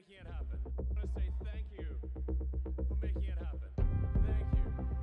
making it happen. I want to say thank you for making it happen. Thank you.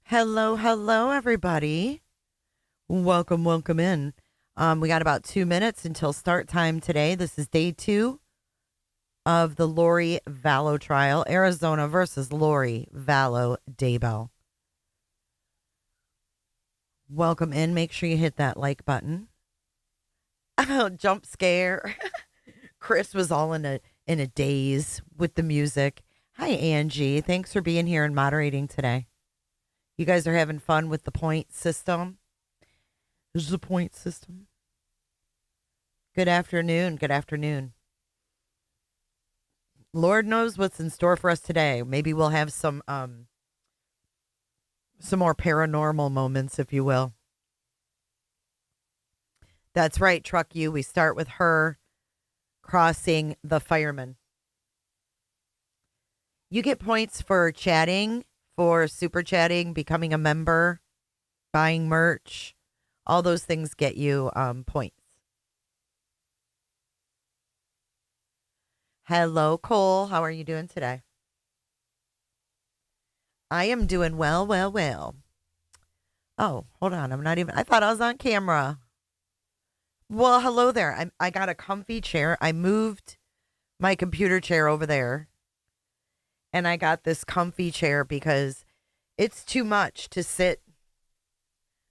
Hello, hello, everybody. Welcome in. We got about 2 minutes until start time today. This is day 2 of the Lori Vallow trial, Arizona versus Lori Vallow Daybell. Welcome in. Make sure you hit that like button. Oh, jump scare. Chris was all in a daze with the music. Hi, Angie. Thanks for being here and moderating today. You guys are having fun with the point system. This is a point system. Good afternoon. Good afternoon. Lord knows what's in store for us today. Maybe we'll have some more paranormal moments, if you will. That's right, Truck You. We start with her crossing the fireman. You get points for chatting, for super chatting, becoming a member, buying merch. All those things get you points. Hello, Cole. How are you doing today? I am doing well. Oh, hold on. I thought I was on camera. Well, hello there. I got a comfy chair. I moved my computer chair over there. And I got this comfy chair because it's too much to sit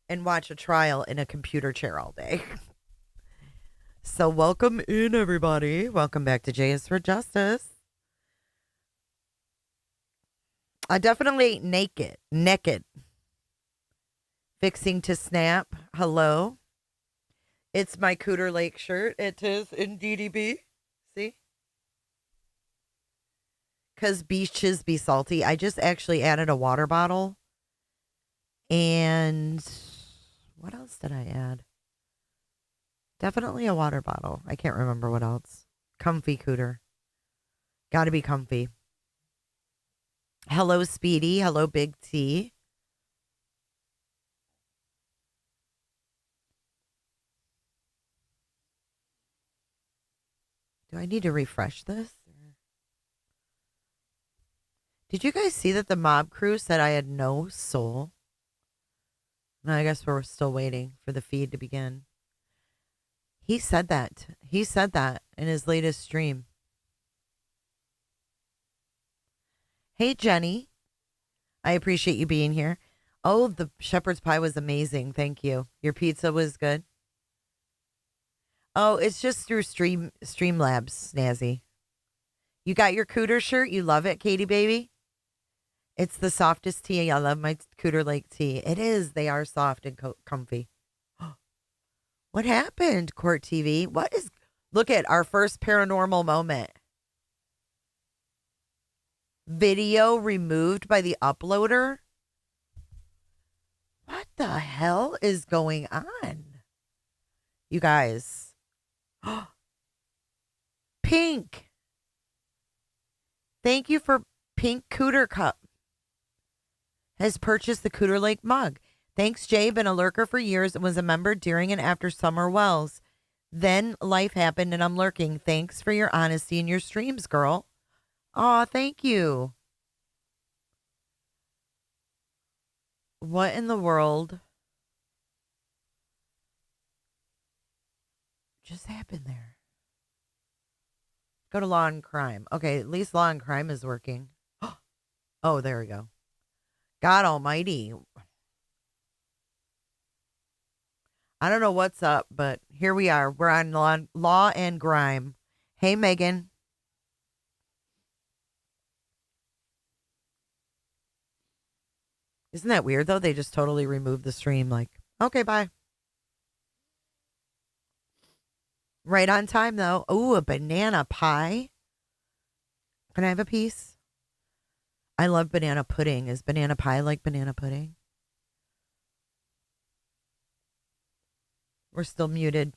and watch a trial in a computer chair all day. So welcome in, everybody. Welcome back to J is for Justice. I definitely ain't naked. Fixing to snap. Hello. It's my Cooter Lake shirt. It is indeed. See? Because beaches be salty. I just actually added a water bottle. And what else did I add? Definitely a water bottle. I can't remember what else. Comfy Cooter. Gotta be comfy. Hello, Speedy. Hello, Big T. Do I need to refresh this? Did you guys see that the mob crew said I had no soul? No, I guess we're still waiting for the feed to begin. He said that. He said that in his latest stream. Hey, Jenny. I appreciate you being here. Oh, the shepherd's pie was amazing. Thank you. Your pizza was good. Oh, it's just through Streamlabs, Snazzy. You got your Cooter shirt? You love it, Katie baby? It's the softest tea. I love my Cooter Lake tea. It is. They are soft and comfy. What happened, Court TV? Look at our first paranormal moment. Video removed by the uploader? What the hell is going on? You guys. Pink. Thank you for Pink Cooter Cup. Has purchased the Cooter Lake mug. Thanks, Jay. Been a lurker for years and was a member during and after Summer Wells. Then life happened and I'm lurking. Thanks for your honesty in your streams, girl. Aw, thank you. What in the world just happened there? Go to Law and Crime. Okay, at least Law and Crime is working. Oh, there we go. God almighty. I don't know what's up, but here we are. We're on Law and Grime. Hey, Megan. Isn't that weird, though? They just totally removed the stream. Like, okay, bye. Right on time, though. Oh, a banana pie. Can I have a piece? I love banana pudding. Is banana pie like banana pudding? We're still muted.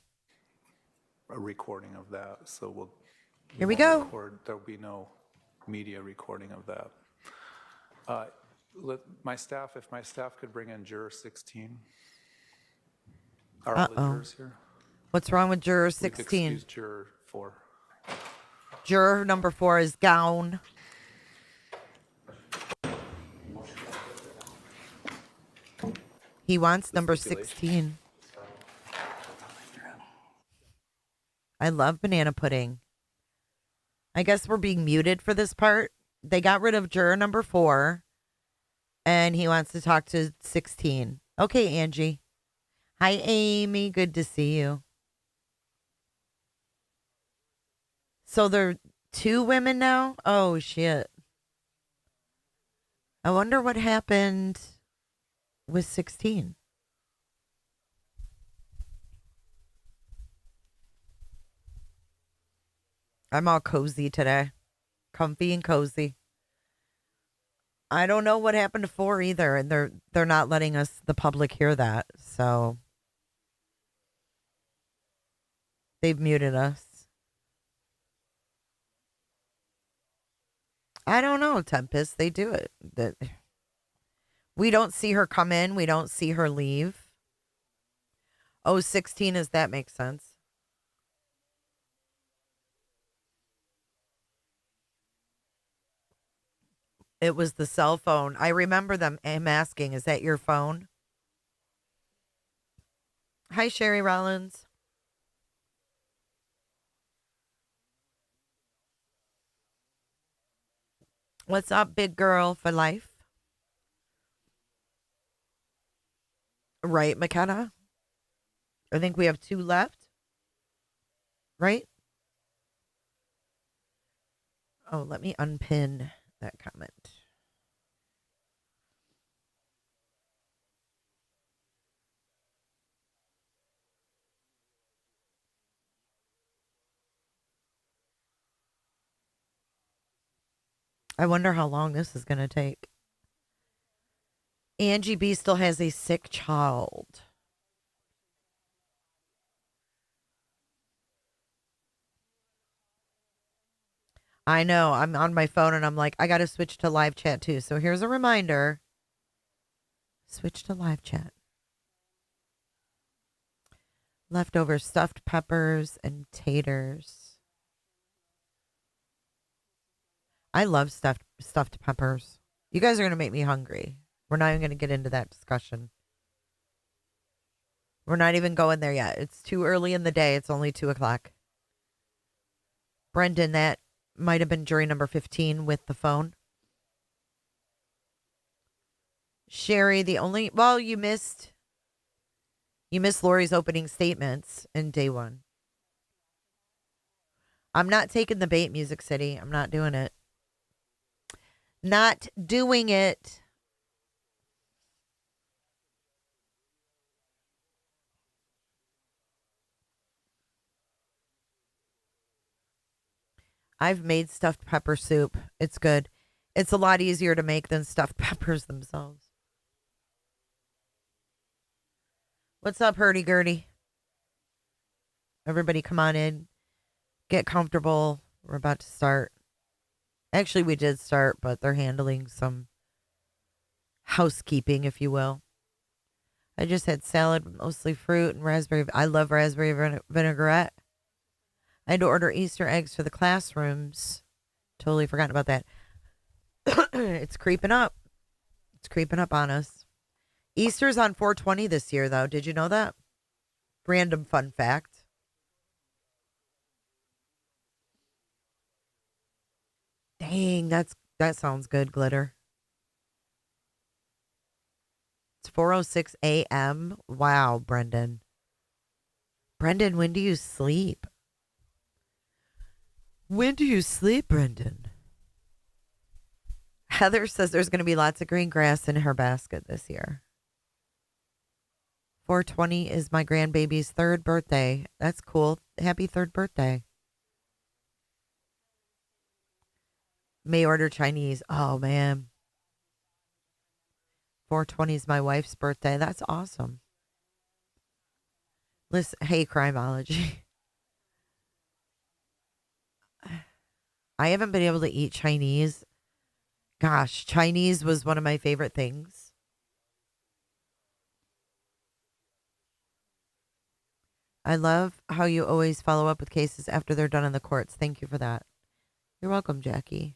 A recording of that, so Here we go. There'll be no media recording of that. If my staff could bring in juror 16. Are all the jurors here? What's wrong with juror We could 16? excuse juror 4. Juror number 4 is gone. He wants number 16. I love banana pudding. I guess we're being muted for this part. They got rid of juror number 4, and he wants to talk to 16. Okay, Angie. Hi, Amy. Good to see you. So there are 2 women now? Oh, shit. I wonder what happened with 16. I'm all cozy today. Comfy and cozy. I don't know what happened to 4 either, and they're not letting us, the public, hear that. So they've muted us. I don't know, Tempest. They do it. We don't see her come in. We don't see her leave. Oh, 16 is that makes sense. It was the cell phone. I remember them asking, is that your phone? Hi, Sherry Rollins. What's up, big girl for life? Right, McKenna? I think we have 2 left. Right? Oh, let me unpin that comment. I wonder how long this is going to take. Angie B still has a sick child. I know. I'm on my phone and I'm like, I got to switch to live chat too. So here's a reminder. Switch to live chat. Leftover stuffed peppers and taters. I love stuffed peppers. You guys are going to make me hungry. We're not even going to get into that discussion. We're not even going there yet. It's too early in the day. It's only 2:00. Brendan, that might have been jury number 15 with the phone. Sherry, you missed Lori's opening statements in day 1. I'm not taking the bait, Music City. I'm not doing it. Not doing it. I've made stuffed pepper soup. It's good. It's a lot easier to make than stuffed peppers themselves. What's up, hurdy-gurdy? Everybody come on in. Get comfortable. We're about to start. Actually, we did start, but they're handling some housekeeping, if you will. I just had salad, mostly fruit and raspberry. I love raspberry vinaigrette. I had to order Easter eggs for the classrooms. Totally forgotten about that. It's creeping up. It's creeping up on us. Easter's on 4/20 this year, though. Did you know that? Random fun fact. Dang, that sounds good, Glitter. It's 4:06 a.m. Wow, Brendan. Brendan, when do you sleep? When do you sleep, Brendan? Heather says there's going to be lots of green grass in her basket this year. 420 is my grandbaby's 3rd birthday. That's cool. Happy 3rd birthday. May order Chinese. Oh, man. 420 is my wife's birthday. That's awesome. Listen, hey, Crimeology. I haven't been able to eat Chinese. Gosh, Chinese was one of my favorite things. I love how you always follow up with cases after they're done in the courts. Thank you for that. You're welcome, Jackie.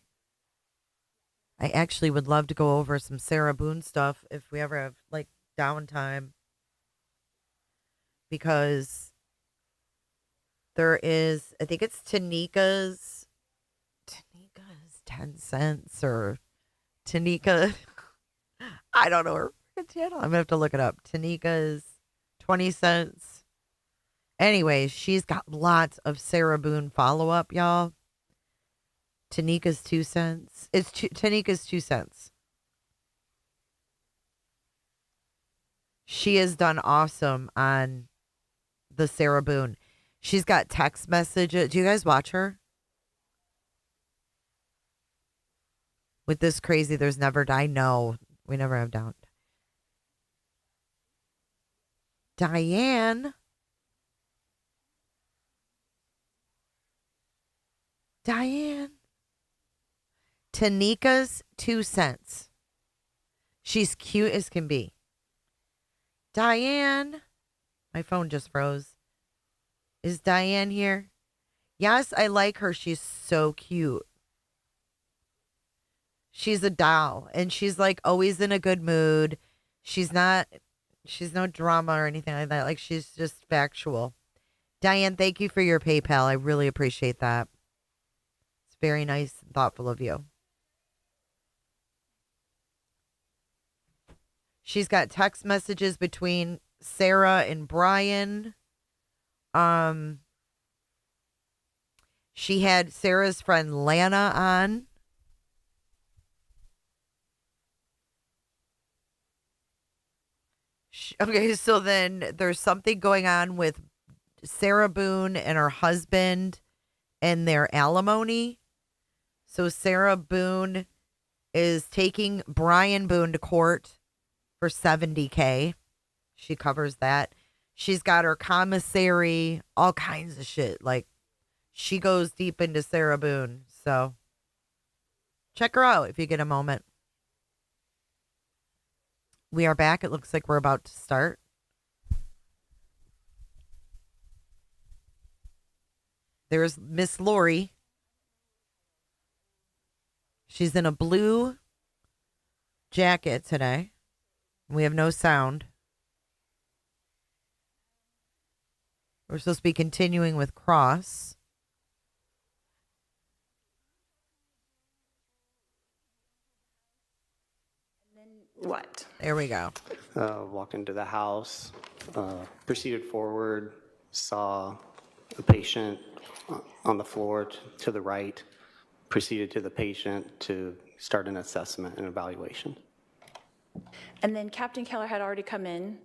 I actually would love to go over some Sarah Boone stuff if we ever have like downtime. Because there is, I think it's Tanika's 10 cents or Tanika. I don't know her channel. I'm going to have to look it up. Tanika's 20 cents. Anyways, she's got lots of Sarah Boone follow-up, y'all. Tanika's 2 cents. Tanika's 2 cents. She has done awesome on the Sarah Boone. She's got text messages. Do you guys watch her? With this crazy, there's never die. No, we never have doubt. Diane. Tanika's 2 cents. She's cute as can be. Diane. My phone just froze. Is Diane here? Yes, I like her. She's so cute. She's a doll. And she's like always in a good mood. She's no drama or anything like that. Like she's just factual. Diane, thank you for your PayPal. I really appreciate that. It's very nice and thoughtful of you. She's got text messages between Sarah and Brian. She had Sarah's friend Lana on. Okay, so then there's something going on with Sarah Boone and her husband and their alimony. So Sarah Boone is taking Brian Boone to court for $70K. She covers that. She's got her commissary, all kinds of shit. Like, she goes deep into Sarah Boone. So, check her out if you get a moment. We are back. It looks like we're about to start. There's Miss Lori. She's in a blue jacket today. We have no sound. We're supposed to be continuing with Cross. What? There we go. Walked into the house, proceeded forward, saw a patient on the floor to the right, proceeded to the patient to start an assessment and evaluation. And then Captain Kellar had already come in.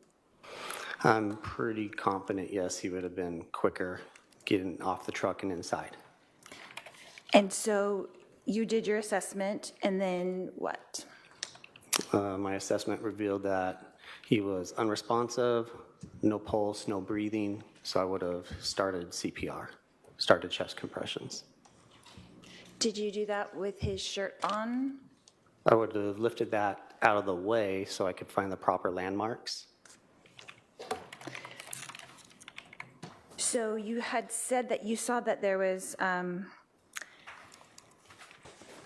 I'm pretty confident, yes, he would have been quicker getting off the truck and inside. And so you did your assessment, and then what? My assessment revealed that he was unresponsive, no pulse, no breathing, so I would have started CPR, started chest compressions. Did you do that with his shirt on? I would have lifted that out of the way so I could find the proper landmarks. So you had said that you saw that there was,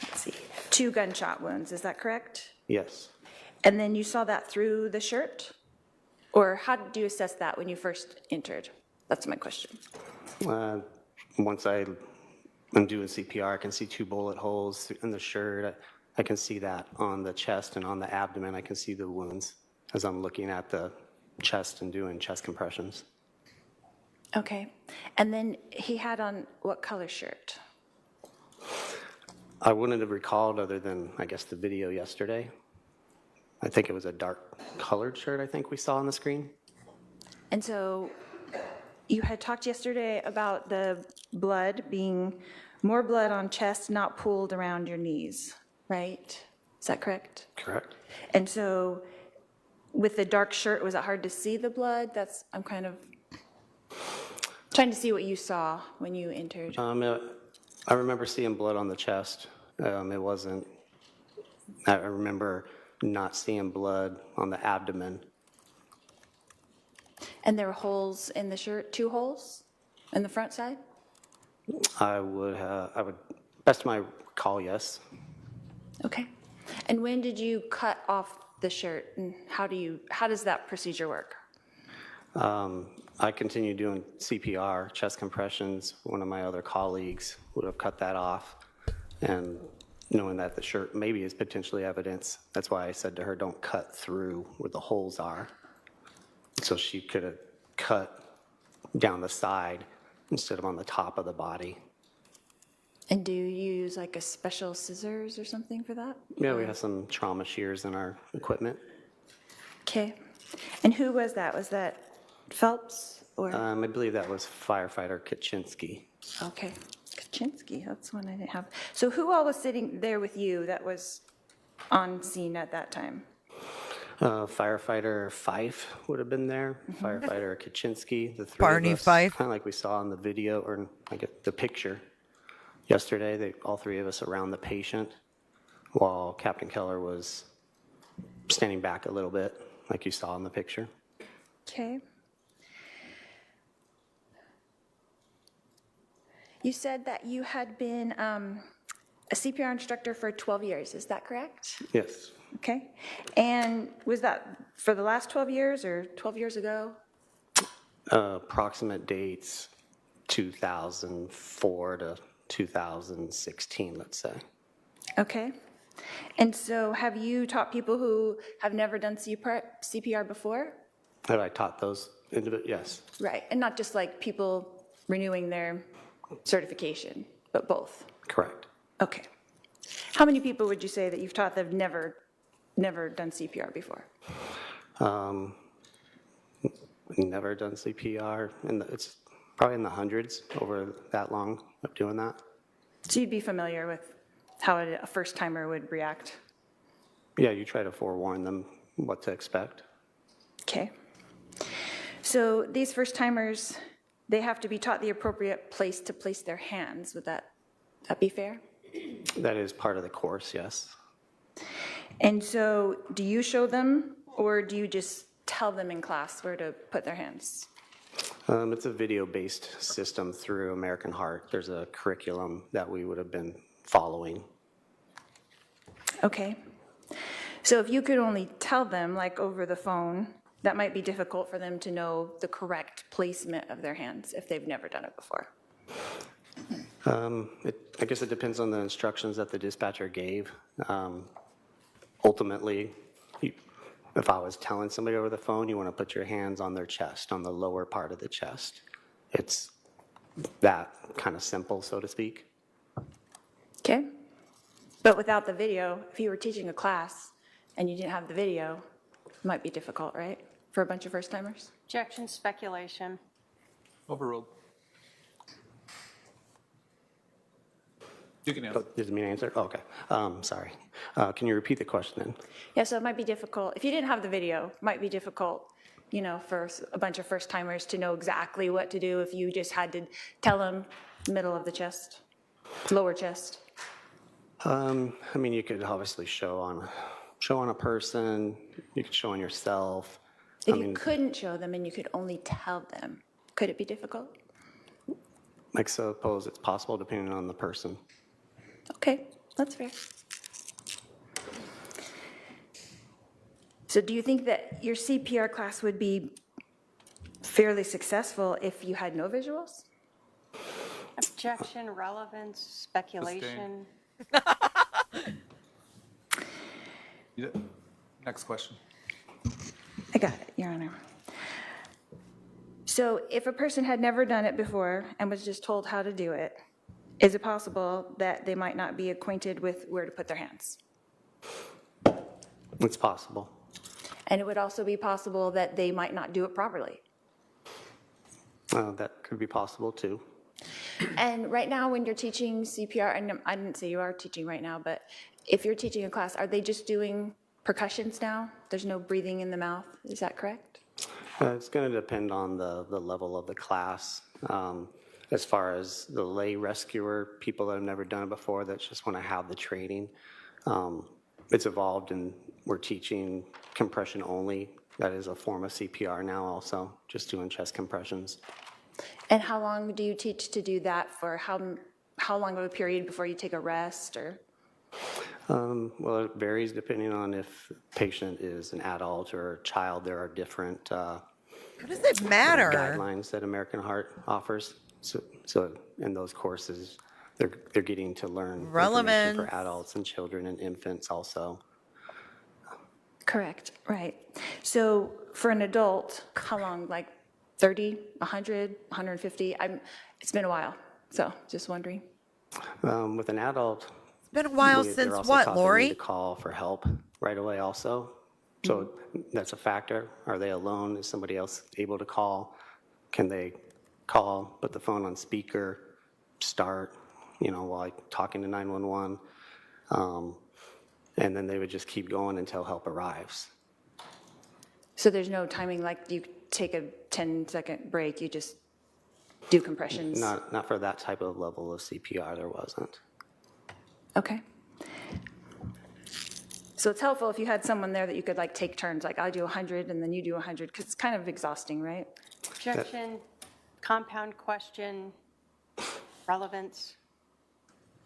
let's see, 2 gunshot wounds, is that correct? Yes. And then you saw that through the shirt? Or how did you assess that when you first entered? That's my question. Once I'm doing CPR, I can see 2 bullet holes in the shirt. I can see that on the chest and on the abdomen. I can see the wounds as I'm looking at the chest and doing chest compressions. Okay. And then he had on what color shirt? I wouldn't have recalled other than, I guess, the video yesterday. I think it was a dark colored shirt I think we saw on the screen. And so you had talked yesterday about the blood being more blood on chest, not pooled around your knees, right? Is that correct? Correct. And so with the dark shirt, was it hard to see the blood? I'm kind of trying to see what you saw when you entered. I remember seeing blood on the chest. It wasn't, I remember not seeing blood on the abdomen. And there were holes in the shirt, 2 holes in the front side? I would, best of my recall, yes. Okay. And when did you cut off the shirt, and how does that procedure work? I continued doing CPR, chest compressions. One of my other colleagues would have cut that off. And knowing that the shirt maybe is potentially evidence, that's why I said to her, don't cut through where the holes are. So she could have cut down the side instead of on the top of the body. And do you use like a special scissors or something for that? Yeah, we have some trauma shears in our equipment. Okay. And who was that? Was that Phelps or? I believe that was firefighter Kaczynski. Okay. Kaczynski, that's one I didn't have. So who all was sitting there with you that was on scene at that time? Firefighter Fife would have been there. Firefighter Kaczynski, the 3 Barney of us, Fife. kind of like we saw in the video or I get the picture yesterday. All 3 of us around the patient, while Captain Kellar was standing back a little bit, like you saw in the picture. Okay. You said that you had been a CPR instructor for 12 years, is that correct? Yes. Okay. And was that for the last 12 years or 12 years ago? Approximate dates 2004 to 2016, let's say. Okay. And so have you taught people who have never done CPR before? Have I taught those individuals? Yes. Right. And not just like people renewing their certification, but both? Correct. Okay. How many people would you say that you've taught that have never done CPR before? Never done CPR, and it's probably in the hundreds over that long of doing that. So you'd be familiar with how a first-timer would react? Yeah, you try to forewarn them what to expect. Okay. So these first-timers, they have to be taught the appropriate place to place their hands. Would that be fair? That is part of the course, yes. And so do you show them, or do you just tell them in class where to put their hands? It's a video-based system through American Heart. There's a curriculum that we would have been following. Okay. So if you could only tell them, like over the phone, that might be difficult for them to know the correct placement of their hands if they've never done it before. I guess it depends on the instructions that the dispatcher gave. Ultimately, if I was telling somebody over the phone, you want to put your hands on their chest, on the lower part of the chest. It's that kind of simple, so to speak. Okay. But without the video, if you were teaching a class and you didn't have the video, it might be difficult, right? For a bunch of first-timers? Objection, speculation. Overruled. You can answer. Does it mean answer? Oh, okay. Sorry. Can you repeat the question then? Yeah, so it might be difficult. If you didn't have the video, it might be difficult, for a bunch of first-timers to know exactly what to do if you just had to tell them middle of the chest, lower chest. You could obviously show on a person, you could show on yourself. If you couldn't show them and you could only tell them, could it be difficult? I suppose it's possible depending on the person. Okay, that's fair. So do you think that your CPR class would be fairly successful if you had no visuals? Objection, relevance, speculation. Next question. I got it, Your Honor. So if a person had never done it before and was just told how to do it, is it possible that they might not be acquainted with where to put their hands? It's possible. And it would also be possible that they might not do it properly. That could be possible too. And right now, when you're teaching CPR, and I didn't say you are teaching right now, but if you're teaching a class, are they just doing percussions now? There's no breathing in the mouth, is that correct? It's going to depend on the level of the class. As far as the lay rescuer, people that have never done it before that just want to have the training, it's evolved and we're teaching compression only. That is a form of CPR now also, just doing chest compressions. And how long do you teach to do that for? How long of a period before you take a rest or? Well, it varies depending on if the patient is an adult or a child. There are different What does it matter? guidelines that American Heart offers. So in those courses, they're getting to learn information Relevance. for adults and children and infants also. Correct, right. So for an adult, how long, like 30, 100, 150? It's been a while, so just wondering. With an adult, It's been a while they're since also what, taught they need Lori? to call for help right away also. So that's a factor. Are they alone? Is somebody else able to call? Can they call, put the phone on speaker, start, while talking to 911? And then they would just keep going until help arrives. So there's no timing, like you take a 10-second break, you just do compressions? Not for that type of level of CPR, there wasn't. Okay. So it's helpful if you had someone there that you could like take turns, like I do 100 and then you do 100, because it's kind of exhausting, right? Objection, compound question, relevance.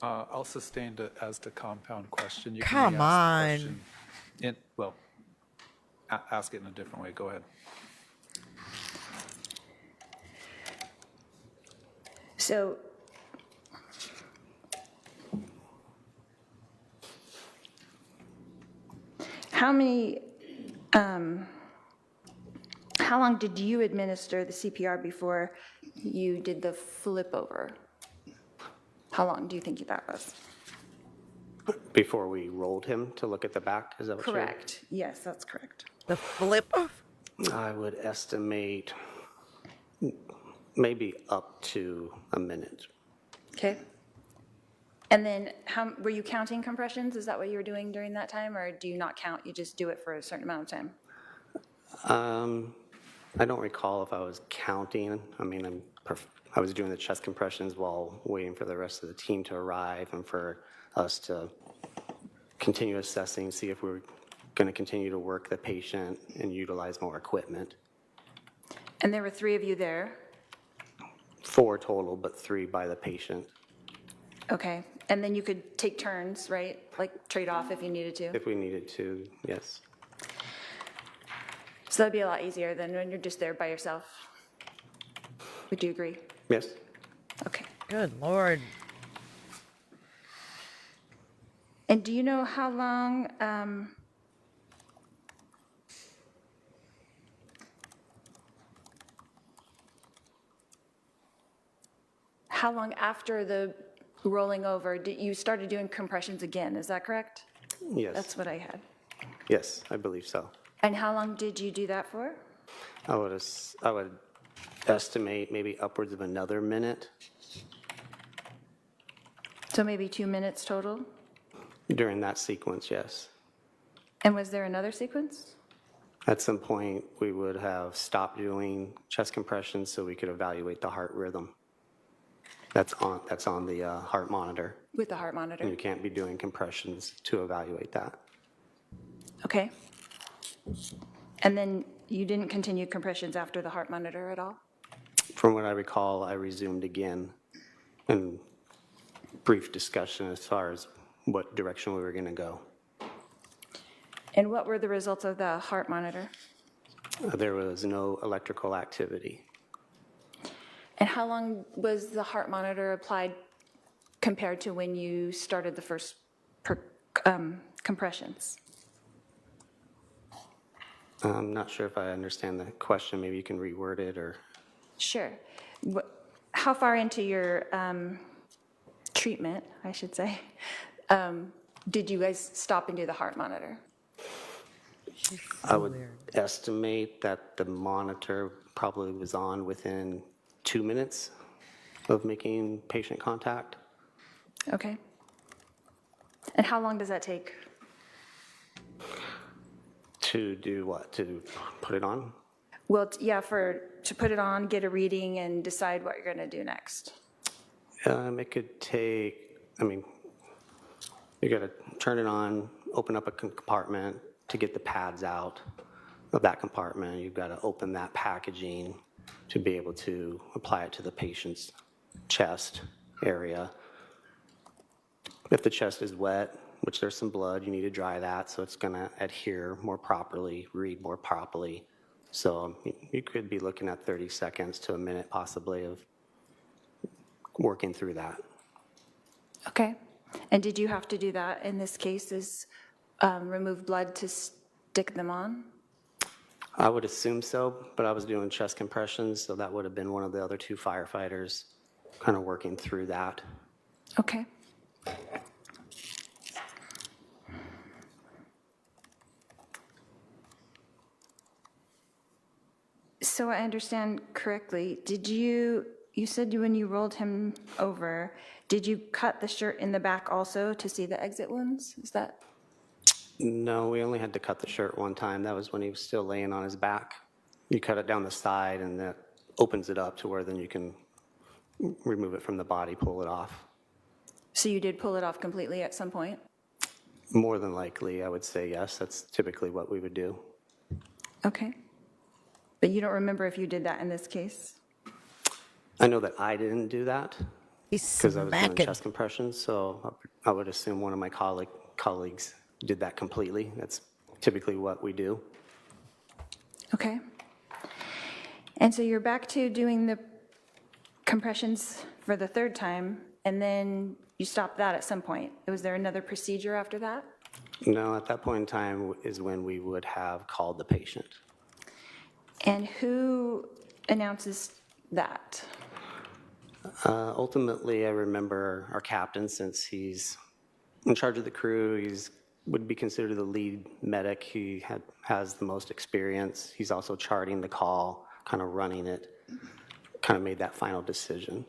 I'll sustain it as to compound question. You can Come re-ask the on. question ask it in a different way. Go ahead. So how long did you administer the CPR before you did the flip over? How long do you think that was? Before we rolled him to look at the back, is that what you're? Correct. Yes, that's correct. The flip of? I would estimate maybe up to a minute. Okay. And then were you counting compressions? Is that what you were doing during that time, or do you not count? You just do it for a certain amount of time? I don't recall if I was counting. I mean, I was doing the chest compressions while waiting for the rest of the team to arrive and for us to continue assessing, see if we were going to continue to work the patient and utilize more equipment. And there were 3 of you there? 4 total, but 3 by the patient. Okay. And then you could take turns, right? Like trade off if you needed to? If we needed to, yes. So that'd be a lot easier than when you're just there by yourself. Would you agree? Yes. Okay. Good Lord. And do you know how long, after the rolling over, you started doing compressions again, is that correct? Yes. That's what I had. Yes, I believe so. And how long did you do that for? I would estimate maybe upwards of another minute. So maybe 2 minutes total? During that sequence, yes. And was there another sequence? At some point, we would have stopped doing chest compressions so we could evaluate the heart rhythm. That's on the heart monitor. With the heart monitor? And you can't be doing compressions to evaluate that. Okay. And then you didn't continue compressions after the heart monitor at all? From what I recall, I resumed again in brief discussion as far as what direction we were going to go. And what were the results of the heart monitor? There was no electrical activity. And how long was the heart monitor applied compared to when you started the first compressions? I'm not sure if I understand the question. Maybe you can reword it or. Sure. How far into your treatment, I should say, did you guys stop and do the heart monitor? I would estimate that the monitor probably was on within 2 minutes of making patient contact. Okay. And how long does that take? To do what? To put it on? Well, yeah, to put it on, get a reading, and decide what you're going to do next. It could take, you got to turn it on, open up a compartment to get the pads out of that compartment. You've got to open that packaging to be able to apply it to the patient's chest area. If the chest is wet, which there's some blood, you need to dry that so it's going to adhere more properly, read more properly. So you could be looking at 30 seconds to a minute possibly of working through that. Okay. And did you have to do that in this case, is remove blood to stick them on? I would assume so, but I was doing chest compressions, so that would have been one of the other two firefighters kind of working through that. Okay. So I understand correctly, you said when you rolled him over, did you cut the shirt in the back also to see the exit wounds? Is that? No, we only had to cut the shirt one time. That was when he was still laying on his back. You cut it down the side and that opens it up to where then you can remove it from the body, pull it off. So you did pull it off completely at some point? More than likely, I would say yes. That's typically what we would do. Okay. But you don't remember if you did that in this case? I know that I didn't do that He's because I was doing smacking. chest compressions, so I would assume one of my colleagues did that completely. That's typically what we do. Okay. And so you're back to doing the compressions for the third time, and then you stopped that at some point. Was there another procedure after that? No, at that point in time is when we would have called the patient. And who announces that? Ultimately, I remember our captain, since he's in charge of the crew, would be considered the lead medic. He has the most experience. He's also charting the call, kind of running it, kind of made that final decision.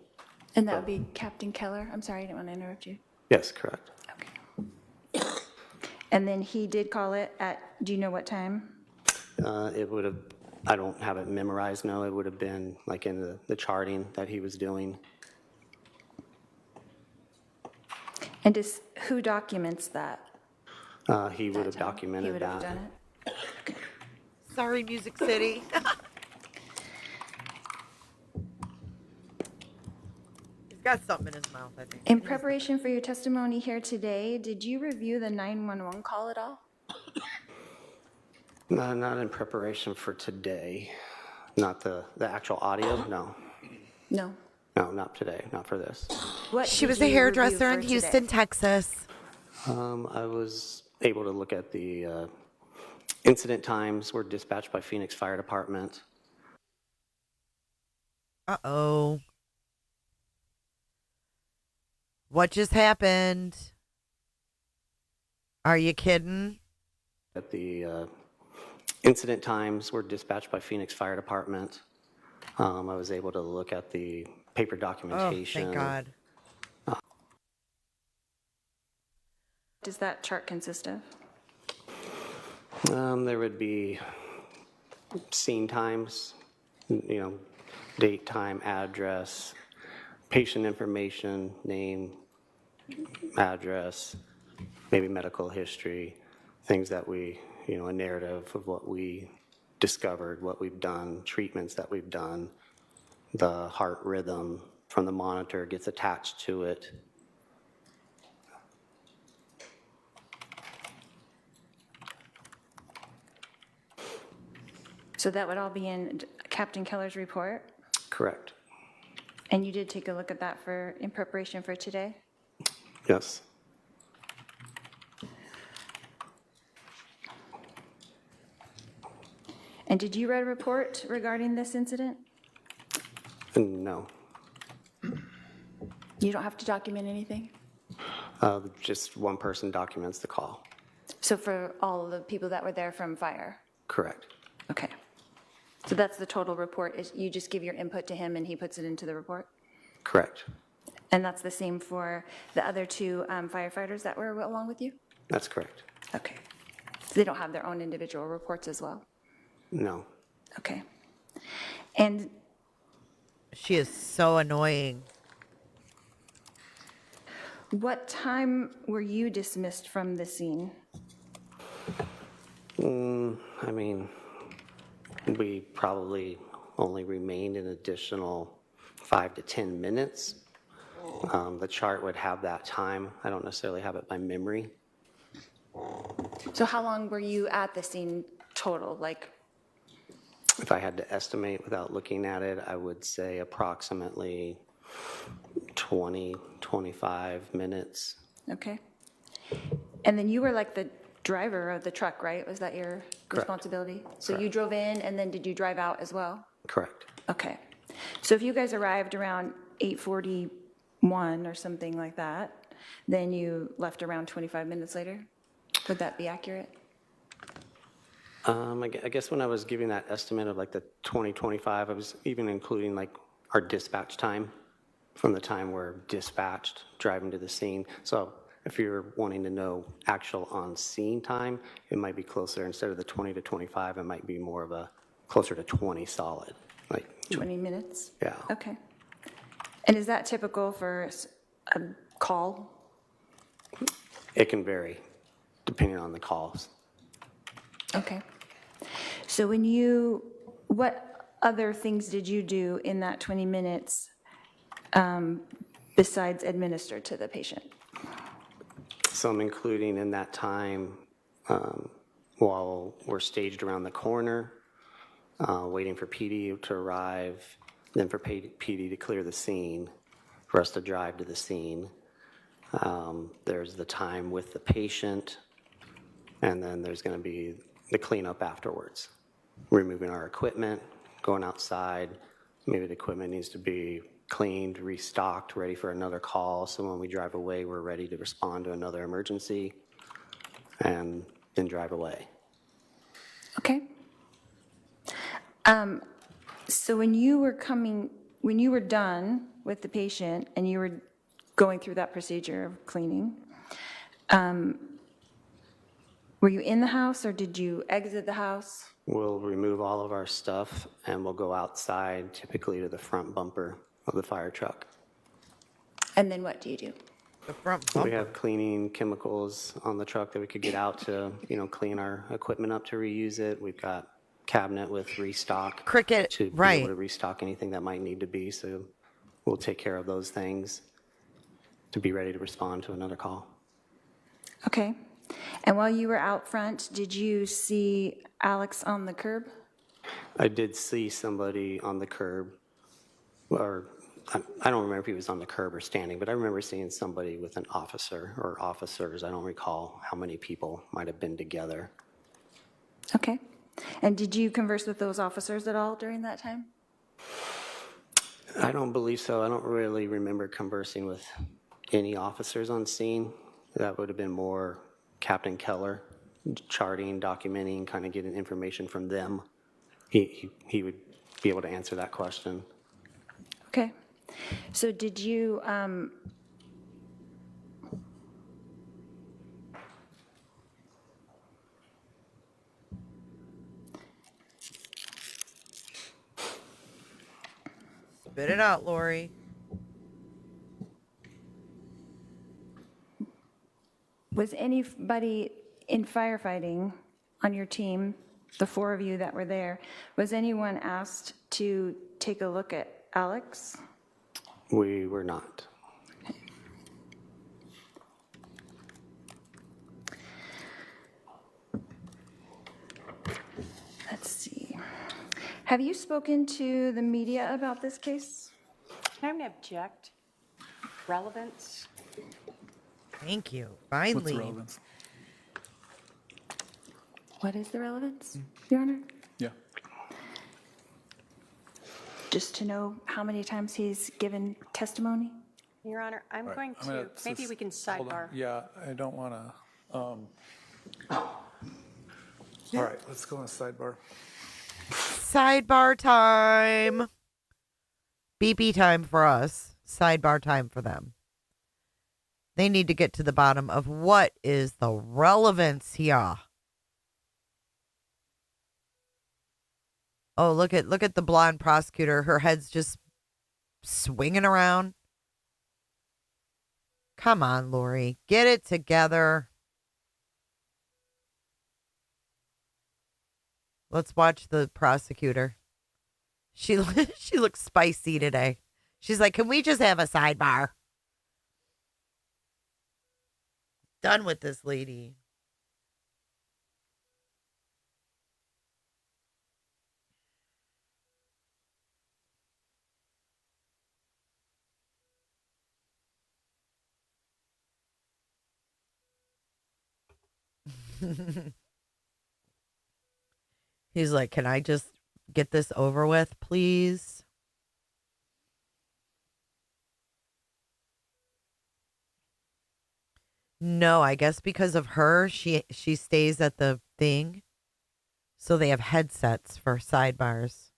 And that would be Captain Kellar? I'm sorry, I didn't want to interrupt you. Yes, correct. Okay. And then he did call it at, do you know what time? It would have, I don't have it memorized, no, it would have been like in the charting that he was doing. And who documents that? He would have He documented would have that. done it? Sorry, Music City. He's got something in his mouth, I think. In preparation for your testimony here today, did you review the 911 call at all? No, not in preparation for today. Not the actual audio, no. No. No, not today, not for this. What She did was you a review hairdresser in for Houston, today? Texas. I was able to look at the incident times were dispatched by Phoenix Fire Department. Uh-oh. What just happened? Are you kidding? At the incident times were dispatched by Phoenix Fire Department. I was able to look at the paper Oh, documentation. thank God. Does that chart consist of? There would be scene times, date, time, address, patient information, name, address, maybe medical history, things that we, a narrative of what we discovered, what we've done, treatments that we've done. The heart rhythm from the monitor gets attached to it. So that would all be in Captain Kellar's report? Correct. And you did take a look at that in preparation for today? Yes. And did you write a report regarding this incident? No. You don't have to document anything? Just one person documents the call. So for all of the people that were there from fire? Correct. Okay. So that's the total report, is you just give your input to him and he puts it into the report? Correct. And that's the same for the other two firefighters that were along with you? That's correct. Okay. So they don't have their own individual reports as well? No. Okay. And She is so annoying. what time were you dismissed from the scene? I mean, we probably only remained an additional 5 to 10 minutes. The chart would have that time. I don't necessarily have it by memory. So how long were you at the scene total? Like, If I had to estimate without looking at it, I would say approximately 20, 25 minutes. okay. And then you were like the driver of the truck, right? Was that your responsibility? So you drove in and then did you drive out as well? Correct. Okay. So if you guys arrived around 8:41 or something like that, then you left around 25 minutes later? Would that be accurate? I guess when I was giving that estimate of like the 20, 25, I was even including like our dispatch time from the time we're dispatched, driving to the scene. So if you're wanting to know actual on-scene time, it might be closer, instead of the 20 to 25, it might be more of a closer to 20 solid. Like, 20 minutes? yeah. Okay. And is that typical for a call? It can vary depending on the calls. Okay. So what other things did you do in that 20 minutes besides administer to the patient? So I'm including in that time while we're staged around the corner, waiting for PD to arrive, then for PD to clear the scene, for us to drive to the scene. There's the time with the patient, and then there's going to be the cleanup afterwards. Removing our equipment, going outside, maybe the equipment needs to be cleaned, restocked, ready for another call, so when we drive away, we're ready to respond to another emergency, and then drive away. Okay. So when you were done with the patient and you were going through that procedure of cleaning, were you in the house or did you exit the house? We'll remove all of our stuff, and we'll go outside, typically to the front bumper of the fire truck. And then what do you do? The front We bumper. have cleaning chemicals on the truck that we could get out to, clean our equipment up to reuse it. We've got cabinet with restock. Cricket, To be right. able to restock anything that might need to be, so we'll take care of those things to be ready to respond to another call. Okay. And while you were out front, did you see Alex on the curb? I did see somebody on the curb, or I don't remember if he was on the curb or standing, but I remember seeing somebody with an officer or officers. I don't recall how many people might have been together. Okay. And did you converse with those officers at all during that time? I don't believe so. I don't really remember conversing with any officers on scene. That would have been more Captain Kellar, charting, documenting, kind of getting information from them. He would be able to answer that question. Okay. So did you, Spit it out, Lori. was anybody in firefighting on your team, the four of you that were there, was anyone asked to take a look at Alex? We were not. Let's see. Have you spoken to the media about this case? Can I object? Relevance? Thank you. What's Finally. the relevance? What is the relevance, Your Honor? Yeah. Just to know how many times he's given testimony? Your Honor, I'm Right, going I'm gonna to, maybe we can hold on. sidebar. Yeah, I don't want to, all right, let's go on sidebar. Sidebar time. BP time for us. Sidebar time for them. They need to get to the bottom of what is the relevance here. Oh, look at the blonde prosecutor. Her head's just swinging around. Come on, Lori. Get it together. Let's watch the prosecutor. She she looks spicy today. She's like, "Can we just have a sidebar?" Done with this lady. He's like, "Can I just get this over with, please?" No, I guess because of her, she stays at the thing. So they have headsets for sidebars.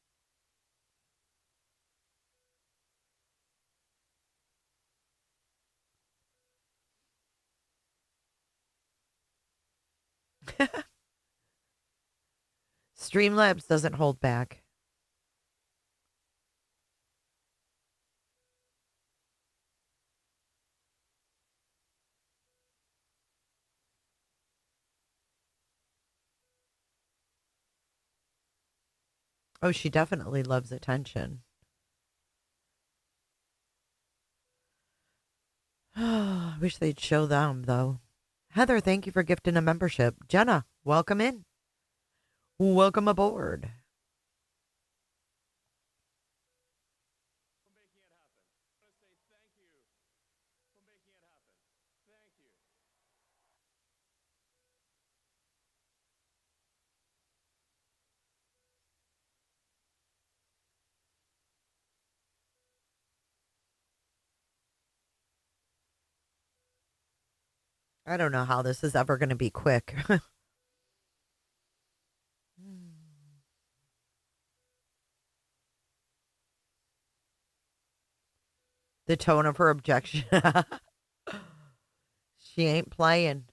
Streamlabs doesn't hold back. Oh, she definitely loves attention. I wish they'd show them, though. Heather, thank you for gifting a membership. Jenna, welcome in. Welcome aboard. For making it happen. I want to say thank you for making it happen. Thank you. I don't know how this is ever going to be quick. The tone of her objection. She ain't playing.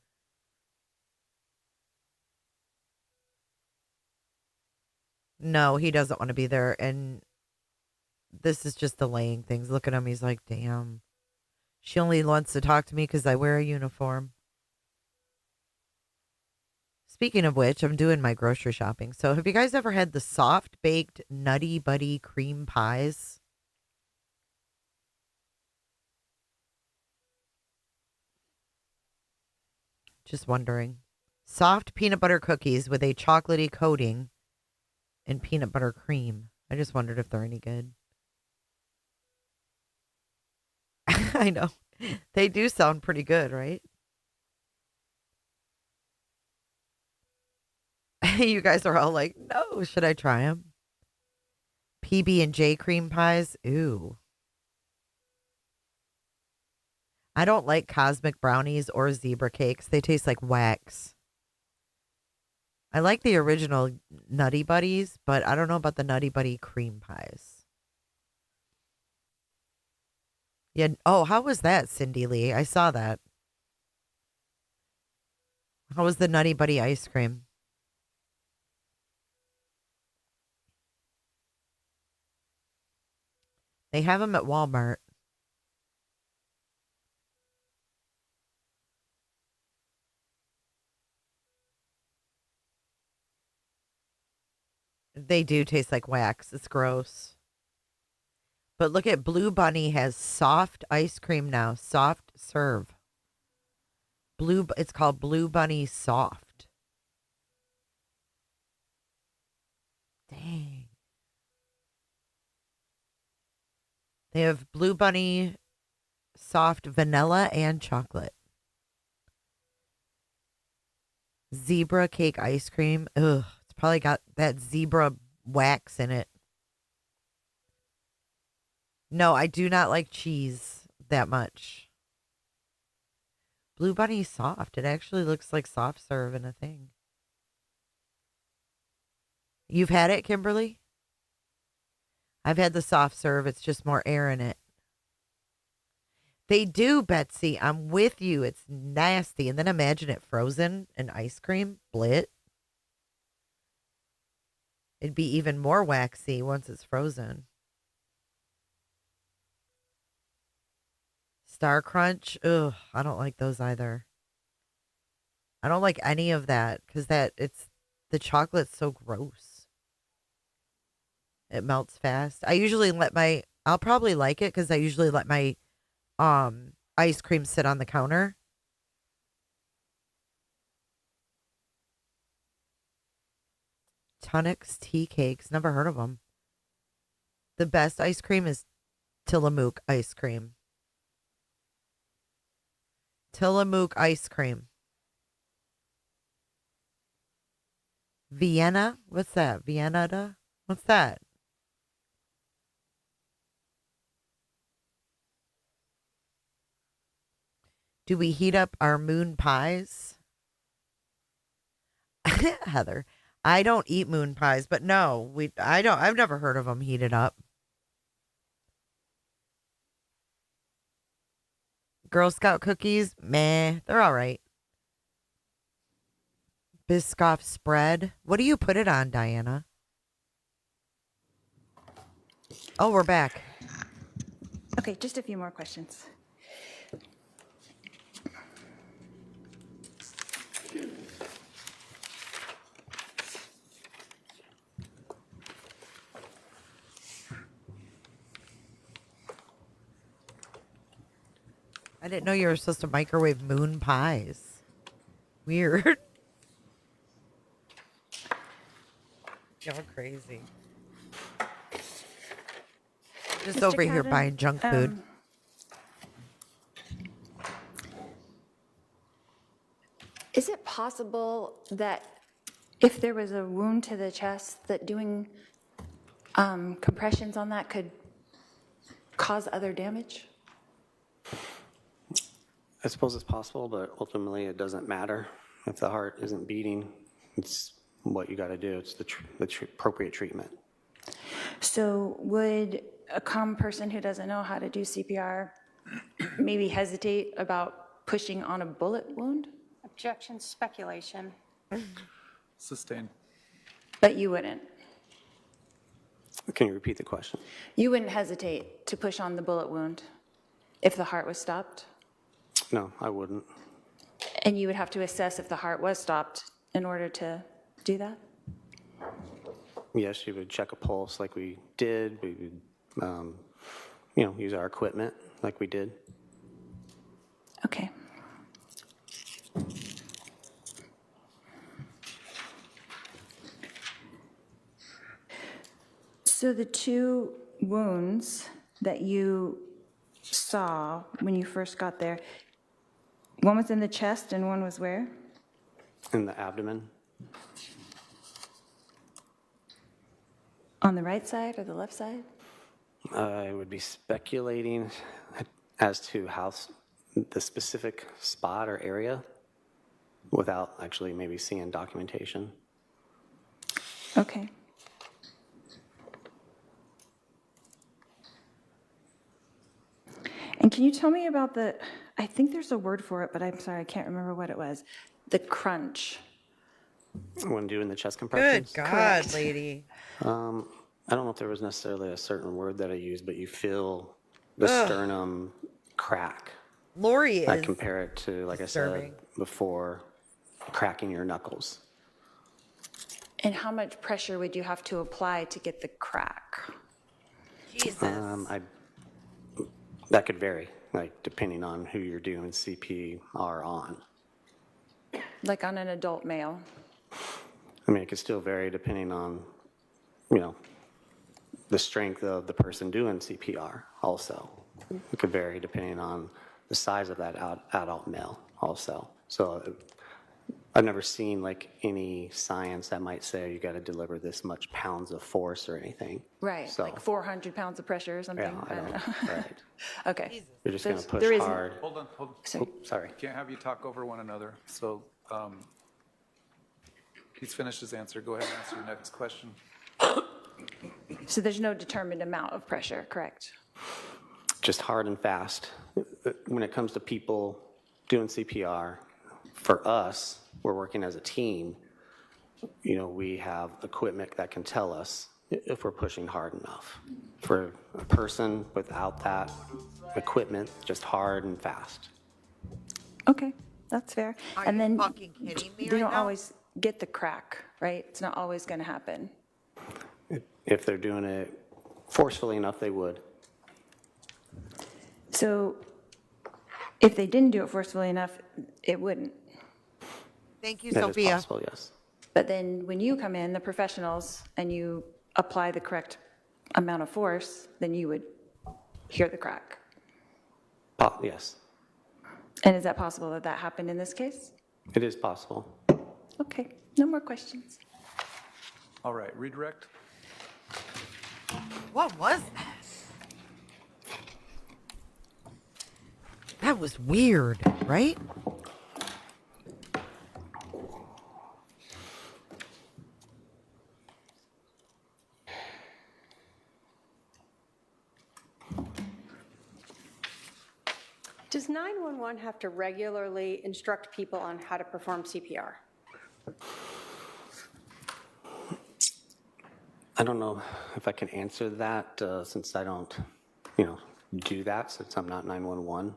No, he doesn't want to be there. And this is just delaying things. Look at him. He's like, damn. She only wants to talk to me because I wear a uniform. Speaking of which, I'm doing my grocery shopping. So have you guys ever had the soft baked Nutty Buddy cream pies? Just wondering. Soft peanut butter cookies with a chocolatey coating and peanut butter cream. I just wondered if they're any good. I know. They do sound pretty good, right? You guys are all like, no, should I try them? PB&J cream pies? Ooh. I don't like cosmic brownies or zebra cakes. They taste like wax. I like the original Nutty Buddies, but I don't know about the Nutty Buddy cream pies. Yeah. Oh, how was that, Cindy Lee? I saw that. How was the Nutty Buddy ice cream? They have them at Walmart. They do taste like wax. It's gross. But look at Blue Bunny has soft ice cream now. Soft serve. It's called Blue Bunny Soft. Dang. They have Blue Bunny soft vanilla and chocolate. Zebra cake ice cream. Ugh, it's probably got that zebra wax in it. No, I do not like cheese. that much. Blue Bunny soft. It actually looks like soft serve in a thing. You've had it, Kimberly? I've had the soft serve. It's just more air in it. They do, Betsy. I'm with you. It's nasty. And then imagine it frozen in ice cream. Blit. It'd be even more waxy once it's frozen. Star Crunch. Ugh, I don't like those either. I don't like any of that because the chocolate's so gross. It melts fast. I'll probably like it because I usually let my ice cream sit on the counter. Tunnocks tea cakes. Never heard of them. The best ice cream is Tillamook ice cream. Tillamook ice cream. Vienna? What's that? Vienna? What's that? Do we heat up our moon pies? Heather, I don't eat moon pies, but no, I've never heard of them heated up. Girl Scout cookies, meh, they're all right. Biscoff spread. What do you put it on, Diana? Oh, we're back. Okay, just a few more questions. I didn't know you were supposed to microwave moon pies. Weird. Y'all crazy. Just Mr. over here Cadden, buying junk food. Is it possible that if there was a wound to the chest, that doing compressions on that could cause other damage? I suppose it's possible, but ultimately it doesn't matter. If the heart isn't beating, it's what you got to do. It's the appropriate treatment. So would a common person who doesn't know how to do CPR maybe hesitate about pushing on a bullet wound? Objection, speculation. Sustained. But you wouldn't. Can you repeat the question? You wouldn't hesitate to push on the bullet wound if the heart was stopped? No, I wouldn't. And you would have to assess if the heart was stopped in order to do that? Yes, you would check a pulse like we did. We would, use our equipment like we did. Okay. So the two wounds that you saw when you first got there, one was in the chest and one was where? In the abdomen. On the right side or the left side? I would be speculating as to how the specific spot or area without actually maybe seeing documentation. Okay. And can you tell me about I think there's a word for it, but I'm sorry, I can't remember what it was. The crunch. When doing the chest Good compressions. God, Correct. lady. I don't know if there was necessarily a certain word that I used, but you feel the sternum crack. Lori I is compare it to, like disturbing. I said before, cracking your knuckles. And how much pressure would you have to apply to get the crack? Jesus. That could vary, like depending on who you're doing CPR on. Like on an adult male? I mean, it could still vary depending on, the strength of the person doing CPR also. It could vary depending on the size of that adult male also. So I've never seen like any science that might say you got to deliver this much pounds of force or anything. Right, So, like 400 pounds of pressure or something? yeah, I don't, right. Okay. You're just going to push There isn't- hard. Hold on, Sorry. Sorry. Can't have you talk over one another. So he's finished his answer. Go ahead and answer your next question. So there's no determined amount of pressure, correct? Just hard and fast. When it comes to people doing CPR, for us, we're working as a team. You know, we have equipment that can tell us if we're pushing hard enough. For a person without that equipment, just hard and fast. Okay, that's fair. Are And you then fucking kidding me they right don't now? always get the crack, right? It's not always going to happen. If they're doing it forcefully enough, they would. So if they didn't do it forcefully enough, it wouldn't. Thank you, That is Sophia. possible, yes. But then when you come in, the professionals, and you apply the correct amount of force, then you would hear the crack. Yes, And is that possible that that happened in this case? it is possible. Okay, no more questions. All right, redirect. What was that? That was weird, right? Does 911 have to regularly instruct people on how to perform CPR? I don't know if I can answer that since I don't, do that since I'm not 911.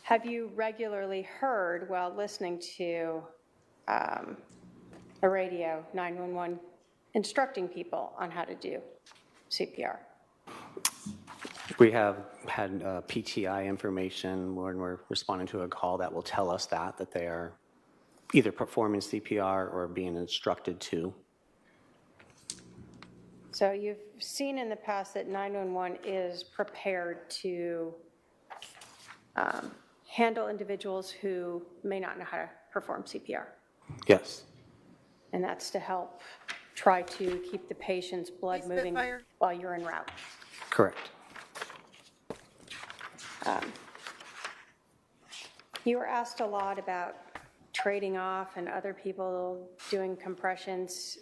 Have you regularly heard while listening to a radio, 911, instructing people on how to do CPR? We have had PTI information when we're responding to a call that will tell us that they are either performing CPR or being instructed to. So you've seen in the past that 911 is prepared to handle individuals who may not know how to perform CPR. Yes, And that's to help try to keep the patient's blood Hey, moving Spitfire. while you're en route. correct. You were asked a lot about trading off and other people doing compressions.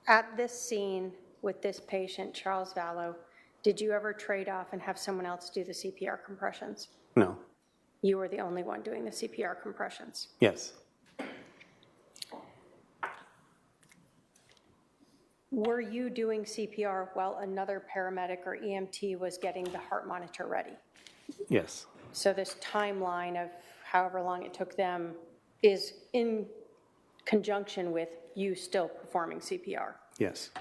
At this scene with this patient, Charles Vallow, did you ever trade off and have someone else do the CPR compressions? No, You were the only one doing the CPR compressions. yes, Were you doing CPR while another paramedic or EMT was getting the heart monitor ready? yes, So this timeline of however long it took them is in conjunction with you still performing CPR. yes,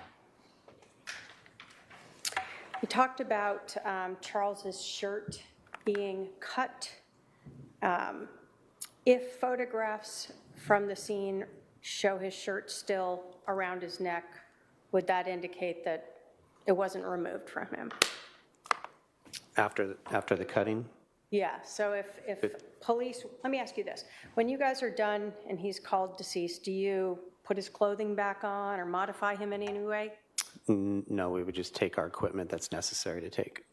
We talked about Charles's shirt being cut. If photographs from the scene show his shirt still around his neck, would that indicate that it wasn't removed from him? after the cutting, Yeah, so if police, let me ask you this. When you guys are done and he's called deceased, do you put his clothing back on or modify him in any way? no, we would just take our equipment that's necessary to take.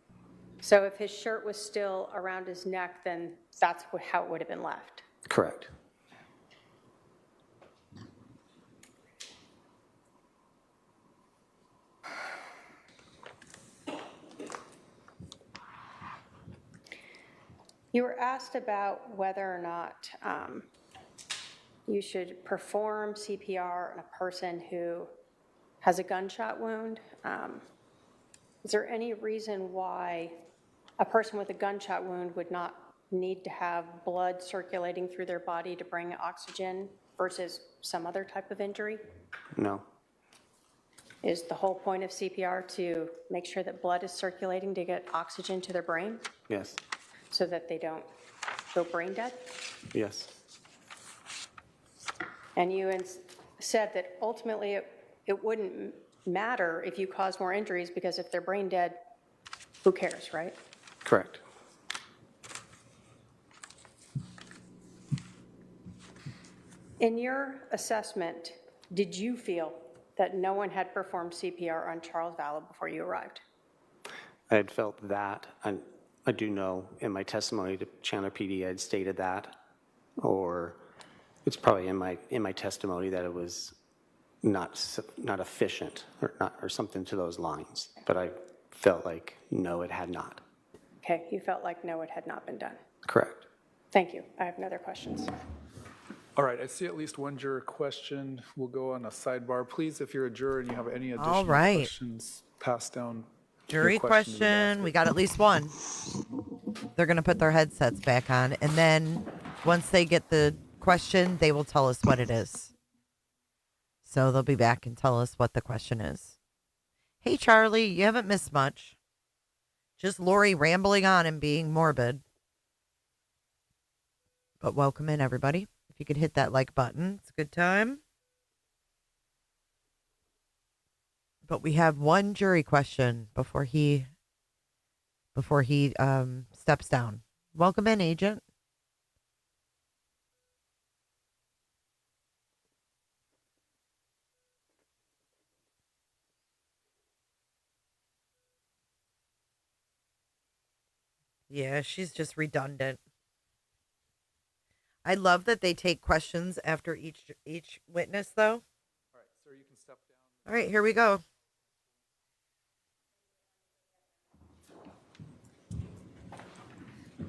So if his shirt was still around his neck, then that's how it would have been left. Correct. You were asked about whether or not you should perform CPR on a person who has a gunshot wound. Is there any reason why a person with a gunshot wound would not need to have blood circulating through their body to bring oxygen versus some other type of injury? No, Is the whole point of CPR to make sure that blood is circulating to get oxygen to their brain yes, so that they don't go brain dead? yes, And you said that ultimately it wouldn't matter if you cause more injuries because if they're brain dead, who cares, right? correct. In your assessment, did you feel that no one had performed CPR on Charles Vallow before you arrived? I had felt that. I do know in my testimony to Chandler PD, I had stated that, or it's probably in my testimony that it was not efficient or something to those lines. But I felt like no, it had not. Okay, you felt like no, it had not been done. Correct. Thank you. I have no other questions. All right, I see at least one juror question. We'll go on a sidebar. Please, if you're a juror and you have any additional right. questions, pass down Jury your question to the question. basket. We got at least one. They're going to put their headsets back on. And then once they get the question, they will tell us what it is. So they'll be back and tell us what the question is. Hey, Charlie, you haven't missed much. Just Lori rambling on and being morbid. But welcome in, everybody. If you could hit that like button, it's a good time. But we have one jury question before he steps down. Welcome in, Agent. Yeah, she's just redundant. I love that they take questions after each witness, though. All right, sir, you can step down. All right, here we go.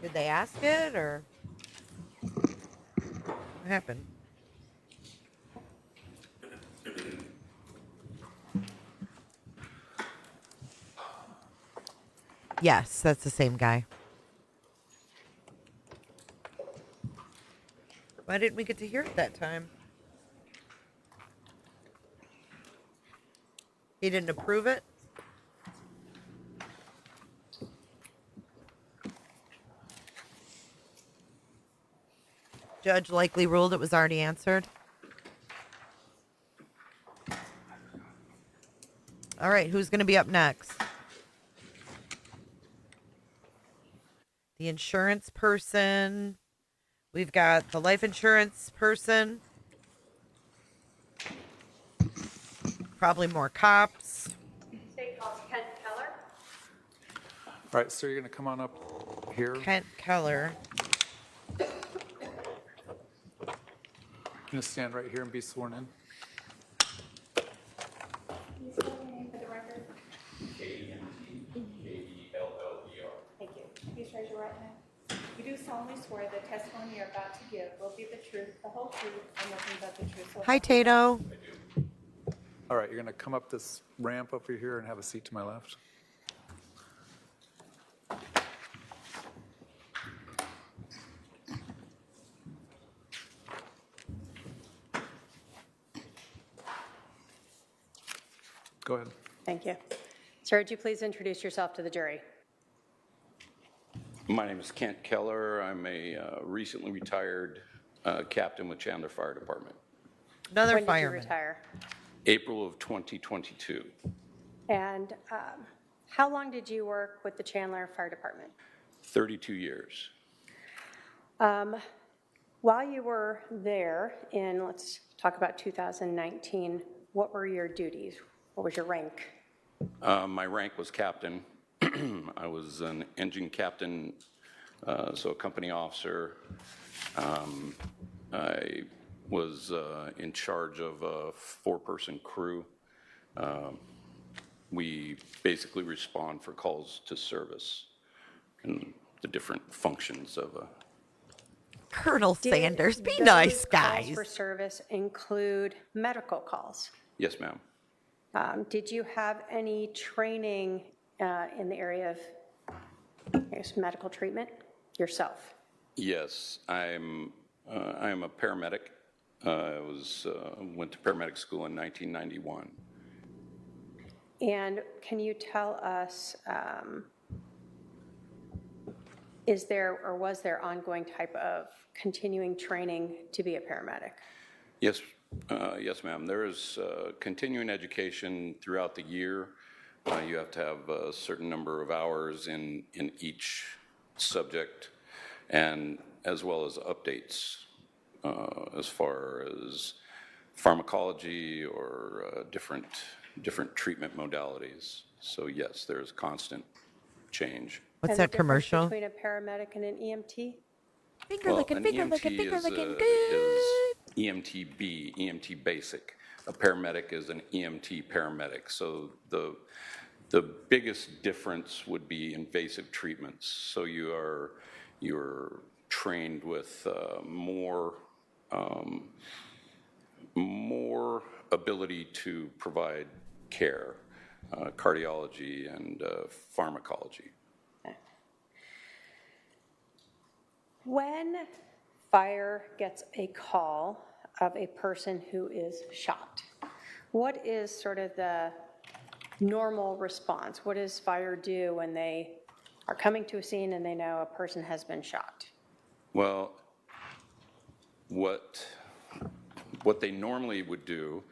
Did they ask it, or what happened? Yes, that's the same guy. Why didn't we get to hear it that time? He didn't approve it? Judge likely ruled it was already answered. All right, who's going to be up next? The insurance person. We've got the life insurance person. Probably more cops. State calls Kent Kellar. All right, sir, you're going to come on up here. Kent Kellar. You're going to stand right here and be sworn in. Thank you. Please raise your right hand. You do solemnly swear the testimony you're about to give will be the truth, the whole truth, and nothing but the truth. So Hi, help you God. Tato. All right, you're going to come up this ramp over here and have a seat to my left. Go ahead. Thank you. Sir, would you please introduce yourself to the jury? My name is Kent Kellar. I'm a recently retired captain with Chandler Fire Department. Another When did you fireman. retire? April of 2022. And how long did you work with the Chandler Fire Department? 32 years. While you were there in, let's talk about 2019, what were your duties? What was your rank? My rank was captain. I was an engine captain, so a company officer. I was in charge of a 4-person crew. We basically respond for calls to service and the different functions of a... Colonel Sanders, be Did nice, those calls guys. for service include medical calls? Yes, ma'am. Did you have any training in the area of, I guess, medical treatment yourself? Yes, I'm a paramedic. I went to paramedic school in 1991. And can you tell us, is there or was there ongoing type of continuing training to be a paramedic? Yes, yes, ma'am. There is continuing education throughout the year. You have to have a certain number of hours in each subject, and as well as updates as far as pharmacology or different treatment modalities. So yes, there's constant change. What's And the that difference commercial? between a paramedic and an EMT? Finger Well, licking, an finger EMT licking, finger is, licking, is good. EMT-B, EMT basic. A paramedic is an EMT paramedic. So the biggest difference would be invasive treatments. So you're trained with more ability to provide care, cardiology and pharmacology. When fire gets a call of a person who is shot, what is sort of the normal response? What does fire do when they are coming to a scene and they know a person has been shot? Well, what they normally would do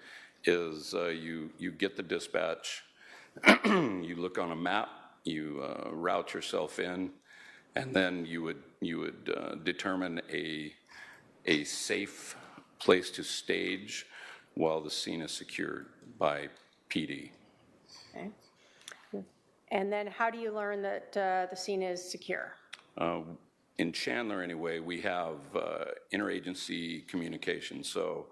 is you get the dispatch, you look on a map, you route yourself in, and then you would determine a safe place to stage while the scene is secured by PD. Okay. And then how do you learn that the scene is secure? In Chandler, anyway, we have interagency communication. So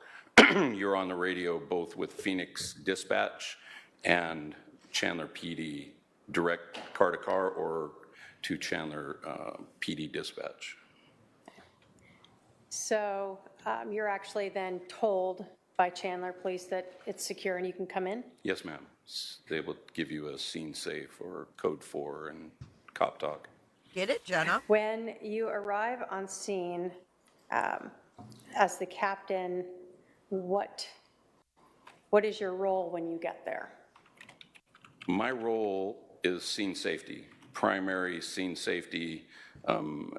you're on the radio both with Phoenix Dispatch and Chandler PD, direct car to car or to Chandler PD Dispatch. So you're actually then told by Chandler Police that it's secure and you can come in? Yes, ma'am. They will give you a scene safe or code 4 and cop talk. Get it, Jenna? When you arrive on scene as the captain, what is your role when you get there? My role is scene safety, primary scene safety.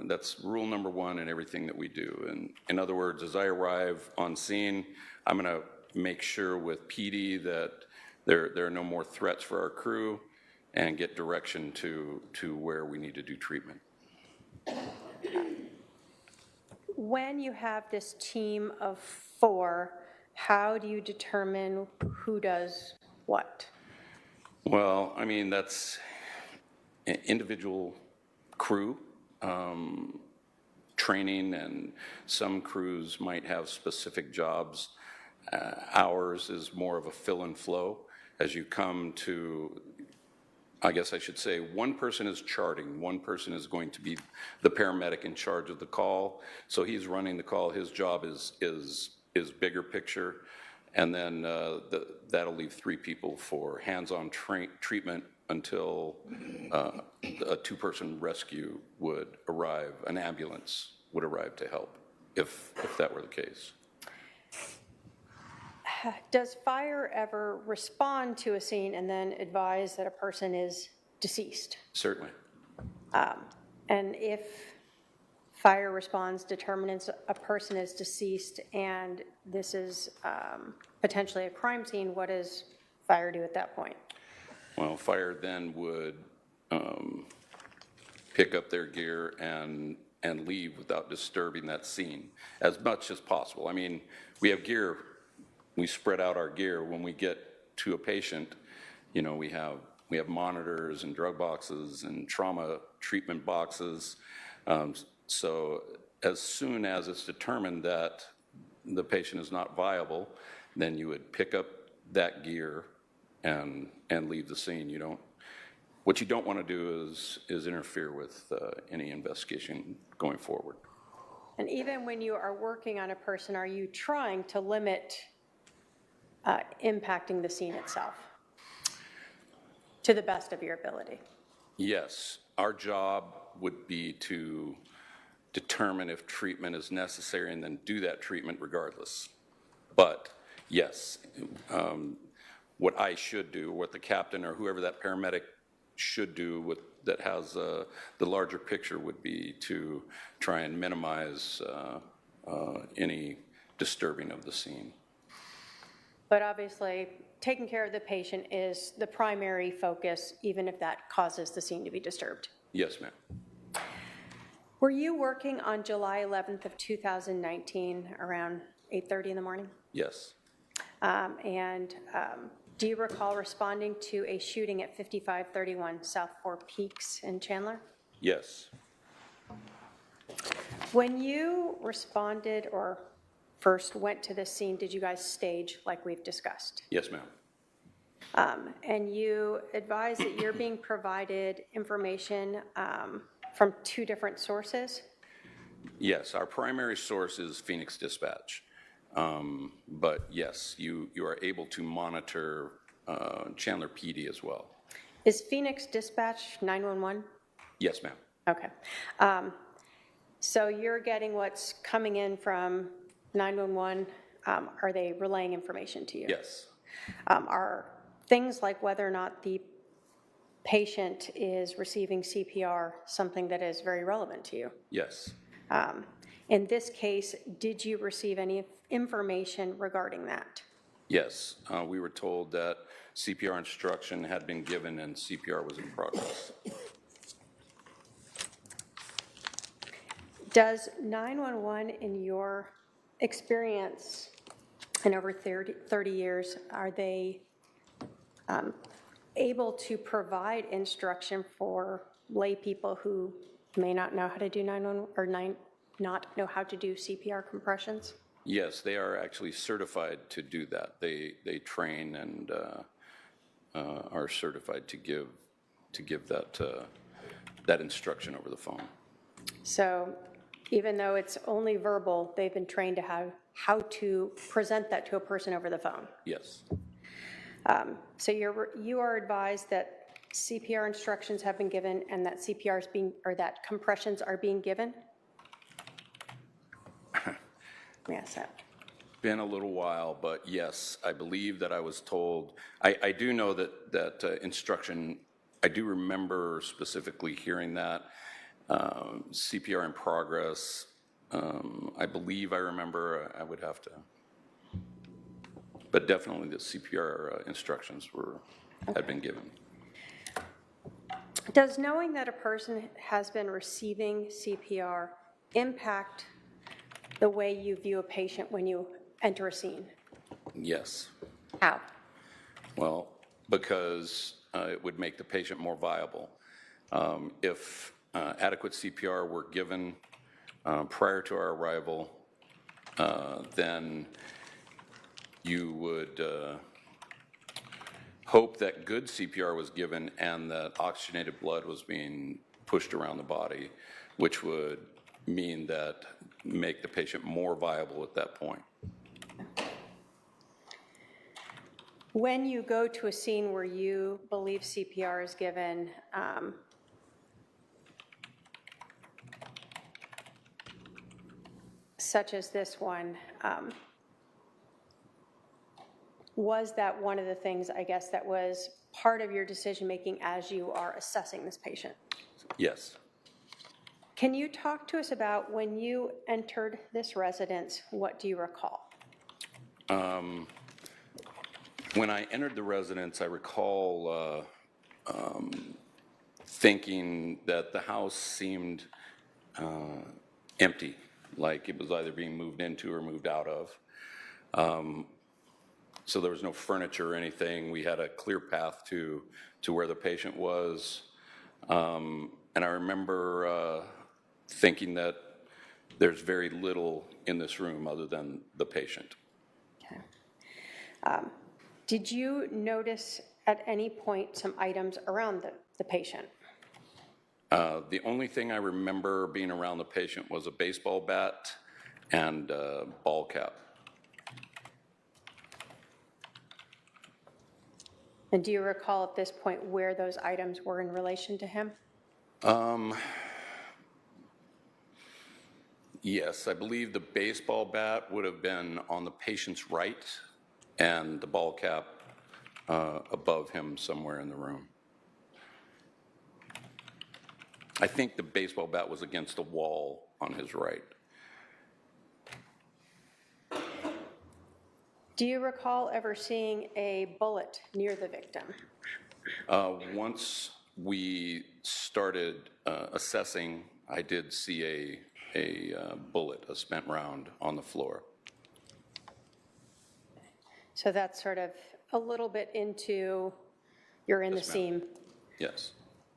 That's rule number 1 in everything that we do. And in other words, as I arrive on scene, I'm going to make sure with PD that there are no more threats for our crew and get direction to where we need to do treatment. When you have this team of 4, how do you determine who does what? Well, I mean, that's individual crew training, and some crews might have specific jobs. Ours is more of a fill and flow. As you come to, I guess I should say, one person is charting, one person is going to be the paramedic in charge of the call. So he's running the call. His job is bigger picture. And then that'll leave 3 people for hands-on treatment until a 2-person rescue would arrive, an ambulance would arrive to help, if that were the case. Does fire ever respond to a scene and then advise that a person is deceased? Certainly. And if fire responds, determines a person is deceased, and this is potentially a crime scene, what does fire do at that point? Well, fire then would pick up their gear and leave without disturbing that scene as much as possible. I mean, we have gear, we spread out our gear. When we get to a patient, you know, we have monitors and drug boxes and trauma treatment boxes. So as soon as it's determined that the patient is not viable, then you would pick up that gear and leave the scene. What you don't want to do is interfere with any investigation going forward. And even when you are working on a person, are you trying to limit impacting the scene itself to the best of your ability? Yes, our job would be to determine if treatment is necessary and then do that treatment regardless. But yes, what I should do, what the captain or whoever that paramedic should do that has the larger picture would be to try and minimize any disturbing of the scene. But obviously, taking care of the patient is the primary focus, even if that causes the scene to be disturbed. Yes, ma'am. Were you working on July 11th of 2019 around 8:30 in the morning? Yes. Do you recall responding to a shooting at 5531 South Four Peaks in Chandler? Yes. When you responded or first went to the scene, did you guys stage like we've discussed? Yes, ma'am. And you advised that you're being provided information from two different sources? Yes, our primary source is Phoenix Dispatch. But yes, you are able to monitor Chandler PD as well. Is Phoenix Dispatch 911? Yes, ma'am. Okay. So you're getting what's coming in from 911. Are they relaying information to you? Yes. Are things like whether or not the patient is receiving CPR something that is very relevant to you? Yes. In this case, did you receive any information regarding that? Yes. We were told that CPR instruction had been given and CPR was in progress. Does 911, in your experience in over 30 years, are they able to provide instruction for lay people who may not know how to do 911 or not know how to do CPR compressions? Yes, they are actually certified to do that. They train and are certified to give that instruction over the phone. So even though it's only verbal, they've been trained to how to present that to a person over the phone? Yes. So you are advised that CPR instructions have been given and that CPR is that compressions are being given? Yes. Been a little while, but yes, I believe that I was told. I do know that instruction. I do remember specifically hearing that CPR in progress. I believe I remember. I would have to. But definitely the CPR instructions had been given. Does knowing that a person has been receiving CPR impact the way you view a patient when you enter a scene? Yes. How? Well, because it would make the patient more viable. If adequate CPR were given prior to our arrival, then you would hope that good CPR was given and that oxygenated blood was being pushed around the body, which would mean that make the patient more viable at that point. When you go to a scene where you believe CPR is given, such as this one, was that one of the things, I guess, that was part of your decision-making as you are assessing this patient? Yes. Can you talk to us about when you entered this residence, what do you recall? When I entered the residence, I recall thinking that the house seemed empty, like it was either being moved into or moved out of. So there was no furniture or anything. We had a clear path to where the patient was. And I remember thinking that there's very little in this room other than the patient. Okay. Did you notice at any point some items around the patient? The only thing I remember being around the patient was a baseball bat and a ball cap. And do you recall at this point where those items were in relation to him? Yes, I believe the baseball bat would have been on the patient's right and the ball cap above him somewhere in the room. I think the baseball bat was against a wall on his right. Do you recall ever seeing a bullet near the victim? Once we started assessing, I did see a bullet, a spent round on the floor. So that's sort of a little bit into, you're in the Yes, ma'am. scene, Yes.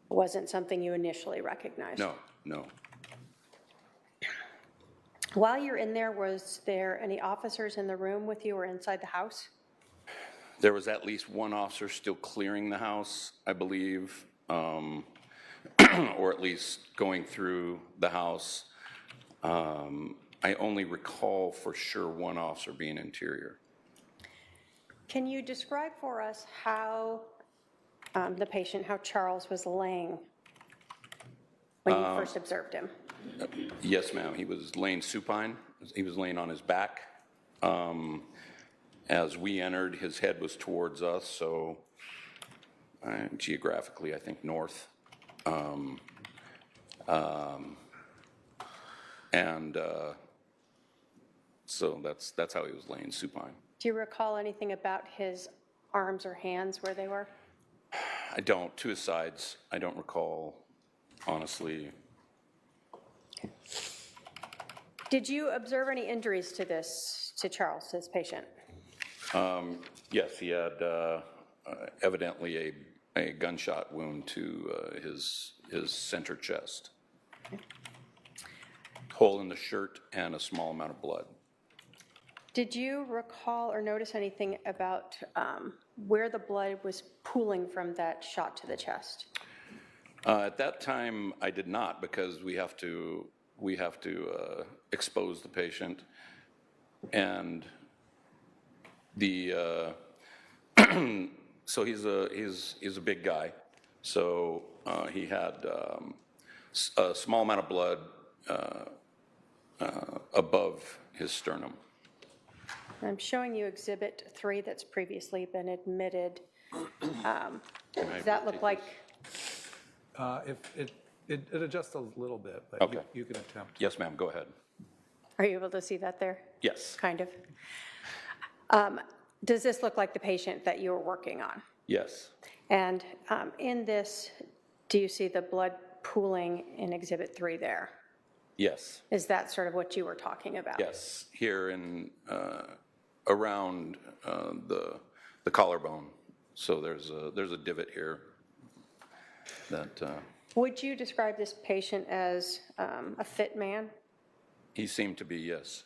wasn't something you initially recognized? No, no. While you're in there, was there any officers in the room with you or inside the house? There was at least one officer still clearing the house, I believe, or at least going through the house. I only recall for sure one officer being interior. Can you describe for us how the patient, how Charles was laying when you first observed him? Yes, ma'am. He was laying supine. He was laying on his back. As we entered, his head was towards us, so geographically, I think north. So that's how he was laying supine. Do you recall anything about his arms or hands where they were? I don't. To his sides, I don't recall, honestly. Did you observe any injuries to Charles, to this patient? Yes, he had evidently a gunshot wound to his center chest. Hole in the shirt and a small amount of blood. Did you recall or notice anything about where the blood was pooling from that shot to the chest? At that time, I did not, because we have to expose the patient, and the so he's a big guy, so he had a small amount of blood above his sternum. I'm showing you Exhibit 3 that's previously been admitted. Does that look like? If it adjusts a little bit, but Okay. you can attempt. Yes, ma'am. Go ahead. Are you able to see that there? Yes. Kind of. Does this look like the patient that you were working on? Yes. And in this, do you see the blood pooling in Exhibit 3 there? Yes. Is that sort of what you were talking about? Yes. Here in around the collarbone. So there's a divot here. That Would you describe this patient as a fit man? he seemed to be, yes.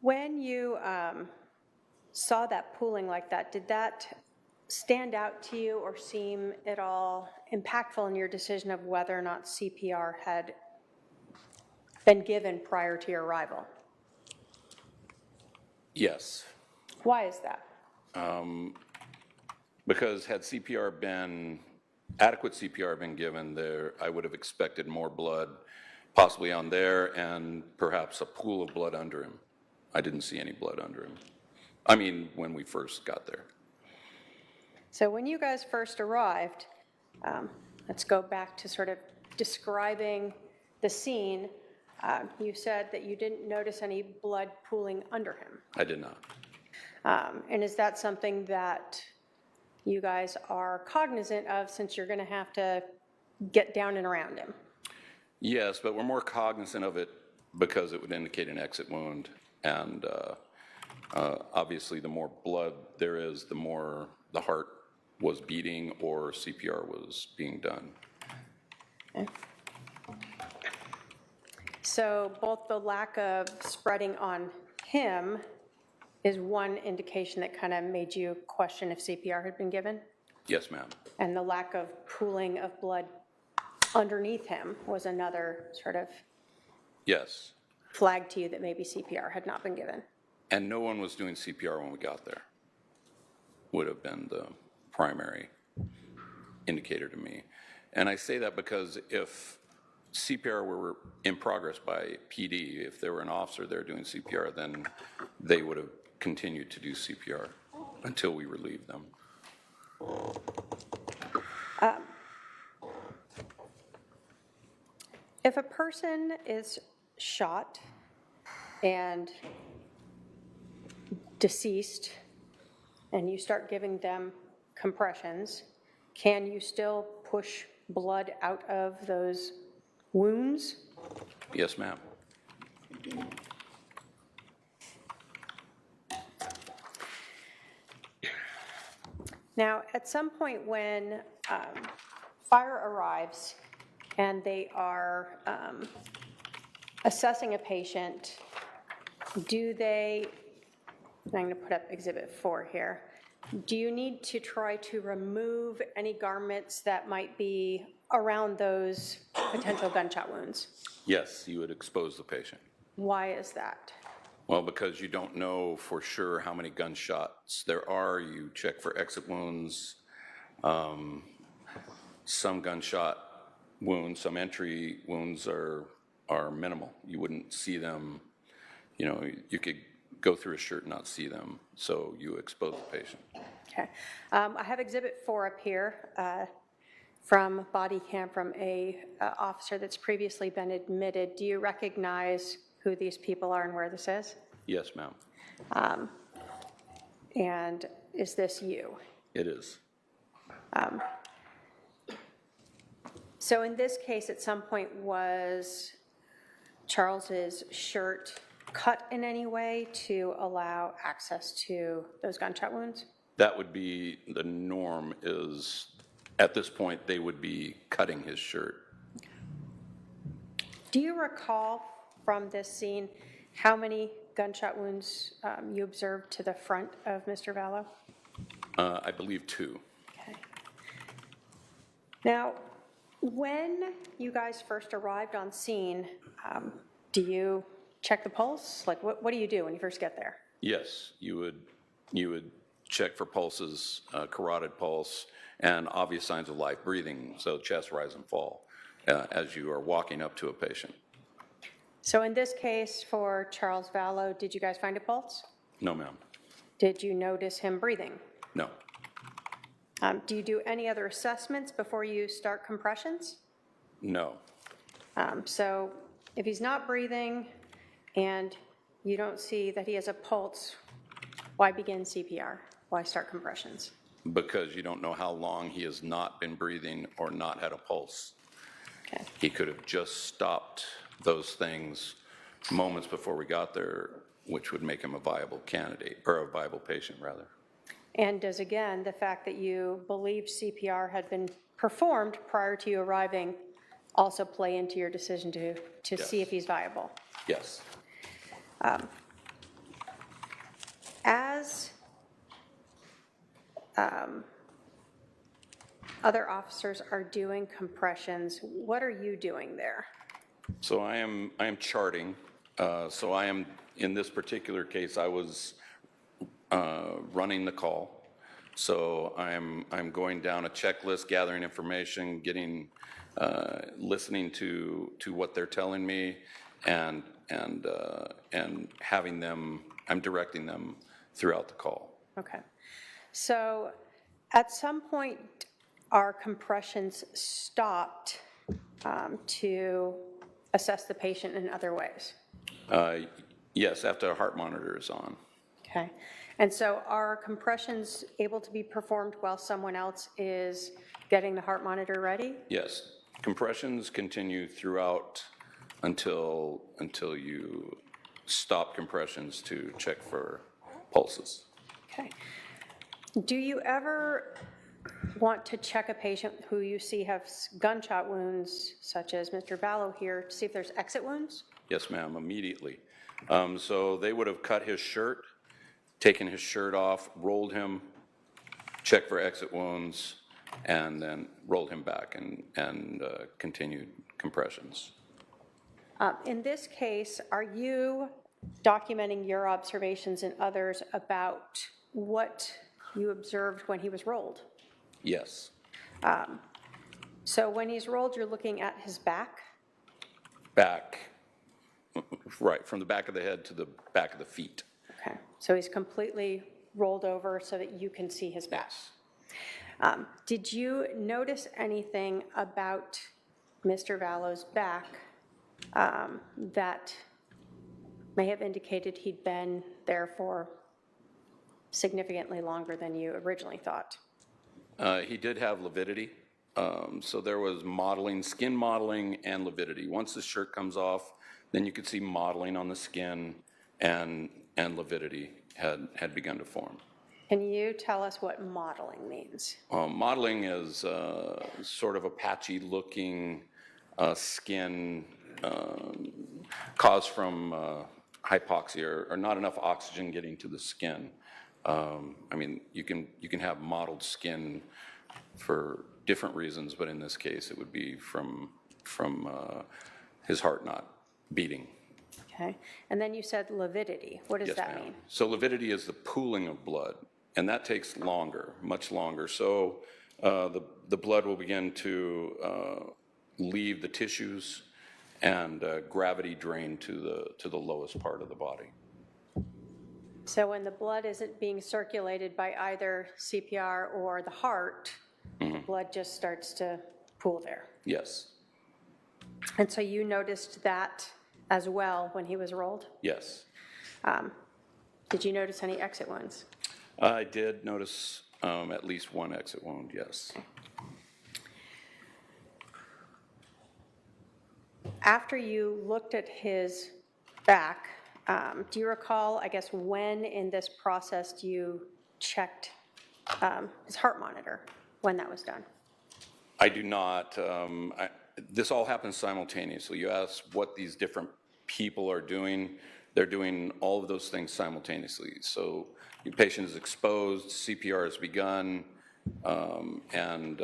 When you saw that pooling like that, did that stand out to you or seem at all impactful in your decision of whether or not CPR had been given prior to your arrival? Yes. Why is that? Because had adequate CPR been given there, I would have expected more blood possibly on there and perhaps a pool of blood under him. I didn't see any blood under him. I mean, when we first got there. So when you guys first arrived, let's go back to sort of describing the scene. You said that you didn't notice any blood pooling under him. I did not. And is that something that you guys are cognizant of since you're going to have to get down and around him? Yes, but we're more cognizant of it because it would indicate an exit wound. And obviously, the more blood there is, the more the heart was beating or CPR was being done. Okay. So both the lack of spreading on him is one indication that kind of made you question if CPR had been given? Yes, ma'am. And the lack of pooling of blood underneath him was another sort of Yes. flag to you that maybe CPR had not been given? And no one was doing CPR when we got there. Would have been the primary indicator to me. And I say that because if CPR were in progress by PD, if there were an officer there doing CPR, then they would have continued to do CPR until we relieved them. If a person is shot and deceased, and you start giving them compressions, can you still push blood out of those wounds? Yes, ma'am. Now, at some point when fire arrives and they are assessing a patient, do they, I'm going to put up Exhibit 4 here, do you need to try to remove any garments that might be around those potential gunshot wounds? Yes, you would expose the patient. Why is that? Well, because you don't know for sure how many gunshots there are. You check for exit wounds. Some gunshot wounds, some entry wounds are minimal. You wouldn't see them, you know, you could go through a shirt and not see them, so you expose the patient. Okay. I have Exhibit 4 up here from body cam from a officer that's previously been admitted. Do you recognize who these people are and where this is? Yes, ma'am. And is this you? It is. So in this case, at some point, was Charles's shirt cut in any way to allow access to those gunshot wounds? That would be the norm. Is at this point they would be cutting his shirt. Do you recall from this scene how many gunshot wounds you observed to the front of Mr. Vallow? I believe 2. Okay. Now, when you guys first arrived on scene, do you check the pulse? Like, what do you do when you first get there? Yes, you would check for pulses, carotid pulse, and obvious signs of life breathing, so chest rise and fall, as you are walking up to a patient. So in this case, for Charles Vallow, did you guys find a pulse? No, ma'am. Did you notice him breathing? No. Do you do any other assessments before you start compressions? No. So if he's not breathing and you don't see that he has a pulse, why begin CPR? Why start compressions? Because you don't know how long he has not been breathing or not had a pulse. Okay. He could have just stopped those things moments before we got there, which would make him a viable candidate, or a viable patient, rather. And does, again, the fact that you believe CPR had been performed prior to you arriving also play into your decision to see if he's viable? Yes. As other officers are doing compressions, what are you doing there? So I am charting. So I am, in this particular case, I was running the call. So I'm going down a checklist, gathering information, getting, listening to what they're telling me, and having them, I'm directing them throughout the call. Okay. So at some point, are compressions stopped to assess the patient in other ways? Yes, after a heart monitor is on. Okay. And so are compressions able to be performed while someone else is getting the heart monitor ready? Yes. Compressions continue throughout until you stop compressions to check for pulses. Okay. Do you ever want to check a patient who you see has gunshot wounds, such as Mr. Vallow here, to see if there's exit wounds? Yes, ma'am, immediately. So they would have cut his shirt, taken his shirt off, rolled him, checked for exit wounds, and then rolled him back and continued compressions. In this case, are you documenting your observations and others about what you observed when he was rolled? Yes. So when he's rolled, you're looking at his back? Back, right, from the back of the head to the back of the feet. Okay, so he's completely rolled over so that you can see his back. Yes. Did you notice anything about Mr. Vallow's back that may have indicated he'd been there for significantly longer than you originally thought. He did have lividity. So there was modeling, skin modeling and lividity. Once the shirt comes off, then you could see modeling on the skin, and lividity had begun to form. Can you tell us what modeling means? Modeling is sort of a patchy-looking skin caused from hypoxia or not enough oxygen getting to the skin. I mean, you can have mottled skin for different reasons, but in this case, it would be from his heart not beating. Okay. And then you said lividity. What does Yes, that ma'am. mean? So lividity is the pooling of blood, and that takes longer, much longer. So the blood will begin to leave the tissues and gravity drain to the lowest part of the body. So when the blood isn't being circulated by either CPR or the heart, the blood just starts to pool there. Yes, And so you noticed that as well when he was rolled? yes. Did you notice any exit wounds? I did notice at least one exit wound, yes. After you looked at his back, do you recall, I guess, when in this process you checked his heart monitor, when that was done? I do not. This all happens simultaneously. You ask what these different people are doing. They're doing all of those things simultaneously. So your patient is exposed, CPR has begun, and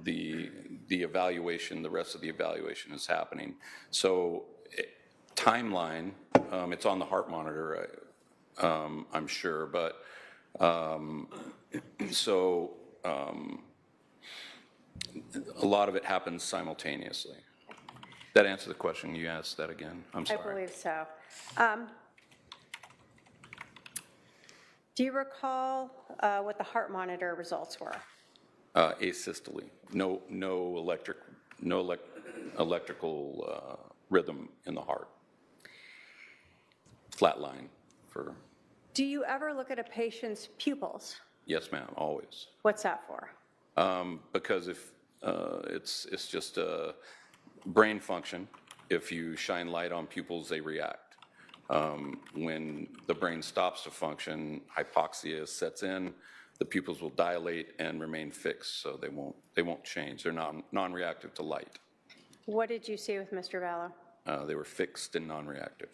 the evaluation, the rest of the evaluation is happening. So timeline, it's on the heart monitor, I'm sure, but a lot of it happens simultaneously. That answer the question? You asked that again? I'm sorry. I believe so. Do you recall what the heart monitor results were? Asystole. No electrical rhythm in the heart. Flat line for, Do you ever look at a patient's pupils? yes ma'am, always. What's that for? Because if it's just a brain function, if you shine light on pupils, they react. When the brain stops to function, hypoxia sets in, the pupils will dilate and remain fixed, so they won't change. They're non-reactive to light. What did you see with Mr. Vallow? They were fixed and non-reactive.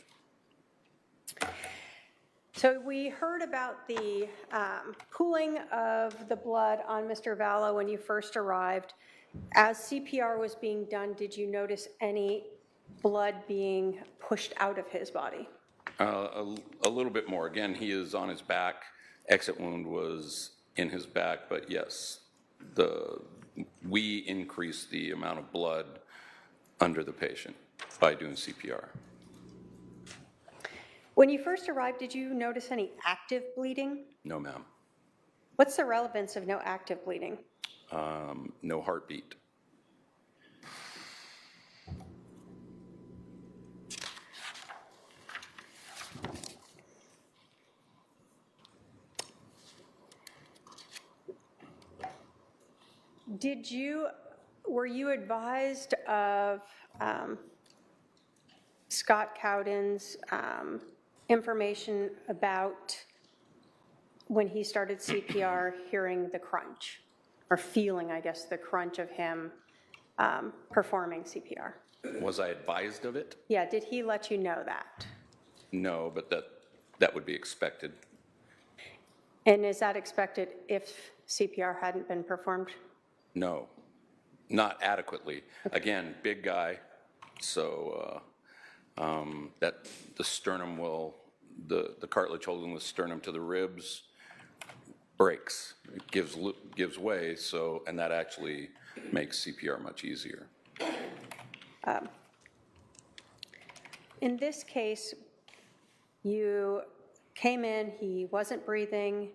So we heard about the pooling of the blood on Mr. Vallow when you first arrived. As CPR was being done, did you notice any blood being pushed out of his body? A little bit more. Again, he is on his back. Exit wound was in his back, but yes, we increased the amount of blood under the patient by doing CPR. When you first arrived, did you notice any active bleeding? No, ma'am. What's the relevance of no active bleeding? No heartbeat. Were you advised of Scott Cowden's information about when he started CPR, hearing the crunch, or feeling, I guess, the crunch of him performing CPR? Was I advised of it? Yeah, did he let you know that? No, but that would be expected. And is that expected if CPR hadn't been performed? No, not adequately. Again, big guy, so that the sternum will, the cartilage holding the sternum to the ribs breaks. It gives way, so, and that actually makes CPR much easier. In this case, you came in, he wasn't breathing,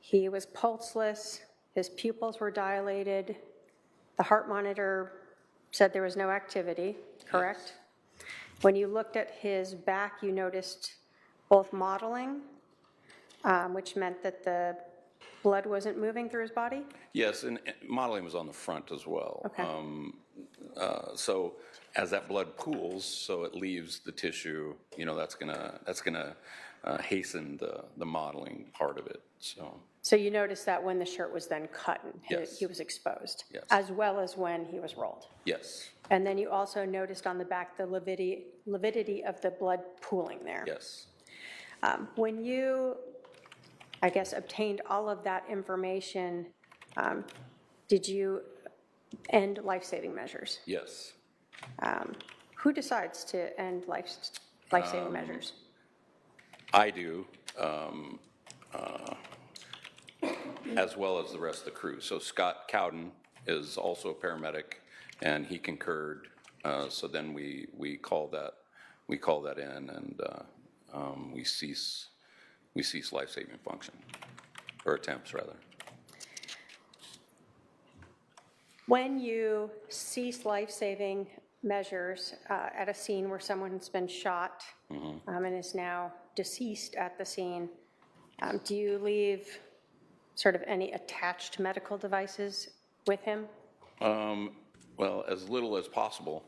he was pulseless, his pupils were dilated, the heart monitor said there was no activity, correct? When you looked at his back, you noticed both modeling which meant that the blood wasn't moving through his body? Yes, and modeling was on the front as well. Okay. So as that blood pools, so it leaves the tissue, you know, that's gonna hasten the modeling part of it, so. So you noticed that when the shirt was then cut and Yes. he was exposed? Yes. As well as when he was rolled? Yes, And then you also noticed on the back the lividity of the blood pooling there? yes, When you, I guess, obtained all of that information, did you end life-saving measures? yes. Who decides to end life-saving measures? I do, as well as the rest of the crew. So Scott Cowden is also a paramedic, and he concurred. So then we call that in, and we cease life-saving function, or attempts rather. When you cease life-saving measures at a scene where someone's been shot and is now deceased at the scene, do you leave sort of any attached medical devices with him? Well, as little as possible.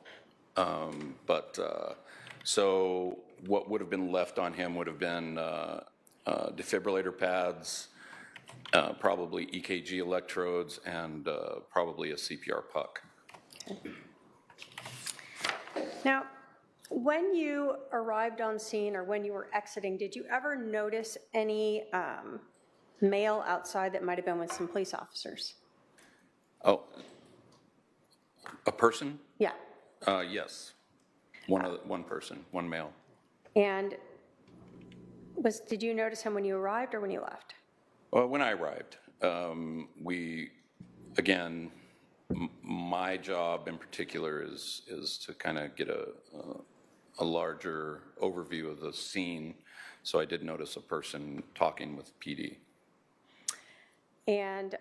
So what would have been left on him would have been defibrillator pads, probably EKG electrodes, and probably a CPR puck. Okay. Now, when you arrived on scene or when you were exiting, did you ever notice any male outside that might have been with some police officers? Oh, a person? Yeah. Yes. One person, one male. And did you notice him when you arrived or when you left? Well, when I arrived, my job in particular is to kind of get a larger overview of the scene. So I did notice a person talking with PD. And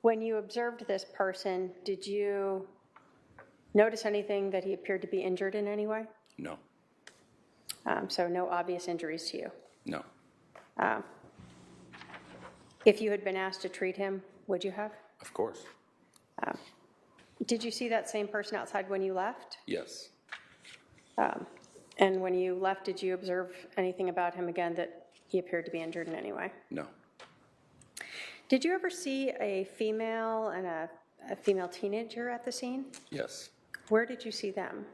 when you observed this person, did you notice anything that he appeared to be injured in any way? No. So no obvious injuries to you? No. If you had been asked to treat him, would you have? Of course. Did you see that same person outside when you left? Yes. And when you left, did you observe anything about him again that he appeared to be injured in any way? No. Did you ever see a female and a female teenager at the scene? Yes. Where did you see them?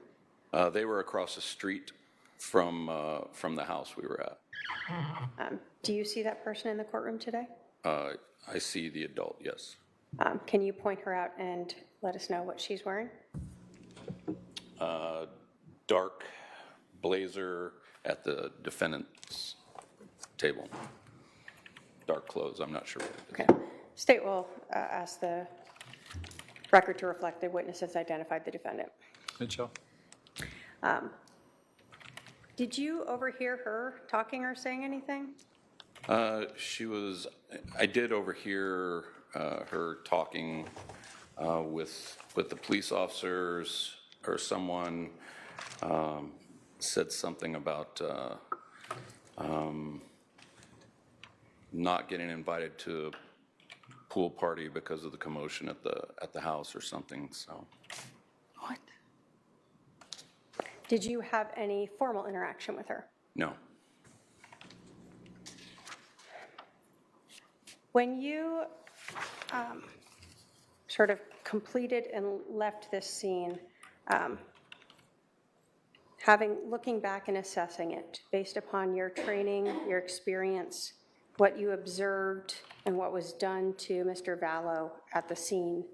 They were across the street from the house we were at. Do you see that person in the courtroom today? I see the adult, yes. Can you point her out and let us know what she's wearing? Dark blazer at the defendant's table. Dark clothes, I'm not sure what it is. Okay. State will ask the record to reflect the witness has identified the defendant. Mitchell? Did you overhear her talking or saying anything? I did overhear her talking with the police officers, or someone said something about not getting invited to a pool party because of the commotion at the house or something, so. What? Did you have any formal interaction with her? No. When you sort of completed and left this scene, looking back and assessing it, based upon your training, your experience, what you observed, and what was done to Mr. Vallow at the scene,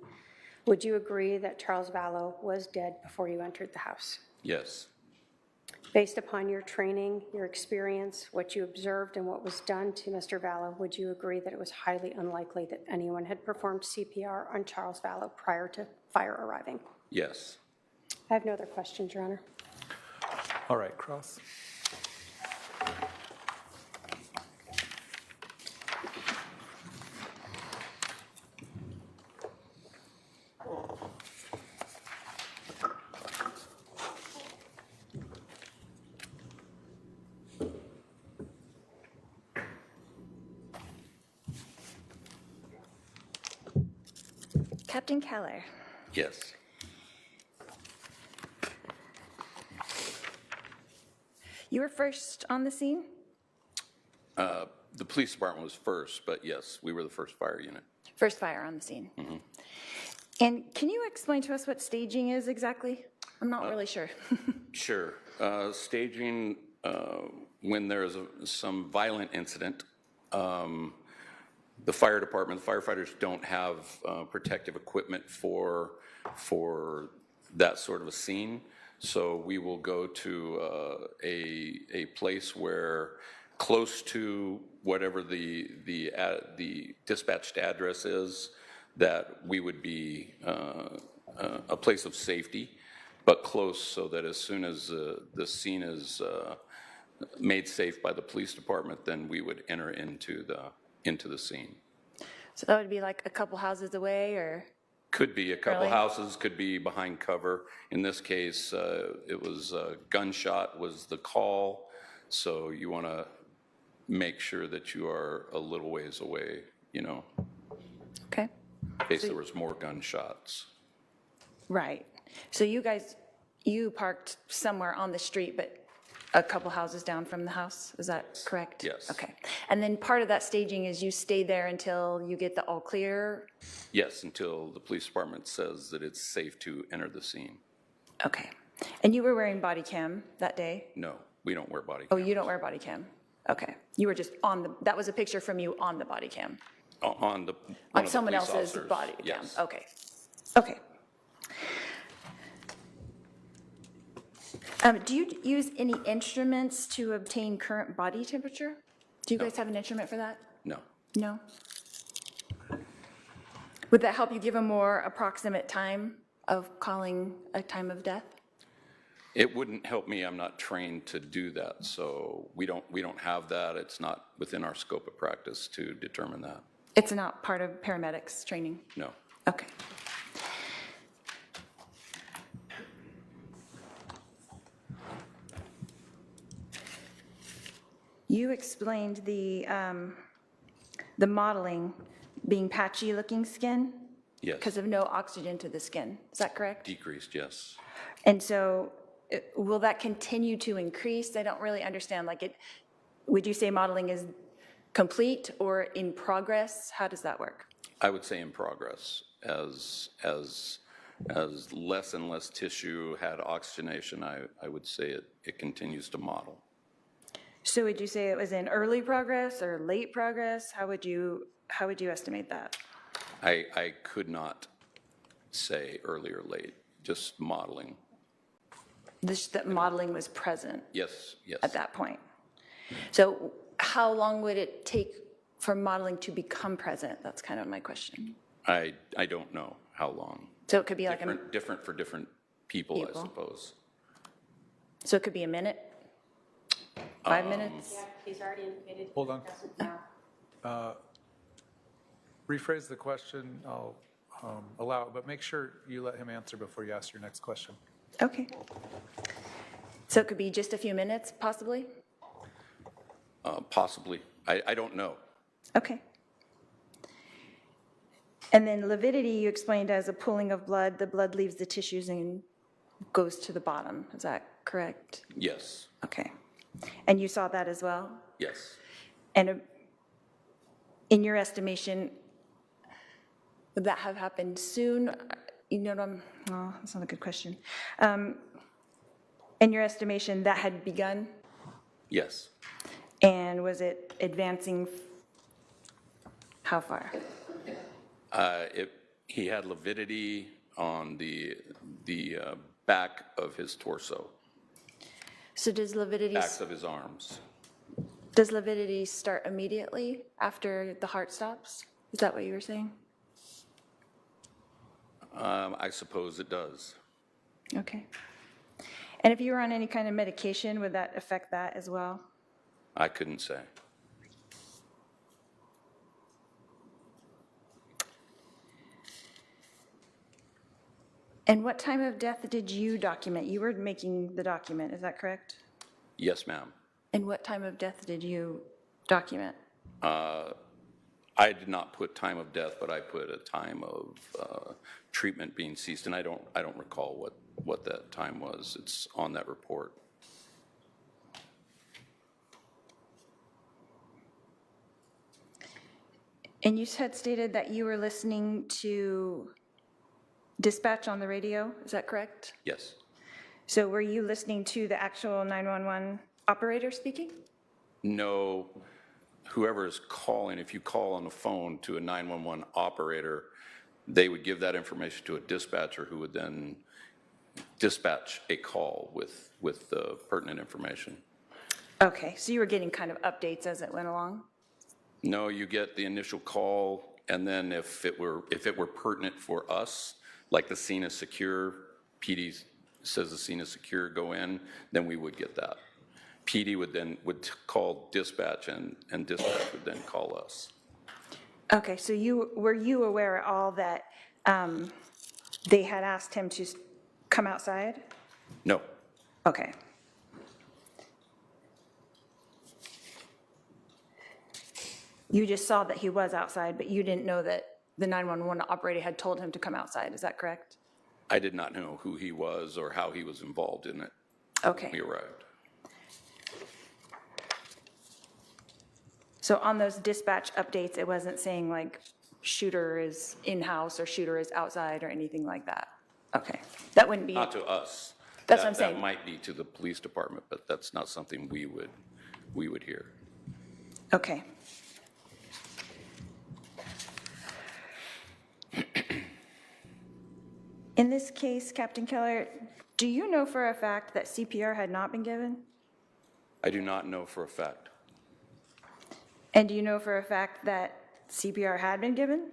would you agree that Charles Vallow was dead before you entered the house? Yes. Based upon your training, your experience, what you observed, and what was done to Mr. Vallow, would you agree that it was highly unlikely that anyone had performed CPR on Charles Vallow prior to fire arriving? Yes. I have no other questions, Your Honor. All right, Cross. Captain Kellar. Yes. You were first on the scene? The police department was first, but yes, we were the first fire unit. First fire on the scene. And can you explain to us what staging is exactly? I'm not really sure. Sure. Staging, when there's some violent incident, the fire department, the firefighters don't have protective equipment for that sort of a scene. So we will go to a place where close to whatever the dispatched address is, that we would be a place of safety, but close so that as soon as the scene is made safe by the police department, then we would enter into the scene. So that would be like a couple houses away, or? Could be a couple Really? houses, could be behind cover. In this case, it was gunshot was the call, so you want to make sure that you are a little ways away, you know, Okay. in case there was more gunshots. Right. So you parked somewhere on the street, but a couple houses down from the house, is that correct? Yes. Okay. And then part of that staging is you stay there until you get the all clear? Yes, until the police department says that it's safe to enter the scene. Okay. And you were wearing body cam that day? No, we don't wear body Oh, cam. you don't wear body cam? Okay. You were just that was a picture from you on the body cam? On one On of the someone police else's officers, body cam? yes. Okay. Okay. Do you use any instruments to obtain current body temperature? Do you guys have an instrument for that? No. No? Would that help you give a more approximate time of calling a time of death? It wouldn't help me. I'm not trained to do that, so we don't have that. It's not within our scope of practice to determine that. It's not part of paramedics training? No. Okay. You explained the modeling being patchy-looking skin? Yes. Because of no oxygen to the skin, is that correct? Decreased, yes. And so, will that continue to increase? I don't really understand, would you say modeling is complete or in progress? How does that work? I would say in progress. As less and less tissue had oxygenation, I would say it continues to model. So would you say it was in early progress or late progress? How would you estimate that? I could not say early or late, just modeling. That modeling was present Yes, yes. at that point. So how long would it take for modeling to become present? That's kind of my question. I don't know how long. So it could be like Different for different people, I suppose. so it could be a minute? 5 minutes? Yeah, he's already indicated. Hold on. Doesn't know. Rephrase the question, I'll allow it, but make sure you let him answer before you ask your next question. Okay. So it could be just a few minutes, possibly? Possibly. I don't know. Okay. And then lividity, you explained as a pooling of blood. The blood leaves the tissues and goes to the bottom. Is that correct? Yes, Okay. And you saw that as well? yes. And in your estimation, would that have happened soon? You know what oh, that's not a good question. In your estimation, that had begun? Yes. And was it advancing how far? He had lividity on the back of his torso, So does lividity, backs of his arms. start immediately after the heart stops? Is that what you were saying? I suppose it does. Okay. And if you were on any kind of medication, would that affect that as well? I couldn't say. And what time of death did you document? You were making the document, is that correct? Yes, ma'am. And what time of death did you document? I did not put time of death, but I put a time of treatment being ceased, and I don't recall what that time was. It's on that report. And you had stated that you were listening to dispatch on the radio, is that correct? Yes. So were you listening to the actual 911 operator speaking? No, whoever is calling, if you call on the phone to a 911 operator, they would give that information to a dispatcher who would then dispatch a call with the pertinent information. Okay, so you were getting kind of updates as it went along? No, you get the initial call, and then if it were pertinent for us, like the scene is secure, PD says the scene is secure, go in, then we would get that. PD would call dispatch, and dispatch would then call us. Okay, so were you aware at all that they had asked him to come outside? No, Okay. You just saw that he was outside, but you didn't know that the 911 operator had told him to come outside, is that correct? I did not know who he was or how he was involved in it Okay. when we arrived. So on those dispatch updates, it wasn't saying like shooter is in-house or shooter is outside or anything like that? Okay, that wouldn't be. Not to us. That's what I'm saying. That might be to the police department, but that's not something we would hear. Okay. In this case, Captain Kellar, do you know for a fact that CPR had not been given? I do not know for a fact. And do you know for a fact that CPR had been given?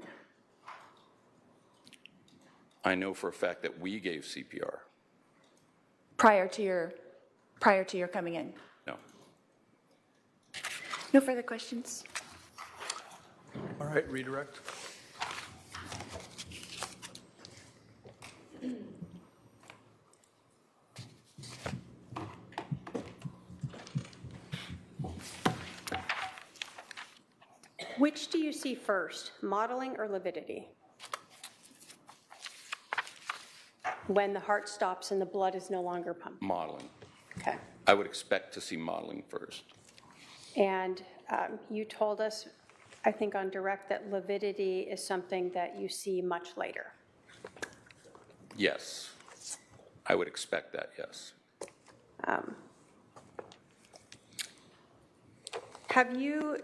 I know for a fact that we gave CPR. Prior to your coming in? No. No further questions? All right, redirect. Which do you see first, modeling or lividity? When the heart stops and the blood is no longer pumping? Modeling. Okay. I would expect to see modeling first. And you told us, I think on direct, that lividity is something that you see much later. Yes. I would expect that, yes. Have you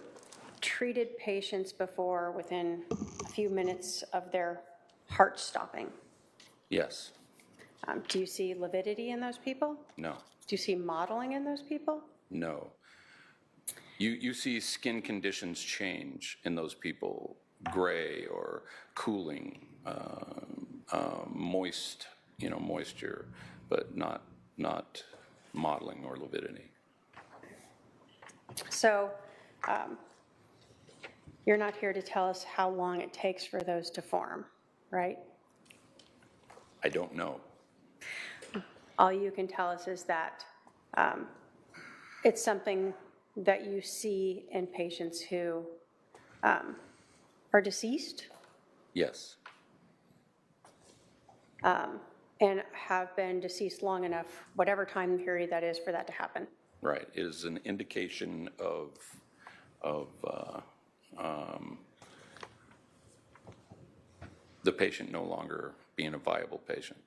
treated patients before within a few minutes of their heart stopping? Yes. Do you see lividity in those people? No. Do you see modeling in those people? No. You see skin conditions change in those people, gray or cooling, moist, moisture, but not modeling or lividity. So you're not here to tell us how long it takes for those to form, right? I don't know. All you can tell us is that it's something that you see in patients who are deceased Yes. and have been deceased long enough, whatever time period that is, for that to happen. Right. It is an indication of the patient no longer being a viable patient.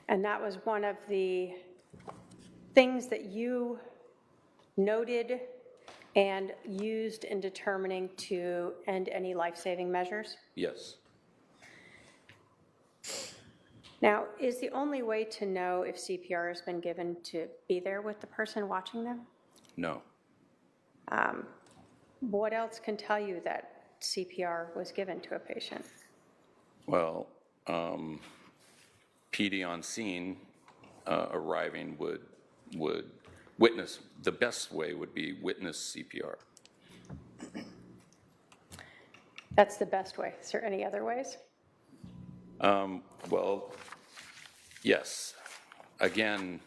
And that was one of the things that you noted and used in determining to end any life-saving measures? Yes. Now, is the only way to know if CPR has been given to be there with the person watching them? No. What else can tell you that CPR was given to a patient? Well, PD on scene arriving would witness, the best way would be witness CPR. That's the best way. Is there any other ways? Well, yes. Again,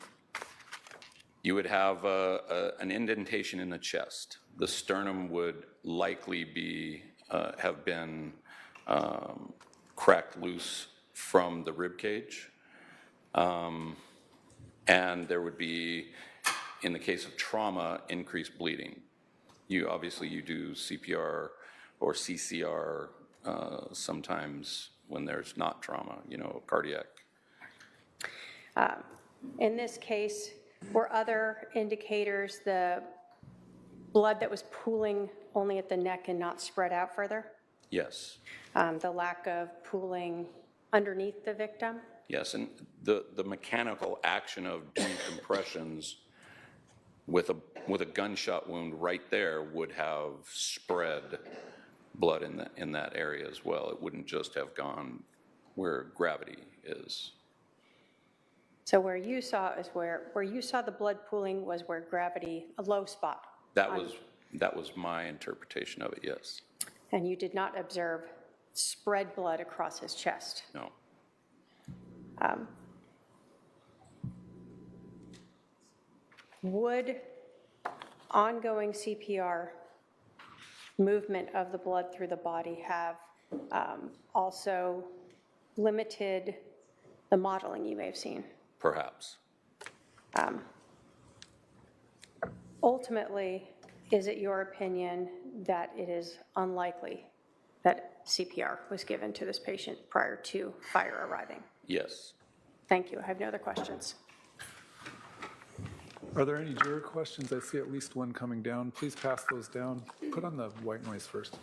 you would have an indentation in the chest. The sternum would likely have been cracked loose from the rib cage. And there would be, in the case of trauma, increased bleeding. Obviously you do CPR or CCR sometimes when there's not trauma, cardiac. In this case, were other indicators the blood that was pooling only at the neck and not spread out further? Yes. The lack of pooling underneath the victim? Yes, and the mechanical action of decompressions with a gunshot wound right there would have spread blood in that area as well. It wouldn't just have gone where gravity is. So where you saw the blood pooling was where gravity, a low spot. That was my interpretation of it, yes. And you did not observe spread blood across his chest? No. Would ongoing CPR movement of the blood through the body have also limited the modeling you may have seen? Perhaps. Ultimately, is it your opinion that it is unlikely that CPR was given to this patient prior to fire arriving? Yes. Thank you. I have no other questions. Are there any juror questions? I see at least one coming down. Please pass those down. Put on the white noise first.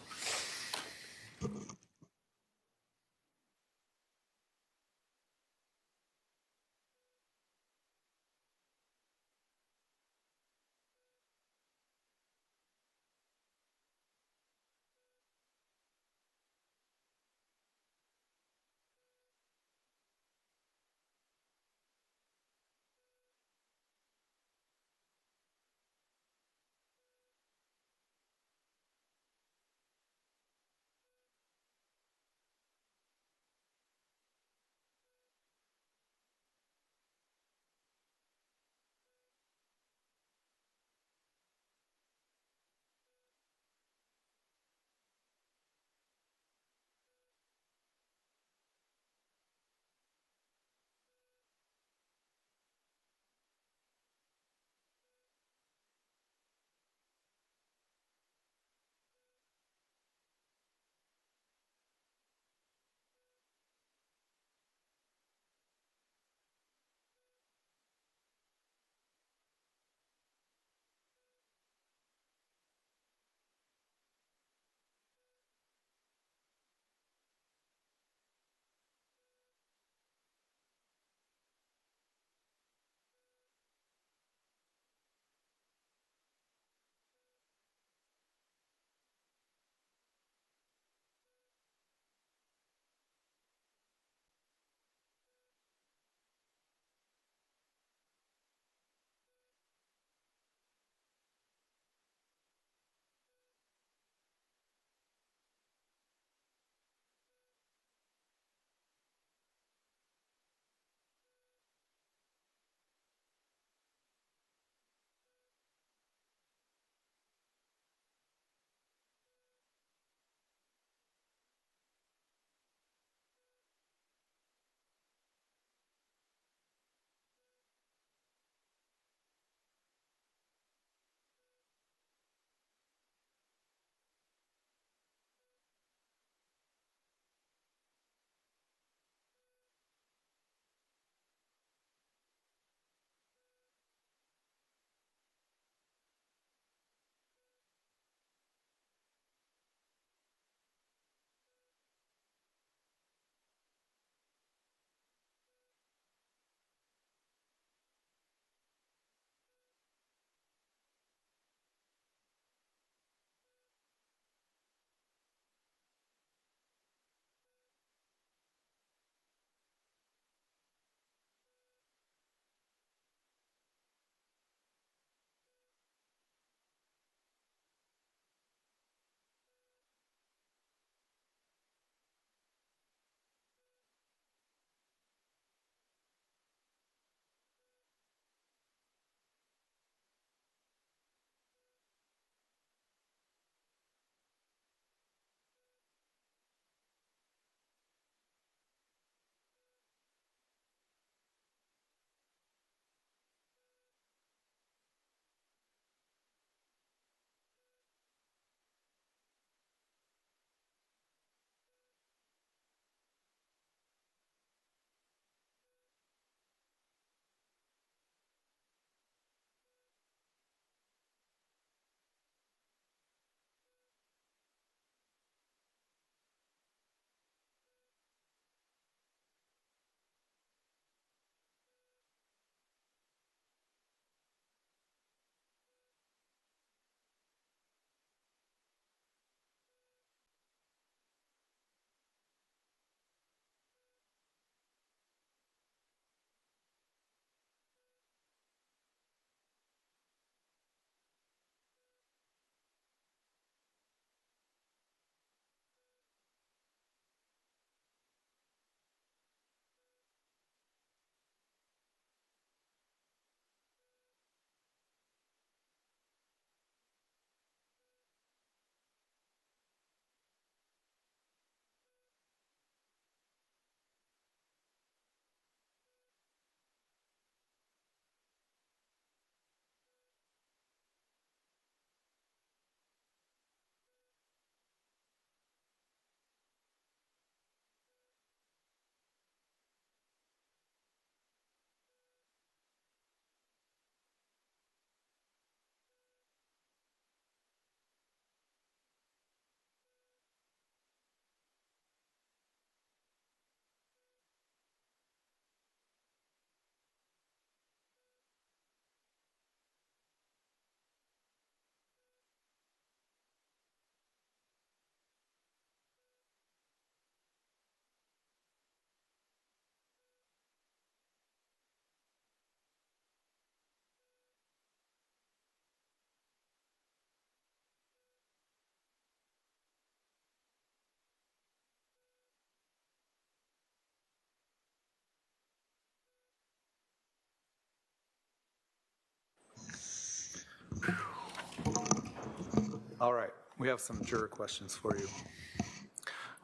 All right, we have some juror questions for you.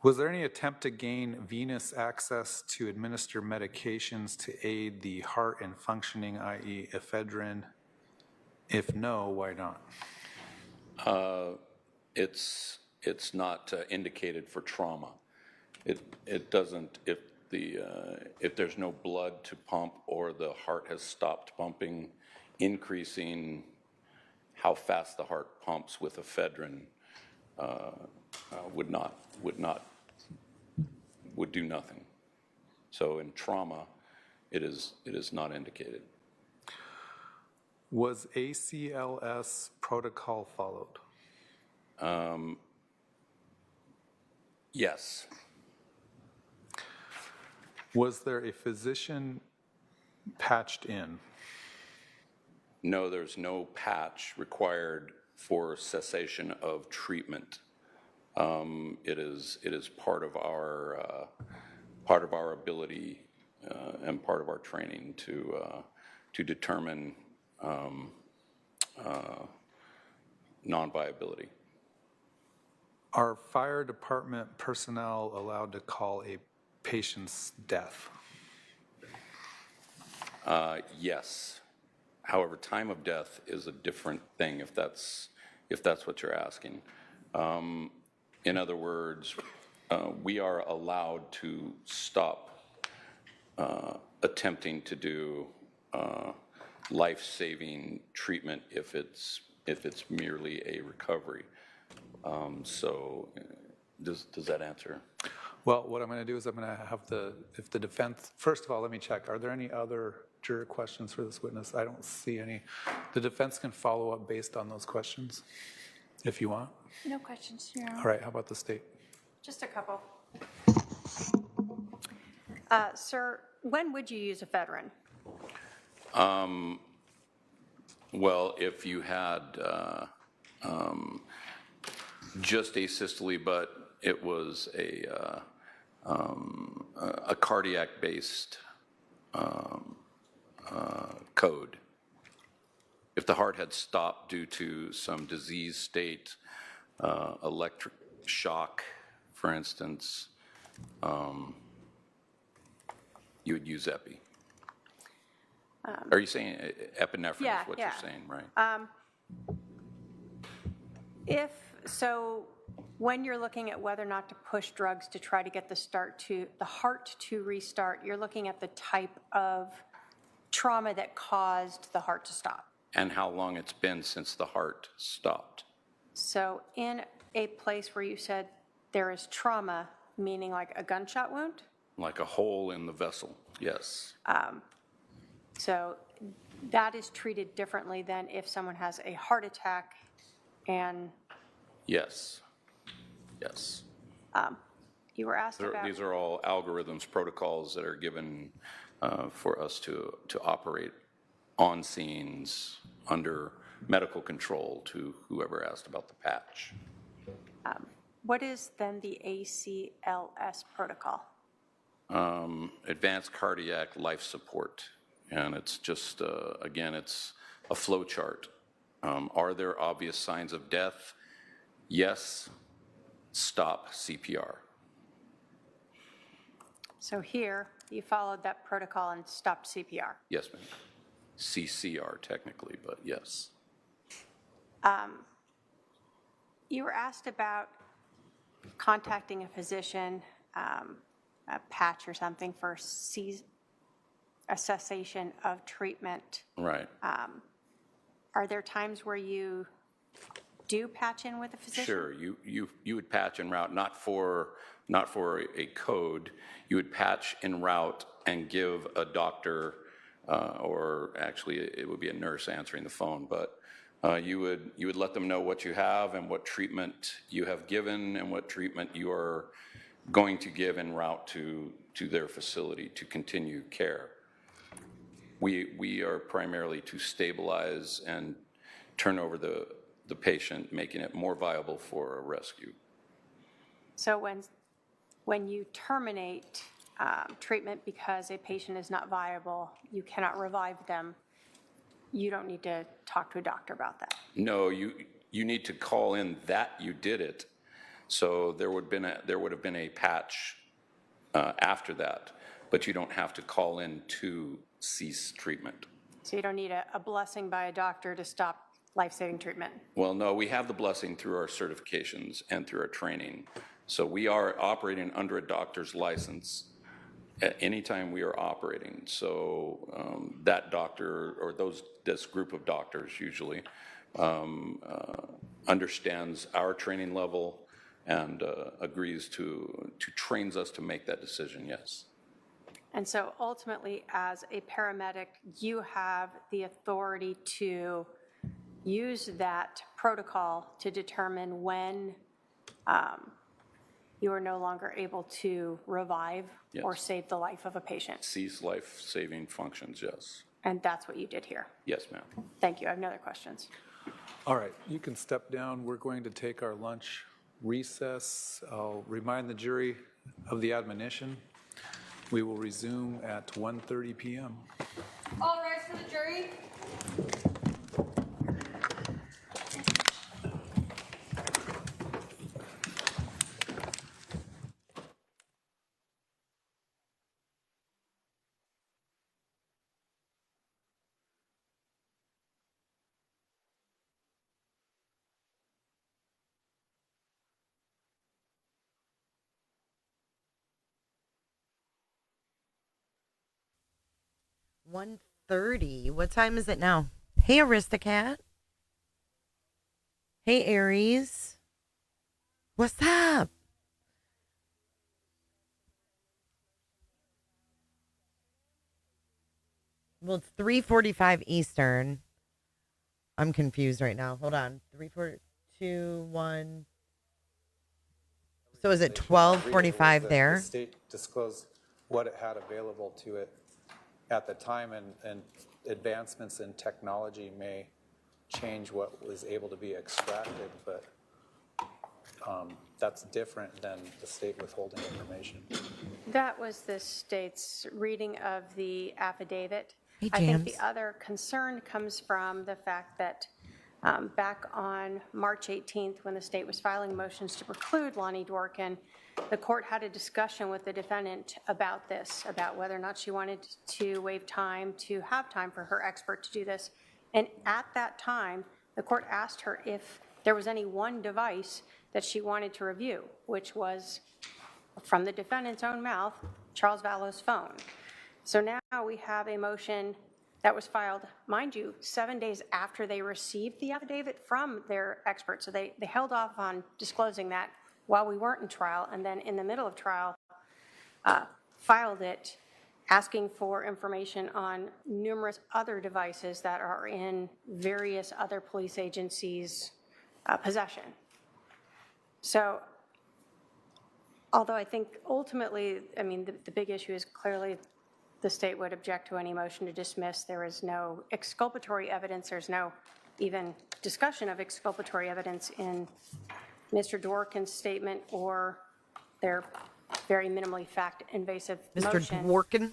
Was there any attempt to gain venous access to administer medications to aid the heart and functioning, i.e. ephedrine? If no, why not? It's not indicated for trauma. It doesn't, if there's no blood to pump or the heart has stopped pumping, increasing how fast the heart pumps with ephedrine would do nothing. So in trauma, it is not indicated. Was ACLS protocol followed? Yes. Was there a physician patched in? No, there's no patch required for cessation of treatment. It is part of our ability and part of our training to determine non-viability. Are fire department personnel allowed to call a patient's death? Yes. However, time of death is a different thing if that's what you're asking. In other words, we are allowed to stop attempting to do life-saving treatment if it's merely a recovery. So does that answer? Well, what I'm going to do is I'm going to have if the defense, first of all, let me check. Are there any other juror questions for this witness? I don't see any. The defense can follow up based on those questions if you want. No questions, Your Honor. All right, how about the state? Just a couple. Sir, when would you use ephedrine? Well, if you had just asystole, but it was a cardiac-based code. If the heart had stopped due to some disease state, electric shock, for instance, you would use epi. Are you saying epinephrine Yeah, is what yeah. you're saying, right? So when you're looking at whether or not to push drugs to try to get the heart to restart, you're looking at the type of trauma that caused the heart to stop. And how long it's been since the heart stopped. So in a place where you said there is trauma, meaning like a gunshot wound? Like a hole in the vessel, yes. So that is treated differently than if someone has a heart attack and Yes, yes. you were asked about... These are all algorithms, protocols that are given for us to operate on scenes under medical control to whoever asked about the patch. What is then the ACLS protocol? Advanced cardiac life support. And it's just, again, it's a flow chart. Are there obvious signs of death? Yes. Stop CPR. So here, you followed that protocol and stopped CPR. Yes, ma'am. CCR technically, but yes. You were asked about contacting a physician, a patch or something for a cessation of treatment. Right. Are there times where you do patch in with a physician? Sure. You would patch en route, not for a code. You would patch en route and give a doctor, or actually it would be a nurse answering the phone, but you would let them know what you have and what treatment you have given and what treatment you are going to give en route to their facility to continue care. We are primarily to stabilize and turn over the patient, making it more viable for a rescue. So when you terminate treatment because a patient is not viable, you cannot revive them, you don't need to talk to a doctor about that? No, you need to call in that you did it. So there would have been a patch after that, but you don't have to call in to cease treatment. So you don't need a blessing by a doctor to stop life-saving treatment? Well, no, we have the blessing through our certifications and through our training. So we are operating under a doctor's license at any time we are operating. So that doctor, or this group of doctors usually, understands our training level and agrees to trains us to make that decision, yes. And so ultimately, as a paramedic, you have the authority to use that protocol to determine when you are no longer able to revive or save the life of a patient. Cease life-saving functions, yes. And that's what you did here. Yes, ma'am. Thank you. I have no other questions. All right, you can step down. We're going to take our lunch recess. I'll remind the jury of the admonition. We will resume at 1:30 p.m. All rise for the jury. $1:30. What time is it now? Hey, Aristocat. Hey, Aries. What's up? Well, it's 3:45 Eastern. I'm confused right now. Hold on. 3, 4, 2, 1. So is it 12:45 there? The state disclosed what it had available to it at the time, and advancements in technology may change what was able to be extracted, but that's different than the state withholding information. That was the state's reading of the affidavit. Hey, I think Jams. the other concern comes from the fact that back on March 18th, when the state was filing motions to preclude Lonnie Dworkin, the court had a discussion with the defendant about this, about whether or not she wanted to waive time to have time for her expert to do this. And at that time, the court asked her if there was any one device that she wanted to review, which was, from the defendant's own mouth, Charles Vallow's phone. So now we have a motion that was filed, mind you, 7 days after they received the affidavit from their expert. So they held off on disclosing that while we weren't in trial, and then in the middle of trial, filed it, asking for information on numerous other devices that are in various other police agencies' possession. So, although I think ultimately, I mean, the big issue is clearly the state would object to any motion to dismiss. There is no exculpatory evidence. There's no even discussion of exculpatory evidence in Mr. Dworkin's statement or their very minimally fact-invasive motion. Mr. Dworkin?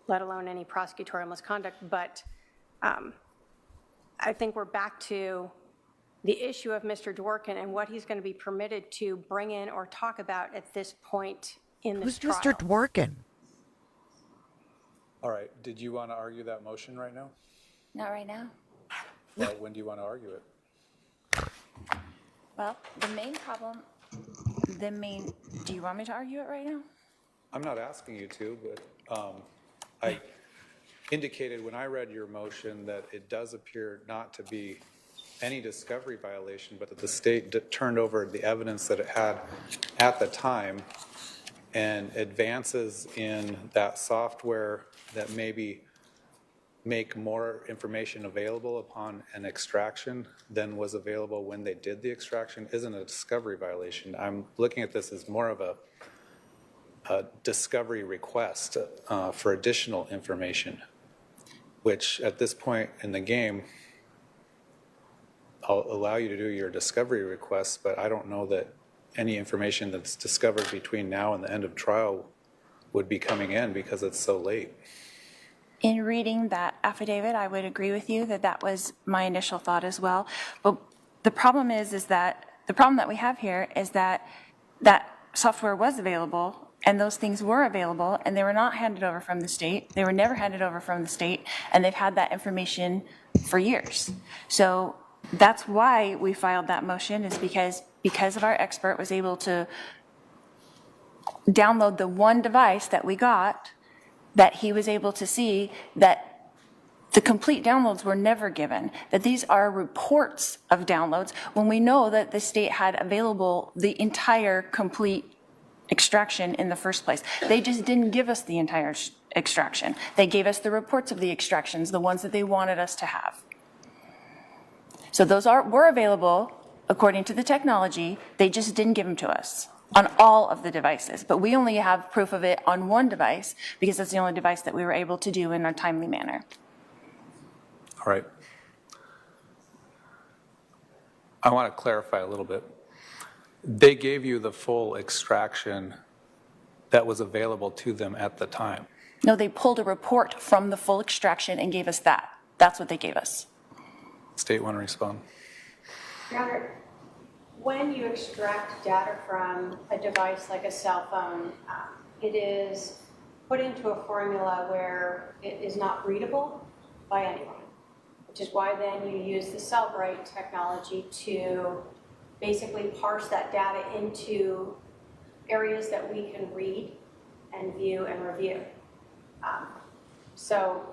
Let alone any prosecutorial misconduct. But I think we're back to the issue of Mr. Dworkin and what he's going to be permitted to bring in or talk about at this point in this trial. Who's Mr. Dworkin? All right, did you want to argue that motion right now? Not right now. Well, when do you want to argue it? Well, the main problem, do you want me to argue it right now? I'm not asking you to, but I indicated when I read your motion that it does appear not to be any discovery violation, but that the state turned over the evidence that it had at the time, and advances in that software that maybe make more information available upon an extraction than was available when they did the extraction isn't a discovery violation. I'm looking at this as more of a discovery request for additional information, which at this point in the game, I'll allow you to do your discovery requests, but I don't know that any information that's discovered between now and the end of trial would be coming in because it's so late. In reading that affidavit, I would agree with you that that was my initial thought as well. But the problem is that, the problem that we have here is that that software was available and those things were available and they were not handed over from the state. They were never handed over from the state, and they've had that information for years. So that's why we filed that motion, is because of our expert was able to download the one device that we got, that he was able to see that the complete downloads were never given, that these are reports of downloads when we know that the state had available the entire complete extraction in the first place. They just didn't give us the entire extraction. They gave us the reports of the extractions, the ones that they wanted us to have. So those were available according to the technology. They just didn't give them to us on all of the devices. But we only have proof of it on one device because that's the only device that we were able to do in a timely manner. All right. I want to clarify a little bit. They gave you the full extraction that was available to them at the time. No, they pulled a report from the full extraction and gave us that. That's what they gave us. State want to respond? Your Honor, when you extract data from a device like a cell phone, it is put into a formula where it is not readable by anyone, which is why then you use the Cellbrite technology to basically parse that data into areas that we can read and view and review. So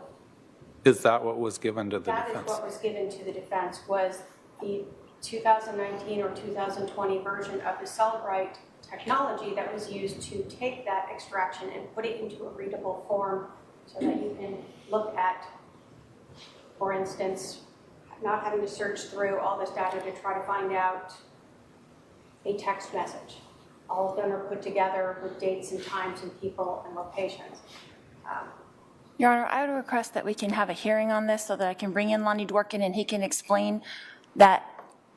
Is that what was given to the that defense? is what was given to the defense, was the 2019 or 2020 version of the Cellbrite technology that was used to take that extraction and put it into a readable form so that you can look at, for instance, not having to search through all this data to try to find out a text message. All of them are put together with dates and times and people and locations. Your Honor, I would request that we can have a hearing on this so that I can bring in Lonnie Dworkin and he can explain that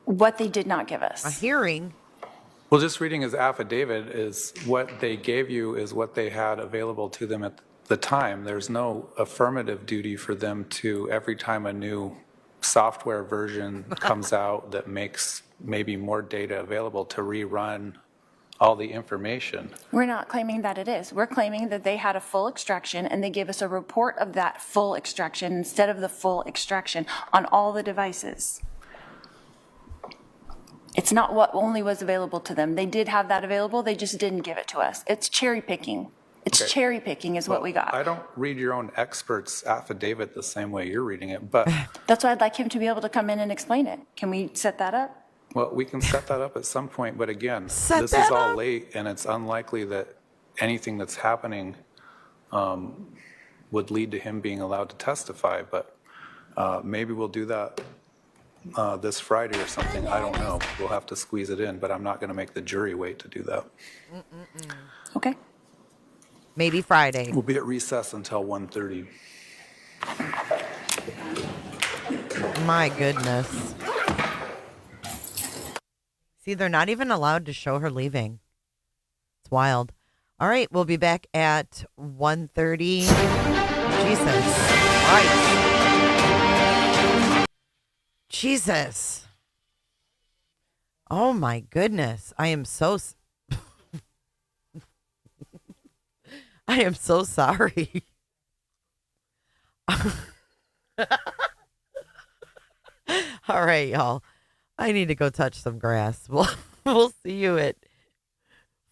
what they did not give A us. hearing? Well, just reading his affidavit is what they gave you is what they had available to them at the time. There's no affirmative duty for them to, every time a new software version comes out that makes maybe more data available, to rerun all the information. We're not claiming that it is. We're claiming that they had a full extraction and they gave us a report of that full extraction instead of the full extraction on all the devices. It's not what only was available to them. They did have that available, they just didn't give it to us. It's cherry picking. It's Okay. cherry picking is what we got. I don't read your own expert's affidavit the same way you're reading it, but, That's why I'd like him to be able to come in and explain it. Can we set that up? well, we can set that up at some point, but again, Set this that is all up? late, and it's unlikely that anything that's happening would lead to him being allowed to testify, but maybe we'll do that this Friday or something. I don't know. We'll have to squeeze it in, but I'm not going to make the jury wait to do that. Okay. Maybe Friday. We'll be at recess until 1:30. My goodness. See, they're not even allowed to show her leaving. It's wild. All right, we'll be back at 1:30. Jesus Christ. Jesus. Oh my goodness. I am so I am so sorry. All right, y'all. I need to go touch some grass. We'll see you at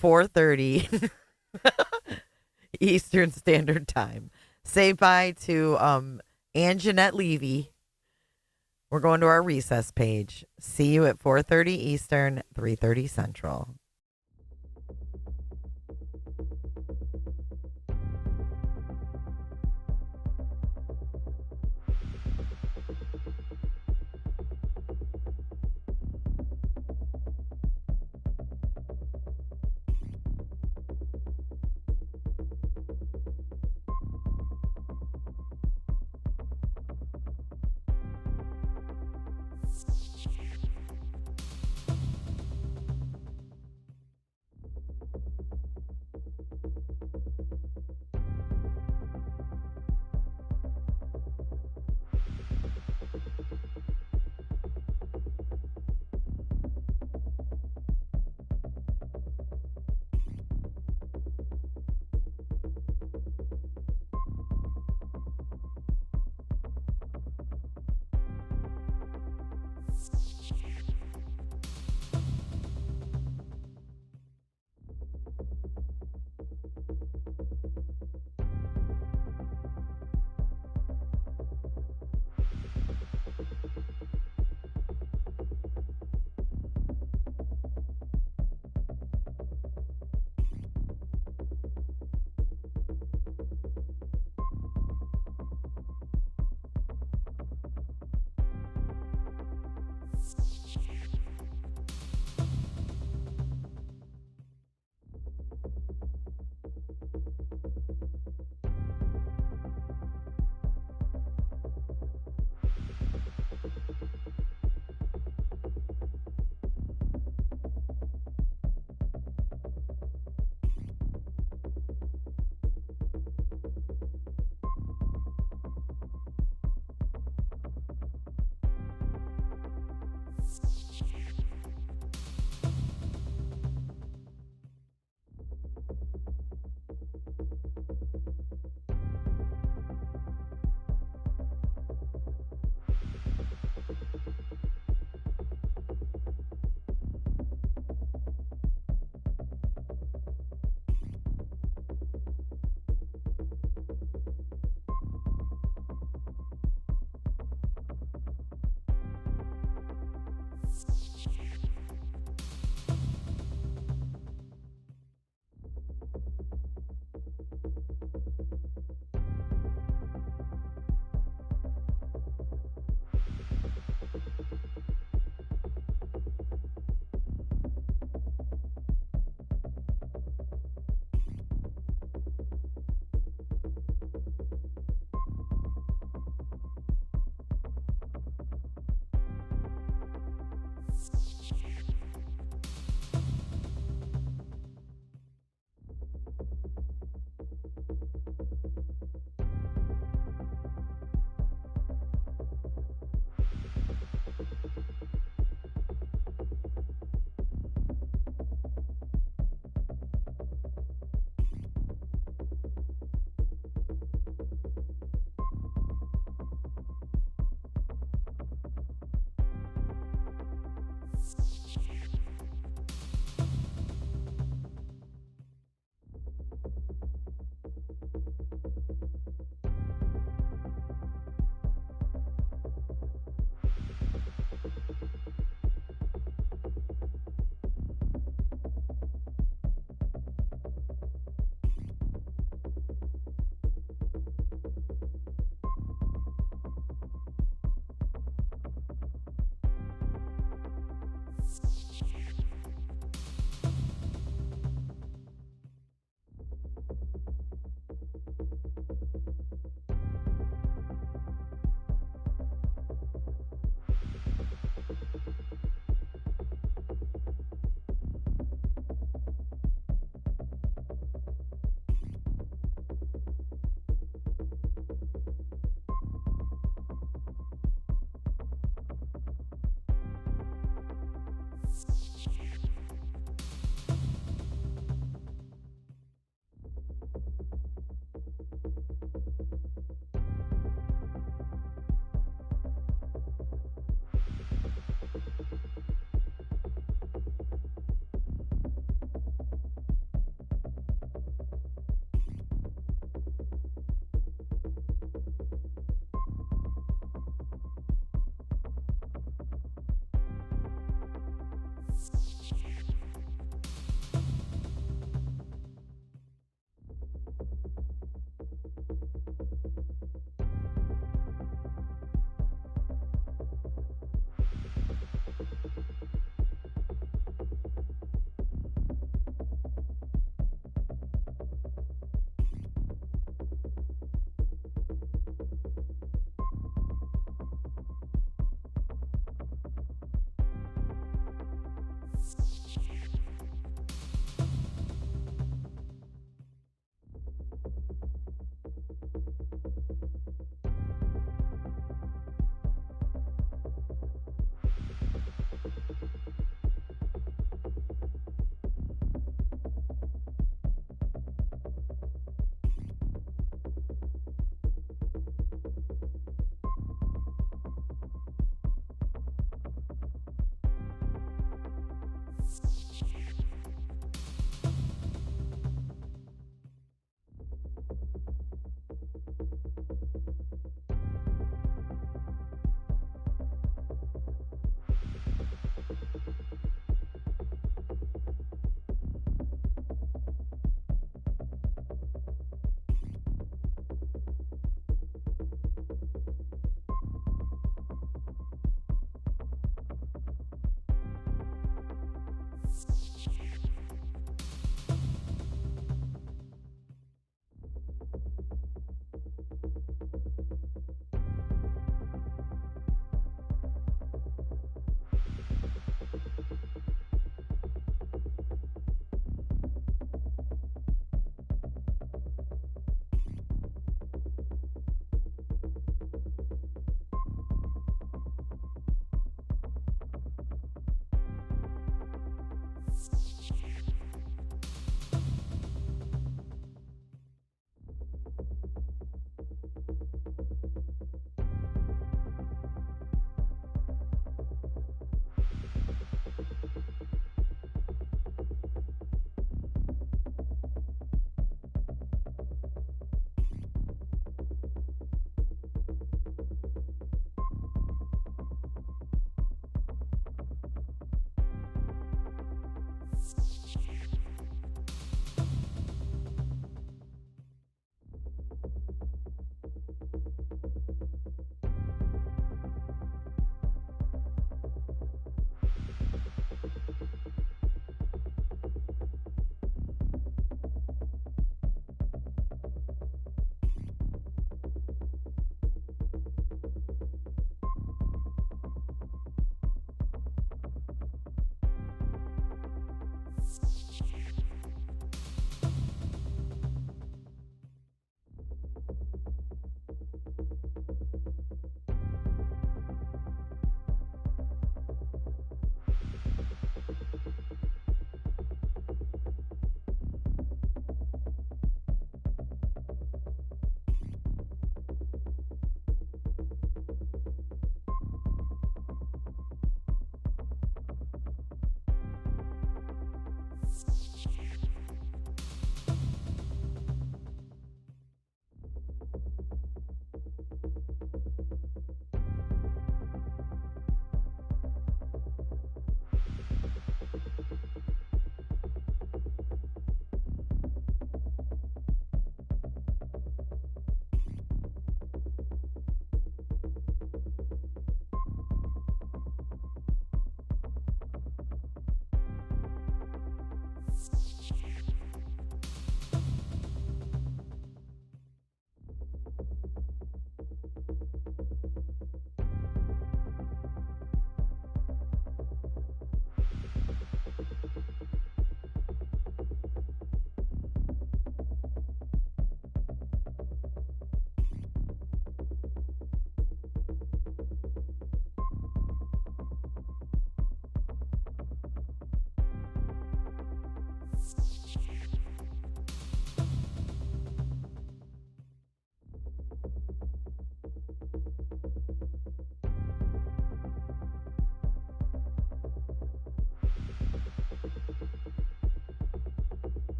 4:30 Eastern Standard Time. Say bye to Ann Jeanette Levy. We're going to our recess page. See you at 4:30 Eastern, 3:30 Central.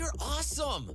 You're awesome!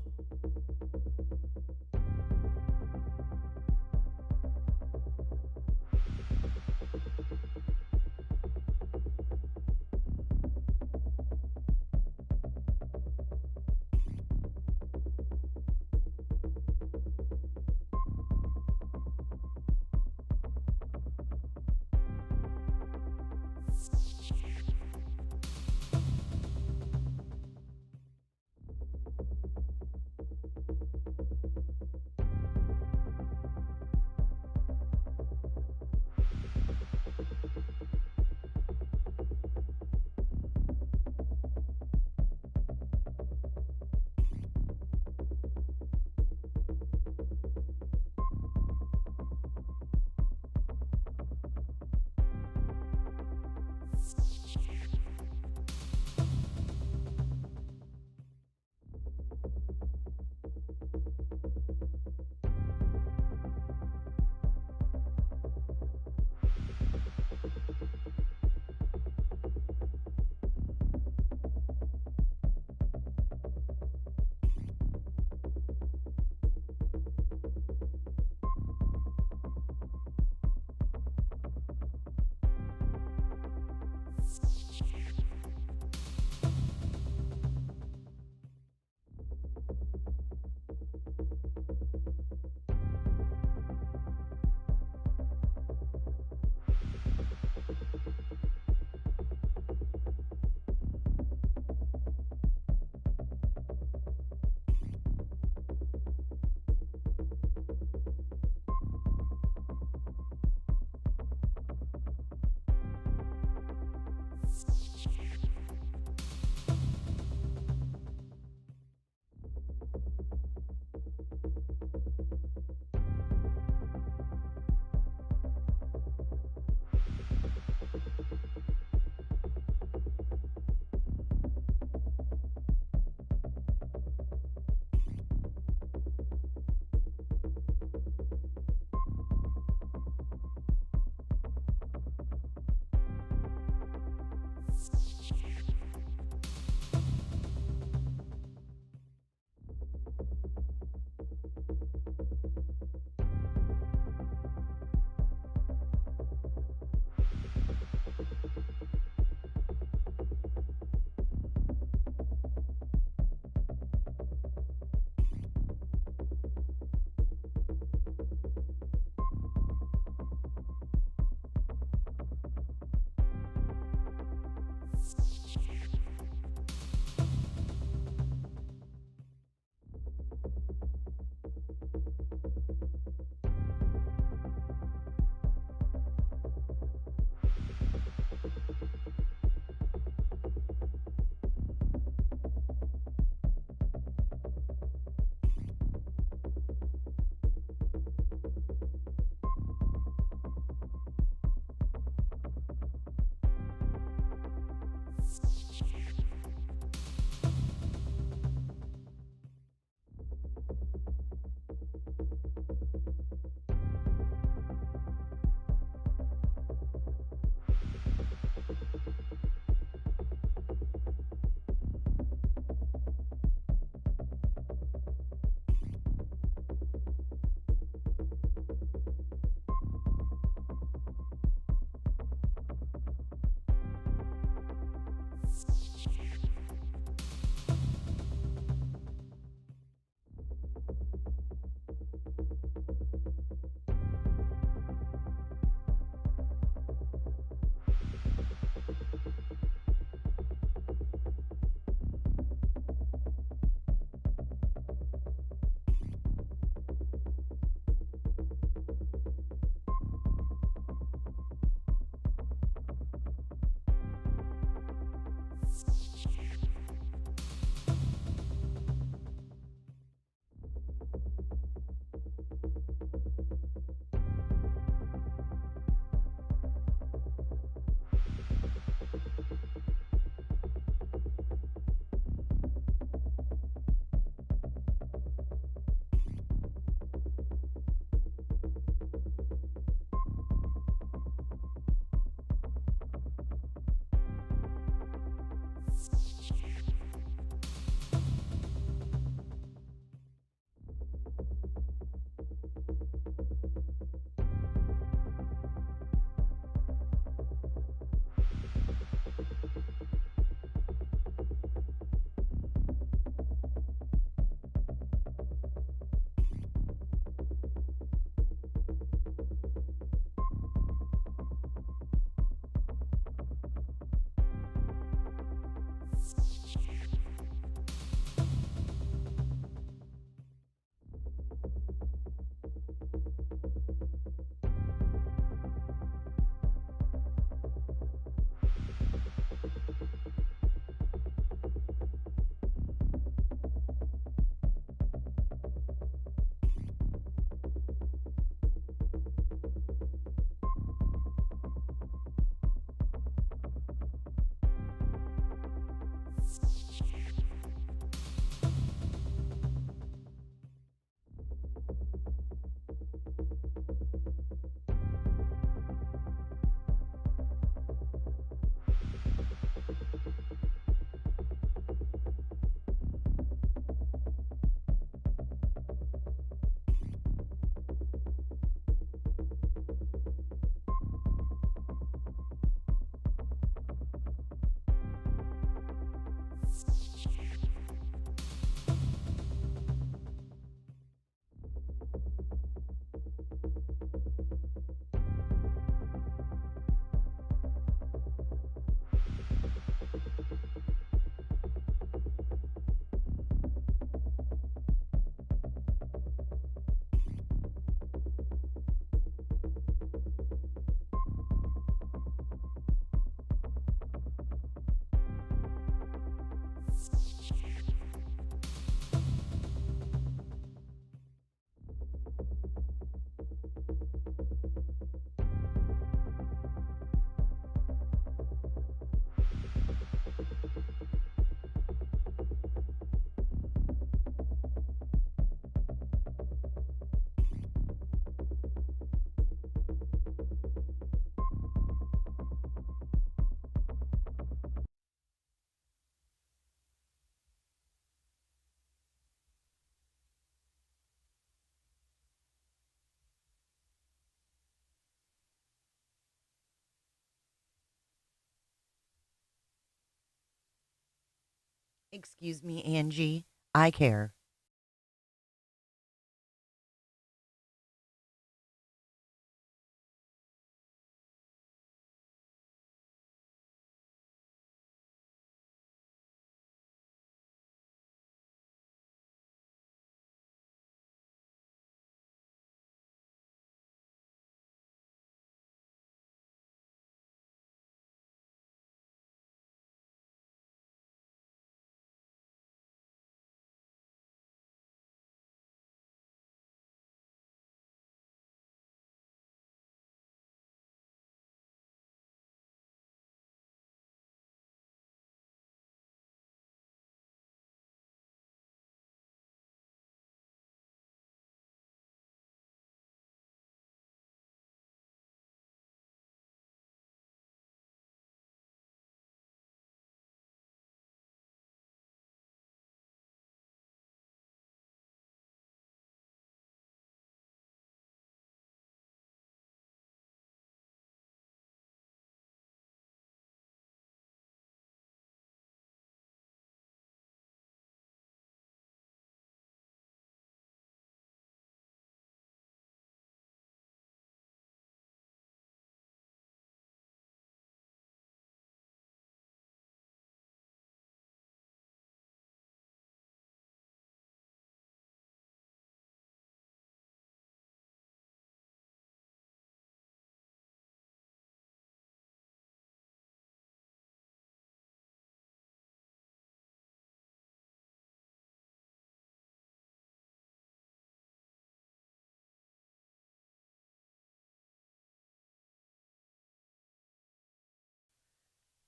Excuse me, Angie. I care.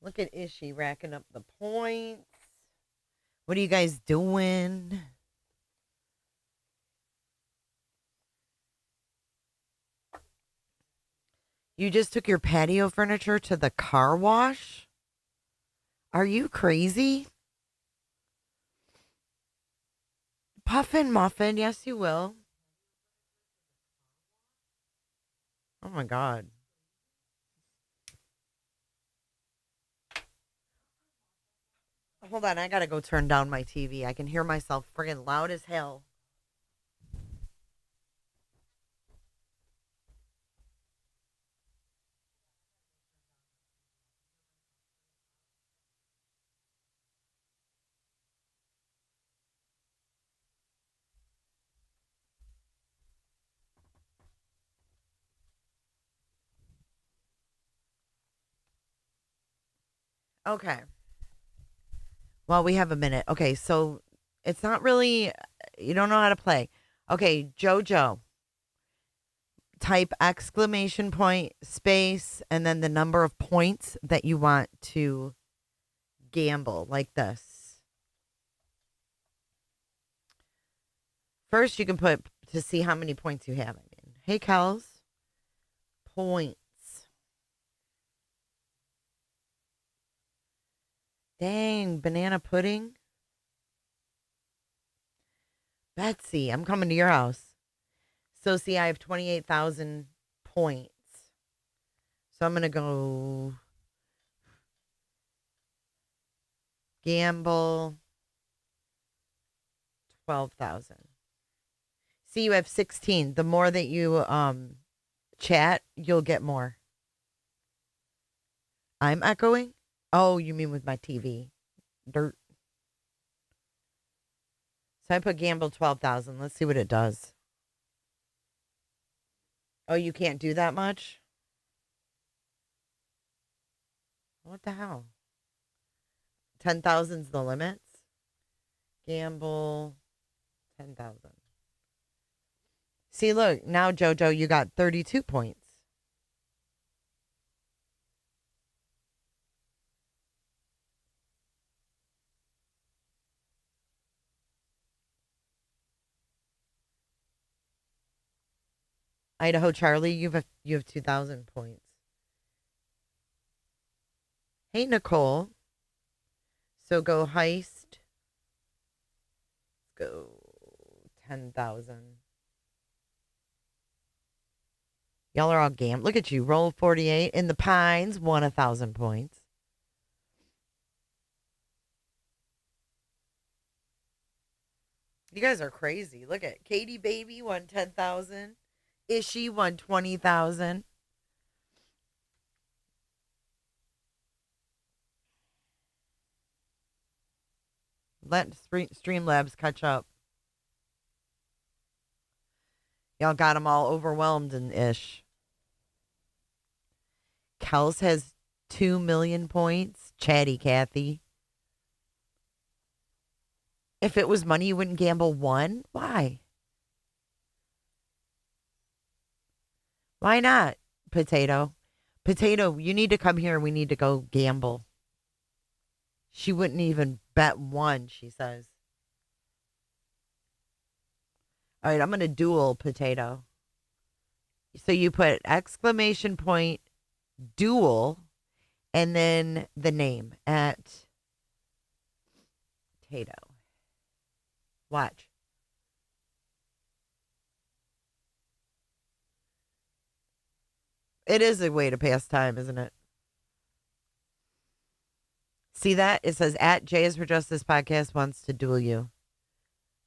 Look at Ishi racking up the points. What are you guys doing? You just took your patio furniture to the car wash? Are you crazy? Puffin Muffin, yes you will. Oh my God. Hold on, I gotta go turn down my TV. I can hear myself friggin' loud as hell. Okay. Well, we have a minute. Okay, so it's not really, you don't know how to play. Okay, JoJo. Type exclamation point, space, and then the number of points that you want to gamble, like this. First, you can put to see how many points you have. I mean, hey, Kels. Points. Dang, banana pudding. Betsy, I'm coming to your house. So, see, I have 28,000 points. So, I'm going to go gamble 12,000. See, you have 16. The more that you chat, you'll get more. I'm echoing? Oh, you mean with my TV? Dirt. So I put gamble 12,000. Let's see what it does. Oh, you can't do that much? What the hell? 10,000's the limits? Gamble 10,000. See, look, now, JoJo, you got 32 points. Idaho Charlie, you have 2,000 points. Hey, Nicole. So go heist. Go 10,000. Y'all are all gam. Look at you. Roll 48. In the Pines, won 1,000 points. You guys are crazy. Look at Katie Baby won 10,000. Ishi won 20,000. Let Streamlabs catch up. Y'all got them all overwhelmed and ish. Kels has 2 million points. Chatty Cathy. If it was money, you wouldn't gamble one? Why? Why not, Potato? Potato, you need to come here. We need to go gamble. She wouldn't even bet one, she says. All right, I'm going to duel Potato. So you put exclamation point duel and then the name at Potato. Watch. It is a way to pass time, isn't it? See that? It says at Jay's for Justice podcast wants to duel you.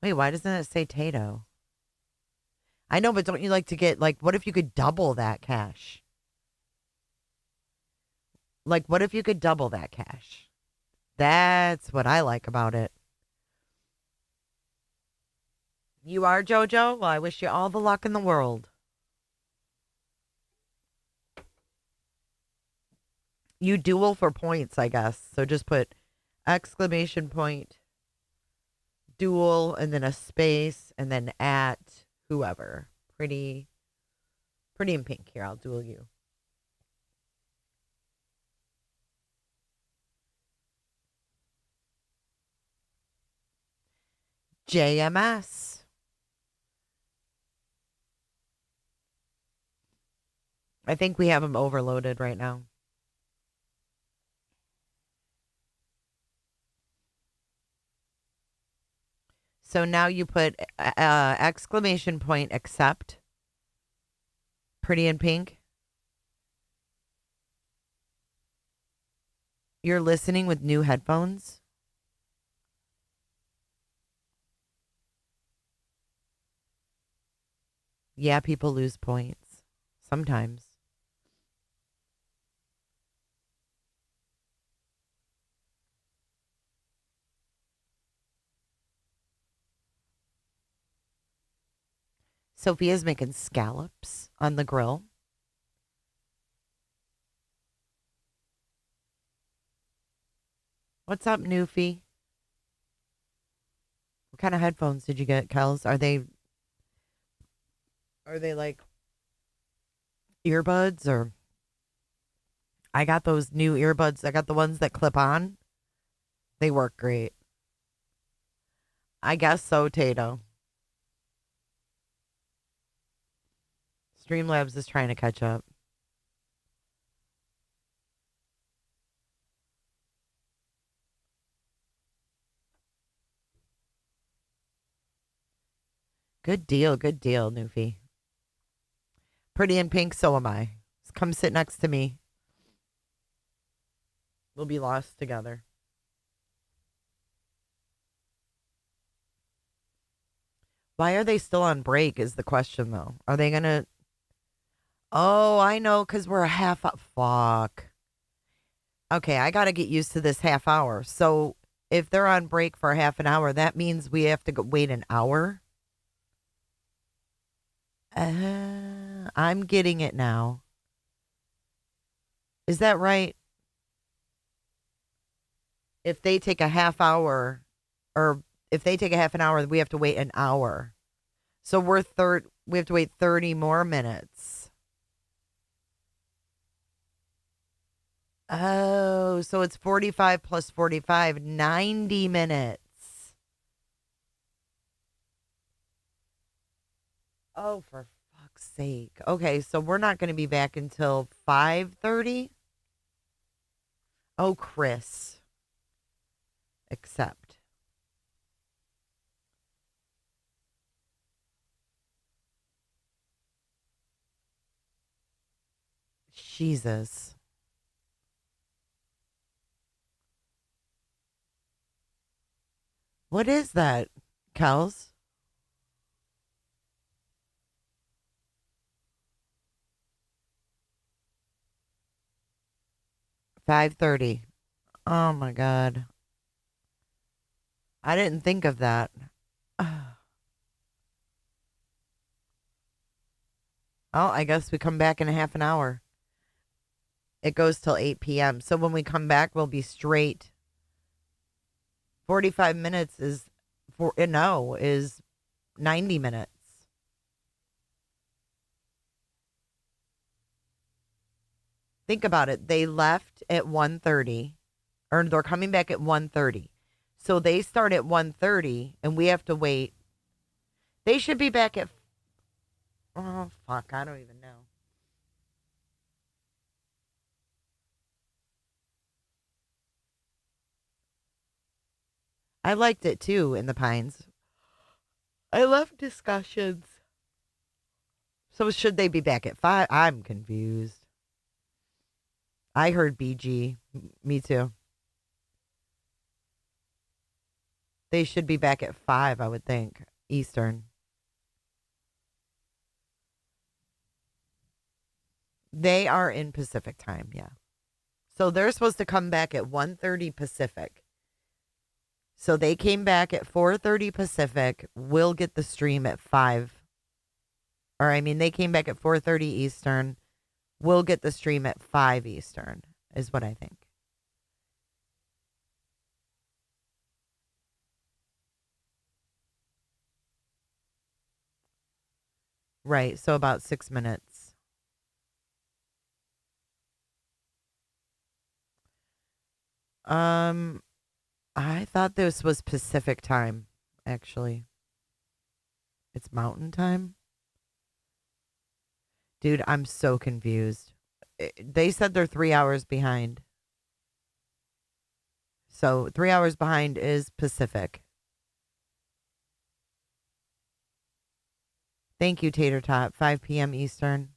Wait, why doesn't it say Tato? I know, but don't you like to get, like, what if you could double that cash? Like, what if you could double that cash? That's what I like about it. You are JoJo? Well, I wish you all the luck in the world. You duel for points, I guess. So just put exclamation point, duel, and then a space, and then at whoever. Pretty in pink here. I'll duel you. JMS. I think we have them overloaded right now. So now you put exclamation point accept. Pretty in pink. You're listening with new headphones? Yeah, people lose points. Sometimes. Sophia's making scallops on the grill. What's up, Newfie? What kind of headphones did you get, Kels? Are they like earbuds or? I got those new earbuds. I got the ones that clip on. They work great. I guess so, Tato. Streamlabs is trying to catch up. Good deal, Newfie. Pretty in pink, so am I. Just come sit next to me. We'll be lost together. Why are they still on break is the question, though. Are they going to... Oh, I know, because we're a half... Fuck. Okay, I got to get used to this half hour. So if they're on break for half an hour, that means we have to wait an hour? I'm getting it now. Is that right? If they take a half hour, or if they take a half an hour, we have to wait an hour. So we have to wait 30 more minutes. Oh, so it's 45 plus 45, 90 minutes. Oh, for fuck's sake. Okay, so we're not going to be back until 5:30? Oh, Chris. Accept. Jesus. What is that, Kels? 5:30. Oh my God. I didn't think of that. Oh, I guess we come back in a half an hour. It goes till 8 p.m. So when we come back, we'll be straight. 45 minutes is is 90 minutes. Think about it. They left at 1:30, or they're coming back at 1:30. So they start at 1:30 and we have to wait. They should be back at, oh fuck, I don't even know. I liked it too in the Pines. I love discussions. So should they be back at 5? I'm confused. I heard BG. Me too. They should be back at 5, I would think, Eastern. They are in Pacific time, yeah. So they're supposed to come back at 1:30 Pacific. So they came back at 4:30 Pacific. We'll get the stream at 5. Or I mean, they came back at 4:30 Eastern. We'll get the stream at 5 Eastern, is what I think. Right, so about 6 minutes. I thought this was Pacific time, actually. It's Mountain time? Dude, I'm so confused. They said they're 3 hours behind. So 3 hours behind is Pacific. Thank you, Tater Tot. 5 p.m. Eastern.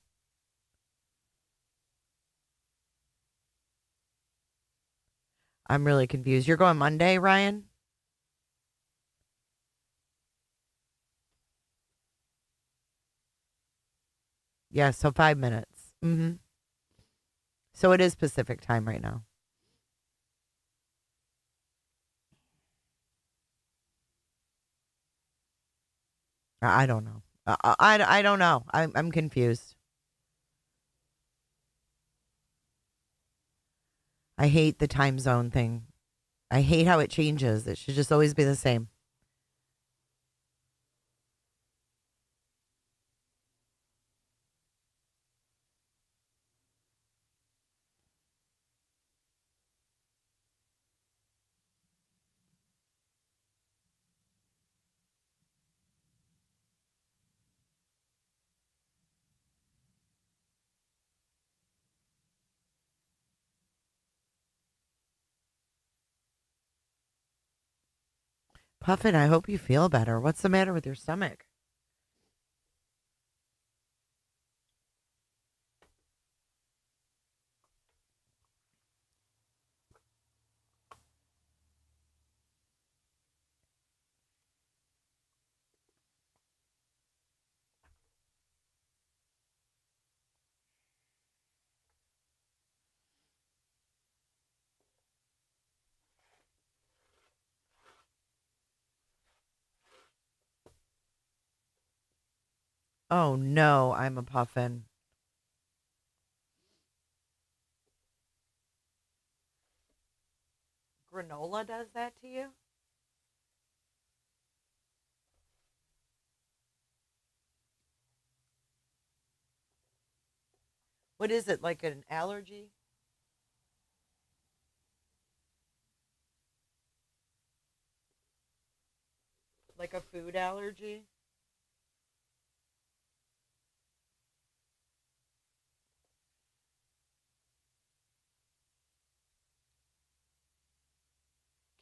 I'm really confused. You're going Monday, Ryan? Yeah, so 5 minutes. Mm-hmm. So it is Pacific time right now. I don't know. I don't know. I'm confused. I hate the time zone thing. I hate how it changes. It should just always be the same. Puffin, I hope you feel better. What's the matter with your stomach? Oh no, I'm a puffin. Granola does that to you? What is it, like an allergy? Like a food allergy?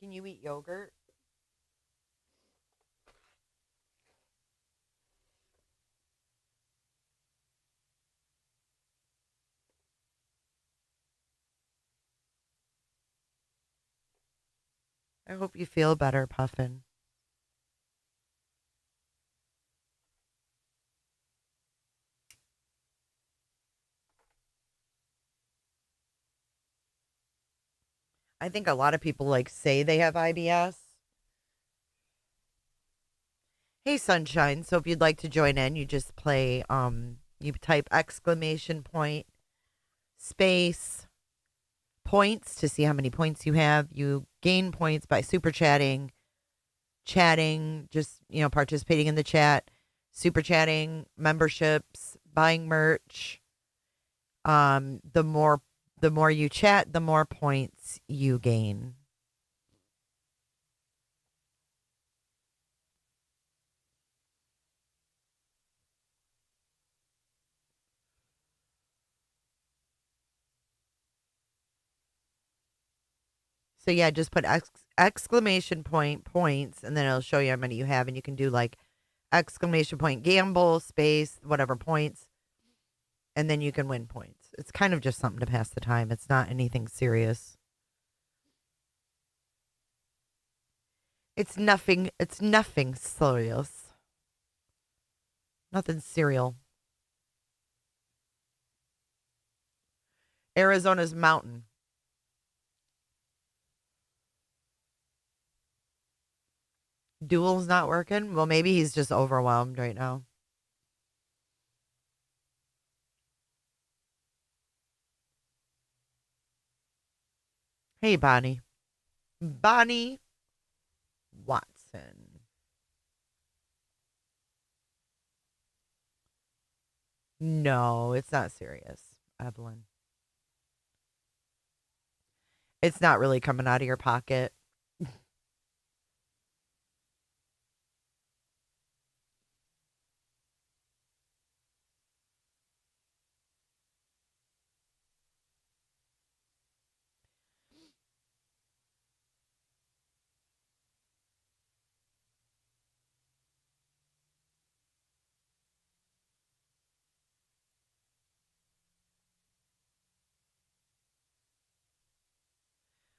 Can you eat yogurt? I hope you feel better, Puffin. I think a lot of people like say they have IBS. Hey, Sunshine. So if you'd like to join in, you just play, you type exclamation point, space, points to see how many points you have. You gain points by super chatting, just, participating in the chat, super chatting, memberships, buying merch. The more you chat, the more points you gain. So yeah, just put exclamation point points, and then it'll show you how many you have, and you can do like exclamation point gamble space whatever points, and then you can win points. It's kind of just something to pass the time. It's not anything serious. It's nothing. It's nothing serious. Nothing serial. Arizona's mountain. Duel's not working. Well, maybe he's just overwhelmed right now. Hey, Bonnie. Bonnie Watson. No, it's not serious, Evelyn. It's not really coming out of your pocket.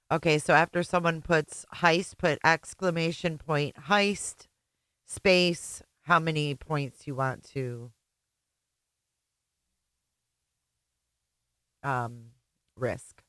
Okay, so after someone puts heist, put exclamation point heist space how many points you want to risk.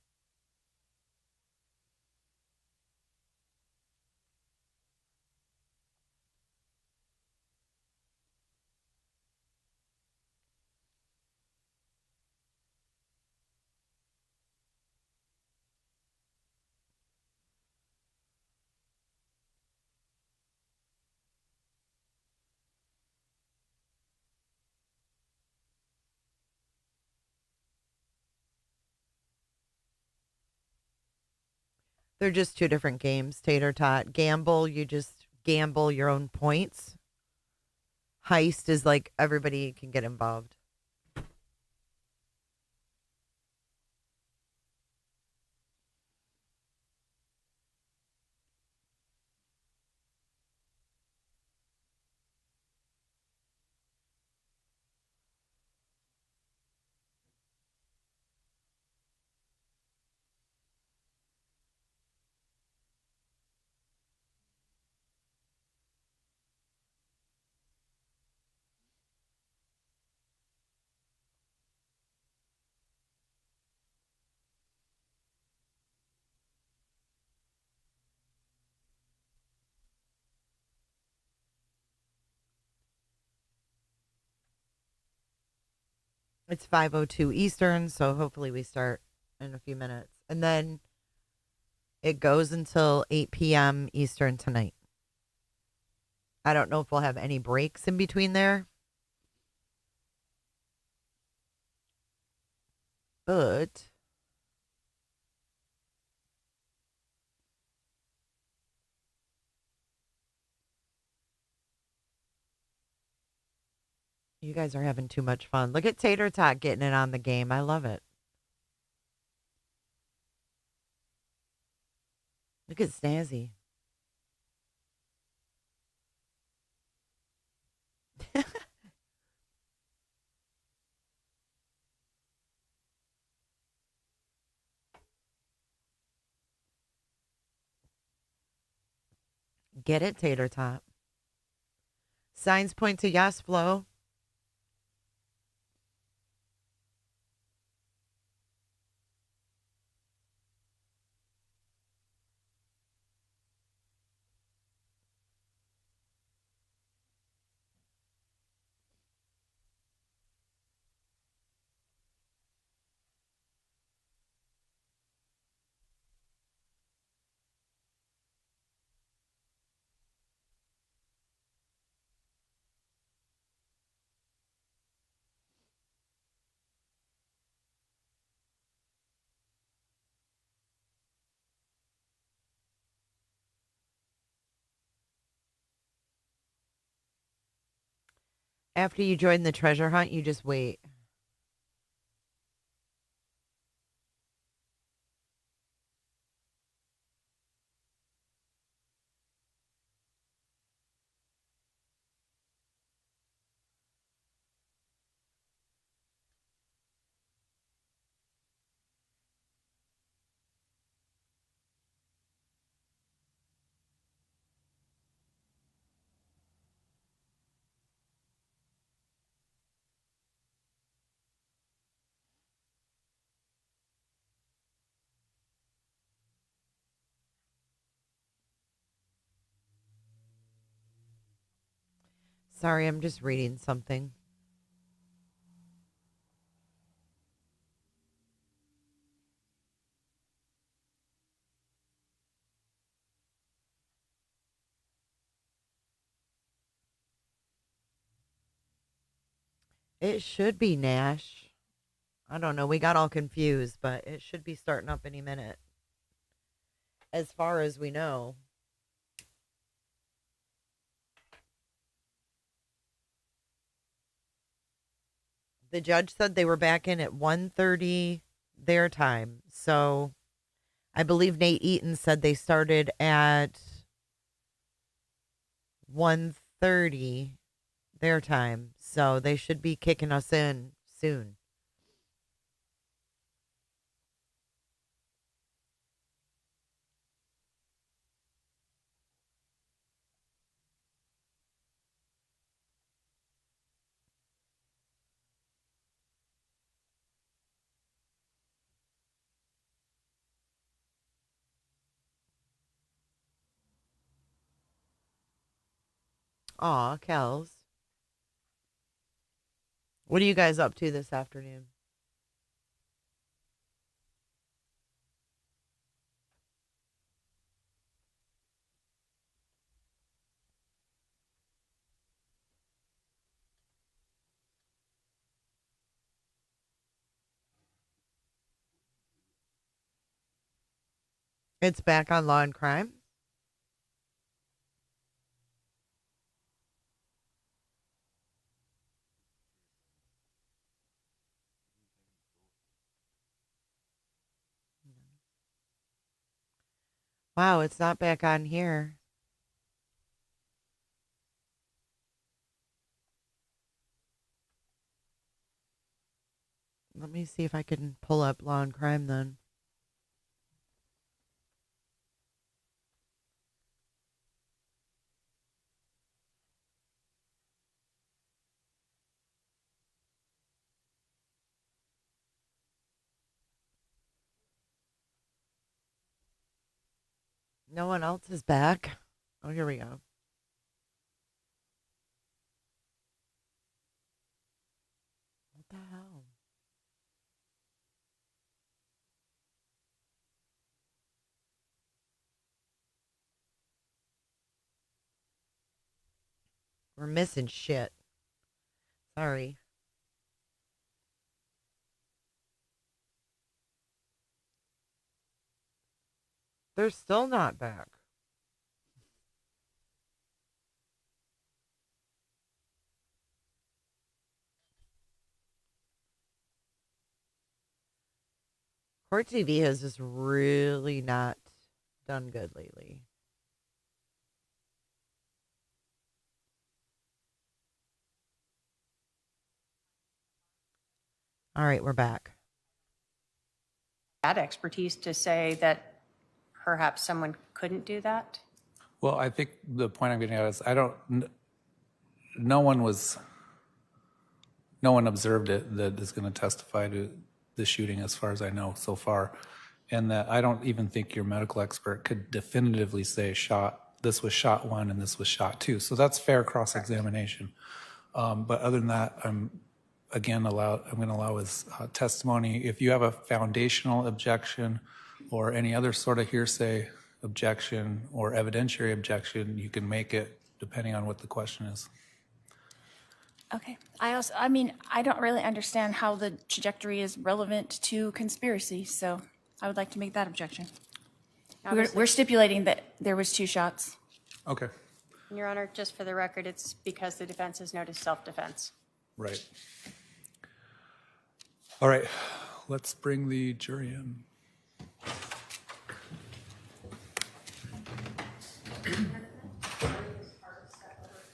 They're just two different games, Tater Tot. Gamble, you just gamble your own points. Heist is like everybody can get involved. It's 5:02 Eastern, so hopefully we start in a few minutes. And then it goes until 8 p.m. Eastern tonight. I don't know if we'll have any breaks in between there. But you guys are having too much fun. Look at Tater Tot getting it on the game. I love it. Look at Snazzy. Get it, Tater Tot. Signs point to yes, Flo. After you join the treasure hunt, you just wait. Sorry, I'm just reading something. It should be Nash. I don't know. We got all confused, but it should be starting up any minute. As far as we know. The judge said they were back in at 1:30 their time. So I believe Nate Eaton said they started at 1:30 their time. So they should be kicking us in soon. Aw, Kels. What are you guys up to this afternoon? It's back on Law and Crime. Wow, it's not back on here. Let me see if I can pull up Law and Crime then. No one else is back. Oh, here we go. What the hell? We're missing shit. Sorry. They're still not back. Court TV has just really not done good lately. All right, we're back. That expertise to say that perhaps someone couldn't do that? Well, I think the point I'm getting at is no one observed it that is going to testify to the shooting as far as I know so far. And that I don't even think your medical expert could definitively say this was shot 1 and this was shot 2. So that's fair cross-examination. But other than that, I'm going to allow his testimony. If you have a foundational objection or any other sort of hearsay objection or evidentiary objection, you can make it depending on what the question is. Okay. I don't really understand how the trajectory is relevant to conspiracy, so I would like to make that objection. We're stipulating that there was 2 shots. Okay. Your Honor, just for the record, it's because the defense has noticed self-defense. Right. All right, let's bring the jury in.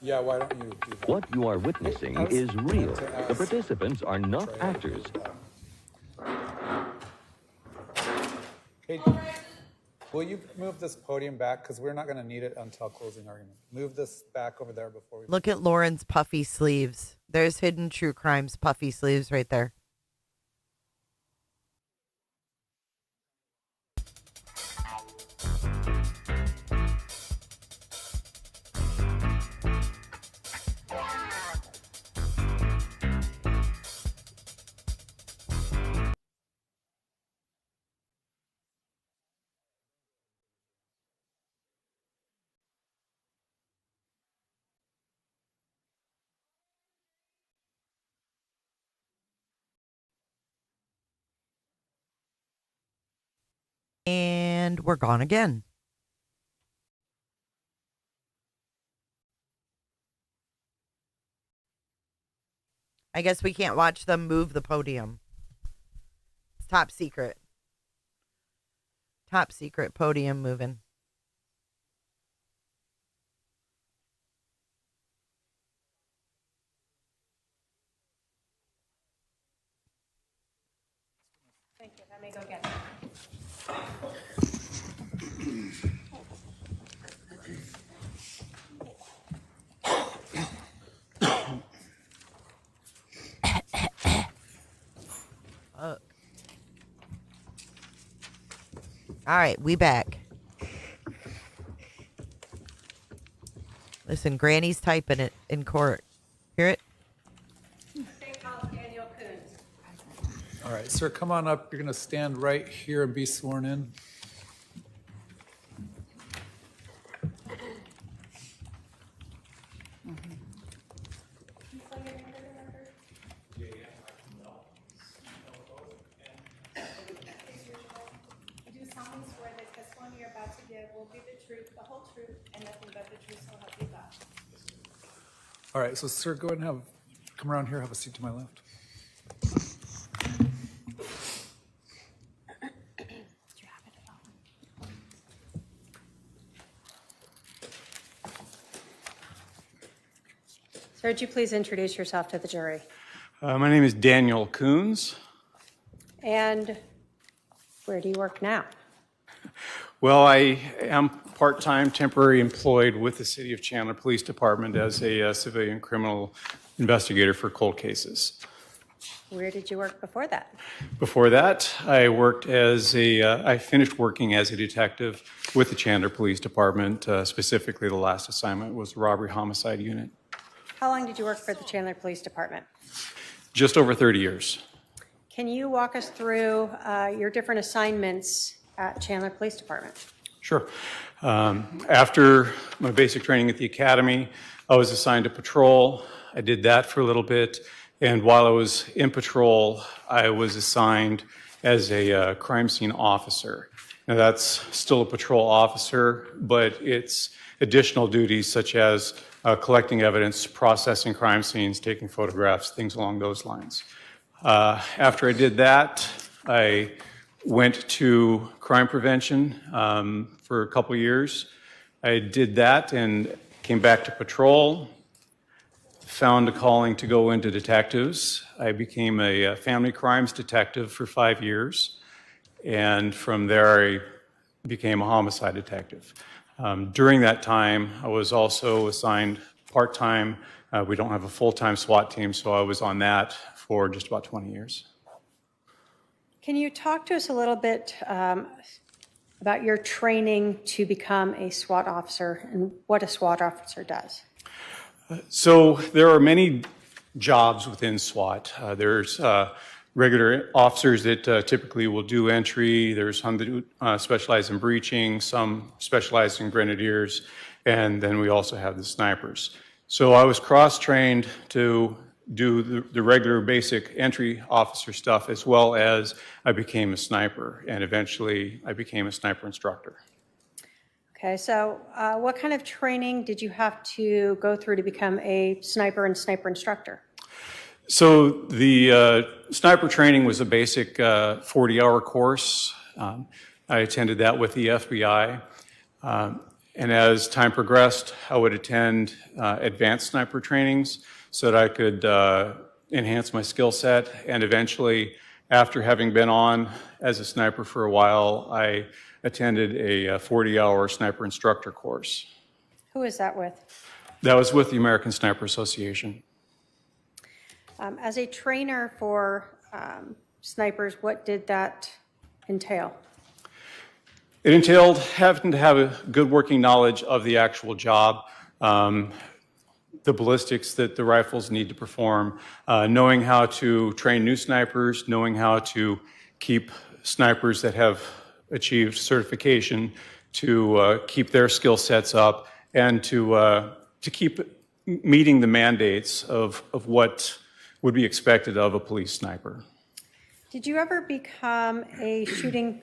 Yeah, why don't you do that? What you are witnessing is real. The participants are not actors. Hey, will you move this podium back? Because we're not going to need it until closing argument. Move this back over there before we... Look at Lauren's puffy sleeves. There's Hidden True Crimes puffy sleeves right there. And we're gone again. I guess we can't watch them move the podium. It's top secret. Top secret podium moving. Thank you. Let me go get it. All right, we back. Listen, Granny's typing it in court. Hear it? Daniel Coons. All right, sir, come on up. You're going to stand right here and be sworn in. You do solemnly swear that the testimony you're about to give will be the truth, the whole truth, and nothing but the truth, so help you God. All right, so sir, go ahead and come around here, have a seat to my left. Sir, would you please introduce yourself to the jury? My name is Daniel Coons. And where do you work now? Well, I am part-time temporary employed with the City of Chandler Police Department as a civilian criminal investigator for cold cases. Where did you work before that? Before that, I worked as I finished working as a detective with the Chandler Police Department. Specifically, the last assignment was the robbery homicide unit. How long did you work for the Chandler Police Department? Just over 30 years. Can you walk us through your different assignments at Chandler Police Department? Sure. After my basic training at the academy, I was assigned to patrol. I did that for a little bit. And while I was in patrol, I was assigned as a crime scene officer. Now, that's still a patrol officer, but it's additional duties such as collecting evidence, processing crime scenes, taking photographs, things along those lines. After I did that, I went to crime prevention for a couple years. I did that and came back to patrol, found a calling to go into detectives. I became a family crimes detective for 5 years, and from there I became a homicide detective. During that time, I was also assigned part-time. We don't have a full-time SWAT team, so I was on that for just about 20 years. Can you talk to us a little bit about your training to become a SWAT officer and what a SWAT officer does? So there are many jobs within SWAT. There's regular officers that typically will do entry. There's some that specialize in breaching, some specialize in grenadiers, and then we also have the snipers. So I was cross-trained to do the regular basic entry officer stuff, as well as I became a sniper, and eventually I became a sniper instructor. Okay, so what kind of training did you have to go through to become a sniper and sniper instructor? So the sniper training was a basic 40-hour course. I attended that with the FBI. And as time progressed, I would attend advanced sniper trainings so that I could enhance my skill set. And eventually, after having been on as a sniper for a while, I attended a 40-hour sniper instructor course. Who is that with? That was with the American Sniper Association. As a trainer for snipers, what did that entail? It entailed having to have a good working knowledge of the actual job, the ballistics that the rifles need to perform, knowing how to train new snipers, knowing how to keep snipers that have achieved certification to keep their skill sets up, and to keep meeting the mandates of what would be expected of a police sniper. Did you ever become a shooting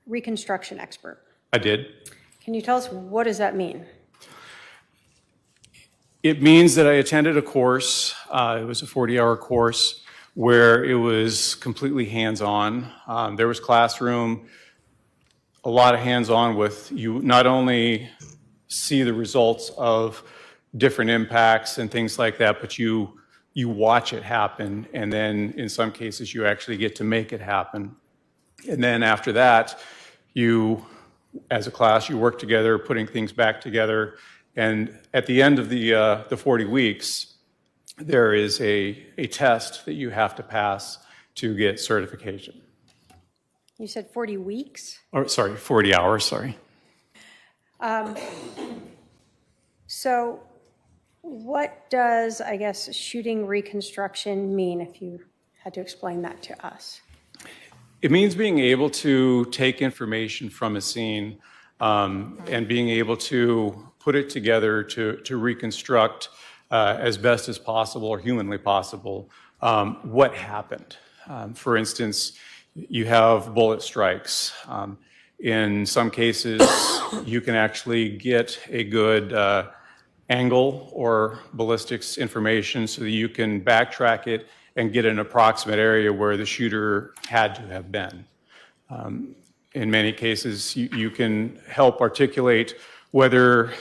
reconstruction expert? I did. Can you tell us what does that mean? It means that I attended a course, it was a 40-hour course, where it was completely hands-on. There was classroom, a lot of hands-on with you not only see the results of different impacts and things like that, but you watch it happen, and then in some cases you actually get to make it happen. And then after that, you, as a class, you work together, putting things back together. And at the end of the 40 weeks, there is a test that you have to pass to get certification. You said 40 weeks? Or, sorry, 40 hours, sorry. So what does, I guess, shooting reconstruction mean, if you had to explain that to us? It means being able to take information from a scene and being able to put it together to reconstruct as best as possible or humanly possible what happened. For instance, you have bullet strikes. In some cases, you can actually get a good angle or ballistics information so that you can backtrack it and get an approximate area where the shooter had to have been. In many cases, you can help articulate whether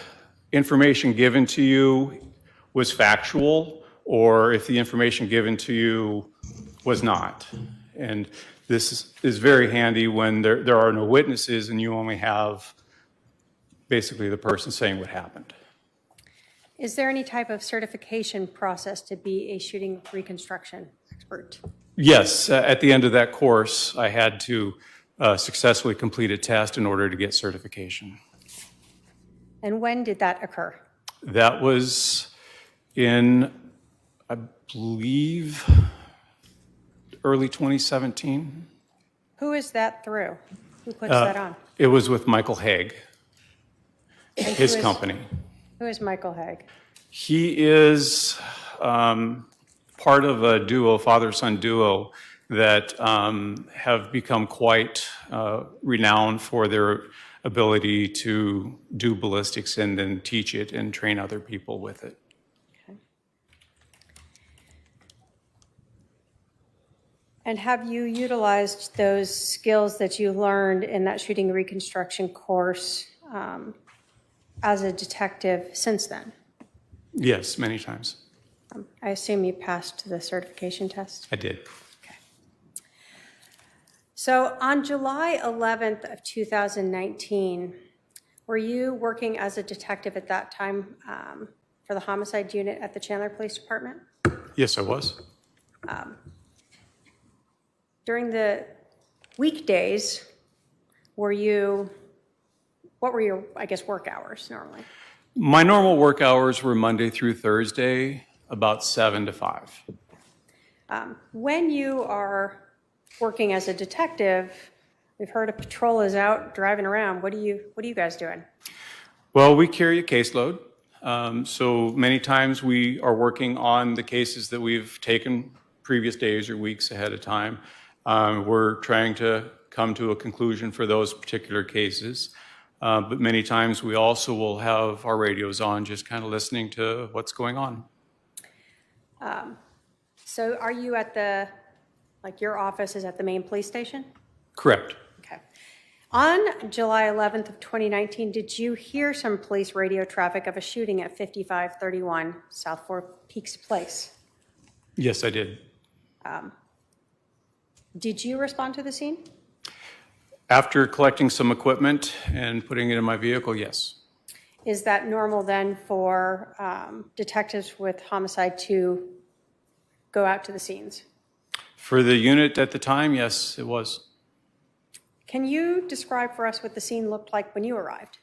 information given to you was factual or if the information given to you was not. And this is very handy when there are no witnesses and you only have basically the person saying what happened. Is there any type of certification process to be a shooting reconstruction expert? Yes, at the end of that course, I had to successfully complete a test in order to get certification. And when did that occur? That was in, I believe, early 2017. Who is that through? Who puts that on? It was with Michael Haig, his company. Who is Michael Haig? He is part of a duo, father-son duo, that have become quite renowned for their ability to do ballistics and then teach it and train other people with it. Okay. And have you utilized those skills that you learned in that shooting reconstruction course as a detective since then? Yes, many times. I assume you passed the certification test? I did. Okay. So on July 11th of 2019, were you working as a detective at that time for the homicide unit at the Chandler Police Department? Yes, I was. During the weekdays, what were your, I guess, work hours normally? My normal work hours were Monday through Thursday, about 7 to 5. When you are working as a detective, we've heard a patrol is out driving around. What are you guys doing? Well, we carry a caseload. So many times we are working on the cases that we've taken previous days or weeks ahead of time. We're trying to come to a conclusion for those particular cases. But many times we also will have our radios on, just kind of listening to what's going on. So are you at the, like your office is at the main police station? Correct. Okay. On July 11th of 2019, did you hear some police radio traffic of a shooting at 5531 South Four Peaks Place? Yes, I did. Did you respond to the scene? After collecting some equipment and putting it in my vehicle, yes. Is that normal then for detectives with homicide to go out to the scenes? For the unit at the time, yes, it was. Can you describe for us what the scene looked like when you arrived?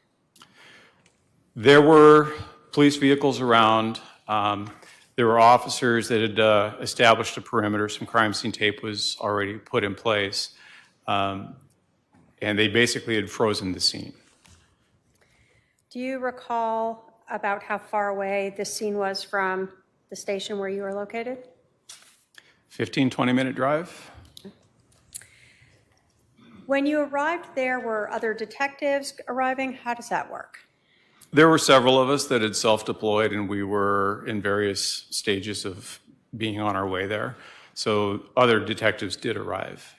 There were police vehicles around. There were officers that had established a perimeter. Some crime scene tape was already put in place. And they basically had frozen the scene. Do you recall about how far away this scene was from the station where you were located? 15, 20-minute drive. When you arrived there, were other detectives arriving? How does that work? There were several of us that had self-deployed, and we were in various stages of being on our way there. So other detectives did arrive.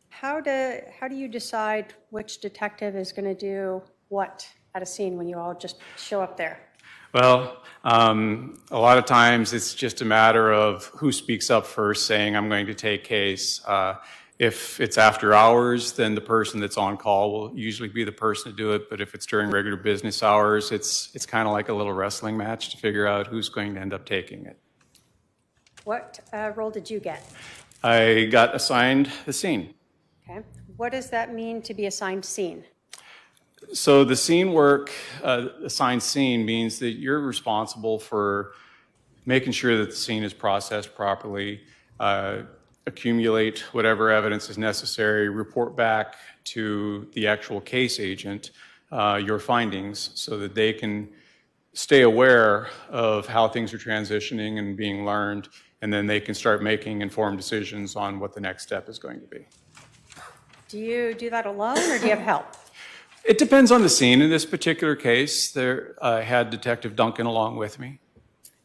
How do you decide which detective is going to do what at a scene when you all just show up there? Well, a lot of times it's just a matter of who speaks up first saying, I'm going to take case. If it's after hours, then the person that's on call will usually be the person to do it. But if it's during regular business hours, it's kind of like a little wrestling match to figure out who's going to end up taking it. What role did you get? I got assigned the scene. Okay. What does that mean to be assigned scene? So the scene work, assigned scene, means that you're responsible for making sure that the scene is processed properly, accumulate whatever evidence is necessary, report back to the actual case agent your findings so that they can stay aware of how things are transitioning and being learned, and then they can start making informed decisions on what the next step is going to be. Do you do that alone or do you have help? It depends on the scene. In this particular case, I had Detective Duncan along with me.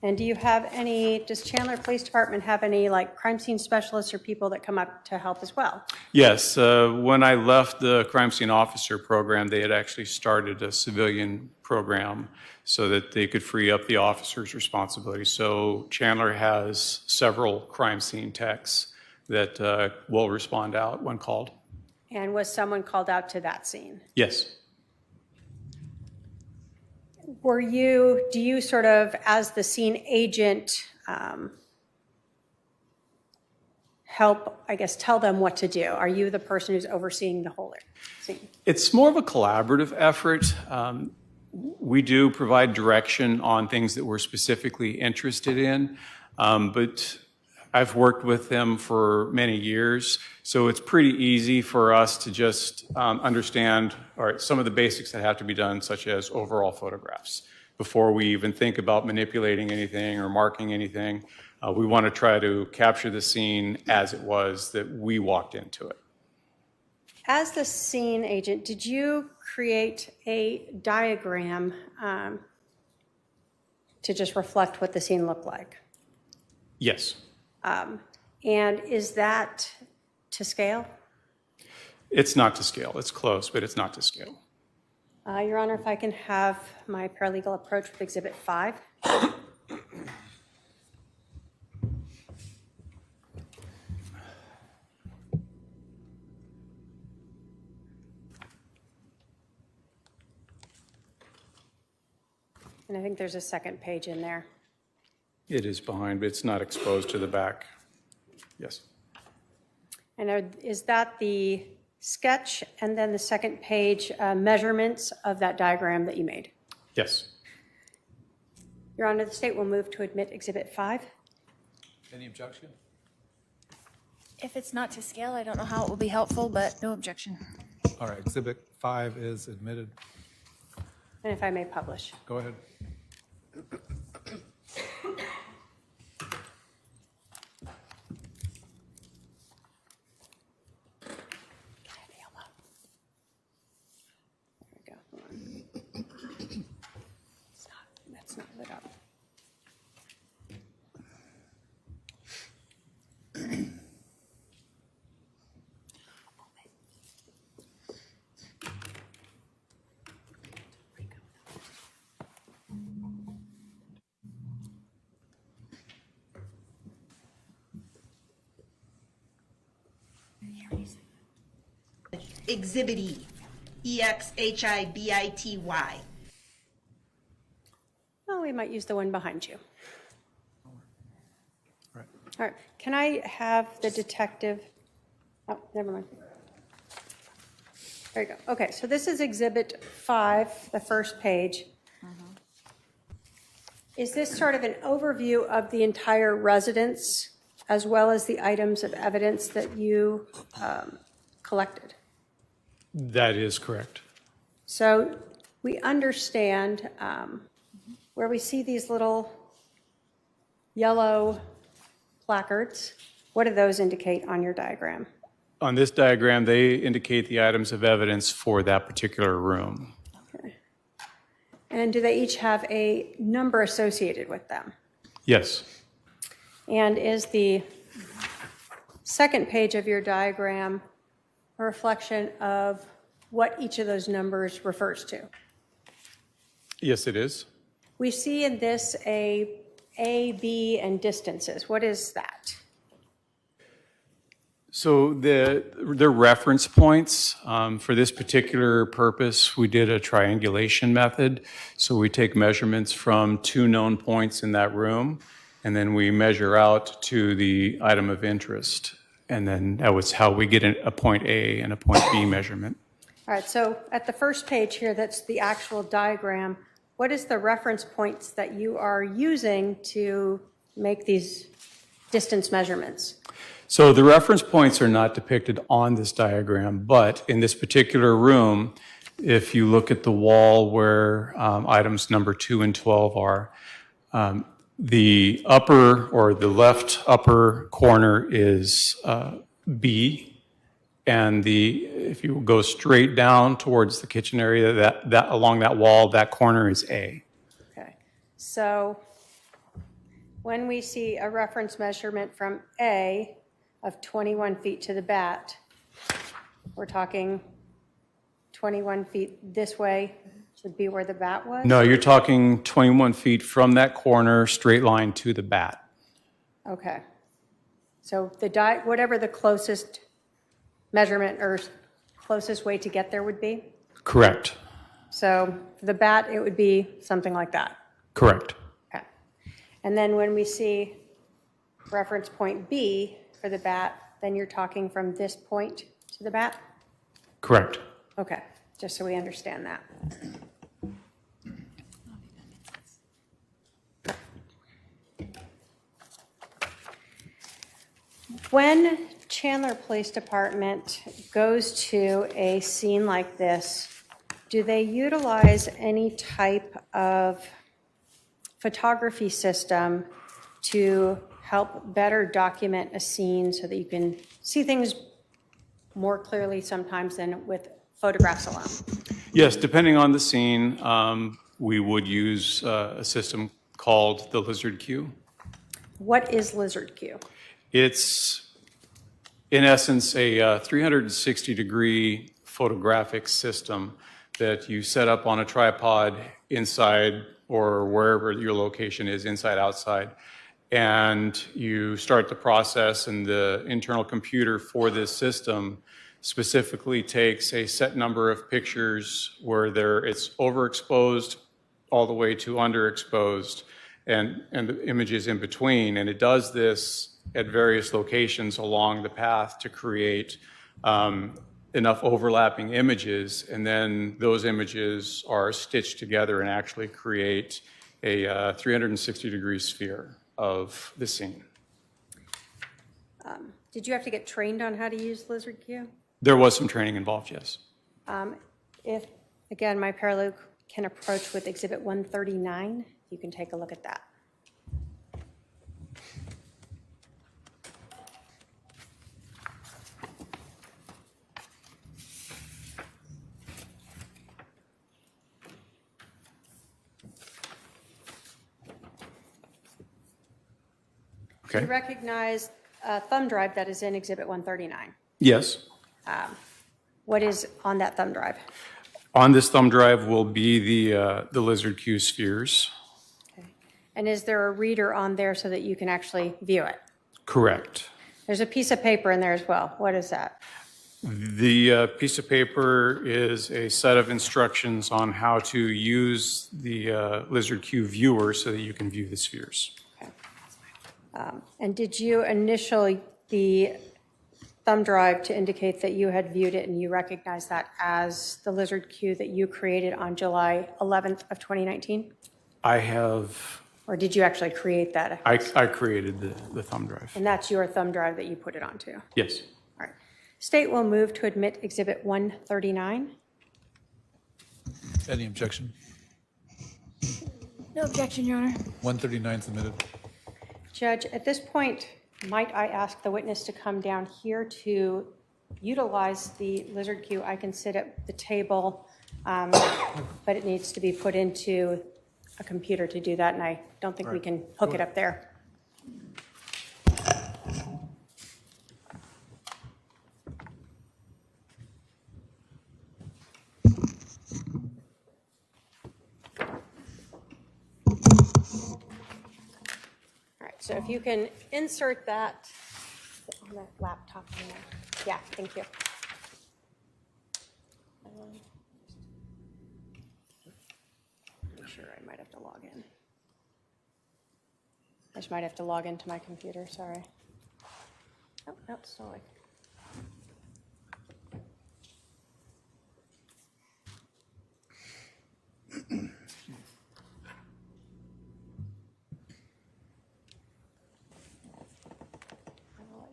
And do you have any, does Chandler Police Department have any like crime scene specialists or people that come up to help as well? Yes, when I left the crime scene officer program, they had actually started a civilian program so that they could free up the officer's responsibility. So Chandler has several crime scene techs that will respond out when called. And was someone called out to that scene? Yes. Do you sort of, as the scene agent, help, I guess, tell them what to do? Are you the person who's overseeing the whole scene? It's more of a collaborative effort. We do provide direction on things that we're specifically interested in, but I've worked with them for many years, so it's pretty easy for us to just understand some of the basics that have to be done, such as overall photographs. Before we even think about manipulating anything or marking anything, we want to try to capture the scene as it was that we walked into it. As the scene agent, did you create a diagram to just reflect what the scene looked like? Yes. And is that to scale? It's not to scale. It's close, but it's not to scale. Your Honor, if I can have my paralegal approach with Exhibit 5. And I think there's a second page in there. It is behind, but it's not exposed to the back. Yes. And is that the sketch and then the second page measurements of that diagram that you made? Yes. Your Honor, the state will move to admit Exhibit 5. Any objection? If it's not to scale, I don't know how it will be helpful, but no objection. All right, Exhibit 5 is admitted. And if I may publish. Go ahead. Exhibit E, EXHIBITY. Oh, we might use the one behind you. Right. All right, can I have the detective? Oh, never mind. There you go. Okay, so this is Exhibit 5, the first page. Is this sort of an overview of the entire residence as well as the items of evidence that you collected? That is correct. So we understand where we see these little yellow placards. What do those indicate on your diagram? On this diagram, they indicate the items of evidence for that particular room. Okay. And do they each have a number associated with them? Yes. And is the second page of your diagram a reflection of what each of those numbers refers to? Yes, it is. We see in this A, B, and distances. What is that? So the reference points, for this particular purpose, we did a triangulation method. So we take measurements from 2 known points in that room, and then we measure out to the item of interest. And then that was how we get a point A and a point B measurement. All right, so at the first page here, that's the actual diagram. What is the reference points that you are using to make these distance measurements? So the reference points are not depicted on this diagram, but in this particular room, if you look at the wall where items number 2 and 12 are, the upper or the left upper corner is B, and if you go straight down towards the kitchen area, that along that wall, that corner is A. Okay, so when we see a reference measurement from A of 21 feet to the bat, we're talking 21 feet this way should be where the bat was? No, you're talking 21 feet from that corner, straight line to the bat. Okay. So whatever the closest measurement or closest way to get there would be? Correct. So for the bat, it would be something like that? Correct. Okay. And then when we see reference point B for the bat, then you're talking from this point to the bat? Correct. Okay, just so we understand that. When Chandler Police Department goes to a scene like this, do they utilize any type of photography system to help better document a scene so that you can see things more clearly sometimes than with photographs alone? Yes, depending on the scene, we would use a system called the Lizard Q. What is Lizard Q? It's, in essence, a 360-degree photographic system that you set up on a tripod inside or wherever your location is, inside, outside, and you start the process, and the internal computer for this system specifically takes a set number of pictures where it's overexposed all the way to underexposed and the images in between. And it does this at various locations along the path to create enough overlapping images. And then those images are stitched together and actually create a 360-degree sphere of the scene. Did you have to get trained on how to use Lizard Q? There was some training involved, yes. If, again, my paralegal can approach with Exhibit 139, you can take a look at that. Okay. You recognize a thumb drive that is in Exhibit 139. Yes. What is on that thumb drive? On this thumb drive will be the Lizard Q spheres. Okay. And is there a reader on there so that you can actually view it? Correct. There's a piece of paper in there as well. What is that? The piece of paper is a set of instructions on how to use the LizardQ viewer so that you can view the spheres. And did you initial the thumb drive to indicate that you had viewed it and you recognize that as the LizardQ that you created on July 11th of 2019? I have, Or did you actually create that? I created the thumb drive. And that's your thumb drive that you put it onto? Yes. All right. State will move to admit Exhibit 139. Any objection? No objection, Your Honor. 139 submitted. Judge, at this point, might I ask the witness to come down here to utilize the LizardQ? I can sit at the table, but it needs to be put into a computer to do that, and I don't think we can hook it up there. So if you can insert that on the laptop. Yeah, thank you. Sure, I might have to log in. I just might have to log into my computer, sorry. Oh, no, still like.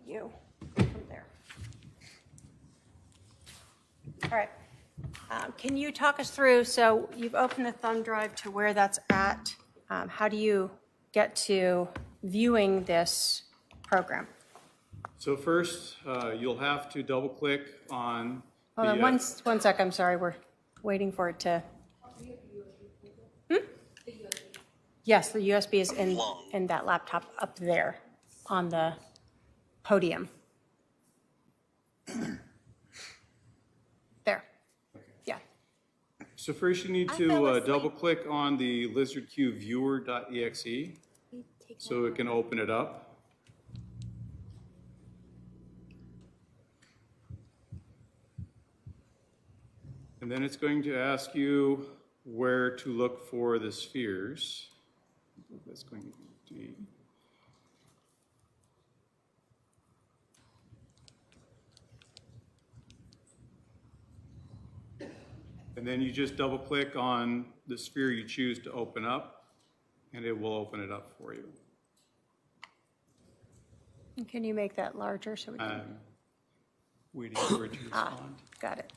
You from there. All right. Can you talk us through, so you've opened the thumb drive to where that's at. How do you get to viewing this program? So first, you'll have to double click on Hold on, one sec, I'm sorry, we're waiting for it to. Yes, the USB is in that laptop up there on the podium. There. Yeah. So first you need to double click on the LizardQ viewer.exe so it can open it up. And then it's going to ask you where to look for the spheres. That's going to be D. And then you just double click on the sphere you choose to open up, and it will open it up for you. Can you make that larger so we can? Waiting for it to respond. Got it.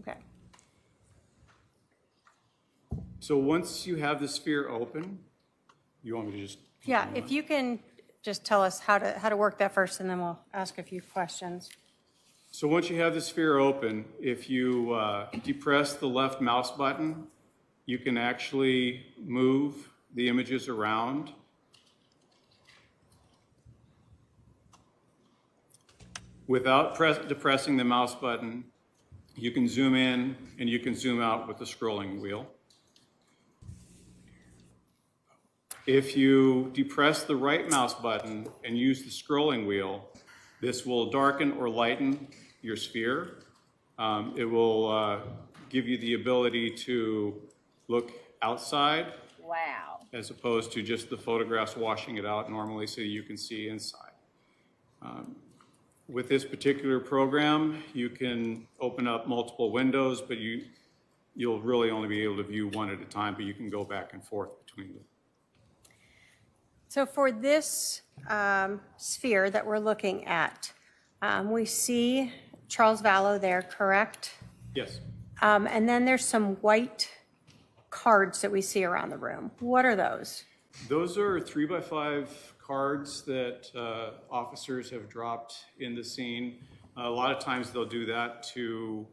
Okay. So once you have the sphere open, you want me to just? Yeah, if you can just tell us how to work that first, and then we'll ask a few questions. So once you have the sphere open, if you depress the left mouse button, you can actually move the images around. Without depressing the mouse button, you can zoom in and you can zoom out with the scrolling wheel. If you depress the right mouse button and use the scrolling wheel, this will darken or lighten your sphere. It will give you the ability to look outside. Wow. As opposed to just the photographs washing it out normally so you can see inside. With this particular program, you can open up multiple windows, but you'll really only be able to view one at a time, but you can go back and forth between them. So for this sphere that we're looking at, we see Charles Vallow there, correct? Yes. And then there's some white cards that we see around the room. What are those? Those are 3x5 cards that officers have dropped in the scene. A lot of times they'll do that to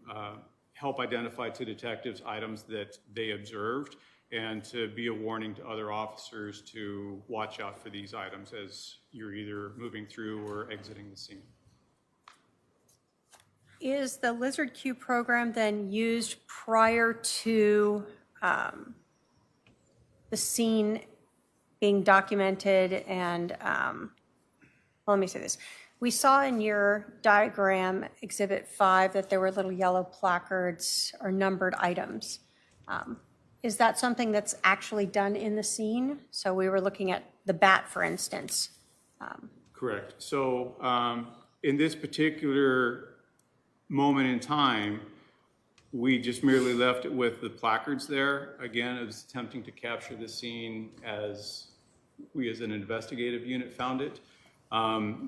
help identify to detectives items that they observed and to be a warning to other officers to watch out for these items as you're either moving through or exiting the scene. Is the LizardQ program then used prior to the scene being documented and, let me say this. We saw in your diagram, Exhibit 5, that there were little yellow placards or numbered items. Is that something that's actually done in the scene? So we were looking at the bat, for instance. Correct. So in this particular moment in time, we just merely left it with the placards there. Again, it was attempting to capture the scene as we as an investigative unit found it.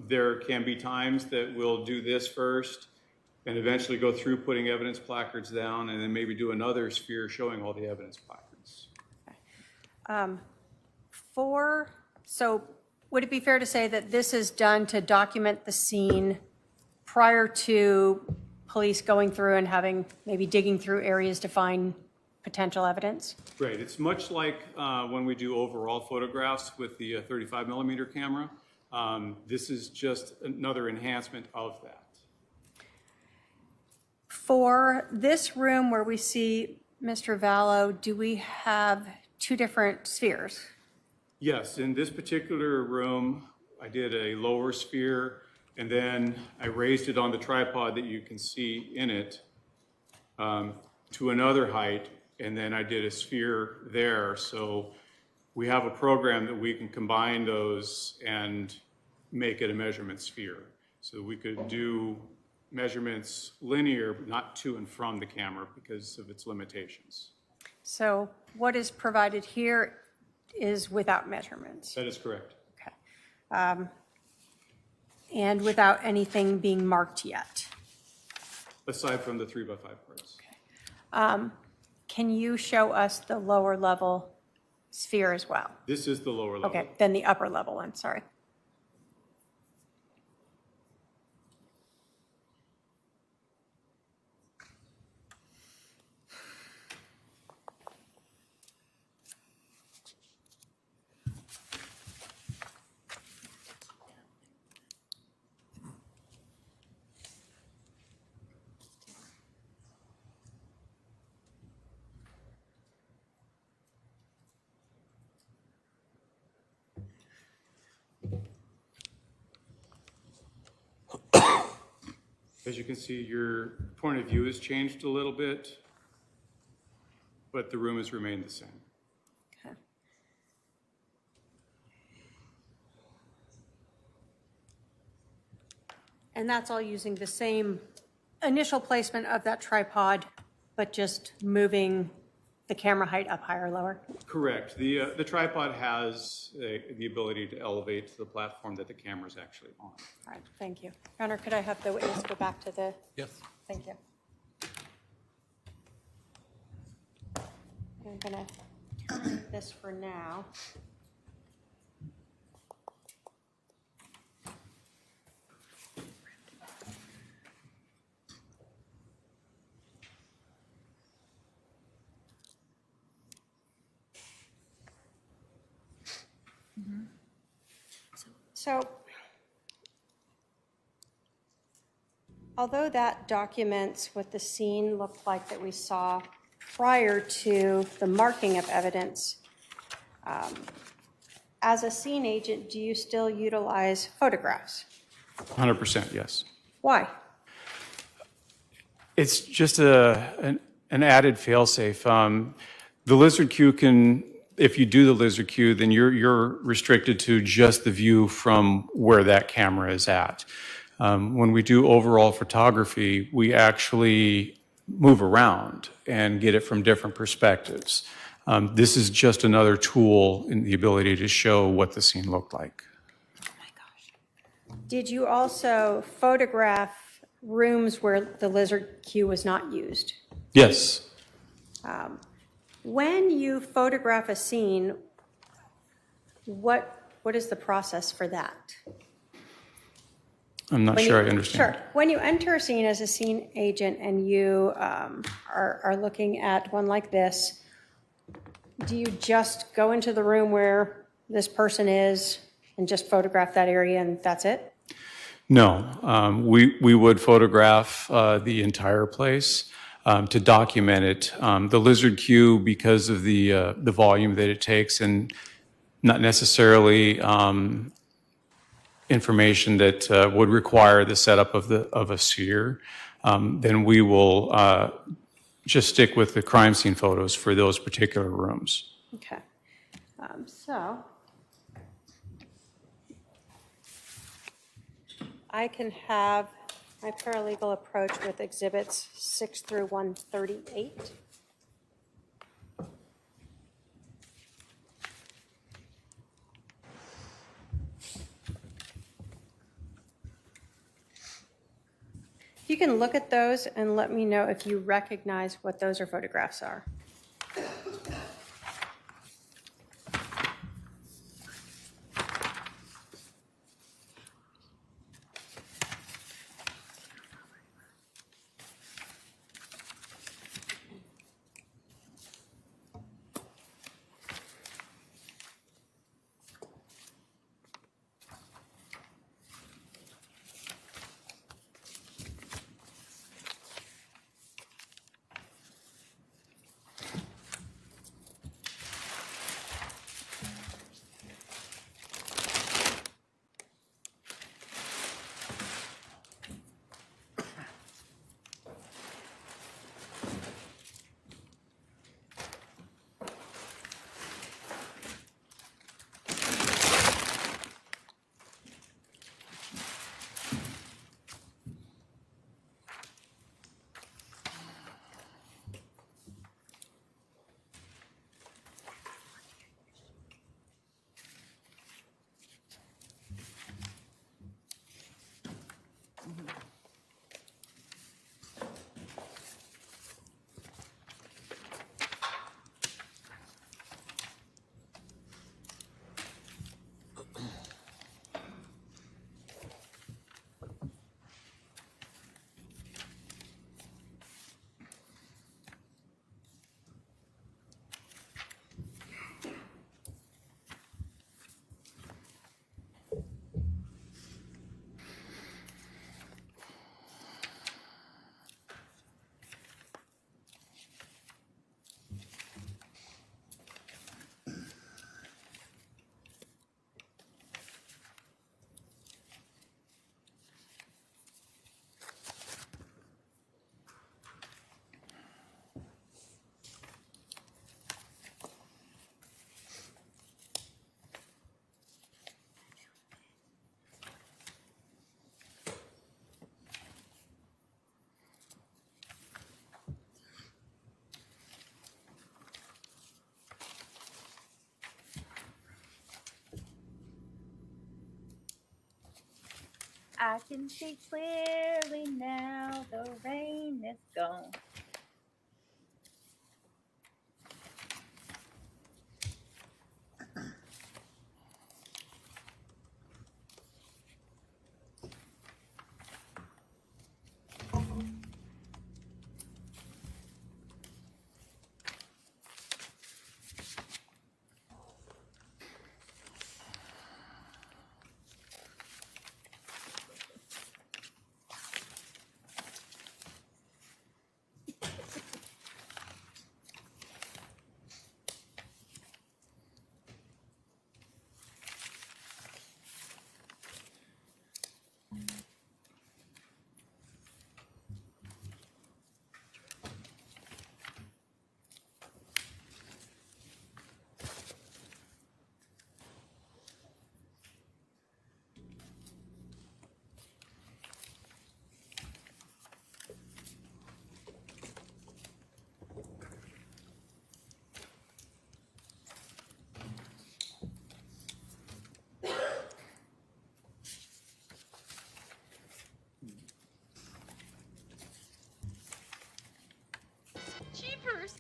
There can be times that we'll do this first and eventually go through putting evidence placards down and then maybe do another sphere showing all the evidence placards. So would it be fair to say that this is done to document the scene prior to police going through and having, maybe digging through areas to find potential evidence? Right. It's much like when we do overall photographs with the 35 millimeter camera. This is just another enhancement of that. For this room where we see Mr. Vallow, do we have two different spheres? Yes, in this particular room, I did a lower sphere, and then I raised it on the tripod that you can see in it to another height, and then I did a sphere there. So we have a program that we can combine those and make it a measurement sphere. So we could do measurements linear, but not to and from the camera because of its limitations. So what is provided here is without measurements? That is correct. Okay. And without anything being marked yet? Aside from the 3x5 parts. Okay. Can you show us the lower level sphere as well? This is the lower level. Okay, then the upper level one, sorry. As you can see, your point of view has changed a little bit, but the room has remained the same. Okay. And that's all using the same initial placement of that tripod, but just moving the camera height up higher or lower? Correct. The tripod has the ability to elevate to the platform that the camera is actually on. All right, thank you. Your Honor, could I have the witness go back to the? Yes. Thank you. I'm going to terminate this for now. So, although that documents what the scene looked like that we saw prior to the marking of evidence, as a scene agent, do you still utilize photographs? 100%, yes. Why? It's just an added failsafe. The lizard queue can, if you do the lizard queue, then you're restricted to just the view from where that camera is at. When we do overall photography, we actually move around and get it from different perspectives. This is just another tool in the ability to show what the scene looked like. Oh my gosh. Did you also photograph rooms where the lizard queue was not used? Yes. When you photograph a scene, what is the process for that? I'm not sure I understand. Sure. When you enter a scene as a scene agent and you are looking at one like this, do you just go into the room where this person is and just photograph that area and that's it? No. We would photograph the entire place. To document it. The lizard queue, because of the volume that it takes, and not necessarily information that would require the setup of a sphere, then we will just stick with the crime scene photos for those particular rooms. Okay. So I can have my paralegal approach with exhibits 6 through 138. You can look at those and let me know if you recognize what those photographs are. I can see clearly now, the rain is gone. Jeepers.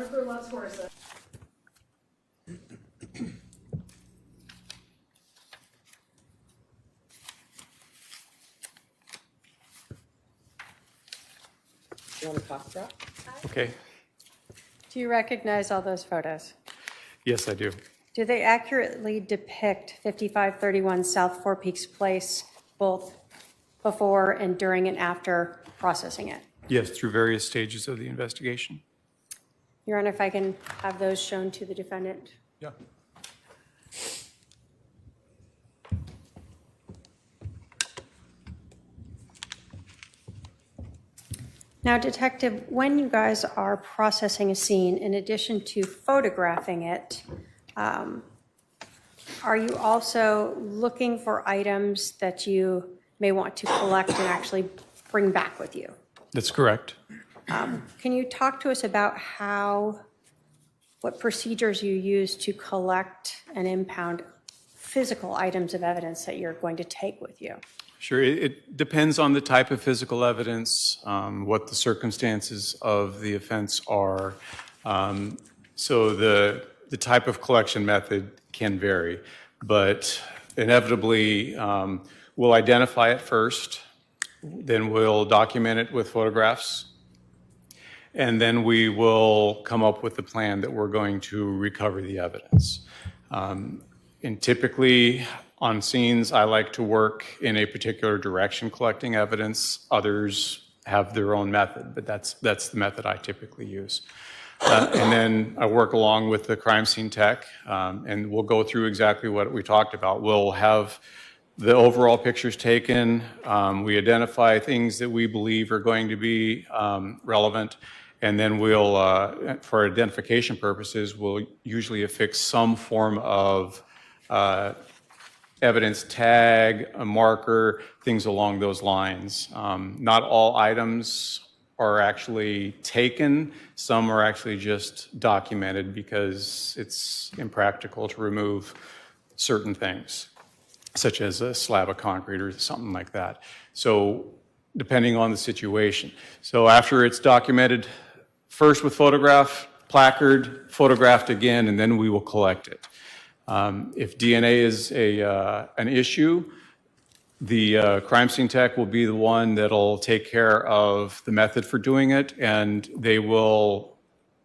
Jennifer loves horses. You want to talk about? Okay. Do you recognize all those photos? Yes, I do. Do they accurately depict 5531 South Four Peaks Place, both before and during and after processing it? Yes, through various stages of the investigation. Your Honor, if I can have those shown to the defendant. Yeah. Now, Detective, when you guys are processing a scene, in addition to photographing it, are you also looking for items that you may want to collect and actually bring back with you? That's correct. Can you talk to us about what procedures you use to collect and impound physical items of evidence that you're going to take with you? Sure. It depends on the type of physical evidence, what the circumstances of the offense are. So the type of collection method can vary, but inevitably we'll identify it first, then we'll document it with photographs, and then we will come up with the plan that we're going to recover the evidence. And typically on scenes, I like to work in a particular direction collecting evidence. Others have their own method, but that's the method I typically use. And then I work along with the crime scene tech, and we'll go through exactly what we talked about. We'll have the overall pictures taken. We identify things that we believe are going to be relevant, and then we'll, for identification purposes, we'll usually affix some form of evidence tag, a marker, things along those lines. Not all items are actually taken. Some are actually just documented because it's impractical to remove certain things, such as a slab of concrete or something like that. So depending on the situation. So after it's documented, first with photograph, placard, photographed again, and then we will collect it. If DNA is an issue, the crime scene tech will be the one that'll take care of the method for doing it, and they will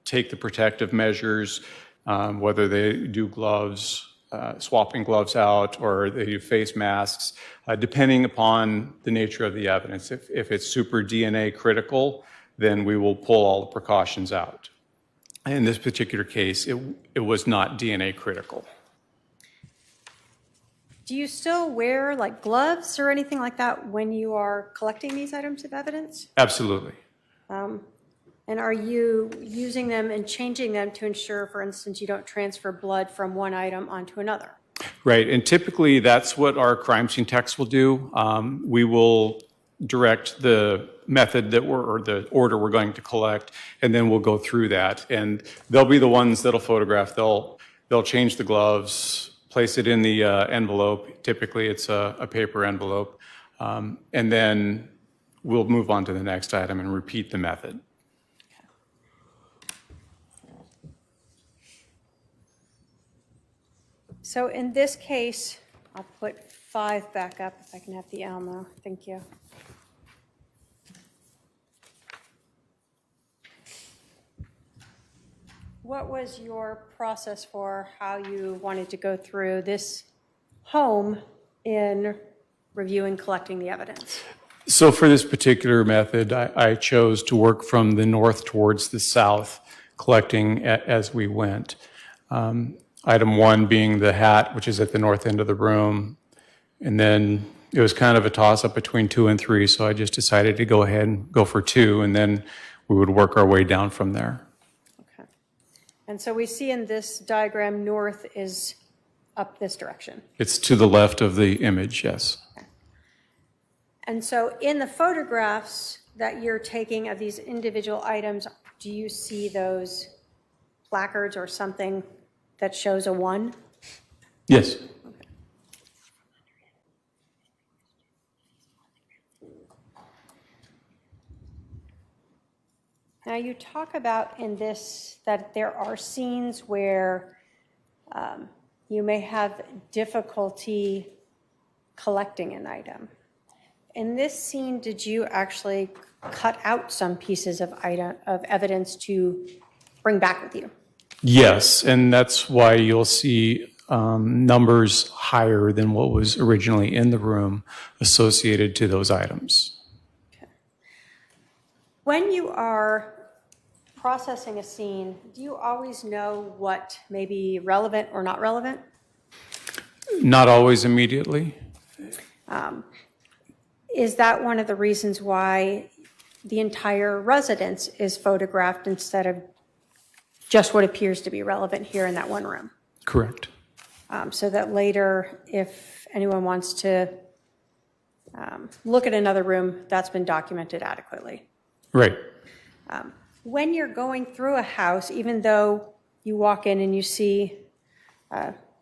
take the protective measures, whether they do gloves, swapping gloves out, or they do face masks, depending upon the nature of the evidence. If it's super DNA critical, then we will pull all the precautions out. In this particular case, it was not DNA critical. Do you still wear like gloves or anything like that when you are collecting these items of evidence? Absolutely. And are you using them and changing them to ensure, for instance, you don't transfer blood from one item onto another? Right, and typically that's what our crime scene techs will do. We will direct the method or the order we're going to collect, and then we'll go through that. And they'll be the ones that'll photograph. They'll change the gloves, place it in the envelope. Typically it's a paper envelope. And then we'll move on to the next item and repeat the method. So in this case, I'll put 5 back up if I can have the Elmo. Thank you. What was your process for how you wanted to go through this home in reviewing, collecting the evidence? So for this particular method, I chose to work from the north towards the south, collecting as we went. Item 1 being the hat, which is at the north end of the room. And then it was kind of a toss-up between 2 and 3, so I just decided to go ahead and go for 2, and then we would work our way down from there. Okay. And so we see in this diagram, north is up this direction. It's to the left of the image, yes. Okay. And so in the photographs that you're taking of these individual items, do you see those placards or something that shows a 1? Yes. Now, you talk about in this that there are scenes where you may have difficulty collecting an item. In this scene, did you actually cut out some pieces of evidence to bring back with you? Yes, and that's why you'll see numbers higher than what was originally in the room associated to those items. Okay. When you are processing a scene, do you always know what may be relevant or not relevant? Not always immediately. Is that one of the reasons why the entire residence is photographed instead of just what appears to be relevant here in that one room? Correct. So that later, if anyone wants to look at another room, that's been documented adequately. Right. When you're going through a house, even though you walk in and you see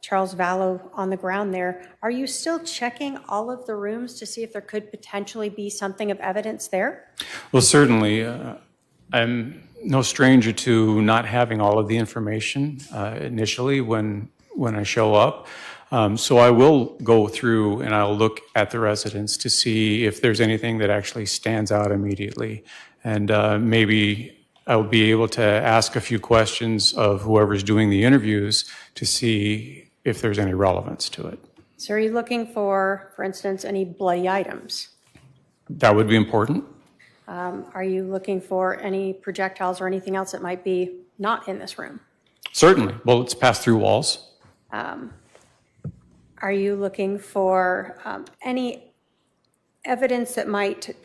Charles Vallow on the ground there, are you still checking all of the rooms to see if there could potentially be something of evidence there? Well, certainly. I'm no stranger to not having all of the information initially when I show up. So I will go through and I'll look at the residence to see if there's anything that actually stands out immediately. And maybe I'll be able to ask a few questions of whoever's doing the interviews to see if there's any relevance to it. So are you looking for instance, any bloody items? That would be important. Are you looking for any projectiles or anything else that might be not in this room? Certainly. Bullets pass through walls. Are you looking for any evidence that might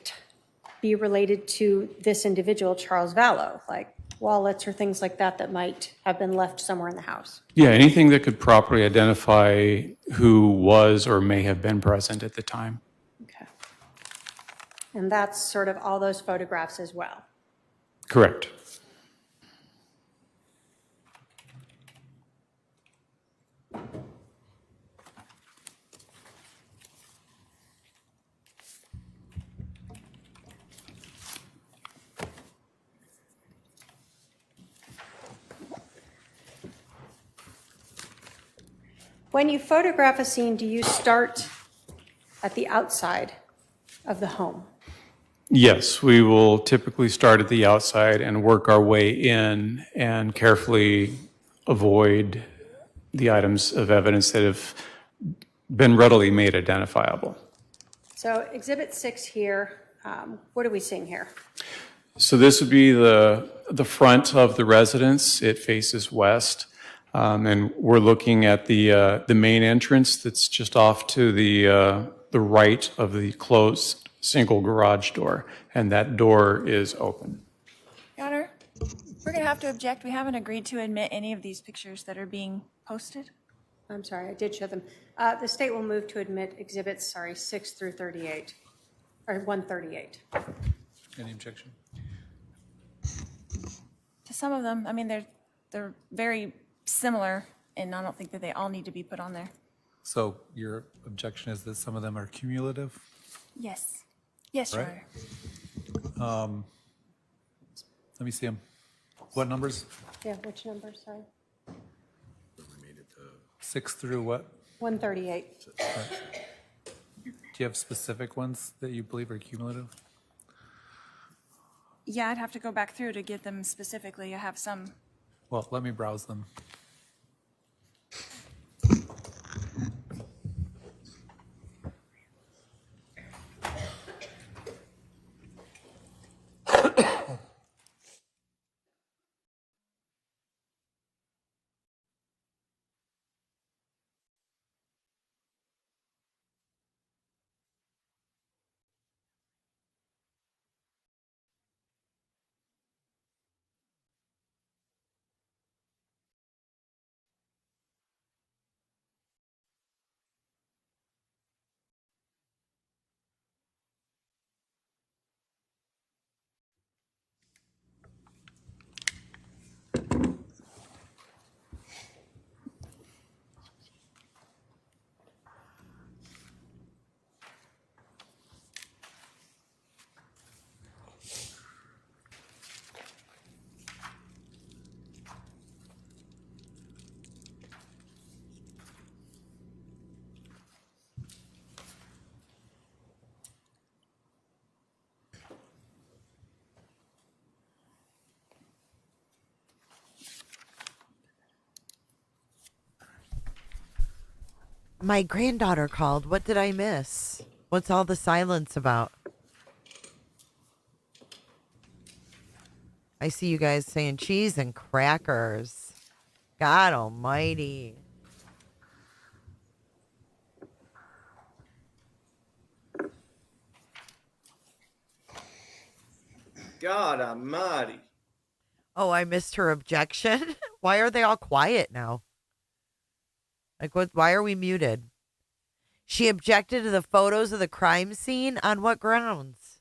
be related to this individual, Charles Vallow, like wallets or things like that that might have been left somewhere in the house? Yeah, anything that could properly identify who was or may have been present at the time. Okay. And that's sort of all those photographs as well? Correct. When you photograph a scene, do you start at the outside of the home? Yes, we will typically start at the outside and work our way in and carefully avoid the items of evidence that have been readily made identifiable. So Exhibit 6 here, what are we seeing here? So this would be the front of the residence. It faces west. And we're looking at the main entrance that's just off to the right of the closed single garage door, and that door is open. Your Honor, we're going to have to object. We haven't agreed to admit any of these pictures that are being posted. I'm sorry, I did show them. The state will move to admit exhibits, 6 through 38, or 138. Any objection? To some of them, I mean, they're very similar, and I don't think that they all need to be put on there. So your objection is that some of them are cumulative? Yes. Yes, Your Right. Honor. Let me see them. What numbers? Yeah, which number, sorry? 6 through what? 138. Do you have specific ones that you believe are cumulative? Yeah, I'd have to go back through to get them specifically. I have some. Well, let me browse them. My granddaughter called. What did I miss? What's all the silence about? I see you guys saying cheese and crackers. God almighty. God almighty. Oh, I missed her objection. Why are they all quiet now? Like, what? Why are we muted? She objected to the photos of the crime scene. On what grounds?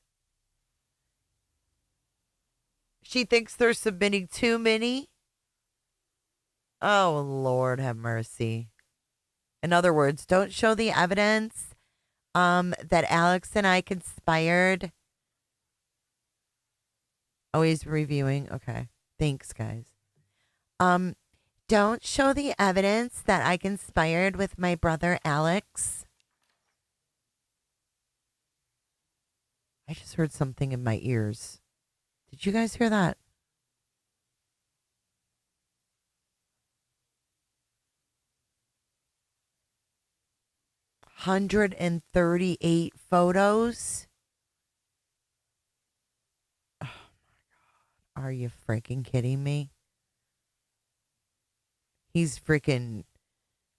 She thinks they're submitting too many. Oh, Lord have mercy. In other words, don't show the evidence that Alex and I conspired. Oh, he's reviewing. Okay. Thanks, guys. Don't show the evidence that I conspired with my brother Alex. I just heard something in my ears. Did you guys hear that? $138 photos. Oh my God. Are you freaking kidding me? He's freaking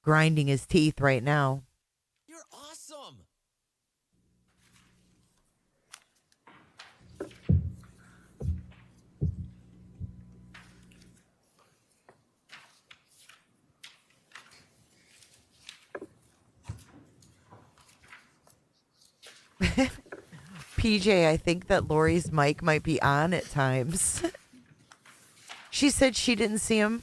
grinding his teeth right now. You're awesome. PJ, I think that Lori's mic might be on at times. She said she didn't see him.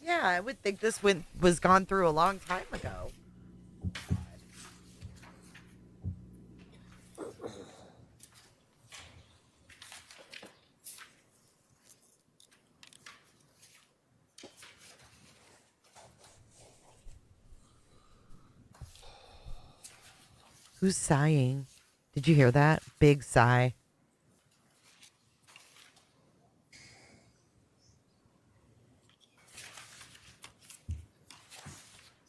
Yeah, I would think this was gone through a long time ago. Who's sighing? Did you hear that? Big sigh.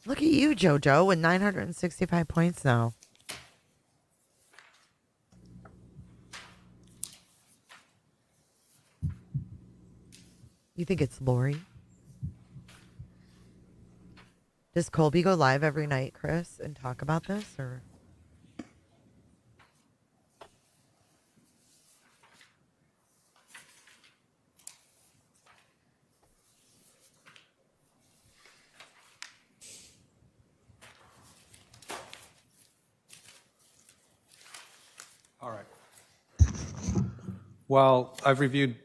Look at you, JoJo, with 965 points now. You think it's Lori? Does Colby go live every night, Chris, and talk about this, or? All right. While I've reviewed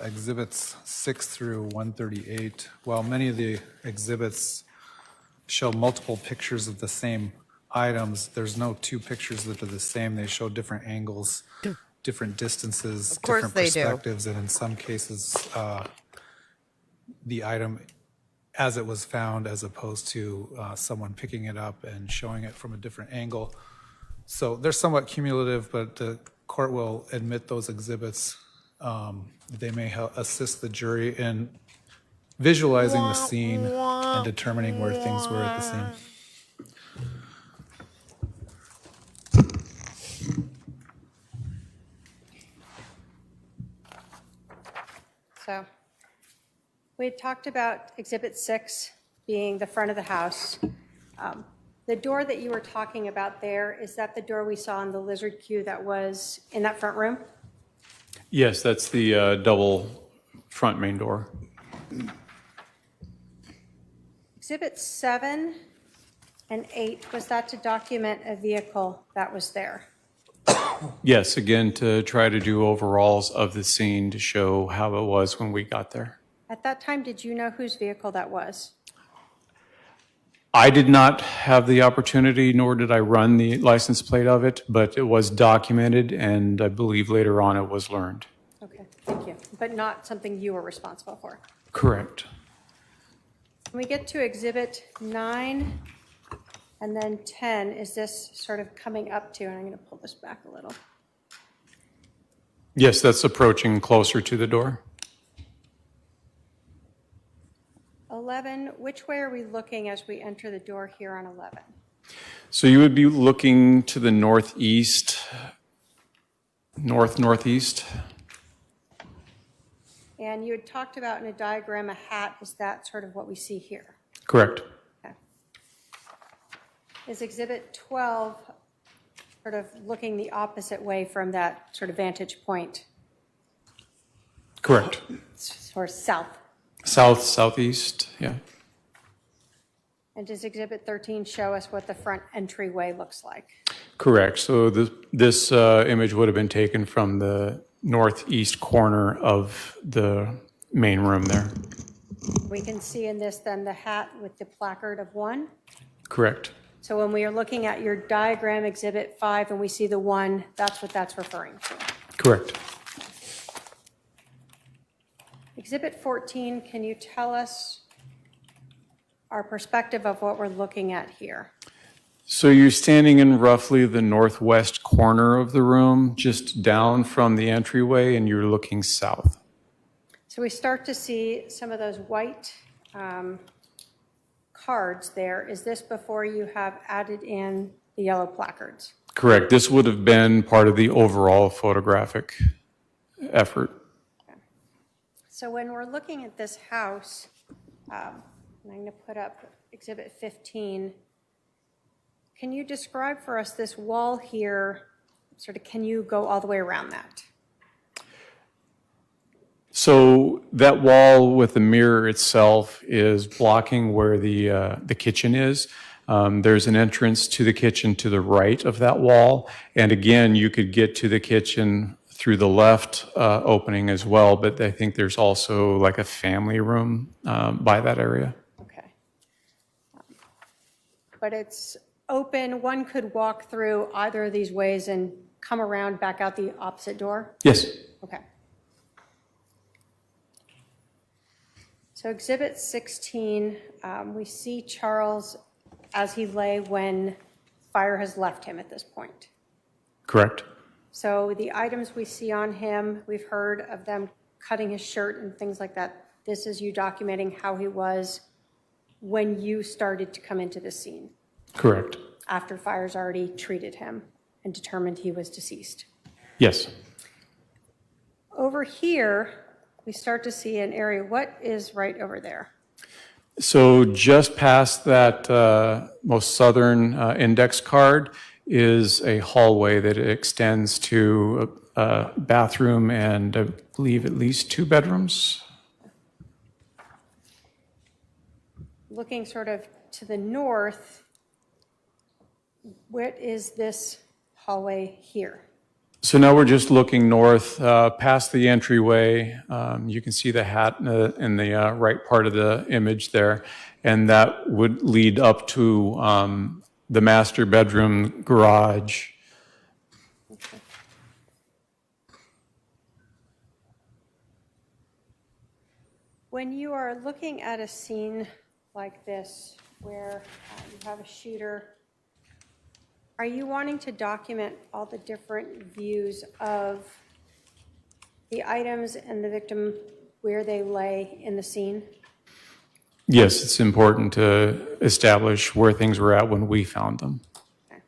exhibits 6 through 138, while many of the exhibits show multiple pictures of the same items, there's no two pictures that are the same. They show different angles, different distances, Of course different they do. perspectives, and in some cases, the item as it was found, as opposed to someone picking it up and showing it from a different angle. So they're somewhat cumulative, but the court will admit those exhibits. They may help assist the jury in visualizing the scene and determining where things were at the scene. So we had talked about Exhibit 6 being the front of the house. The door that you were talking about there, is that the door we saw in the lizard queue that was in that front room? Yes, that's the double front main door. Exhibit 7 and 8, was that to document a vehicle that was there? Yes, again, to try to do overalls of the scene to show how it was when we got there. At that time, did you know whose vehicle that was? I did not have the opportunity, nor did I run the license plate of it, but it was documented, and I believe later on it was learned. Okay, thank you. But not something you were responsible for? Correct. When we get to Exhibit 9 and then 10, is this sort of coming up to, and I'm going to pull this back a little. Yes, that's approaching closer to the door. 11, which way are we looking as we enter the door here on 11? So you would be looking to the northeast, northeast. And you had talked about in a diagram a hat. Is that sort of what we see here? Correct. Okay. Is Exhibit 12 sort of looking the opposite way from that sort of vantage point? Correct. Or south? Southeast, yeah. And does Exhibit 13 show us what the front entryway looks like? Correct. So this image would have been taken from the northeast corner of the main room there. We can see in this then the hat with the placard of 1? Correct. So when we are looking at your diagram, Exhibit 5, and we see the 1, that's what that's referring to. Correct. Exhibit 14, can you tell us our perspective of what we're looking at here? So you're standing in roughly the northwest corner of the room, just down from the entryway, and you're looking south. So we start to see some of those white cards there. Is this before you have added in the yellow placards? Correct. This would have been part of the overall photographic effort. Okay. So when we're looking at this house, I'm going to put up Exhibit 15. Can you describe for us this wall here? Sort of, can you go all the way around that? So that wall with the mirror itself is blocking where the kitchen is. There's an entrance to the kitchen to the right of that wall. And again, you could get to the kitchen through the left opening as well, but I think there's also like a family room by that area. Okay. But it's open. One could walk through either of these ways and come around back out the opposite door? Yes. Okay. So Exhibit 16, we see Charles as he lay when fire has left him at this point. Correct. So the items we see on him, we've heard of them cutting his shirt and things like that. This is you documenting how he was when you started to come into the scene. Correct. After fire's already treated him and determined he was deceased. Yes. Over here, we start to see an area. What is right over there? So just past that most southern index card is a hallway that extends to a bathroom and I believe at least 2 bedrooms. Looking sort of to the north, what is this hallway here? So now we're just looking north past the entryway. You can see the hat in the right part of the image there, and that would lead up to the master bedroom garage. Okay. When you are looking at a scene like this where you have a shooter, are you wanting to document all the different views of the items and the victim where they lay in the scene? Yes, it's important to establish where things were at when we found them. Okay.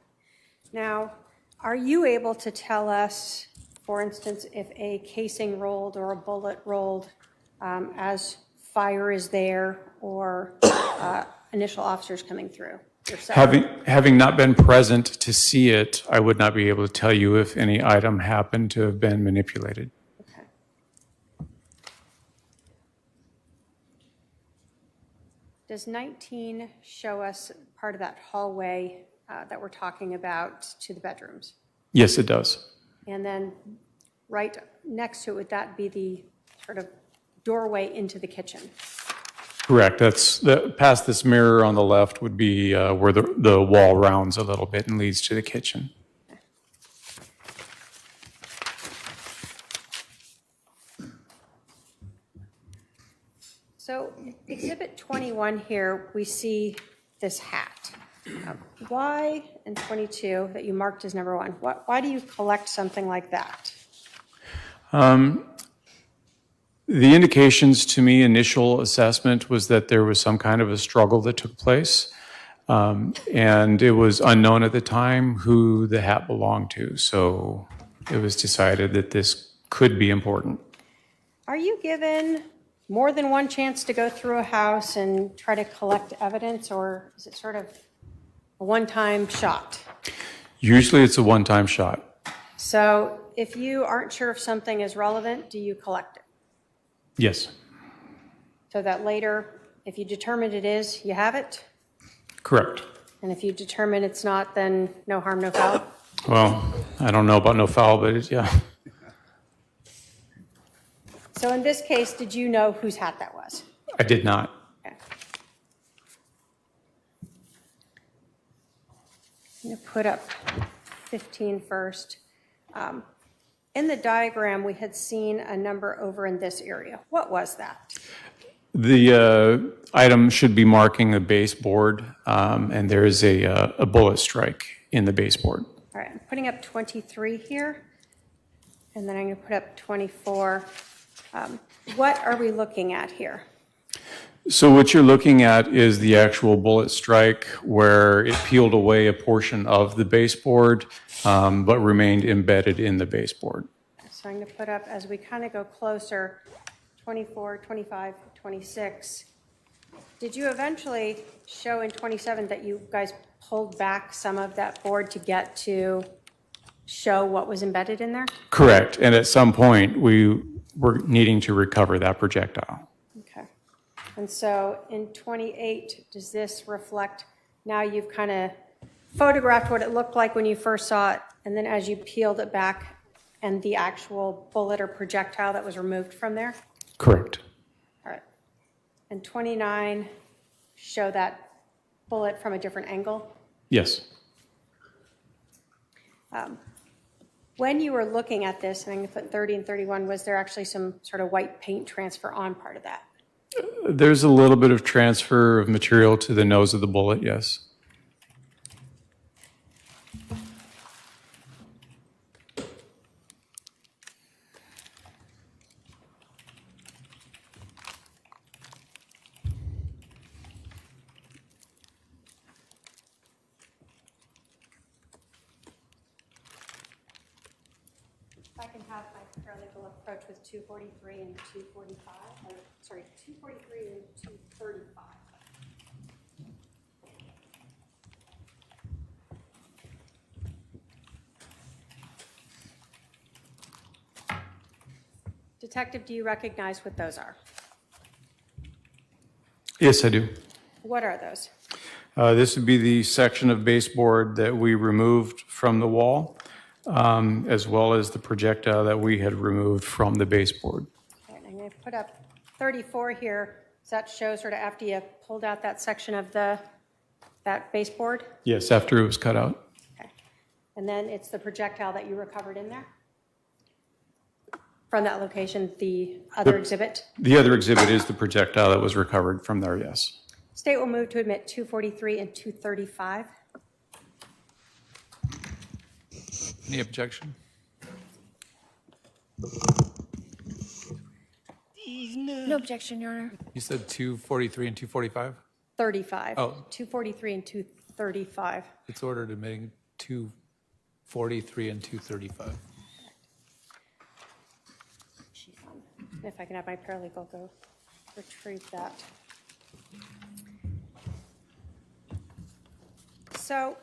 Now, are you able to tell us, for instance, if a casing rolled or a bullet rolled as fire is there or initial officers coming through? Having not been present to see it, I would not be able to tell you if any item happened to have been manipulated. Okay. Does 19 show us part of that hallway that we're talking about to the bedrooms? Yes, it does. And then right next to it, would that be the sort of doorway into the kitchen? Correct. That's past this mirror on the left would be where the wall rounds a little bit and leads to the kitchen. So Exhibit 21 here, we see this hat. Why, in 22, that you marked as number 1, why do you collect something like that? The indications to me, initial assessment, was that there was some kind of a struggle that took place. And it was unknown at the time who the hat belonged to. So it was decided that this could be important. Are you given more than one chance to go through a house and try to collect evidence, or is it sort of a one-time shot? Usually it's a one-time shot. So if you aren't sure if something is relevant, do you collect it? Yes, So that later, if you determine it is, you have it? correct. And if you determine it's not, then no harm, no foul? Well, I don't know about no foul, but yeah. So in this case, did you know whose hat that was? I did not. Okay. I'm going to put up 15 first. In the diagram, we had seen a number over in this area. What was that? The item should be marking a baseboard, and there is a bullet strike in the baseboard. All right, I'm putting up 23 here, and then I'm going to put up 24. What are we looking at here? So what you're looking at is the actual bullet strike where it peeled away a portion of the baseboard, but remained embedded in the baseboard. So I'm going to put up, as we kind of go closer, 24, 25, 26. Did you eventually show in 27 that you guys pulled back some of that board to get to show what was embedded in there? Correct. And at some point, we were needing to recover that projectile. Okay. And so in 28, does this reflect, now you've kind of photographed what it looked like when you first saw it, and then as you peeled it back and the actual bullet or projectile that was removed from there? Correct. All right. And 29, show that bullet from a different angle? Yes. When you were looking at this, and I'm going to put 30 and 31, was there actually some sort of white paint transfer on part of that? There's a little bit of transfer of material to the nose of the bullet, yes. If I can have my paralegal approach with 243 and 245, or, sorry, 243 and 235. Detective, do you recognize what those are? Yes, I do. What are those? This would be the section of baseboard that we removed from the wall, as well as the projectile that we had removed from the baseboard. All right, I'm going to put up 34 here. Does that show sort of after you pulled out that section of that baseboard? Yes, after it was cut out. Okay. And then it's the projectile that you recovered in there? From that location, the other exhibit? The other exhibit is the projectile that was recovered from there, yes. State will move to admit 243 and 235. Any objection? No objection, Your Honor. You said 243 and 245? 35. Oh. 243 and 235. It's ordered admitting 243 and 235. If I can have my paralegal go retrieve that. So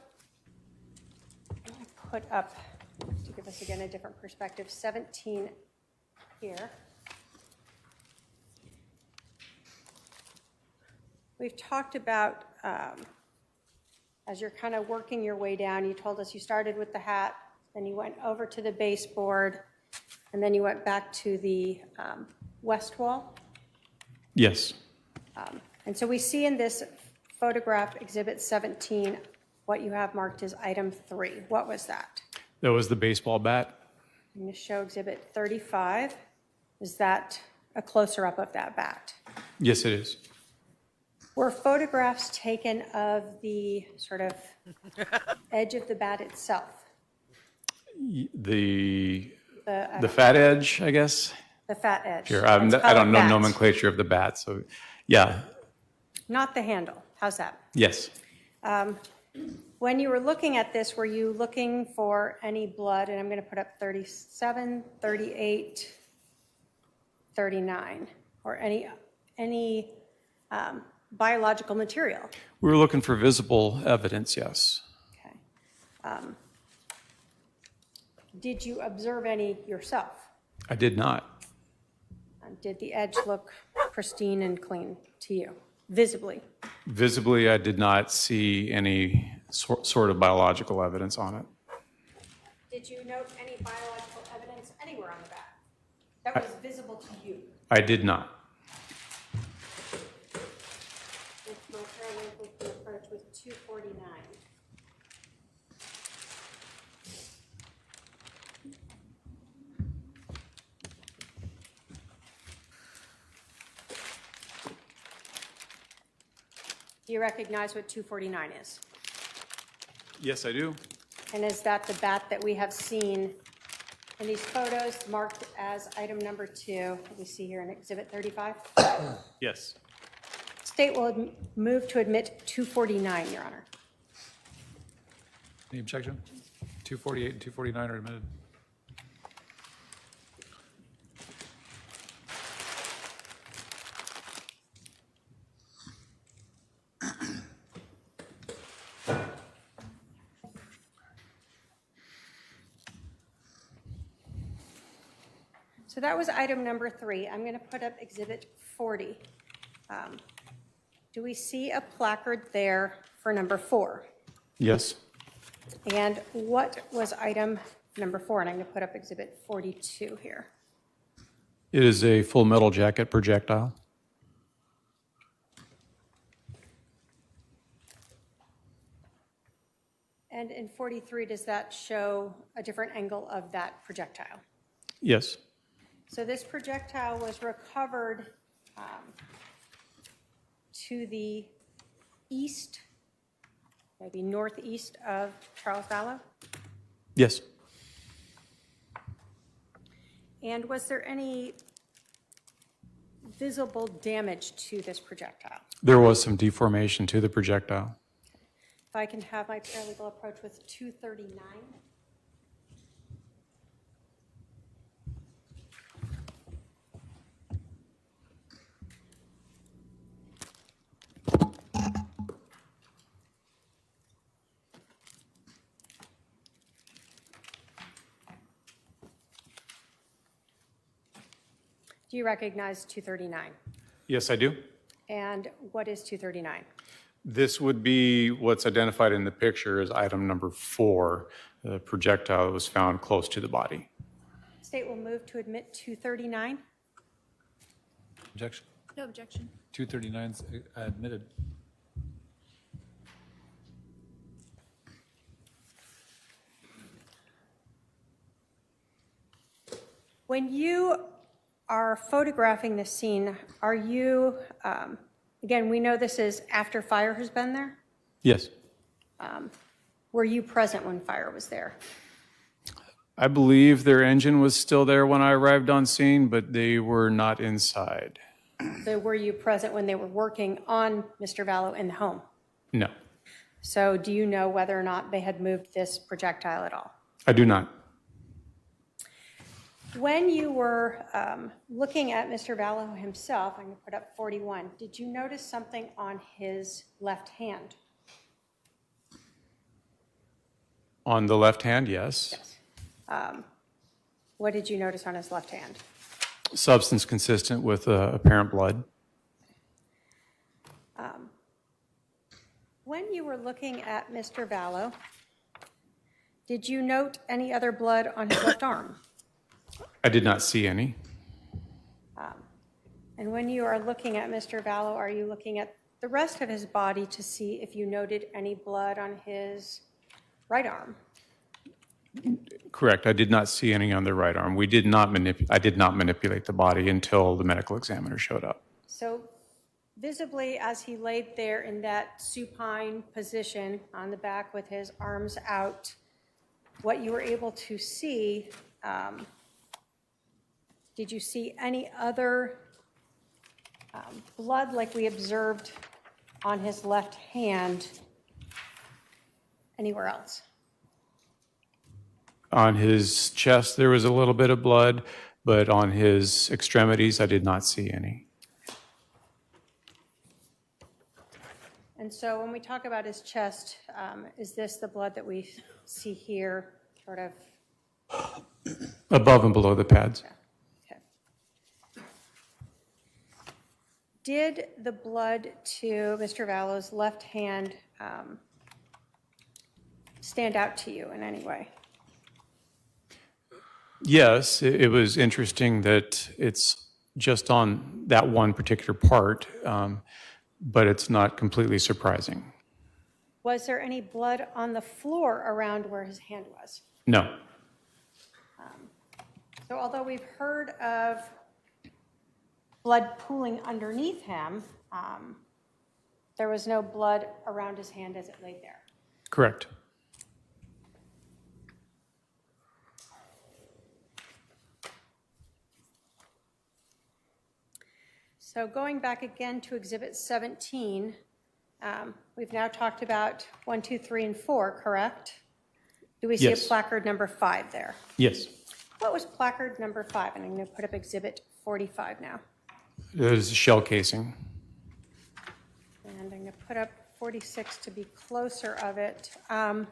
I'm going to put up, to give us again a different perspective, 17 here. We've talked about, as you're kind of working your way down, you told us you started with the hat, then you went over to the baseboard, and then you went back to the west wall. Yes. And so we see in this photograph, Exhibit 17, what you have marked as item 3. What was that? That was the baseball bat. I'm going to show Exhibit 35. Is that a closer up of that bat? Yes, it is. Were photographs taken of the sort of edge of the bat itself? The fat edge, I guess. The fat edge. Sure, It's I called don't know bat. nomenclature of the bat, so, yeah, Not the handle. How's that? yes. When you were looking at this, were you looking for any blood? And I'm going to put up 37, 38, 39, or any biological material? We were looking for visible evidence, yes. Okay. Did you observe any yourself? I did not. Did the edge look pristine and clean to you, visibly? Visibly, I did not see any sort of biological evidence on it. Did you note any biological evidence anywhere on the back that was visible to you? I did not. With my parallel approach with 249. Do you recognize what 249 is? Yes, I do. And is that the bat that we have seen in these photos marked as item number 2 that we see here in Exhibit 35? Yes. State will move to admit 249, Your Honor. Any objection? 248 and 249 are admitted. So that was item number 3. I'm going to put up Exhibit 40. Do we see a placard there for number 4? Yes. And what was item number 4? And I'm going to put up Exhibit 42 here. It is a full metal jacket projectile. And in 43, does that show a different angle of that projectile? Yes. So this projectile was recovered to the east, maybe northeast of Charles Vallow? Yes. And was there any visible damage to this projectile? There was some deformation to the projectile. If I can have my paralegal approach with 239. Do you recognize 239? Yes, I do. And what is 239? This would be what's identified in the picture as item number 4. The projectile was found close to the body. State will move to admit 239. Objection? No objection. 239 is admitted. When you are photographing the scene, are you, again, we know this is after fire has been there? Yes. Were you present when fire was there? I believe their engine was still there when I arrived on scene, but they were not inside. So were you present when they were working on Mr. Vallow in the home? No, So do you know whether or not they had moved this projectile at all? I do not. When you were looking at Mr. Vallow himself, I'm going to put up 41, did you notice something on his left hand? On the left hand, yes. What did you notice on his left hand? Substance consistent with apparent blood. When you were looking at Mr. Vallow, did you note any other blood on his left arm? I did not see any. And when you are looking at Mr. Vallow, are you looking at the rest of his body to see if you noted any blood on his right arm? Correct. I did not see any on the right arm. I did not manipulate the body until the medical examiner showed up. So visibly, as he laid there in that supine position on the back with his arms out, what you were able to see did you see any other blood like we observed on his left hand anywhere else? On his chest, there was a little bit of blood, but on his extremities, I did not see any. And so when we talk about his chest, is this the blood that we see here, sort of? Above and below the pads. Okay. Did the blood to Mr. Vallow's left hand stand out to you in any way? Yes, it was interesting that it's just on that one particular part, but it's not completely surprising. Was there any blood on the floor around where his hand was? No. So although we've heard of blood pooling underneath him, there was no blood around his hand as it laid there. Correct. So going back again to Exhibit 17, we've now talked about 1, 2, 3, and 4, correct? Do we see Yes. a placard number 5 there? Yes. What was placard number 5? And I'm going to put up Exhibit 45 now. There's a shell casing. And I'm going to put up 46 to be closer of it. And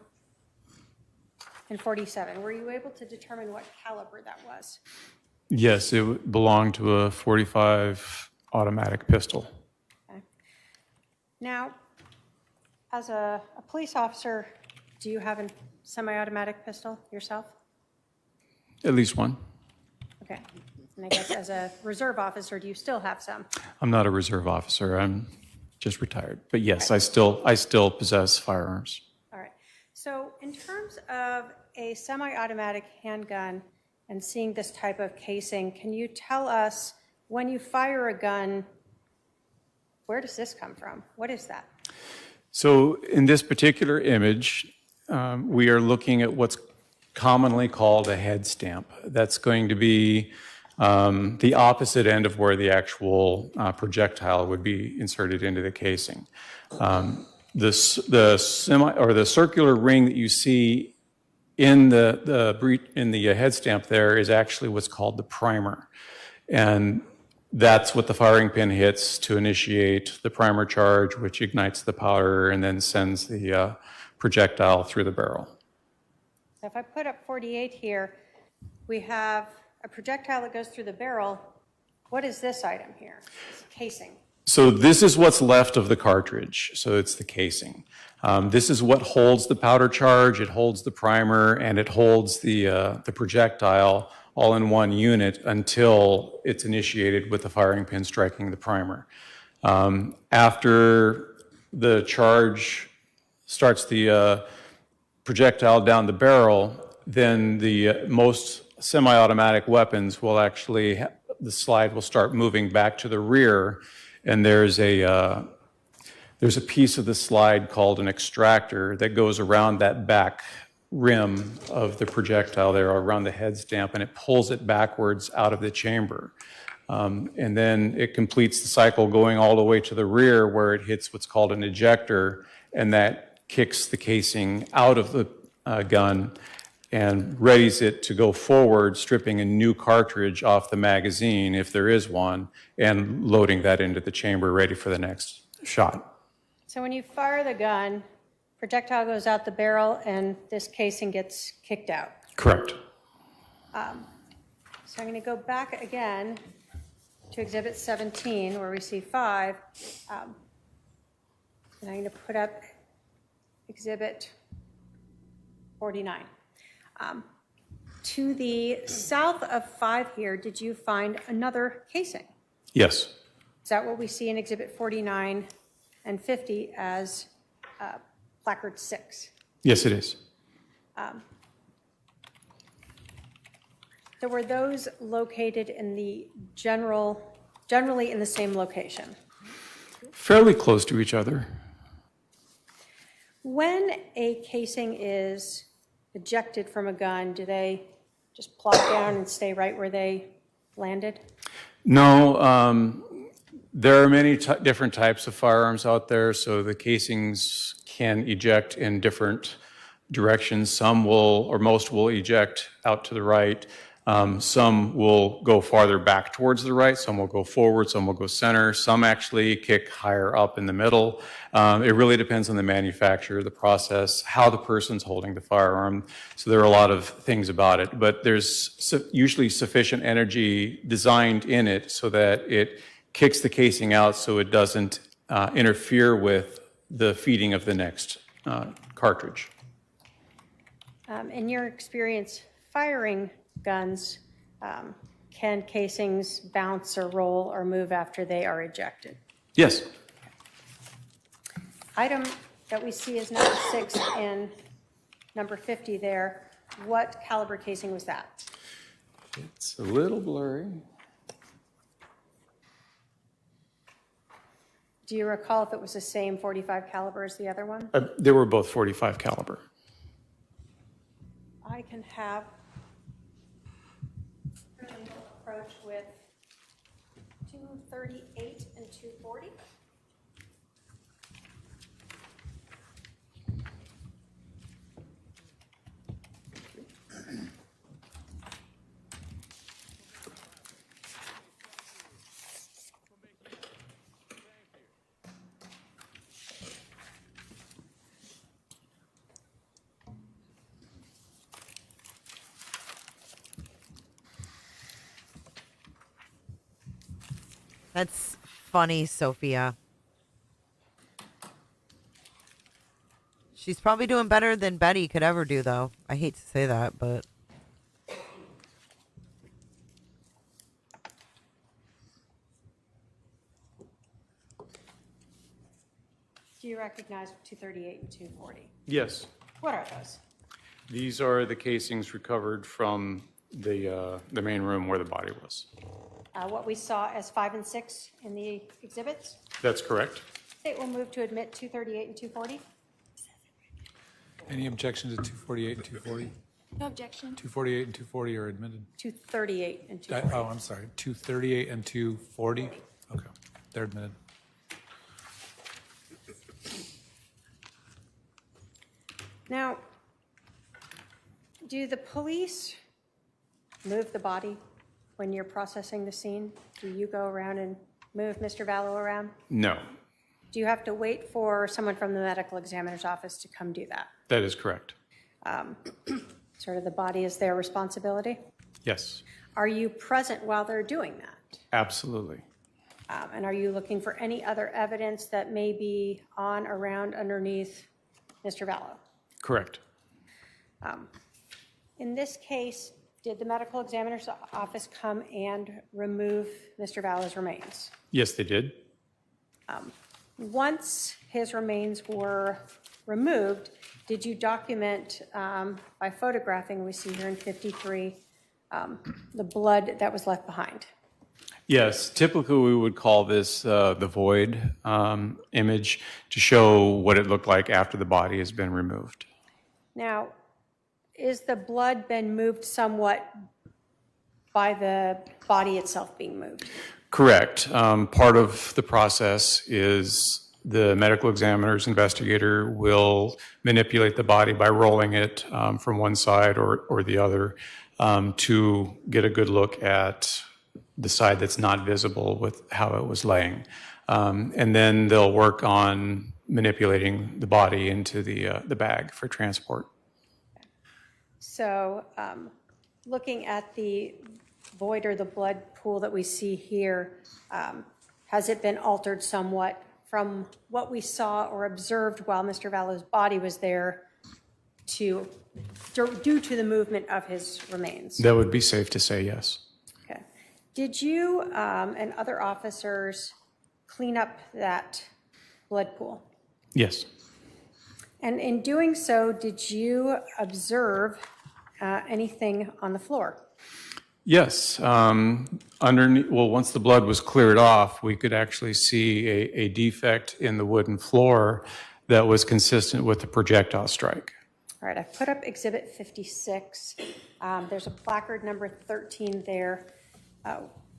47. Were you able to determine what caliber that was? Yes, it belonged to a .45 automatic pistol. Okay. Now, as a police officer, do you have a semi-automatic pistol yourself? At least one. Okay. And I guess as a reserve officer, do you still have some? I'm not a reserve officer. I'm just retired. But yes, I still possess firearms. All right. So in terms of a semi-automatic handgun and seeing this type of casing, can you tell us when you fire a gun, where does this come from? What is that? So in this particular image, we are looking at what's commonly called a head stamp. That's going to be the opposite end of where the actual projectile would be inserted into the casing. The circular ring that you see in the head stamp there is actually what's called the primer, and that's what the firing pin hits to initiate the primer charge, which ignites the powder and then sends the projectile through the barrel. So if I put up 48 here, we have a projectile that goes through the barrel. What is this item here? It's casing. So this is what's left of the cartridge. So it's the casing. This is what holds the powder charge, it holds the primer, and it holds the projectile all in one unit until it's initiated with the firing pin striking the primer. After the charge starts the projectile down the barrel, then the most semi-automatic weapons will actually, the slide will start moving back to the rear, and there's a piece of the slide called an extractor that goes around that back rim of the projectile there, around the head stamp, and it pulls it backwards out of the chamber. And then it completes the cycle going all the way to the rear where it hits what's called an ejector, and that kicks the casing out of the gun and readies it to go forward, stripping a new cartridge off the magazine, if there is one, and loading that into the chamber ready for the next shot. So when you fire the gun, projectile goes out the barrel and this casing gets kicked out. Correct. So I'm going to go back again to Exhibit 17 where we see 5. And I'm going to put up Exhibit 49. To the south of 5 here, did you find another casing? Yes. Is that what we see in Exhibit 49 and 50 as placard 6? Yes, it is. So were those located in the generally in the same location? Fairly close to each other. When a casing is ejected from a gun, do they just plop down and stay right where they landed? No, there are many different types of firearms out there, so the casings can eject in different directions. Some will, or most will eject out to the right. Some will go farther back towards the right, some will go forward, some will go center, some actually kick higher up in the middle. It really depends on the manufacturer, the process, how the person's holding the firearm. So there are a lot of things about it, but there's usually sufficient energy designed in it so that it kicks the casing out so it doesn't interfere with the feeding of the next cartridge. In your experience firing guns, can casings bounce or roll or move after they are ejected? Yes. Item that we see is number 6 and number 50 there. What caliber casing was that? It's a little blurry. Do you recall if it was the same 45 caliber as the other one? They were both 45 caliber. I can have approach with 238 and 240. That's funny, Sophia. She's probably doing better than Betty could ever do, though. I hate to say that, but... Do you recognize 238 and 240? Yes. What are those? These are the casings recovered from the main room where the body was. What we saw as 5 and 6 in the exhibits? That's correct. State will move to admit 238 and 240. Any objection to 248 and 240? No objection. 248 and 240 are admitted. 238 and 240. Oh, I'm sorry. 238 and 240? Okay, they're admitted. Now, do the police move the body when you're processing the scene? Do you go around and move Mr. Vallow around? No, Do you have to wait for someone from the medical examiner's office to come do that? that is correct. Sort of the body is their responsibility? Yes, Are you present while they're doing that? absolutely. And are you looking for any other evidence that may be on, around, underneath Mr. Vallow? Correct. In this case, did the medical examiner's office come and remove Mr. Vallow's remains? Yes, they did. Once his remains were removed, did you document by photographing, we see here in 53, the blood that was left behind? Yes, typically we would call this the void image to show what it looked like after the body has been removed. Now, is the blood been moved somewhat by the body itself being moved? Correct. Part of the process is the medical examiner's investigator will manipulate the body by rolling it from one side or the other to get a good look at the side that's not visible with how it was laying. And then they'll work on manipulating the body into the bag for transport. So looking at the void or the blood pool that we see here, has it been altered somewhat from what we saw or observed while Mr. Vallow's body was there due to the movement of his remains? That would be safe to say, yes. Okay. Did you and other officers clean up that blood pool? Yes. And in doing so, did you observe anything on the floor? Yes. Underneath, well, once the blood was cleared off, we could actually see a defect in the wooden floor that was consistent with the projectile strike. All right, I've put up Exhibit 56. There's a placard number 13 there.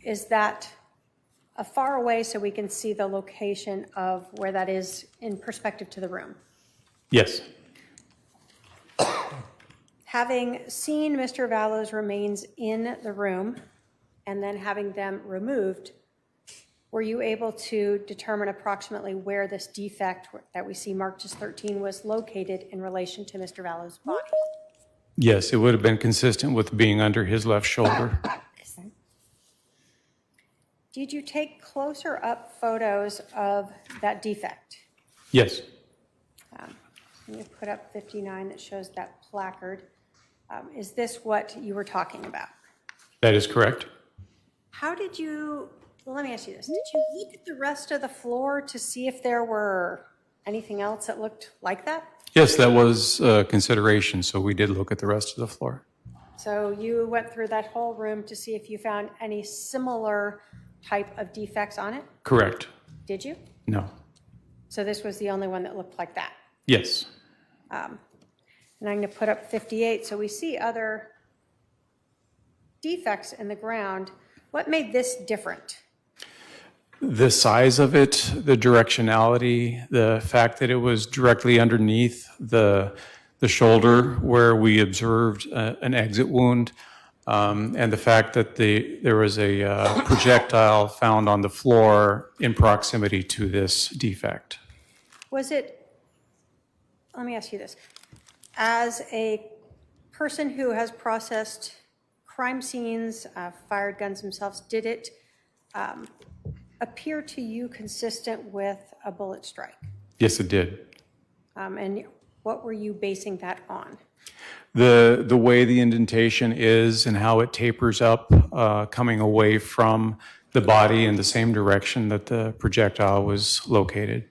Is that far away so we can see the location of where that is in perspective to the room? Yes. Having seen Mr. Vallow's remains in the room and then having them removed, were you able to determine approximately where this defect that we see marked as 13 was located in relation to Mr. Vallow's body? Yes, it would have been consistent with being under his left shoulder. Did you take closer up photos of that defect? Yes. Let me put up 59 that shows that placard. Is this what you were talking about? That is correct. How did you, well, let me ask you this. Did you look at the rest of the floor to see if there were anything else that looked like that? Yes, that was consideration, so we did look at the rest of the floor. So you went through that whole room to see if you found any similar type of defects on it? Correct. Did you? No. So this was the only one that looked like that? Yes. And I'm going to put up 58. So we see other defects in the ground. What made this different? The size of it, the directionality, the fact that it was directly underneath the shoulder where we observed an exit wound, and the fact that there was a projectile found on the floor in proximity to this defect. Was it, let me ask you this. As a person who has processed crime scenes, fired guns themselves, did it appear to you consistent with a bullet strike? Yes, it did. And what were you basing that on? The way the indentation is and how it tapers up, coming away from the body in the same direction that the projectile was located.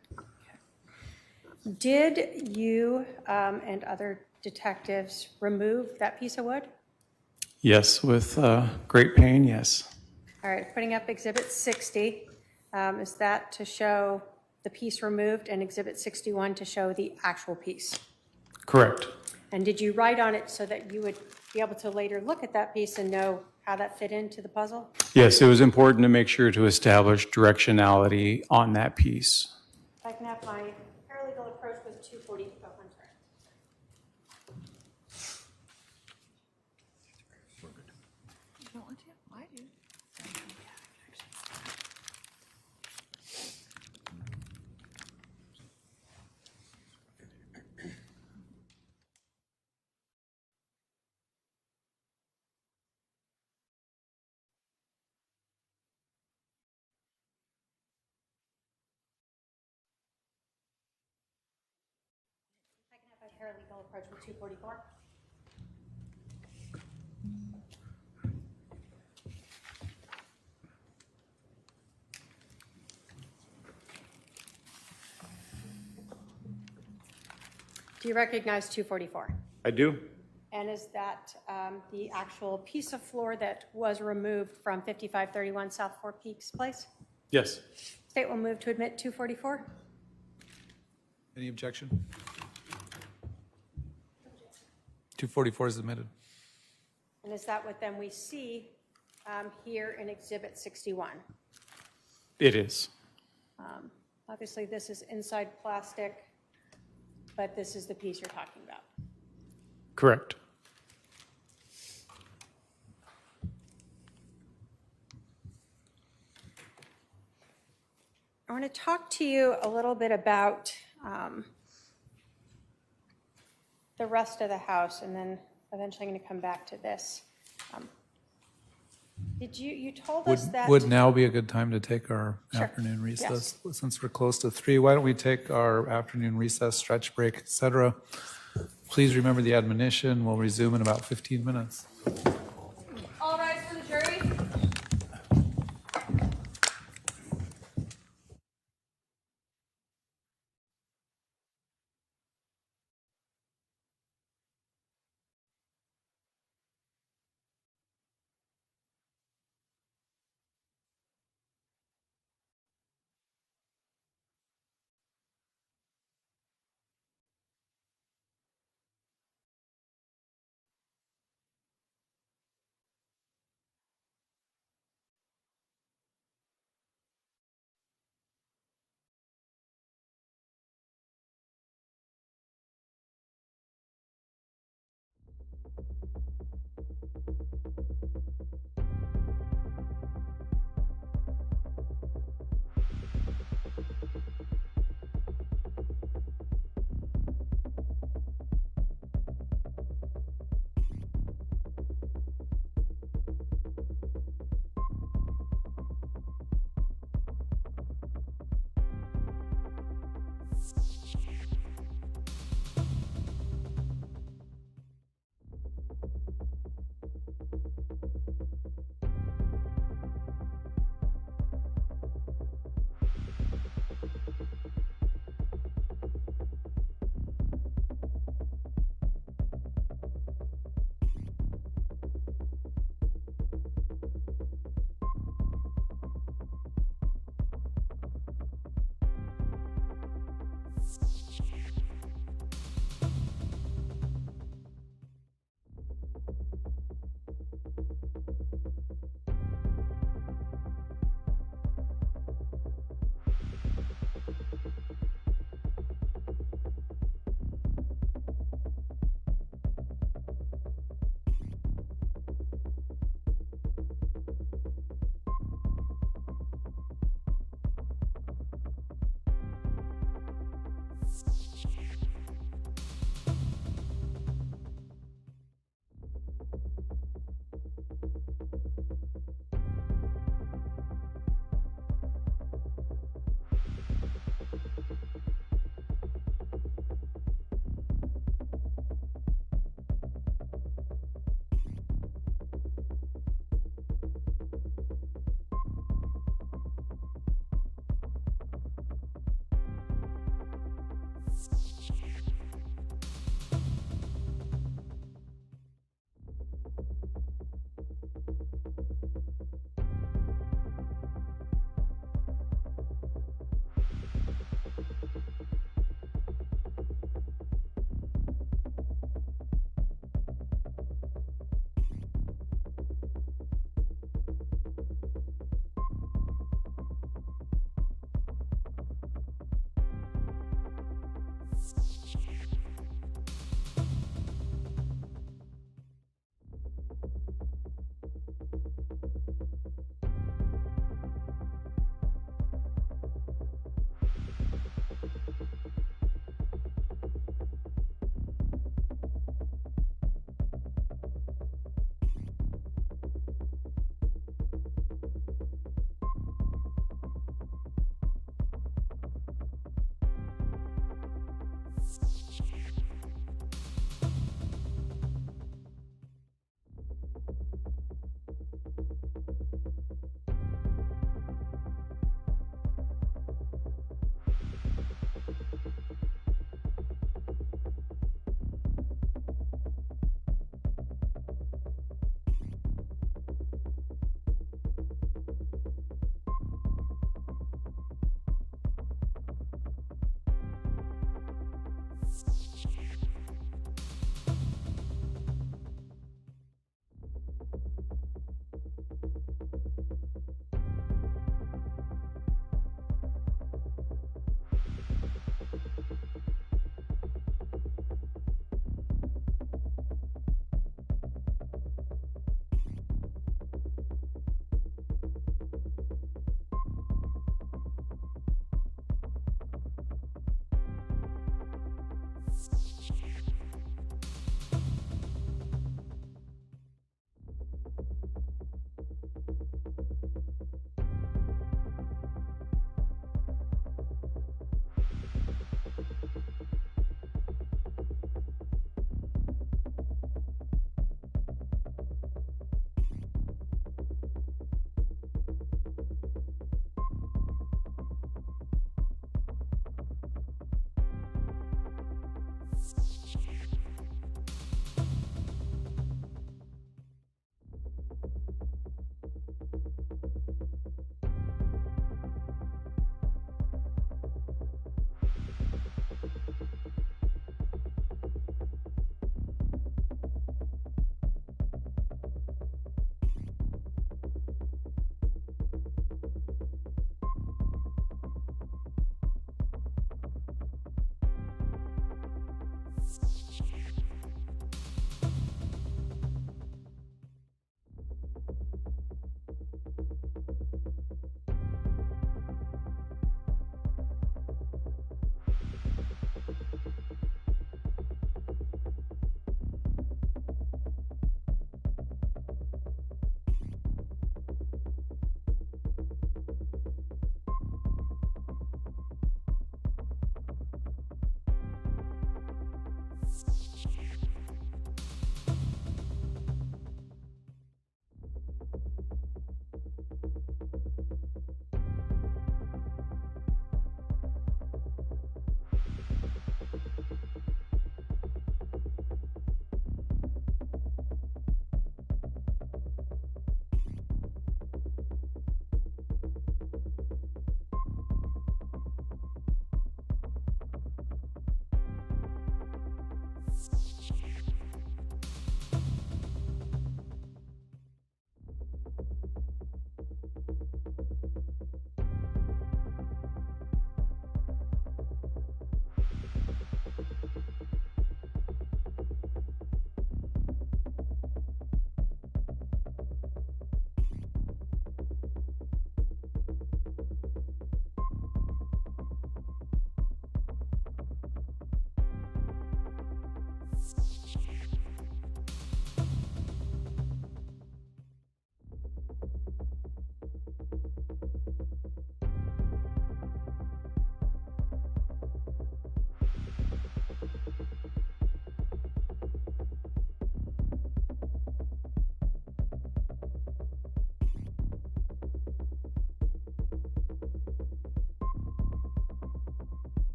Did you and other detectives remove that piece of wood? Yes, with great pain, yes. All right, putting up Exhibit 60. Is that to show the piece removed, and Exhibit 61 to show the actual piece? Correct. And did you write on it so that you would be able to later look at that piece and know how that fit into the puzzle? Yes, it was important to make sure to establish directionality on that piece. If I can have my paralegal approach with 240. Oh, I'm sorry. You don't want to? I do. I can have my paralegal approach with 244. Do you recognize 244? I do. And is that the actual piece of floor that was removed from 5531 South Four Peaks Place? Yes. State will move to admit 244. Any objection? 244 is admitted. And is that what then we see here in Exhibit 61? It is. Obviously, this is inside plastic, but this is the piece you're talking about. Correct. I want to talk to you a little bit about the rest of the house, and then eventually I'm going to come back to this. You told us that... Would now be a good time to take our Sure. afternoon recess? Yes. Since we're close to 3, why don't we take our afternoon recess, stretch break, et cetera? Please remember the admonition. We'll resume in about 15 minutes. All rise for the jury.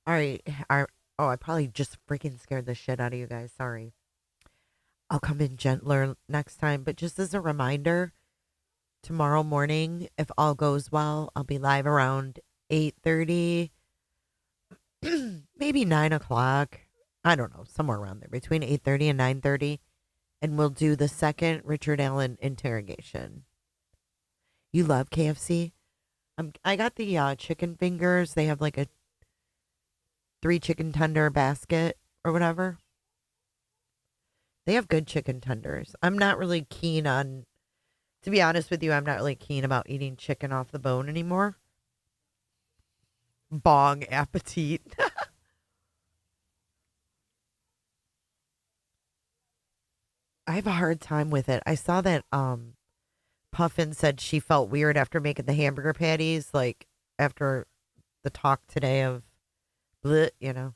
All right. Oh, I probably just freaking scared the shit out of you guys. Sorry. I'll come in gentler next time. But just as a reminder, tomorrow morning, if all goes well, I'll be live around 8:30, maybe 9 o'clock. I don't know, somewhere around there, between 8:30 and 9:30. And we'll do the second Richard Allen interrogation. You love KFC? I got the chicken fingers. They have like a 3 chicken tender basket or whatever. They have good chicken tenders. I'm not really keen on, to be honest with you, I'm not really keen about eating chicken off the bone anymore. Bong appetit. I have a hard time with it. I saw that Puffin said she felt weird after making the hamburger patties, like after the talk today of bleh, you know.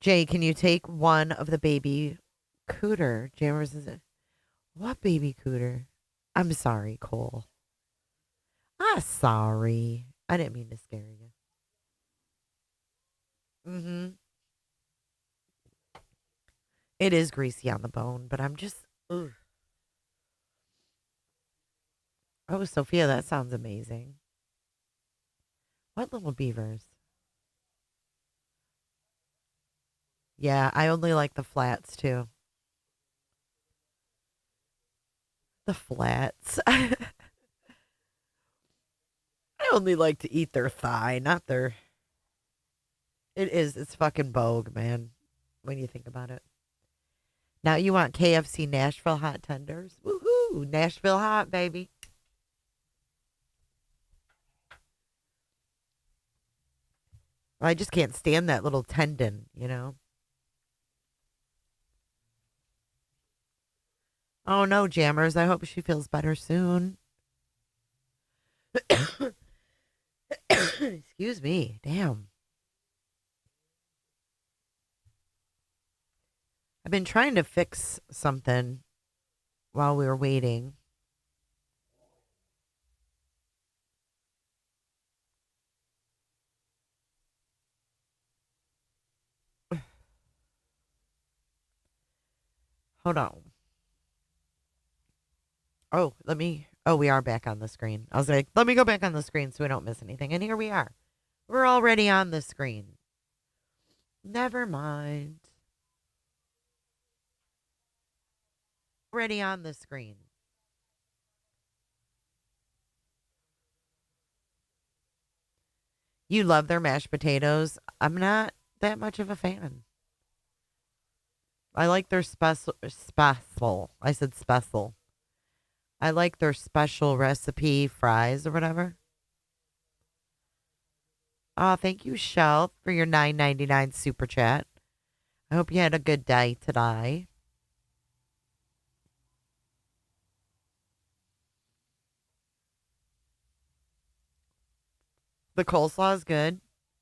Jay, can you take one of the baby cooter? Jammers is it? What baby cooter? I'm sorry, Cole. I'm sorry. I didn't mean to scare you. Mm-hmm. It is greasy on the bone, but I'm just. Ugh. Oh, Sophia, that sounds amazing. What little beavers? Yeah, I only like the flats too. The flats. I only like to eat their thigh, not their. It is. It's fucking bogue, man, when you think about it. Now you want KFC Nashville hot tenders? Woohoo! Nashville hot, baby. I just can't stand that little tendon, you know? Oh no, Jammers. I hope she feels better soon. Excuse me. Damn. I've been trying to fix something while we were waiting. Hold on. Oh, we are back on the screen. I was like, let me go back on the screen so we don't miss anything. And here we are. We're already on the screen. Never mind. Already on the screen. You love their mashed potatoes. I'm not that much of a fan. I like their special. I said special. I like their special recipe fries or whatever. Oh, thank you, Shell, for your $9.99 super chat. I hope you had a good day today. The coleslaw is good.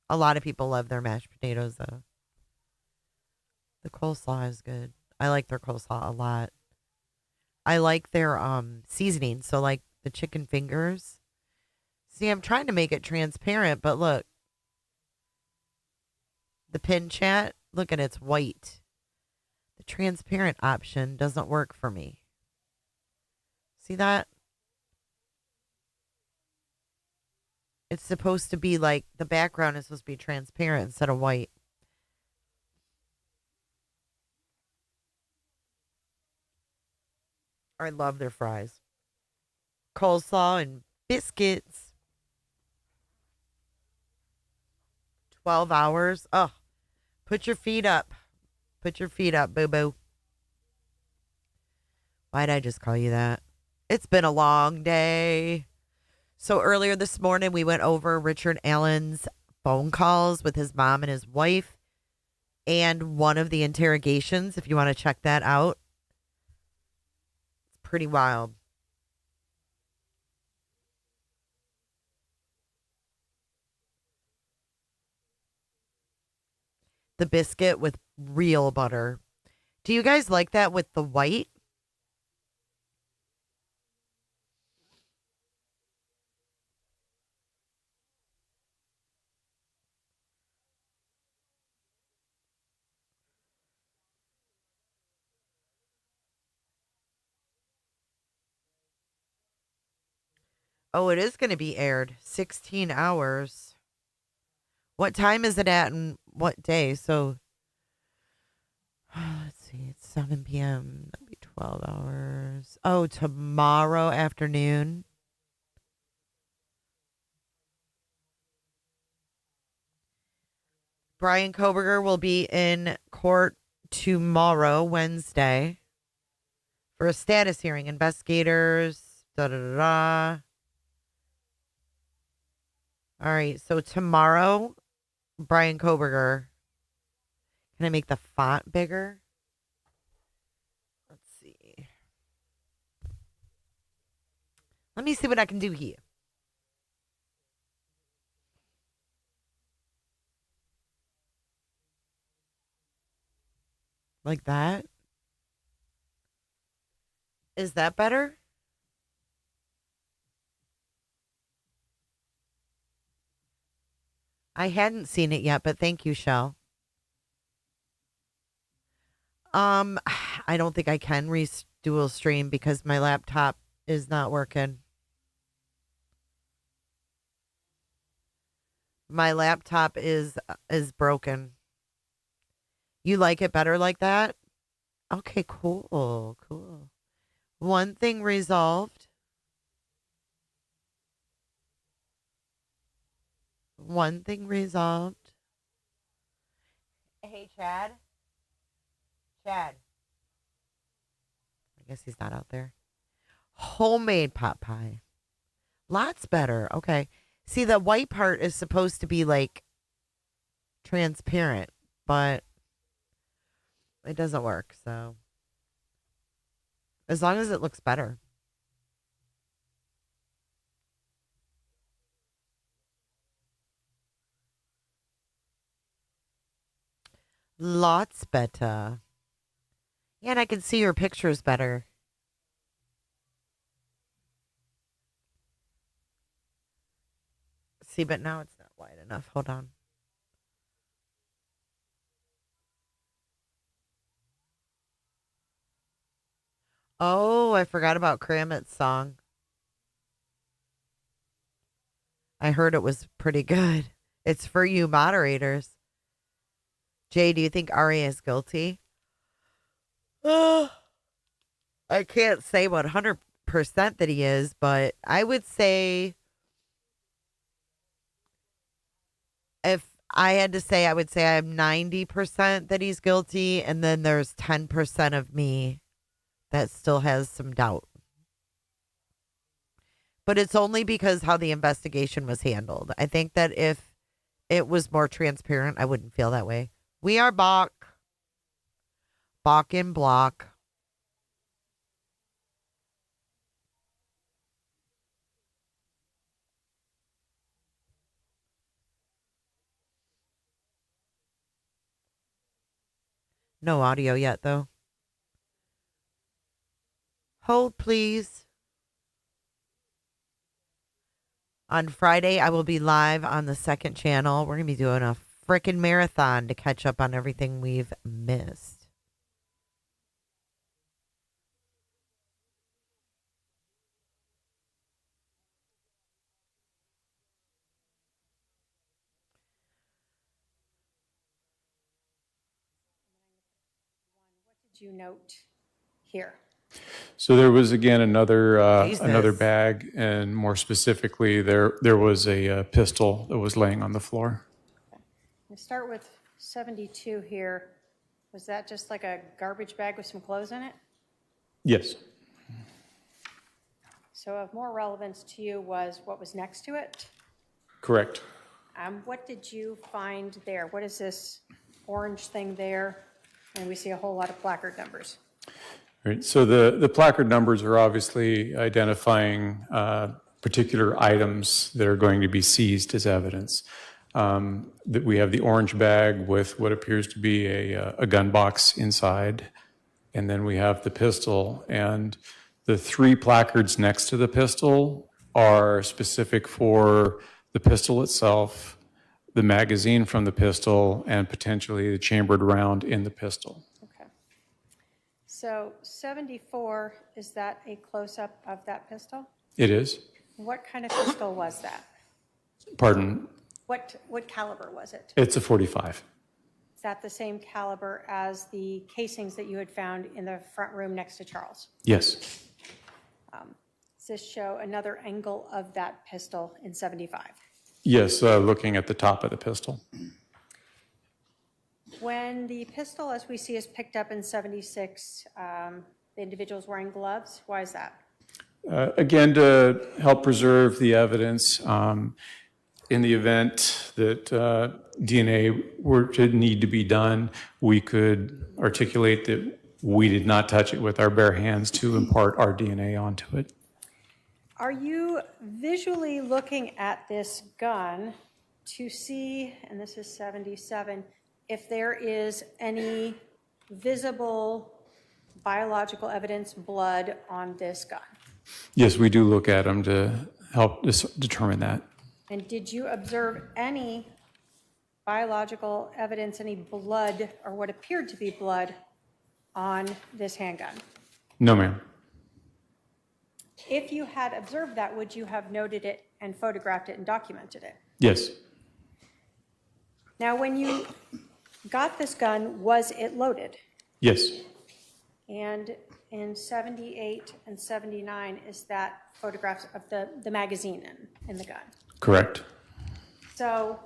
A lot of people love their mashed potatoes, though. The coleslaw is good. I like their coleslaw a lot. I like their seasoning. So, like the chicken fingers. See, I'm trying to make it transparent, but look. The pin chat, look at it's white. The transparent option doesn't work for me. See that? It's supposed to be like the background is supposed to be transparent instead of white. I love their fries. Coleslaw and biscuits. 12 hours. Oh, put your feet up. Put your feet up, boo-boo. Why'd I just call you that? It's been a long day. So earlier this morning, we went over Richard Allen's phone calls with his mom and his wife and one of the interrogations, if you want to check that out. It's pretty wild. The biscuit with real butter. Do you guys like that with the white? Oh, it is going to be aired. 16 hours. What time is it at and what day? So, let's see. It's 7 p.m. That'd be 12 hours. Oh, tomorrow afternoon. Brian Koberger will be in court tomorrow, Wednesday, for a status hearing. Investigators, da-da-da-da. All right, so tomorrow, Brian Koberger. Can I make the font bigger? Let's see. Let me see what I can do here. Like that? Is that better? I hadn't seen it yet, but thank you, Shell. I don't think I can dual stream because my laptop is not working. My laptop is broken. You like it better like that? Okay, cool. One thing resolved. Hey, Chad. I guess he's not out there. Homemade pot pie. Lots better. Okay. See, the white part is supposed to be like transparent, but it doesn't work. So as long as it looks better. Lots better. Yeah, and I can see your pictures better. See, but now it's not wide enough. Hold on. Oh, I forgot about Kramit's song. I heard it was pretty good. It's for you moderators. Jay, do you think Ari is guilty? I can't say 100% that he is, but I would say if I had to say, I would say I'm 90% that he's guilty, and then there's 10% of me that still has some doubt. But it's only because how the investigation was handled. I think that if it was more transparent, I wouldn't feel that way. We are Bach. Bach in block. No audio yet, though. Hold, please. On Friday, I will be live on the second channel. We're going to be doing a frickin' marathon to catch up on everything we've missed. What did you note here? So there was again another bag, and more specifically, there was a pistol that was laying on the floor. We start with 72 here. Was that just like a garbage bag with some clothes in it? Yes. So of more relevance to you was what was next to it? Correct. What did you find there? What is this orange thing there? And we see a whole lot of placard numbers. Right. So the placard numbers are obviously identifying particular items that are going to be seized as evidence. That we have the orange bag with what appears to be a gun box inside, and then we have the pistol. And the three placards next to the pistol are specific for the pistol itself, the magazine from the pistol, and potentially the chambered round in the pistol. Okay. So 74, is that a close-up of that pistol? It is. What kind of pistol was that? Pardon? What caliber was it? It's a 45. Is that the same caliber as the casings that you had found in the front room next to Charles? Yes. Does this show another angle of that pistol in 75? Yes, looking at the top of the pistol. When the pistol, as we see, is picked up in 76, the individual's wearing gloves. Why is that? Again, to help preserve the evidence in the event that DNA were to need to be done, we could articulate that we did not touch it with our bare hands to impart our DNA onto it. Are you visually looking at this gun to see, and this is 77, if there is any visible biological evidence, blood on this gun? Yes, we do look at them to help determine that. And did you observe any biological evidence, any blood or what appeared to be blood on this handgun? No, ma'am. If you had observed that, would you have noted it and photographed it and documented it? Yes. Now, when you got this gun, was it loaded? Yes. And in 78 and 79, is that photographs of the magazine in the gun? Correct. So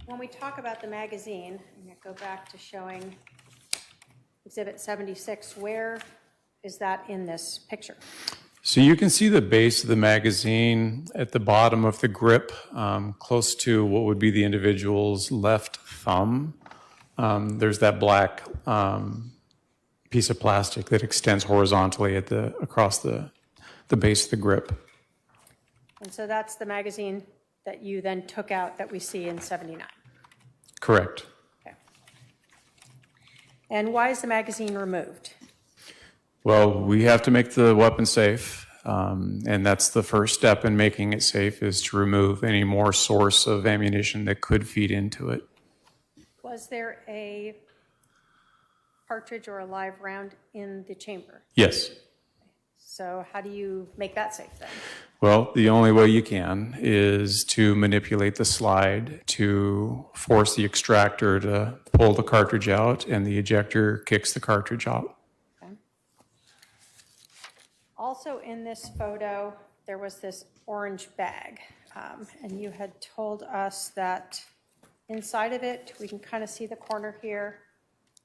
when we talk about the magazine, I'm going to go back to showing Exhibit 76. Where is that in this picture? So you can see the base of the magazine at the bottom of the grip, close to what would be the individual's left thumb. There's that black piece of plastic that extends horizontally across the base of the grip. And so that's the magazine that you then took out that we see in 79. Correct. Okay. And why is the magazine removed? Well, we have to make the weapon safe, and that's the first step in making it safe, is to remove any more source of ammunition that could feed into it. Was there a cartridge or a live round in the chamber? Yes. So how do you make that safe then? Well, the only way you can is to manipulate the slide to force the extractor to pull the cartridge out, and the ejector kicks the cartridge out. Okay. Also in this photo, there was this orange bag, and you had told us that inside of it, we can kind of see the corner here.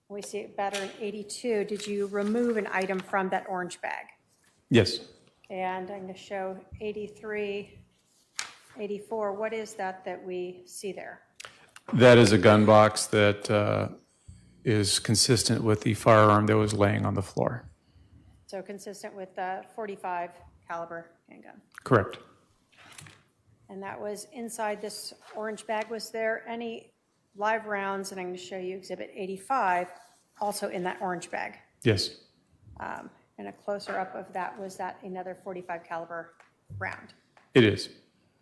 We see it better in 82. Did you remove an item from that orange bag? Yes. And I'm going to show 83, 84. What is that we see there? That is a gun box that is consistent with the firearm that was laying on the floor. So consistent with the .45 caliber handgun. Correct. And that was inside this orange bag. Was there any live rounds, and I'm going to show you Exhibit 85, also in that orange bag? Yes. And a closer up of that, was that another .45 caliber round? It is.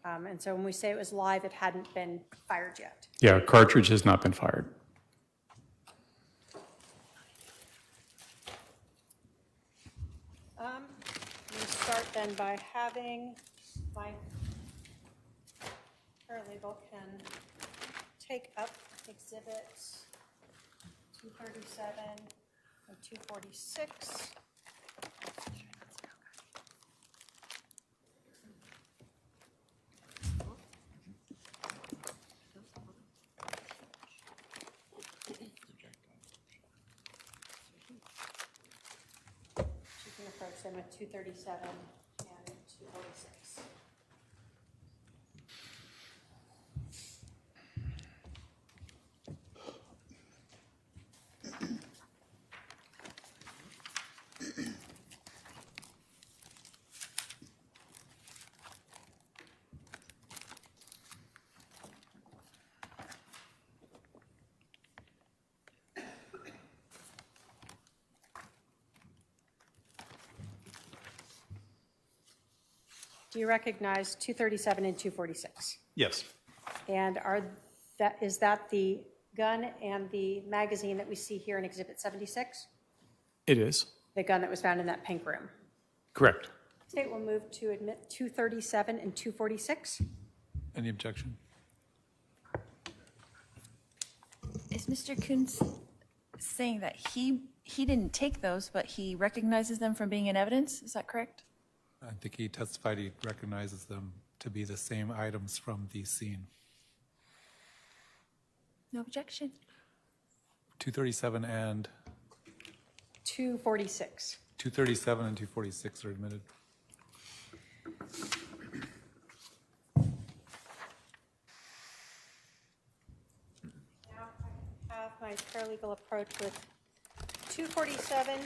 And so when we say it was live, it hadn't been fired yet. Yeah, cartridge has not been fired. I'm going to start then by having my paralegal can take up exhibits 237 and 246. You can approach them at 237 and 246. Do you recognize 237 and 246? Yes. And is that the gun and the magazine that we see here in Exhibit 76? It is. The gun that was found in that pink room? Correct. State will move to admit 237 and 246. Any objection? Is Mr. Coons saying that he didn't take those, but he recognizes them from being in evidence? Is that correct? I think he testified he recognizes them to be the same items from the scene. No objection. 237 and 246. 237 and 246 are admitted. Now I have my paralegal approach with 247,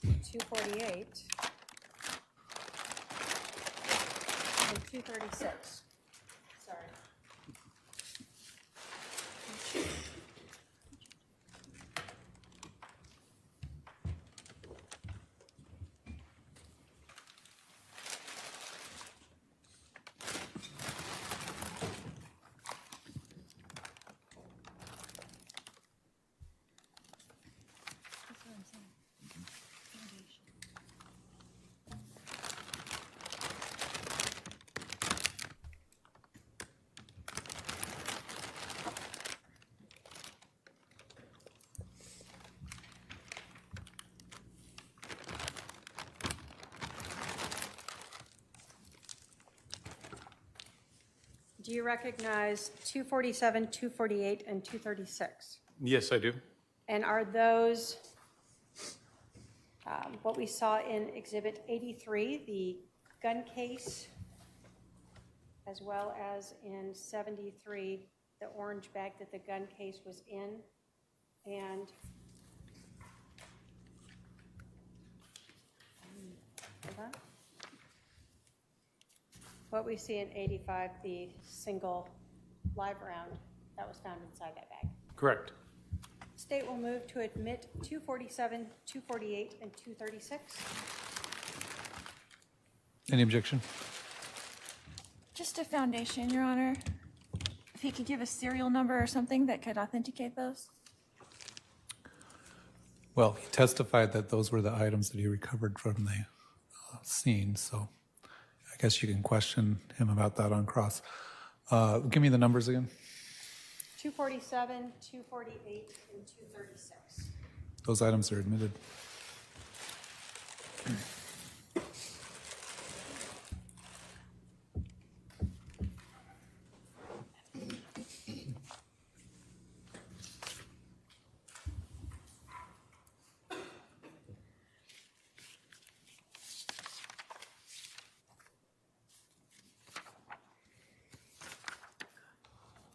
248, and 236. Sorry. Do you recognize 247, 248, and 236? Yes, I do. And are those what we saw in Exhibit 83, the gun case, as well as in 73, the orange bag that the gun case was in, and hold on. What we see in 85, the single live round that was found inside that bag. Correct. State will move to admit 247, 248, and 236. Any objection? Just a foundation, Your Honor. If he could give a serial number or something that could authenticate those? Well, he testified that those were the items that he recovered from the scene, so I guess you can question him about that on cross. Give me the numbers again. 247, 248, and 236. Those items are admitted.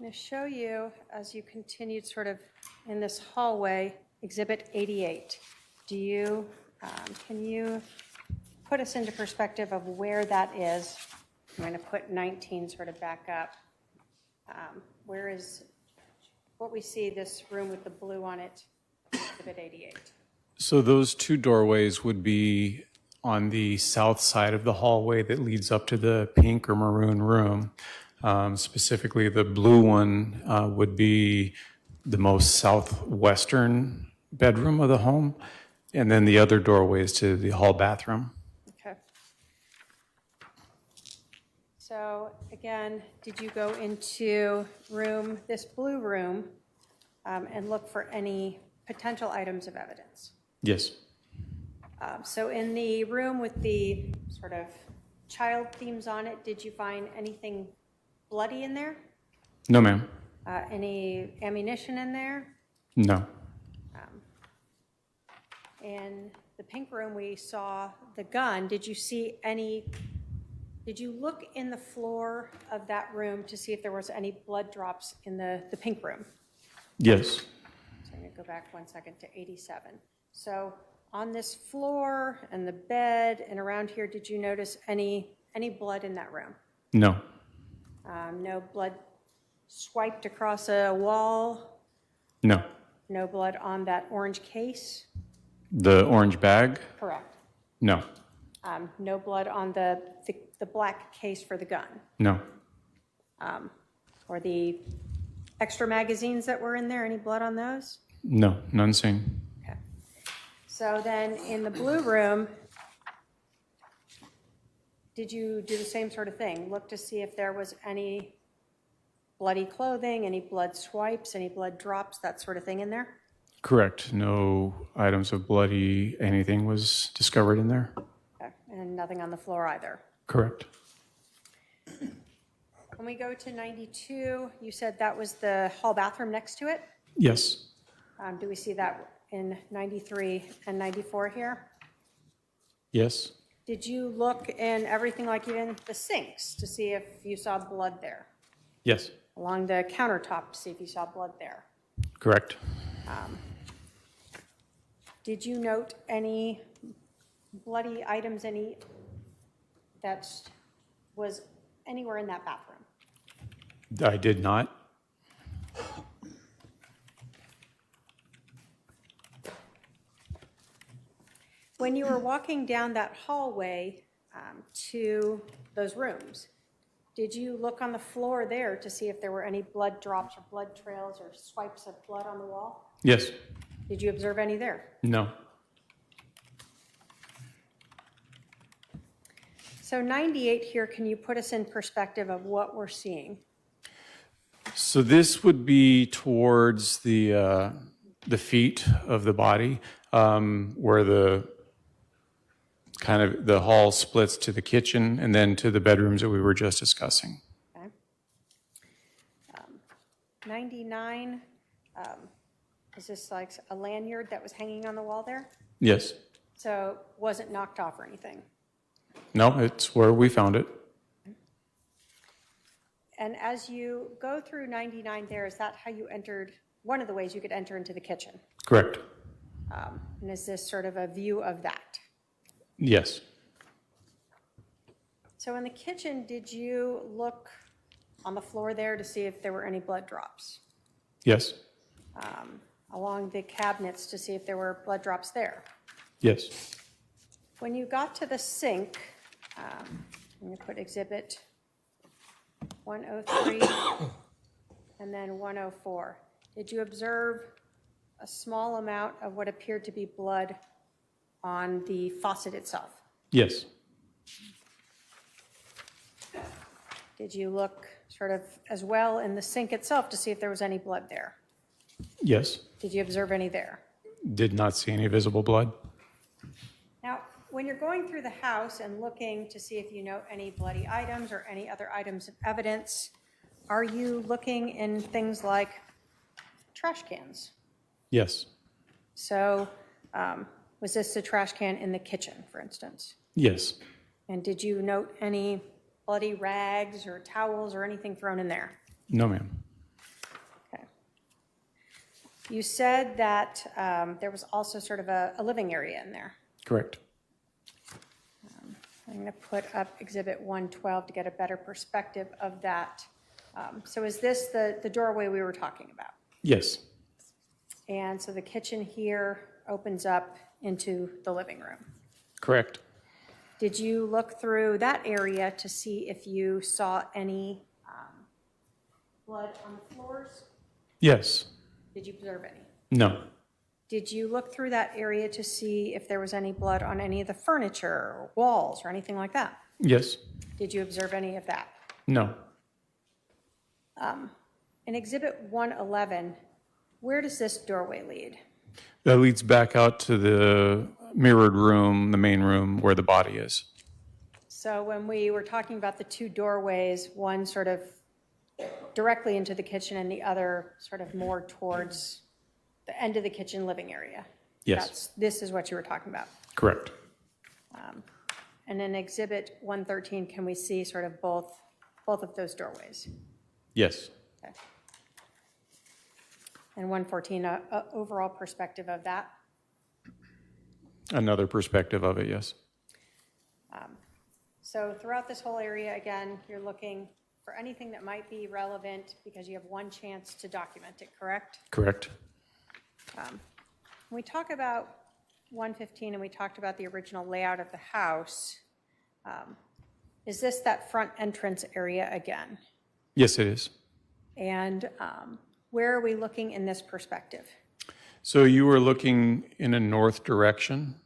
I'm going to show you, as you continued sort of in this hallway, Exhibit 88. Can you put us into perspective of where that is? I'm going to put 19 sort of back up. Where is what we see, this room with the blue on it, Exhibit 88? So those two doorways would be on the south side of the hallway that leads up to the pink or maroon room. Specifically, the blue one would be the most southwestern bedroom of the home, and then the other doorway is to the hall bathroom. Okay. So again, did you go into this blue room, and look for any potential items of evidence? Yes. So in the room with the sort of child themes on it, did you find anything bloody in there? No, ma'am. Any ammunition in there? No. In the pink room, we saw the gun. Did you look in the floor of that room to see if there was any blood drops in the pink room? Yes. So I'm going to go back 1 second to 87. So on this floor and the bed and around here, did you notice any blood in that room? No. No blood swiped across a wall? No. No blood on that orange case? The orange bag? Correct. No. No blood on the black case for the gun? No. Or the extra magazines that were in there, any blood on those? No. None seen. Okay. So then in the blue room, did you do the same sort of thing? Look to see if there was any bloody clothing, any blood swipes, any blood drops, that sort of thing in there? Correct. No items of bloody anything was discovered in there. Okay. And nothing on the floor either? Correct. When we go to 92, you said that was the hall bathroom next to it? Yes. Do we see that in 93 and 94 here? Yes. Did you look in everything, like even the sinks, to see if you saw blood there? Yes. Along the countertop to see if you saw blood there? Correct. Did you note any bloody items, any that was anywhere in that bathroom? I did not. When you were walking down that hallway to those rooms, did you look on the floor there to see if there were any blood drops or blood trails or swipes of blood on the wall? Yes. Did you observe any there? No. So 98 here, can you put us in perspective of what we're seeing? So this would be towards the feet of the body, where the kind of the hall splits to the kitchen and then to the bedrooms that we were just discussing. Okay. 99, is this like a lanyard that was hanging on the wall there? Yes. So wasn't knocked off or anything? No, it's where we found it. And as you go through 99 there, is that how you entered, one of the ways you could enter into the kitchen? Correct. And is this sort of a view of that? Yes. So in the kitchen, did you look on the floor there to see if there were any blood drops? Yes. Along the cabinets to see if there were blood drops there? Yes. When you got to the sink, I'm going to put exhibit 103 and then 104. Did you observe a small amount of what appeared to be blood on the faucet itself? Yes. Did you look sort of as well in the sink itself to see if there was any blood there? Yes. Did you observe any there? Did not see any visible blood. Now, when you're going through the house and looking to see if you note any bloody items or any other items of evidence, are you looking in things like trash cans? Yes. So was this a trash can in the kitchen, for instance? Yes. And did you note any bloody rags or towels or anything thrown in there? No, ma'am. Okay. You said that there was also sort of a living area in there. Correct. I'm going to put up exhibit 112 to get a better perspective of that. So is this the doorway we were talking about? Yes. And so the kitchen here opens up into the living room. Correct. Did you look through that area to see if you saw any blood on the floors? Yes. Did you observe any? No. Did you look through that area to see if there was any blood on any of the furniture or walls or anything like that? Yes. Did you observe any of that? No. In exhibit 111, where does this doorway lead? That leads back out to the mirrored room, the main room where the body is. So when we were talking about the two doorways, one sort of directly into the kitchen and the other sort of more towards the end of the kitchen living area? Yes. This is what you were talking about. Correct. And in exhibit 113, can we see sort of both of those doorways? Yes. Okay. And 114, overall perspective of that? Another perspective of it, yes. So throughout this whole area, again, you're looking for anything that might be relevant because you have one chance to document it, correct? Correct. When we talk about 115 and we talked about the original layout of the house, is this that front entrance area again? Yes, it is. And where are we looking in this perspective? So you were looking in a north direction?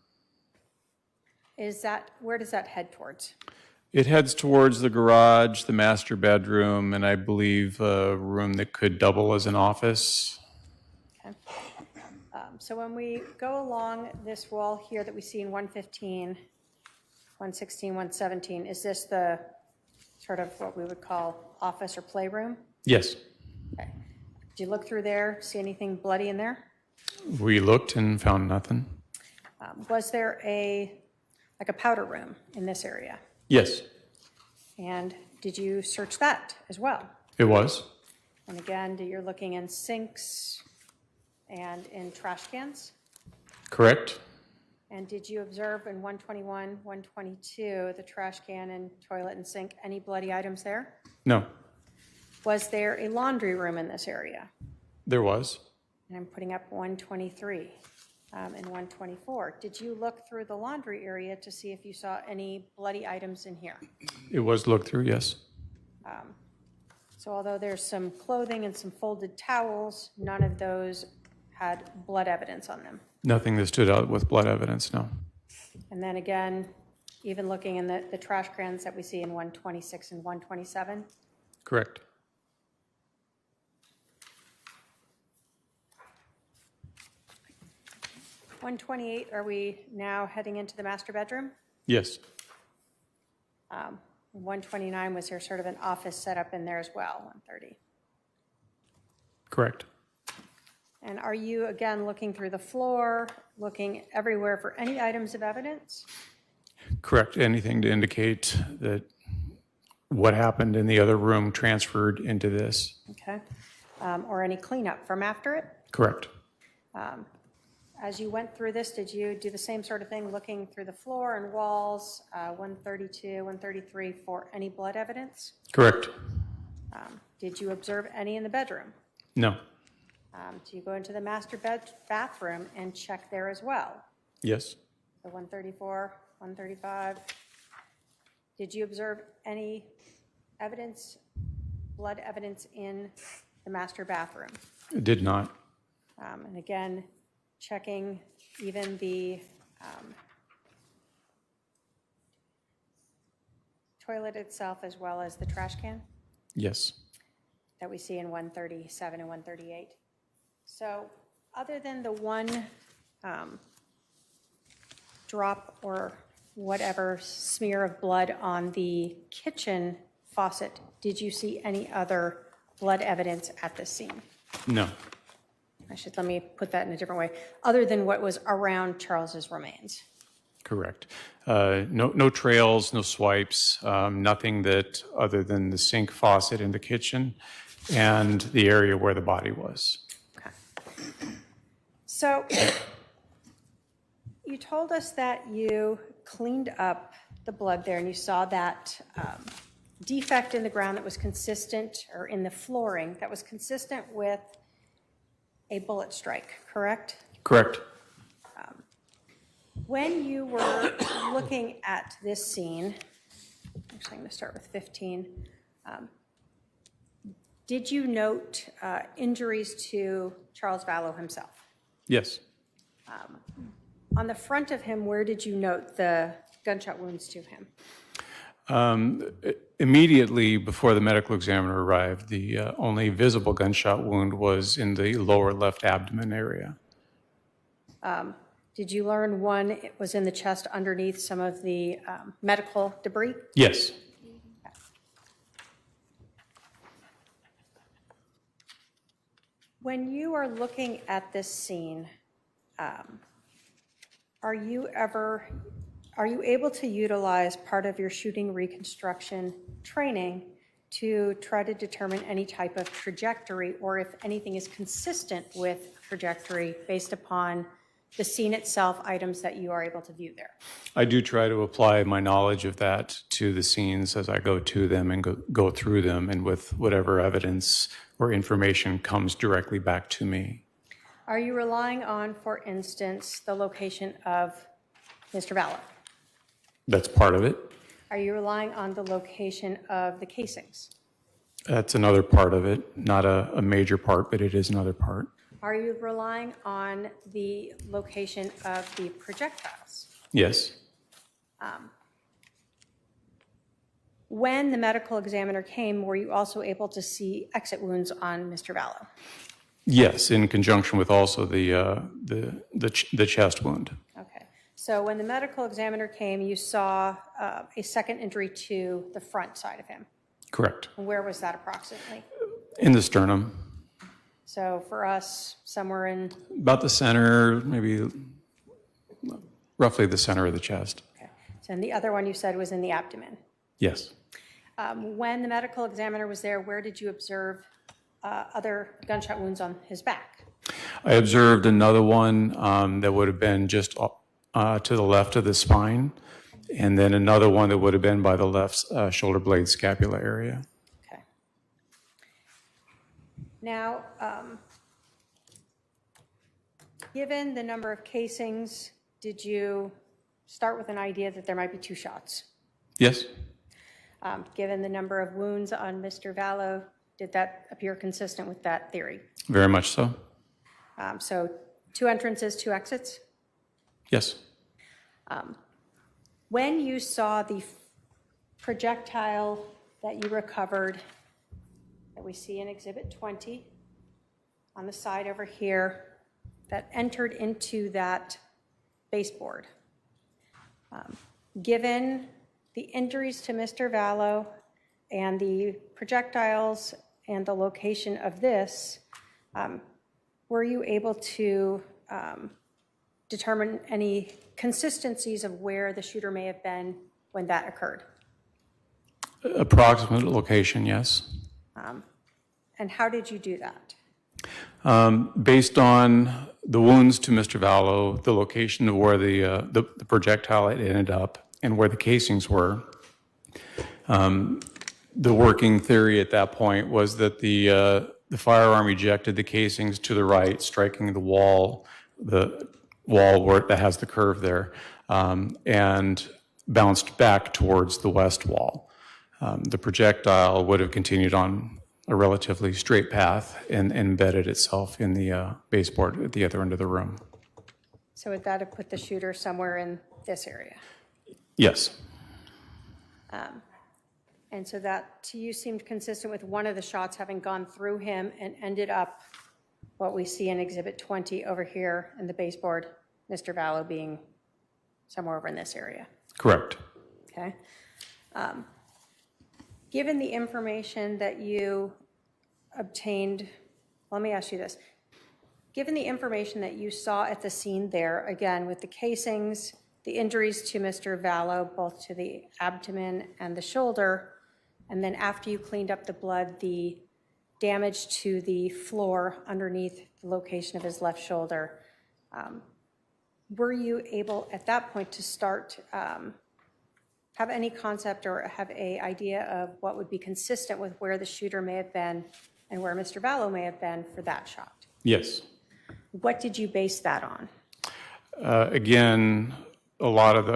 Where does that head towards? It heads towards the garage, the master bedroom, and I believe a room that could double as an office. Okay. So when we go along this wall here that we see in 115, 116, 117, is this the sort of what we would call office or playroom? Yes. Okay. Did you look through there, see anything bloody in there? We looked and found nothing. Was there like a powder room in this area? Yes, And did you search that as well? it was. And again, you're looking in sinks and in trash cans? Correct. And did you observe in 121, 122, the trash can and toilet and sink, any bloody items there? No, Was there a laundry room in this area? there was. And I'm putting up 123 and 124. Did you look through the laundry area to see if you saw any bloody items in here? It was looked through, yes. So although there's some clothing and some folded towels, none of those had blood evidence on them. Nothing that stood out with blood evidence, no. And then again, even looking in the trash cans that we see in 126 and 127, Correct. are we now heading into the master bedroom? Yes, 129, was there sort of an office set up in there as well, 130? correct. And are you, again, looking through the floor, looking everywhere for any items of evidence? Correct. Anything to indicate that what happened in the other room transferred into this. Okay. Or any cleanup from after it? Correct. As you went through this, did you do the same sort of thing, looking through the floor and walls, 132, 133, for any blood evidence? Correct. Did you observe any in the bedroom? No. Do you go into the master bathroom and check there as well? Yes. So 134, 135. Did you observe any evidence, blood evidence in the master bathroom? It did not. And again, checking even the toilet itself as well as the trash can Yes. that we see in 137 and 138. So other than the one drop or whatever smear of blood on the kitchen faucet, did you see any other blood evidence at the scene? No. Let me put that in a different way, other than what was around Charles's remains. Correct. No trails, no swipes, nothing that other than the sink faucet in the kitchen and the area where the body was. Okay. So you told us that you cleaned up the blood there and you saw that defect in the ground that was consistent, or in the flooring, that was consistent with a bullet strike, correct? Correct. When you were looking at this scene, actually I'm going to start with 15, did you note injuries to Charles Vallow himself? Yes. On the front of him, where did you note the gunshot wounds to him? Immediately before the medical examiner arrived, the only visible gunshot wound was in the lower left abdomen area. Did you learn one was in the chest underneath some of the medical debris? Yes. When you are looking at this scene, are you able to utilize part of your shooting reconstruction training to try to determine any type of trajectory, or if anything is consistent with trajectory based upon the scene itself, items that you are able to view there? I do try to apply my knowledge of that to the scenes as I go to them and go through them, and with whatever evidence or information comes directly back to me. Are you relying on, for instance, the location of Mr. Vallow? That's part of it. Are you relying on the location of the casings? That's another part of it. Not a major part, but it is another part. Are you relying on the location of the projectiles? Yes. When the medical examiner came, were you also able to see exit wounds on Mr. Vallow? Yes, in conjunction with also the chest wound. Okay. So when the medical examiner came, you saw a second injury to the front side of him. Correct. And where was that approximately? In the sternum. So for us, somewhere in... About the center, maybe roughly the center of the chest. Okay. So, and the other one you said was in the abdomen. Yes. When the medical examiner was there, where did you observe other gunshot wounds on his back? I observed another one that would have been just to the left of the spine, and then another one that would have been by the left shoulder blade scapula area. Okay. Now, given the number of casings, did you start with an idea that there might be 2 shots? Yes. Given the number of wounds on Mr. Vallow, did that appear consistent with that theory? Very much so. So 2 entrances, 2 exits? Yes. When you saw the projectile that you recovered, that we see in Exhibit 20 on the side over here, that entered into that baseboard, given the injuries to Mr. Vallow and the projectiles and the location of this, were you able to determine any consistencies of where the shooter may have been when that occurred? Approximate location, yes. And how did you do that? Based on the wounds to Mr. Vallow, the location of where the projectile had ended up, and where the casings were, the working theory at that point was that the firearm ejected the casings to the right, striking the wall where that has the curve there, and bounced back towards the west wall. The projectile would have continued on a relatively straight path and embedded itself in the baseboard at the other end of the room. So would that have put the shooter somewhere in this area? Yes. And so that to you seemed consistent with one of the shots having gone through him and ended up what we see in Exhibit 20 over here in the baseboard, Mr. Vallow being somewhere over in this area. Correct. Okay. Given the information that you obtained, let me ask you this. Given the information that you saw at the scene there, again, with the casings, the injuries to Mr. Vallow, both to the abdomen and the shoulder, and then after you cleaned up the blood, the damage to the floor underneath the location of his left shoulder, were you able at that point to start, have any concept or have an idea of what would be consistent with where the shooter may have been and where Mr. Vallow may have been for that shot? Yes. What did you base that on? Again, a lot of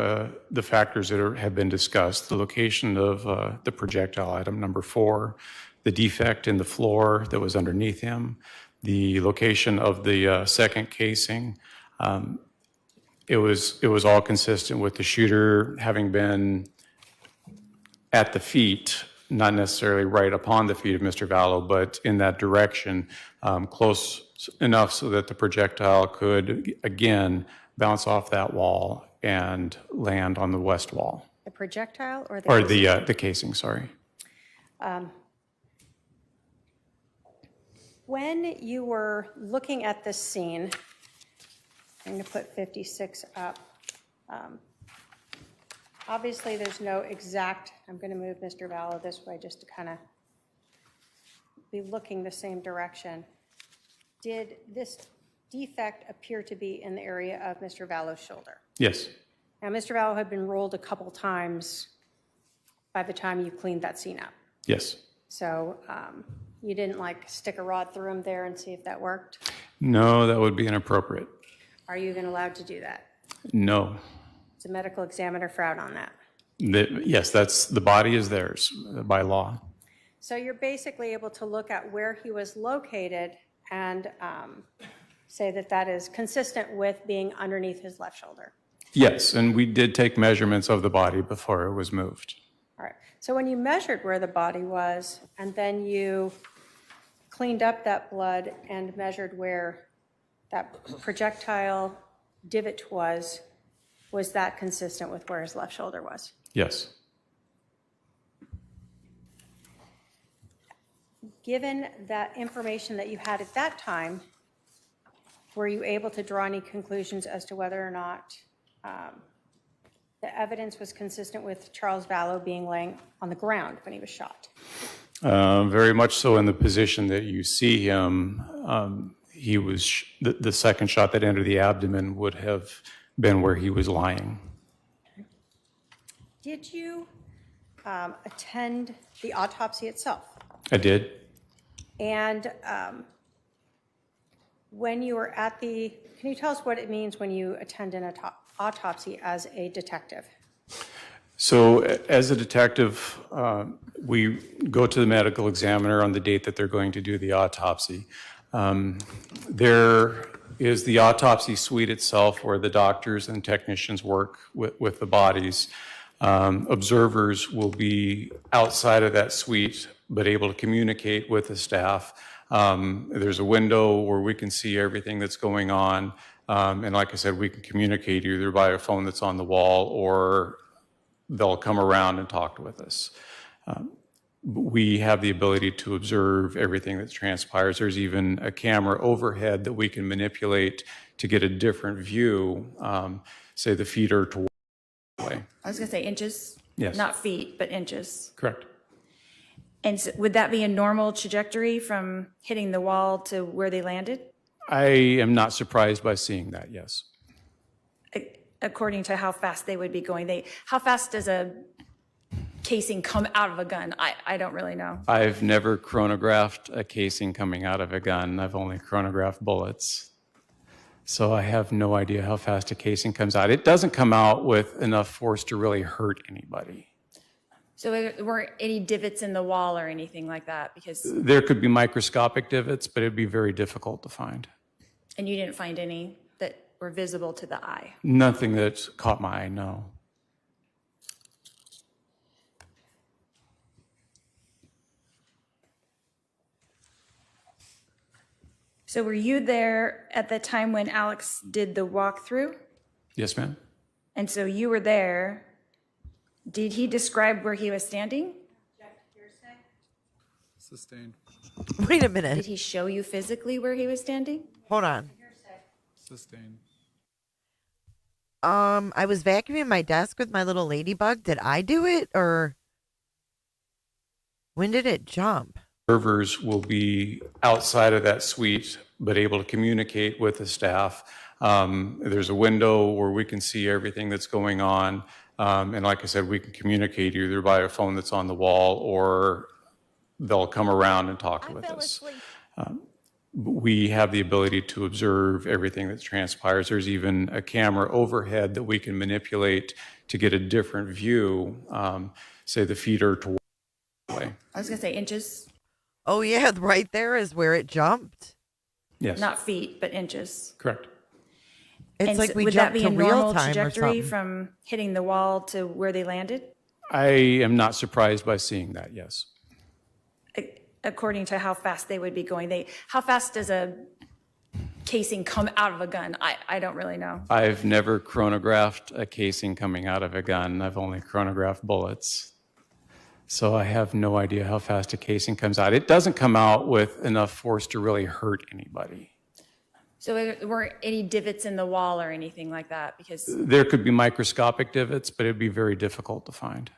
the factors that have been discussed, the location of the projectile item number 4, the defect in the floor that was underneath him, the location of the second casing. It was all consistent with the shooter having been at the feet, not necessarily right upon the feet of Mr. Vallow, but in that direction, close enough so that the projectile could, again, bounce off that wall and land on the west wall. The projectile or the casing, sorry. When you were looking at this scene, I'm going to put 56 up. Obviously, there's no exact, I'm going to move Mr. Vallow this way just to kind of be looking the same direction. Did this defect appear to be in the area of Mr. Vallow's shoulder? Yes. Now, Mr. Vallow had been rolled a couple times by the time you cleaned that scene up. Yes. So you didn't like stick a rod through him there and see if that worked? No, that would be inappropriate. Are you even allowed to do that? No. Does a medical examiner frown on that? Yes, the body is theirs by law. So you're basically able to look at where he was located and say that that is consistent with being underneath his left shoulder? Yes, and we did take measurements of the body before it was moved. All right. So when you measured where the body was, and then you cleaned up that blood and measured where that projectile divot was that consistent with where his left shoulder was? Yes. Given that information that you had at that time, were you able to draw any conclusions as to whether or not the evidence was consistent with Charles Vallow being laying on the ground when he was shot? Very much so in the position that you see him. He was, the second shot that entered the abdomen would have been where he was lying. Did you attend the autopsy itself? I did. And when you were at the, can you tell us what it means when you attend an autopsy as a detective? So as a detective, we go to the medical examiner on the date that they're going to do the autopsy. There is the autopsy suite itself where the doctors and technicians work with the bodies. Observers will be outside of that suite but able to communicate with the staff. There's a window where we can see everything that's going on. And like I said, we can communicate either by a phone that's on the wall or they'll come around and talk with us. We have the ability to observe everything that transpires. There's even a camera overhead that we can manipulate to get a different view, say the feet are toward the way. I was going to say inches. Yes. Not feet, but inches. Correct. And so would that be a normal trajectory from hitting the wall to where they landed? I am not surprised by seeing that, yes. According to how fast they would be going. How fast does a casing come out of a gun? I don't really know. I've never chronographed a casing coming out of a gun. I've only chronographed bullets. So I have no idea how fast a casing comes out. It doesn't come out with enough force to really hurt anybody. So there weren't any divots in the wall or anything like that? Because there could be microscopic divots, but it'd be very difficult to find. And you didn't find any that were visible to the eye? Nothing that caught my eye, no. So were you there at the time when Alex did the walkthrough? Yes, ma'am. And so you were there. Did he describe where he was standing? Sustained. Wait a minute. Did he show you physically where he was standing? Hold on. Sustained. I was vacuuming my desk with my little ladybug. Did I do it, or when did it jump? Observers will be outside of that suite, but able to communicate with the staff. There's a window where we can see everything that's going on. And like I said, we can communicate either by a phone that's on the wall or they'll come around and talk with us. We have the ability to observe everything that transpires. There's even a camera overhead that we can manipulate to get a different view, say the feet are toward the way. I was going to say inches. Oh, yeah, right there is where it jumped. Yes. Not feet, but inches. Correct. It's and like so we would that jumped be to a normal real time or trajectory something. from hitting the wall to where they landed? I am not surprised by seeing that, yes. According to how fast they would be going. How fast does a casing come out of a gun? I don't really know. I've never chronographed a casing coming out of a gun. I've only chronographed bullets. So I have no idea how fast a casing comes out. It doesn't come out with enough force to really hurt anybody. So there weren't any divots in the wall or anything like that? Because there could be microscopic divots, but it'd be very difficult to find.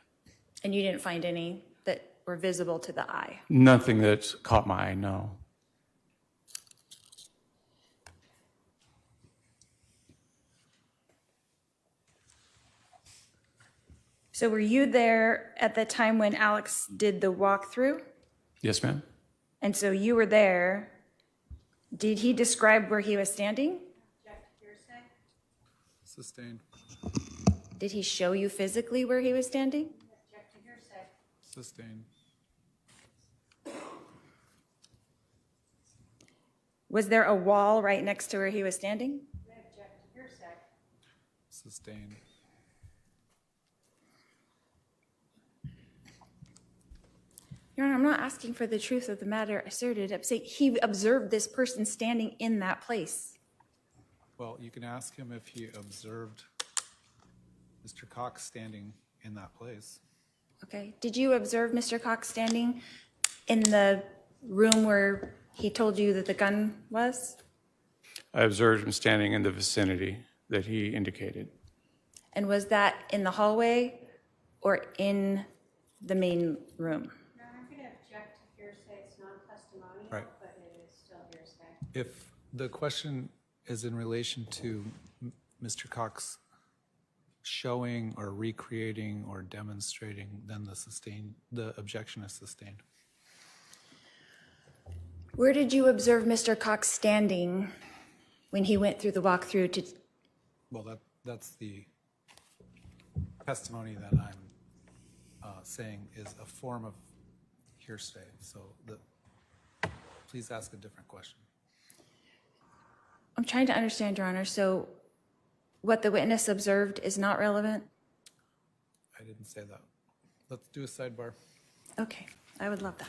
And you didn't find any that were visible to the eye? Nothing that caught my eye, no. So were you there at the time when Alex did the walkthrough? Yes, ma'am. And so you were there. Did he describe where he was standing? Sustained. Did he show you physically where he was standing? Sustained. Was there a wall right next to where he was standing? Sustained. Your Honor, I'm not asking for the truth of the matter asserted. I'm saying he observed this person standing in that place. Well, you can ask him if he observed Mr. Cox standing in that place. Okay. Did you observe Mr. Cox standing in the room where he told you that the gun was? I observed him standing in the vicinity that he indicated. And was that in the hallway or in the main room? Your Honor, I'm going to object to hearsay. It's non-testimonial, Right. but it is still hearsay. If the question is in relation to Mr. Cox showing or recreating or demonstrating, then the objection is sustained. Where did you observe Mr. Cox standing when he went through the walkthrough to? Well, that's the testimony that I'm saying is a form of hearsay. So please ask a different question. I'm trying to understand, Your Honor. So what the witness observed is not relevant? I didn't say that. Let's do a sidebar. Okay, I would love that.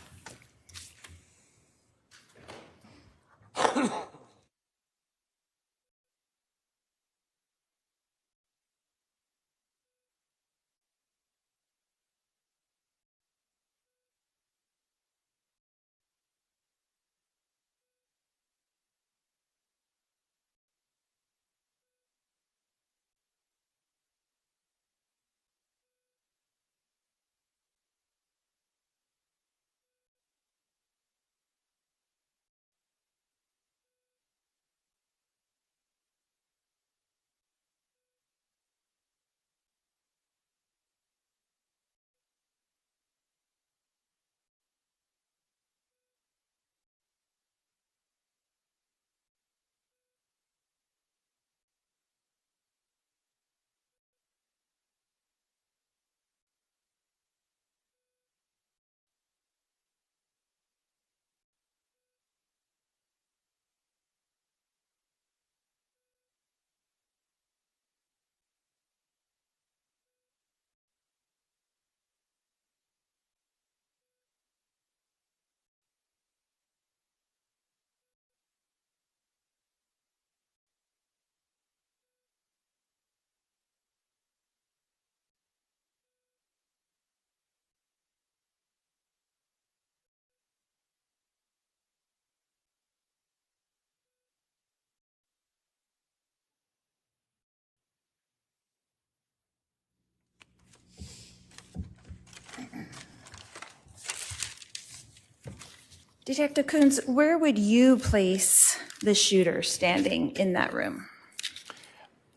Detective Coons, where would you place the shooter standing in that room?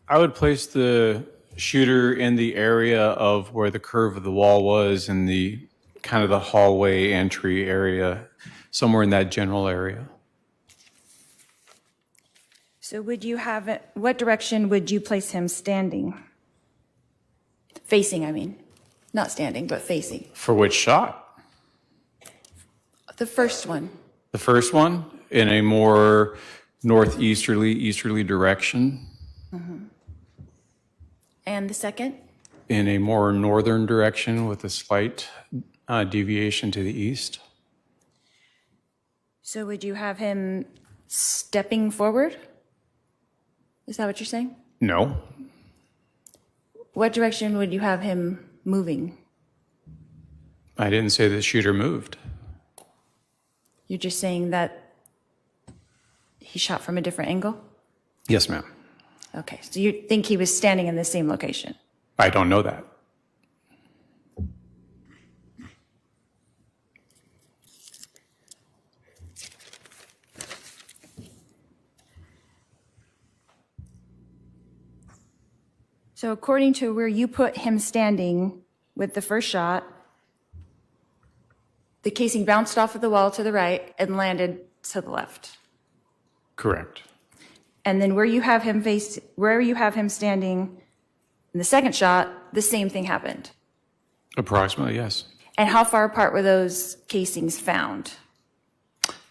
I would place the shooter in the area of where the curve of the wall was in the kind of the hallway entry area, somewhere in that general area. So would you have it, what direction would you place him standing? Facing, I mean. Not standing, but facing. For which shot? The first one. The first one in a more northeasterly direction. Mm-hmm. And the second? In a more northern direction with a slight deviation to the east. So would you have him stepping forward? Is that what you're saying? No. What direction would you have him moving? I didn't say the shooter moved. You're just saying that he shot from a different angle? Yes, ma'am. Okay, so you think he was standing in the same location? I don't know that. So according to where you put him standing with the first shot, the casing bounced off of the wall to the right and landed to the left. Correct. And then where you have him standing in the second shot, the same thing happened. Approximately, yes. And how far apart were those casings found?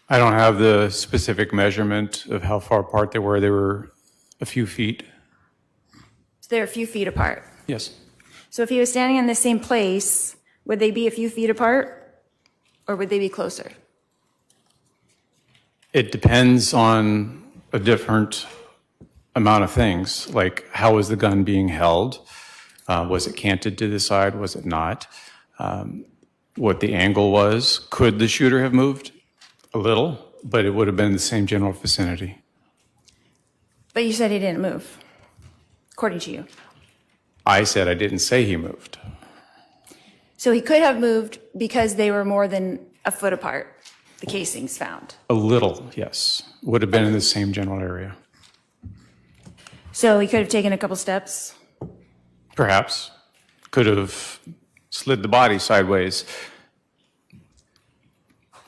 I don't have the specific measurement of how far apart they were. They were a few feet. So they're a few feet apart. Yes. So if he was standing in the same place, would they be a few feet apart or would they be closer? It depends on a different amount of things, like how was the gun being held? Was it canted to the side? Was it not? What the angle was. Could the shooter have moved? A little, but it would have been the same general vicinity. But you said he didn't move, according to you. I said I didn't say he moved. So he could have moved because they were more than a foot apart, the casings found. A little, yes. Would have been in the same general area. So he could have taken a couple steps. Perhaps. Could have slid the body sideways.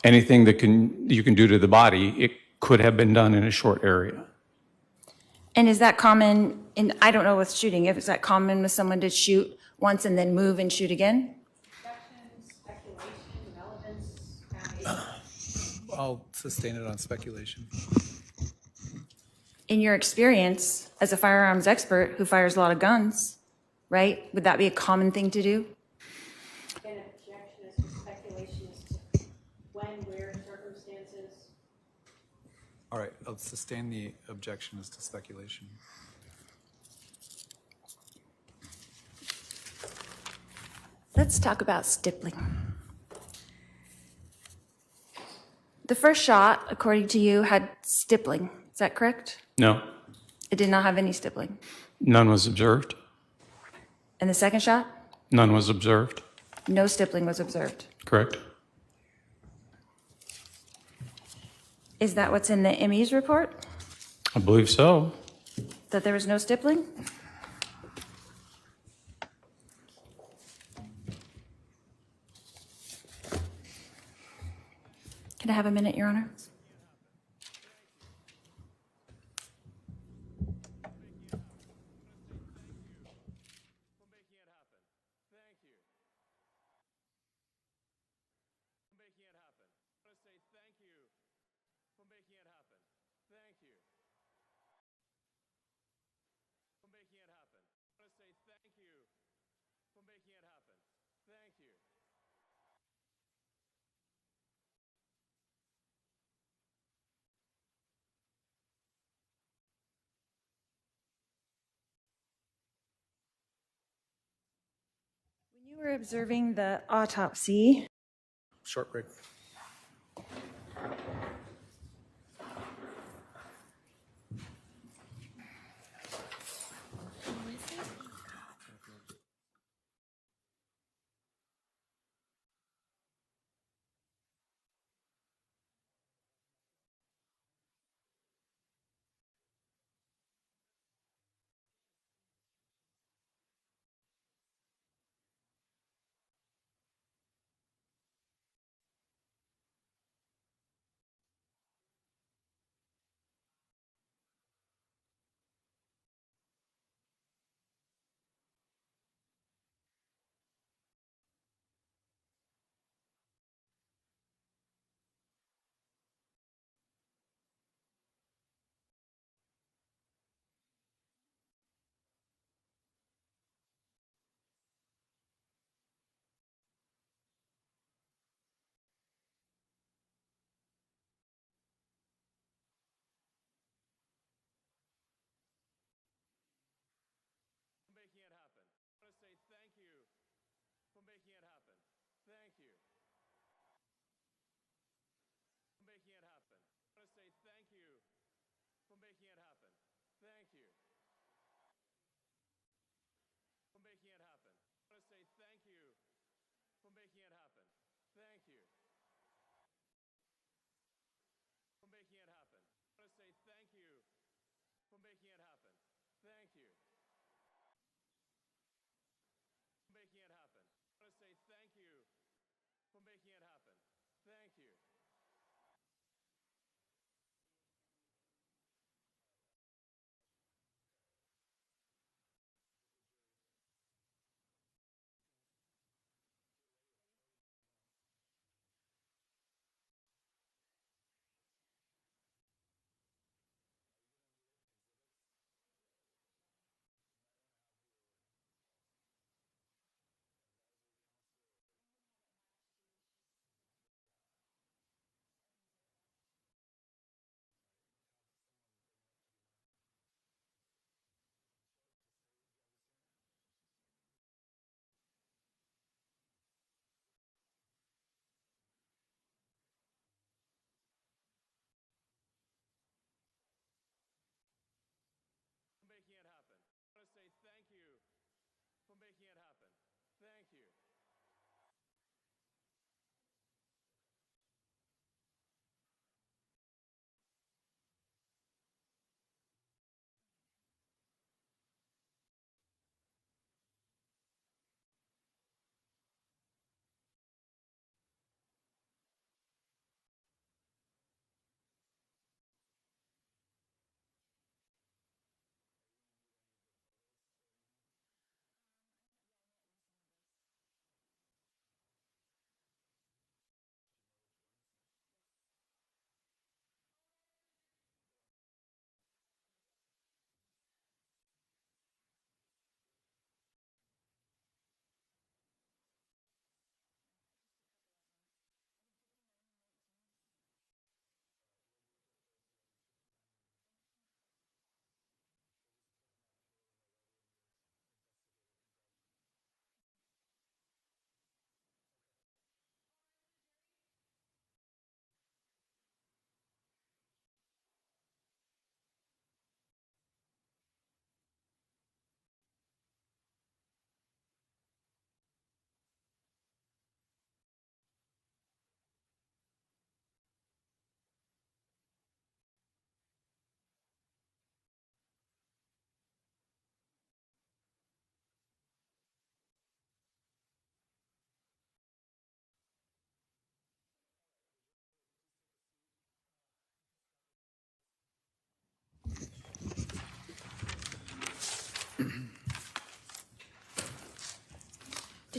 Anything that you can do to the body, it could have been done in a short area. And is that common in, I don't know with shooting, if is that common with someone to shoot once and then move and shoot again? I'll sustain it on speculation. In your experience as a firearms expert who fires a lot of guns, right? Would that be a common thing to do? An objection is to speculation as to when, where, circumstances. All right, I'll sustain the objection as to speculation. Let's talk about stippling. The first shot, according to you, had stippling. Is that correct? No, It did not have any stippling. none was observed. And the second shot, None was observed. no stippling was observed. Correct? Is that what's in the ME's report? I believe so. That there was no stippling? Can I have a minute, Your Honor? When you were observing the autopsy, Short break.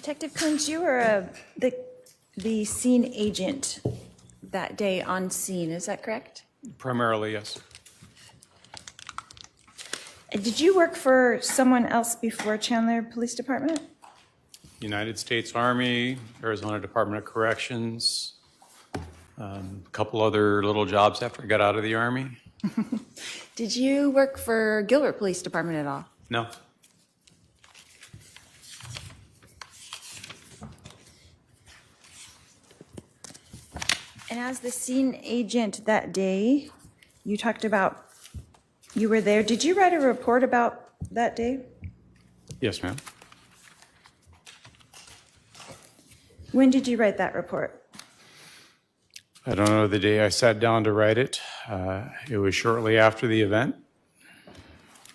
Detective Coons, you were the scene agent that day on scene, is that correct? Primarily, yes. Did you work for someone else before Chandler Police Department? United States Army, Arizona Department of Corrections, a couple other little jobs after I got out of the Army. Did you work for Gilbert Police Department at all? No. And as the scene agent that day, you talked about you were there. Did you write a report about that day? Yes, ma'am. When did you write that report? I don't know the day I sat down to write it. It was shortly after the event.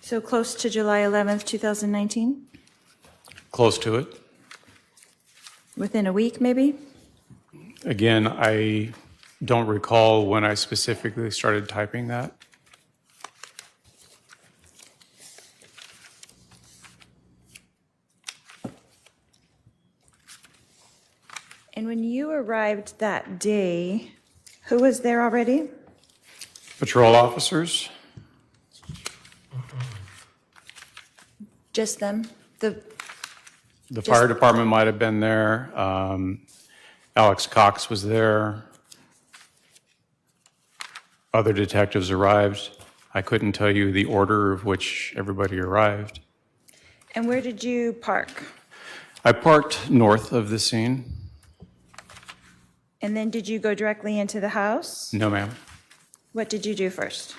So close to July 11th, 2019? Close to it. Within a week, maybe? Again, I don't recall when I specifically started typing that. And when you arrived that day, who was there already? Patrol officers, Just them? the fire department might have been there. Alex Cox was there. Other detectives arrived. I couldn't tell you the order of which everybody arrived. And where did you park? I parked north of the scene. And then did you go directly into the house? No, ma'am. What did you do first?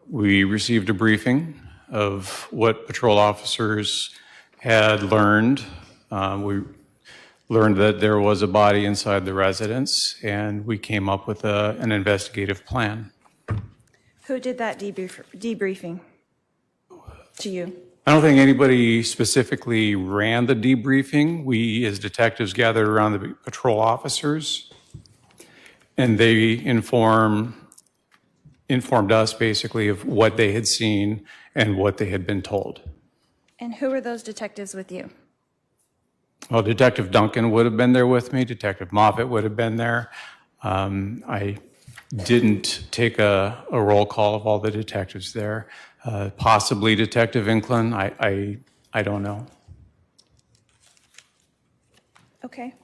We received a briefing of what patrol officers had learned. We learned that there was a body inside the residence, and we came up with an investigative plan. Who did that debriefing to you? I don't think anybody specifically ran the debriefing. We, as detectives, gathered around the patrol officers, and they informed us basically of what they had seen and what they had been told. And who were those detectives with you? Well, Detective Duncan would have been there with me. Detective Moffitt would have been there. I didn't take a roll call of all the detectives there. Possibly Detective Inclin. I don't know. Okay.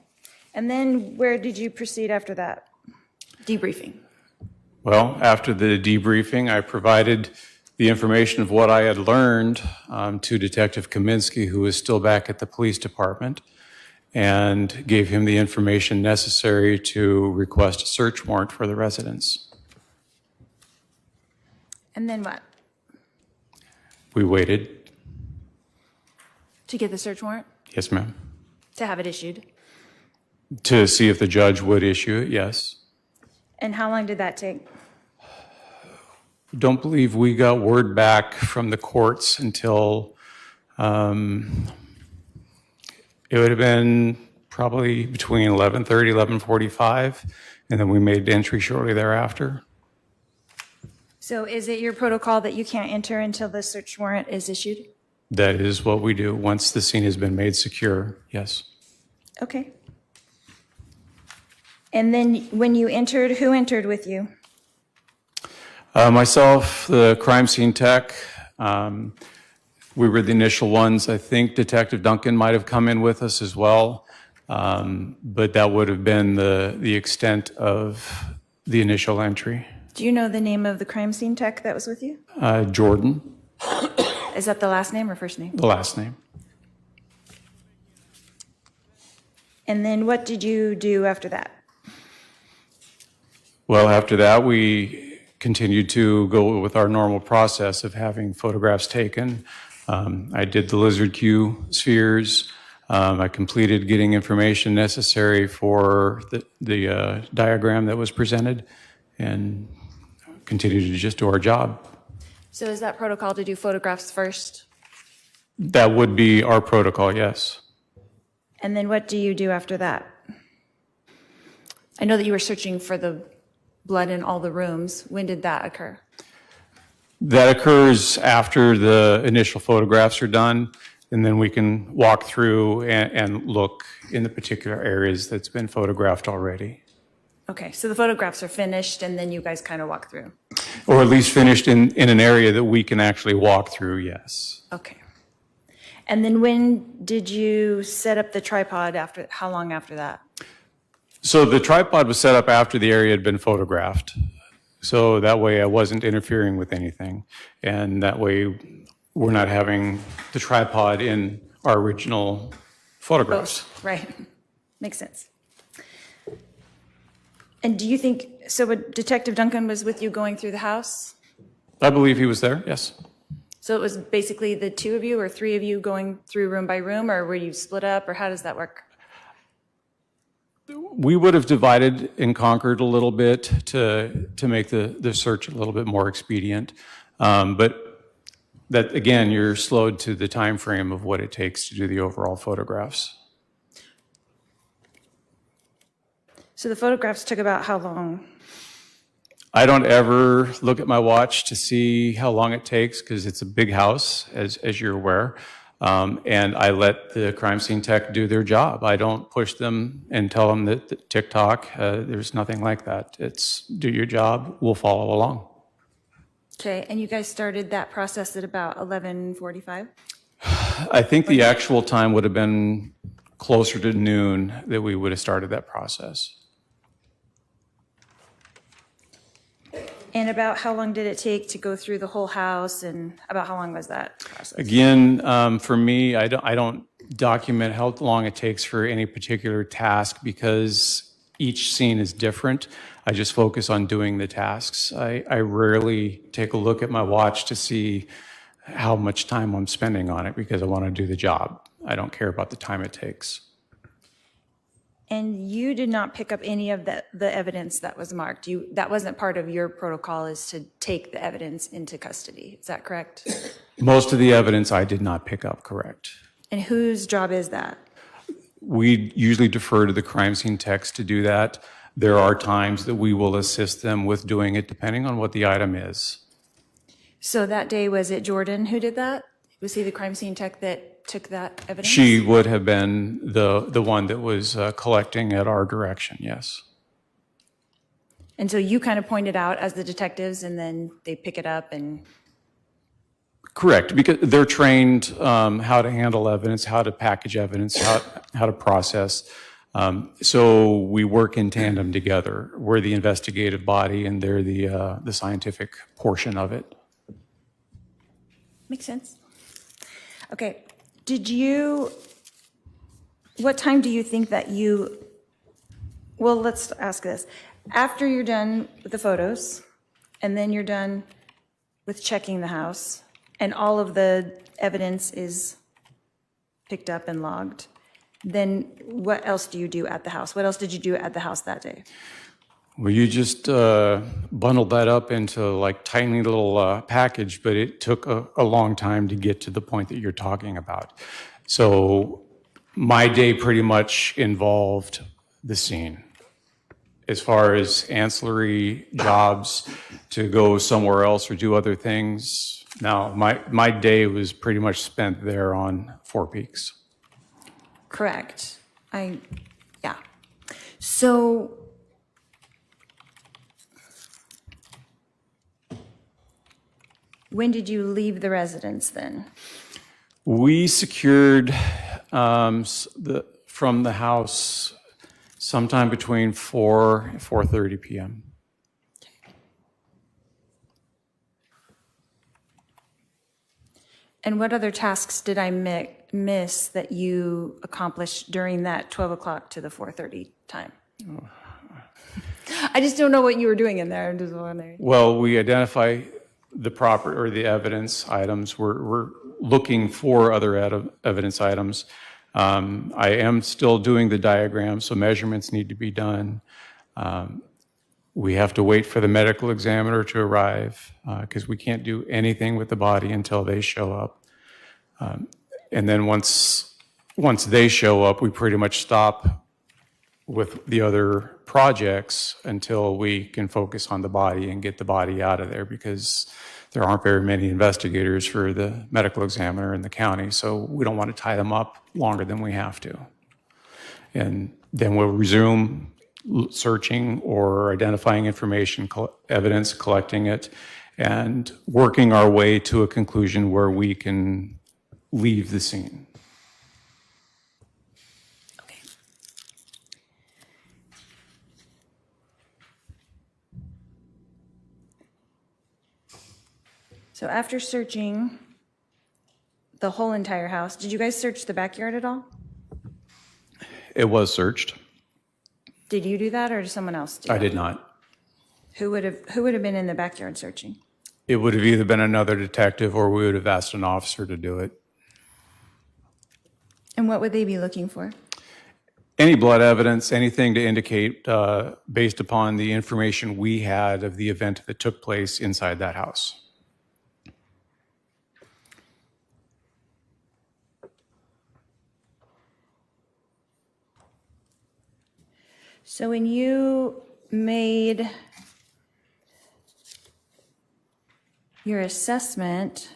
And then where did you proceed after that? Debriefing. Well, after the debriefing, I provided the information of what I had learned to Detective Kaminsky, who was still back at the police department, and gave him the information necessary to request a search warrant for the residence. And then what? We waited. To get the search warrant? Yes, ma'am. To have it issued? To see if the judge would issue it, yes. And how long did that take? Don't believe we got word back from the courts until it would have been probably between 11:30, 11:45, and then we made entry shortly thereafter. So is it your protocol that you can't enter until the search warrant is issued? That is what we do once the scene has been made secure, yes. Okay. And then when you entered, who entered with you? Myself, the crime scene tech, we were the initial ones. I think Detective Duncan might have come in with us as well, but that would have been the extent of the initial entry. Do you know the name of the crime scene tech that was with you? Jordan, Is that the last name or first name? the last name. And then what did you do after that? Well, after that, we continued to go with our normal process of having photographs taken. I did the lizard Q spheres. I completed getting information necessary for the diagram that was presented, and continued to just do our job. So is that protocol to do photographs first? That would be our protocol, yes. And then what do you do after that? I know that you were searching for the blood in all the rooms. When did that occur? That occurs after the initial photographs are done. and then we can walk through and look in the particular areas that's been photographed already. Okay, so the photographs are finished, and then you guys kind of walk through? Or at least finished in an area that we can actually walk through, yes. Okay. And then when did you set up the tripod after, how long after that? So the tripod was set up after the area had been photographed. So that way I wasn't interfering with anything. And that way we're not having the tripod in our original photographs. Oh, right. Makes sense. And do you think, so Detective Duncan was with you going through the house? I believe he was there, yes. So it was basically the two of you or three of you going through room by room, or were you split up, or how does that work? We would have divided and conquered a little bit to make the search a little bit more expedient. But that, again, you're slowed to the time frame of what it takes to do the overall photographs. So the photographs took about how long? I don't ever look at my watch to see how long it takes because it's a big house, as you're aware. And I let the crime scene tech do their job. I don't push them and tell them that TikTok, there's nothing like that. It's do your job, we'll follow along. Okay, and you guys started that process at about 11:45? I think the actual time would have been closer to noon that we would have started that process. And about how long did it take to go through the whole house, and about how long was that process? Again, for me, I don't document how long it takes for any particular task because each scene is different. I just focus on doing the tasks. I rarely take a look at my watch to see how much time I'm spending on it because I want to do the job. I don't care about the time it takes. And you did not pick up any of the evidence that was marked. That wasn't part of your protocol, is to take the evidence into custody. Is that correct? Most of the evidence I did not pick up, correct. And whose job is that? We usually defer to the crime scene techs to do that. There are times that we will assist them with doing it depending on what the item is. So that day, was it Jordan who did that? Was he the crime scene tech that took that evidence? She would have been the one that was collecting at our direction, yes. And so you kind of pointed out as the detectives, and then they pick it up and... Correct, because they're trained how to handle evidence, how to package evidence, how to process. So we work in tandem together. We're the investigative body, and they're the scientific portion of it. Makes sense. Okay, what time do you think that well, let's ask this. After you're done with the photos, and then you're done with checking the house, and all of the evidence is picked up and logged, then what else do you do at the house? What else did you do at the house that day? Well, you just bundled that up into like tiny little package, but it took a long time to get to the point that you're talking about. So my day pretty much involved the scene. As far as ancillary jobs to go somewhere else or do other things, no, my day was pretty much spent there on Four Peaks. Correct. Yeah. So when did you leave the residence then? We secured from the house sometime between 4 and 4:30 p.m. And what other tasks did I miss that you accomplished during that 12 o'clock to the 4:30 time? I just don't know what you were doing in there. I'm just wondering. Well, we identify the proper or the evidence items. We're looking for other evidence items. I am still doing the diagram, so measurements need to be done. We have to wait for the medical examiner to arrive because we can't do anything with the body until they show up. And then once they show up, we pretty much stop with the other projects until we can focus on the body and get the body out of there because there aren't very many investigators for the medical examiner in the county, so we don't want to tie them up longer than we have to. And then we'll resume searching or identifying information, evidence, collecting it, and working our way to a conclusion where we can leave the scene. Okay. So after searching the whole entire house, did you guys search the backyard at all? It was searched. Did you do that or did someone else do that? I did not. Who would have been in the backyard searching? It would have either been another detective or we would have asked an officer to do it. And what would they be looking for? Any blood evidence, anything to indicate, based upon the information we had of the event that took place inside that house. So when you made your assessment,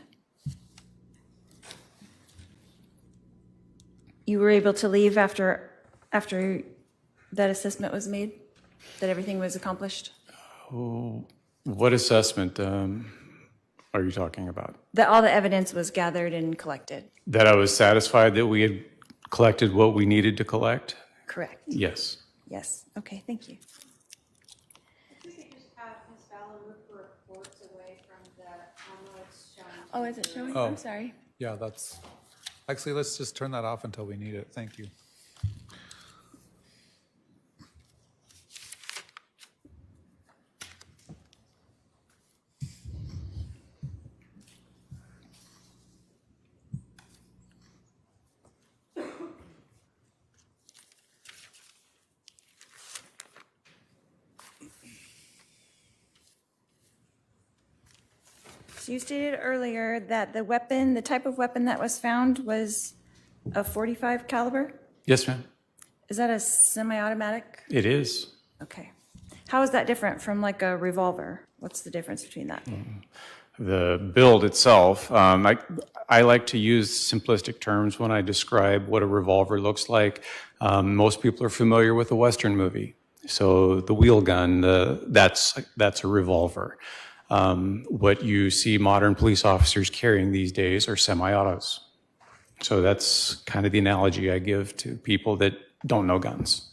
you were able to leave after that assessment was made? That everything was accomplished? Oh, what assessment are you talking about? That all the evidence was gathered and collected? That I was satisfied that we had collected what we needed to collect? Correct. Yes. Yes. Okay, thank you. If we could just have Ms. Vallow move her reports away from the, it's showing. Oh, is it showing? Oh. I'm sorry. Yeah, that's, actually, let's just turn that off until we need it. Thank you. So you stated earlier that the weapon, the type of weapon that was found was a .45 caliber? Yes, ma'am. Is that a semi-automatic? It is. Okay. How is that different from like a revolver? What's the difference between that? The build itself, I like to use simplistic terms when I describe what a revolver looks like. Most people are familiar with a Western movie. So the wheel gun, that's a revolver. What you see modern police officers carrying these days are semi-autos. So that's kind of the analogy I give to people that don't know guns.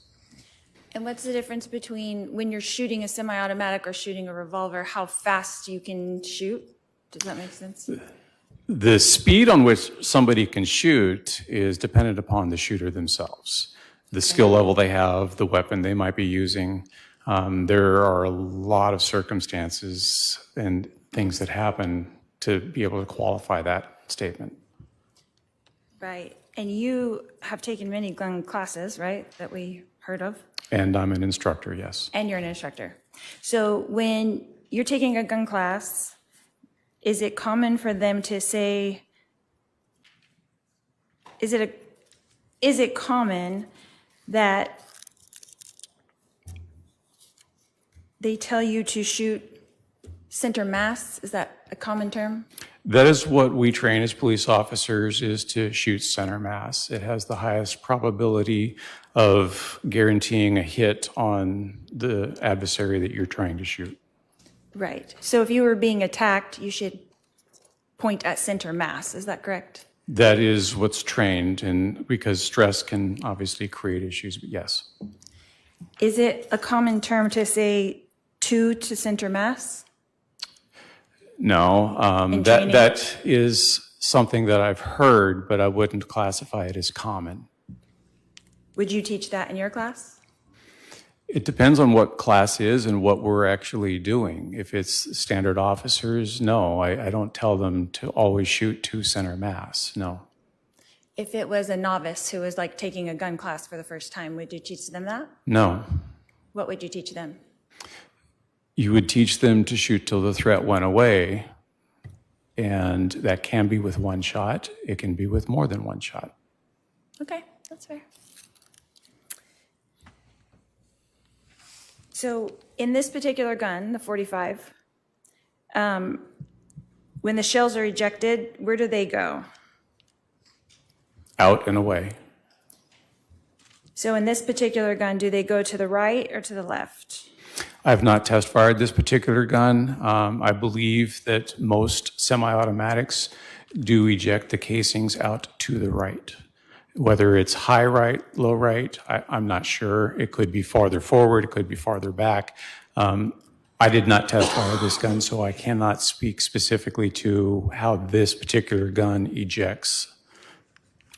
And what's the difference between when you're shooting a semi-automatic or shooting a revolver, how fast you can shoot? Does that make sense? The speed on which somebody can shoot is dependent upon the shooter themselves. The skill level they have, the weapon they might be using. There are a lot of circumstances and things that happen to be able to qualify that statement. Right. And you have taken many gun classes, right, that we heard of? And I'm an instructor, yes. And you're an instructor. So when you're taking a gun class, is it common for them to say, is it common that they tell you to shoot center mass? Is that a common term? That is what we train as police officers, is to shoot center mass. It has the highest probability of guaranteeing a hit on the adversary that you're trying to shoot. Right. So if you were being attacked, you should point at center mass. Is that correct? That is what's trained, and because stress can obviously create issues, but yes. Is it a common term to say to center mass? No, In training? that is something that I've heard, but I wouldn't classify it as common. Would you teach that in your class? It depends on what class is and what we're actually doing. If it's standard officers, no, I don't tell them to always shoot to center mass, no. If it was a novice who was like taking a gun class for the first time, would you teach them that? No. What would you teach them? You would teach them to shoot till the threat went away, and that can be with one shot. It can be with more than one shot. Okay, that's fair. So in this particular gun, the .45, When the shells are ejected, where do they go? Out and away. So in this particular gun, do they go to the right or to the left? I have not test fired this particular gun. I believe that most semi-automatics do eject the casings out to the right. Whether it's high right, low right, I'm not sure. It could be farther forward, it could be farther back. I did not test fire this gun, so I cannot speak specifically to how this particular gun ejects,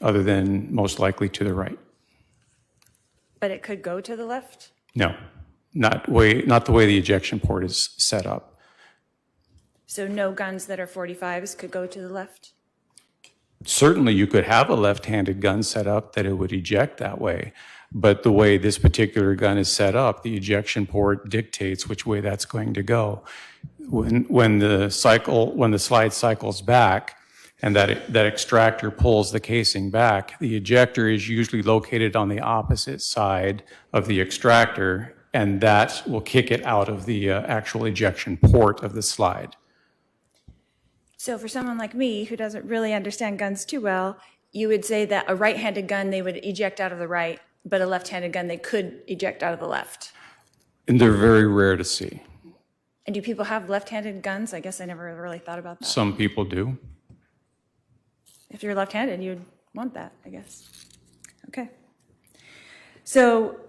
other than most likely to the right. But it could go to the left? No, not the way the ejection port is set up. So no guns that are 45s could go to the left? Certainly you could have a left-handed gun set up that it would eject that way, but the way this particular gun is set up, the ejection port dictates which way that's going to go. When the slide cycles back and that extractor pulls the casing back, the ejector is usually located on the opposite side of the extractor, and that will kick it out of the actual ejection port of the slide. So for someone like me who doesn't really understand guns too well, you would say that a right-handed gun they would eject out of the right, but a left-handed gun they could eject out of the left. And they're very rare to see. And do people have left-handed guns? I guess I never really thought about that. Some people do. If you're left-handed, you'd want that, I guess. Okay. So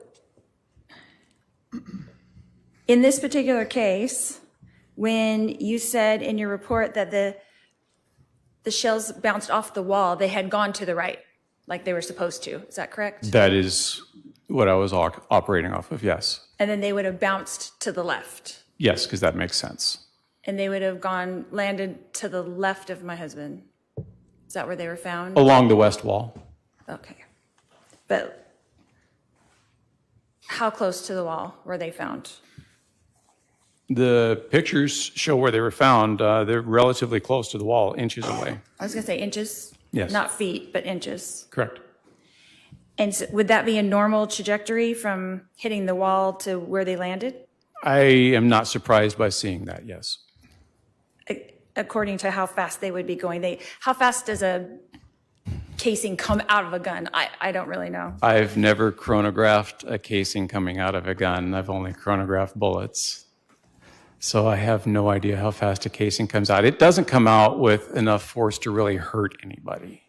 in this particular case, when you said in your report that the shells bounced off the wall, they had gone to the right, like they were supposed to. Is that correct? That is what I was operating off of, yes. And then they would have bounced to the left. Yes, because that makes sense. And they would have landed to the left of my husband. Is that where they were found? Along the west wall. Okay. But how close to the wall were they found? The pictures show where they were found. They're relatively close to the wall, inches away. I was going to say inches. Yes. Not feet, but inches. Correct. And so would that be a normal trajectory from hitting the wall to where they landed? I am not surprised by seeing that, yes. According to how fast they would be going. How fast does a casing come out of a gun? I don't really know. I've never chronographed a casing coming out of a gun. I've only chronographed bullets. So I have no idea how fast a casing comes out. It doesn't come out with enough force to really hurt anybody.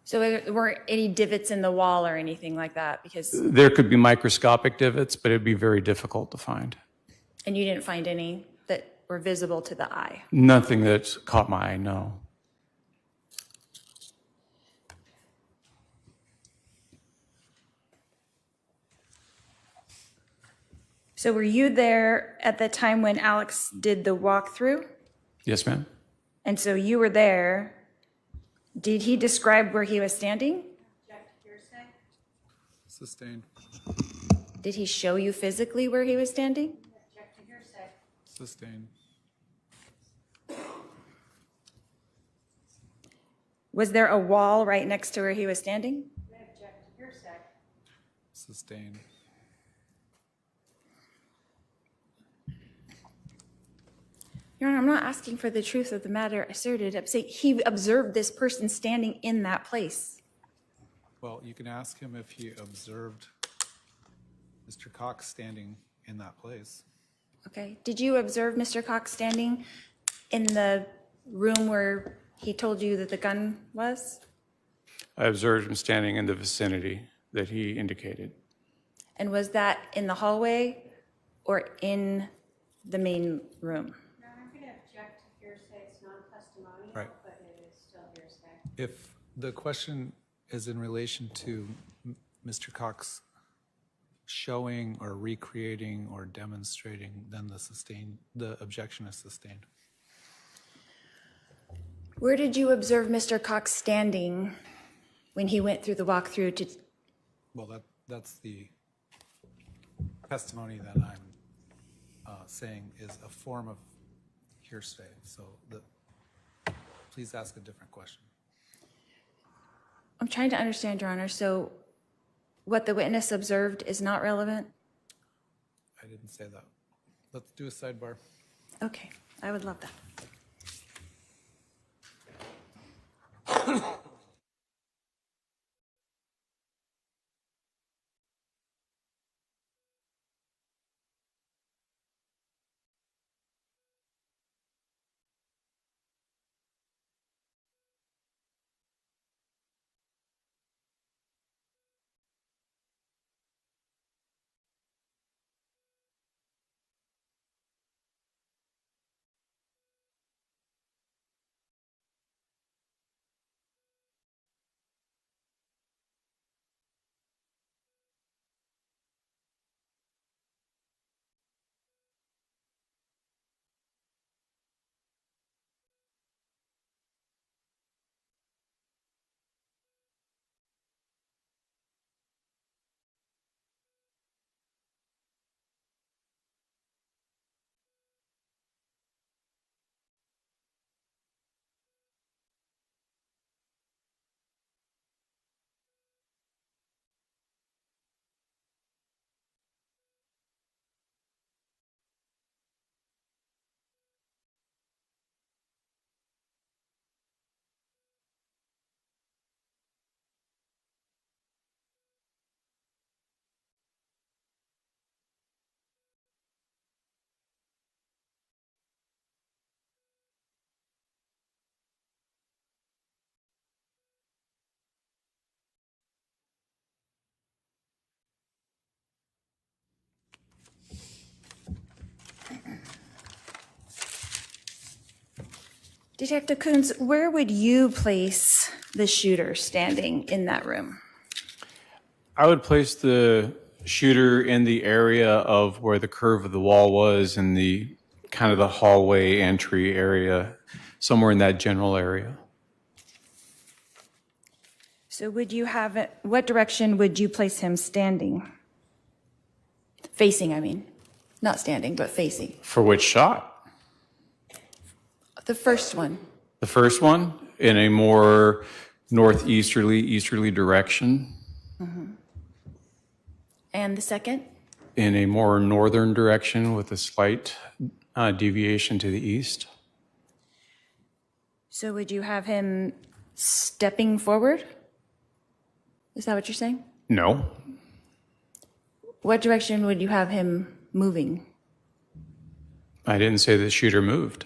So there weren't any divots in the wall or anything like that? Because There could be microscopic divots, but it'd be very difficult to find. And you didn't find any that were visible to the eye? Nothing that caught my eye, no. So were you there at the time when Alex did the walkthrough? Yes, ma'am. And so you were there. Did he describe where he was standing? Sustained. Did he show you physically where he was standing? Sustained. Was there a wall right next to where he was standing? Sustained. Your Honor, I'm not asking for the truth of the matter asserted. I'm saying he observed this person standing in that place. Well, you can ask him if he observed Mr. Cox standing in that place. Okay. Did you observe Mr. Cox standing in the room where he told you that the gun was? I observed him standing in the vicinity that he indicated. And was that in the hallway or in the main room? No, I'm going to object to hearsay. It's non-testimonial, Right. but it is still hearsay. If the question is in relation to Mr. Cox showing or recreating or demonstrating, then the objection is sustained. Where did you observe Mr. Cox standing when he went through the walkthrough to? Well, that's the testimony that I'm saying is a form of hearsay. So please ask a different question. I'm trying to understand, Your Honor. So what the witness observed is not relevant? I didn't say that. Let's do a sidebar. Okay, I would love that. Detective Coons, where would you place the shooter standing in that room? I would place the shooter in the area of where the curve of the wall was in the kind of the hallway entry area, somewhere in that general area. So would you have it, what direction would you place him standing? Facing, I mean. Not standing, but facing. For which shot? The first one. The first one in a more northeasterly direction. Mm-hmm. And the second? In a more northern direction with a slight deviation to the east. So would you have him stepping forward? Is that what you're saying? No. What direction would you have him moving? I didn't say the shooter moved.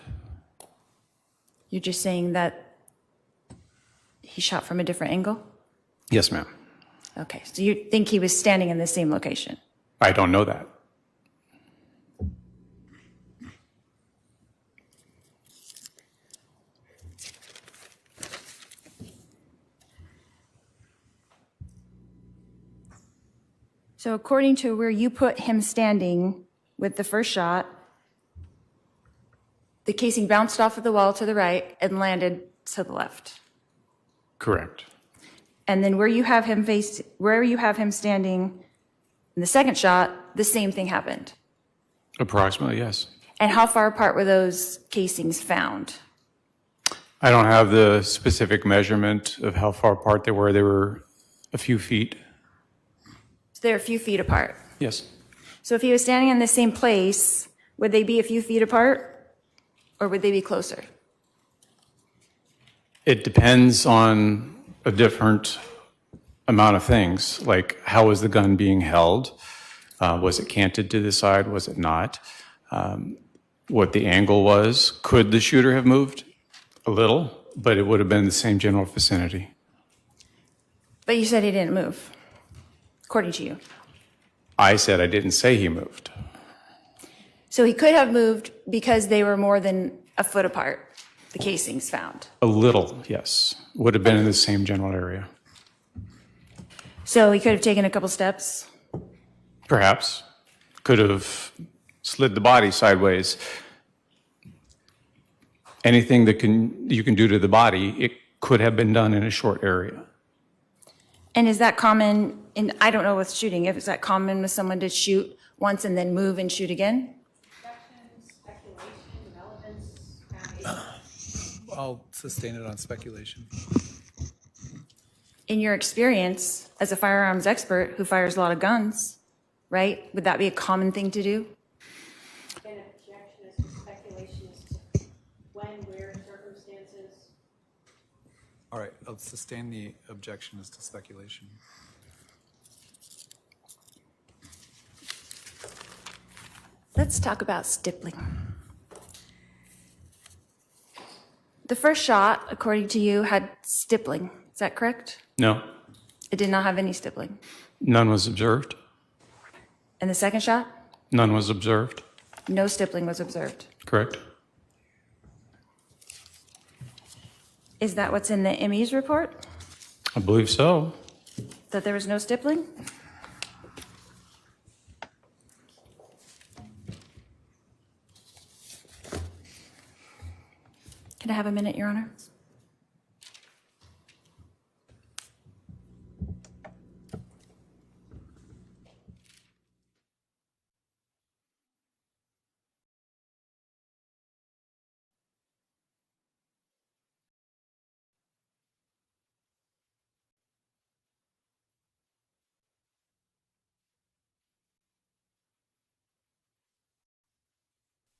You're just saying that he shot from a different angle? Yes, ma'am. Okay, so you think he was standing in the same location? I don't know that. So according to where you put him standing with the first shot, the casing bounced off of the wall to the right and landed to the left. Correct. And then where you have him standing in the second shot, the same thing happened. Approximately, yes. And how far apart were those casings found? I don't have the specific measurement of how far apart they were. They were a few feet. So they're a few feet apart. Yes. So if he was standing in the same place, would they be a few feet apart or would they be closer? It depends on a different amount of things, like how was the gun being held? Was it canted to the side? Was it not? What the angle was. Could the shooter have moved? A little, but it would have been the same general vicinity. But you said he didn't move, according to you. I said I didn't say he moved. So he could have moved because they were more than a foot apart, the casings found. A little, yes. Would have been in the same general area. So he could have taken a couple steps? Perhaps. Could have slid the body sideways. Anything that you can do to the body, it could have been done in a short area. And is that common in, I don't know with shooting, is that common with someone to shoot once and then move and shoot again? I'll sustain it on speculation. In your experience as a firearms expert who fires a lot of guns, right? Would that be a common thing to do? An objection is to speculation as to when, where, circumstances. All right, I'll sustain the objection as to speculation. Let's talk about stippling. The first shot, according to you, had stippling. Is that correct? No, It did not have any stippling. none was observed. And the second shot? None was observed. No stippling was observed. Correct. Is that what's in the ME's report? I believe so. That there was no stippling? Can I have a minute, Your Honor?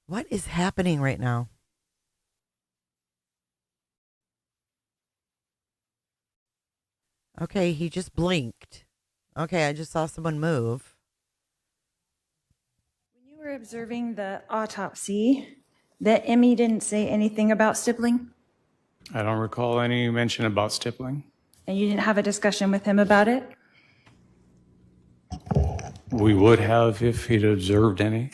What is happening right now? Okay, he just blinked. Okay, I just saw someone move. When you were observing the autopsy, the ME didn't say anything about stippling? I don't recall any mention about stippling. And you didn't have a discussion with him about it? We would have if he'd observed any.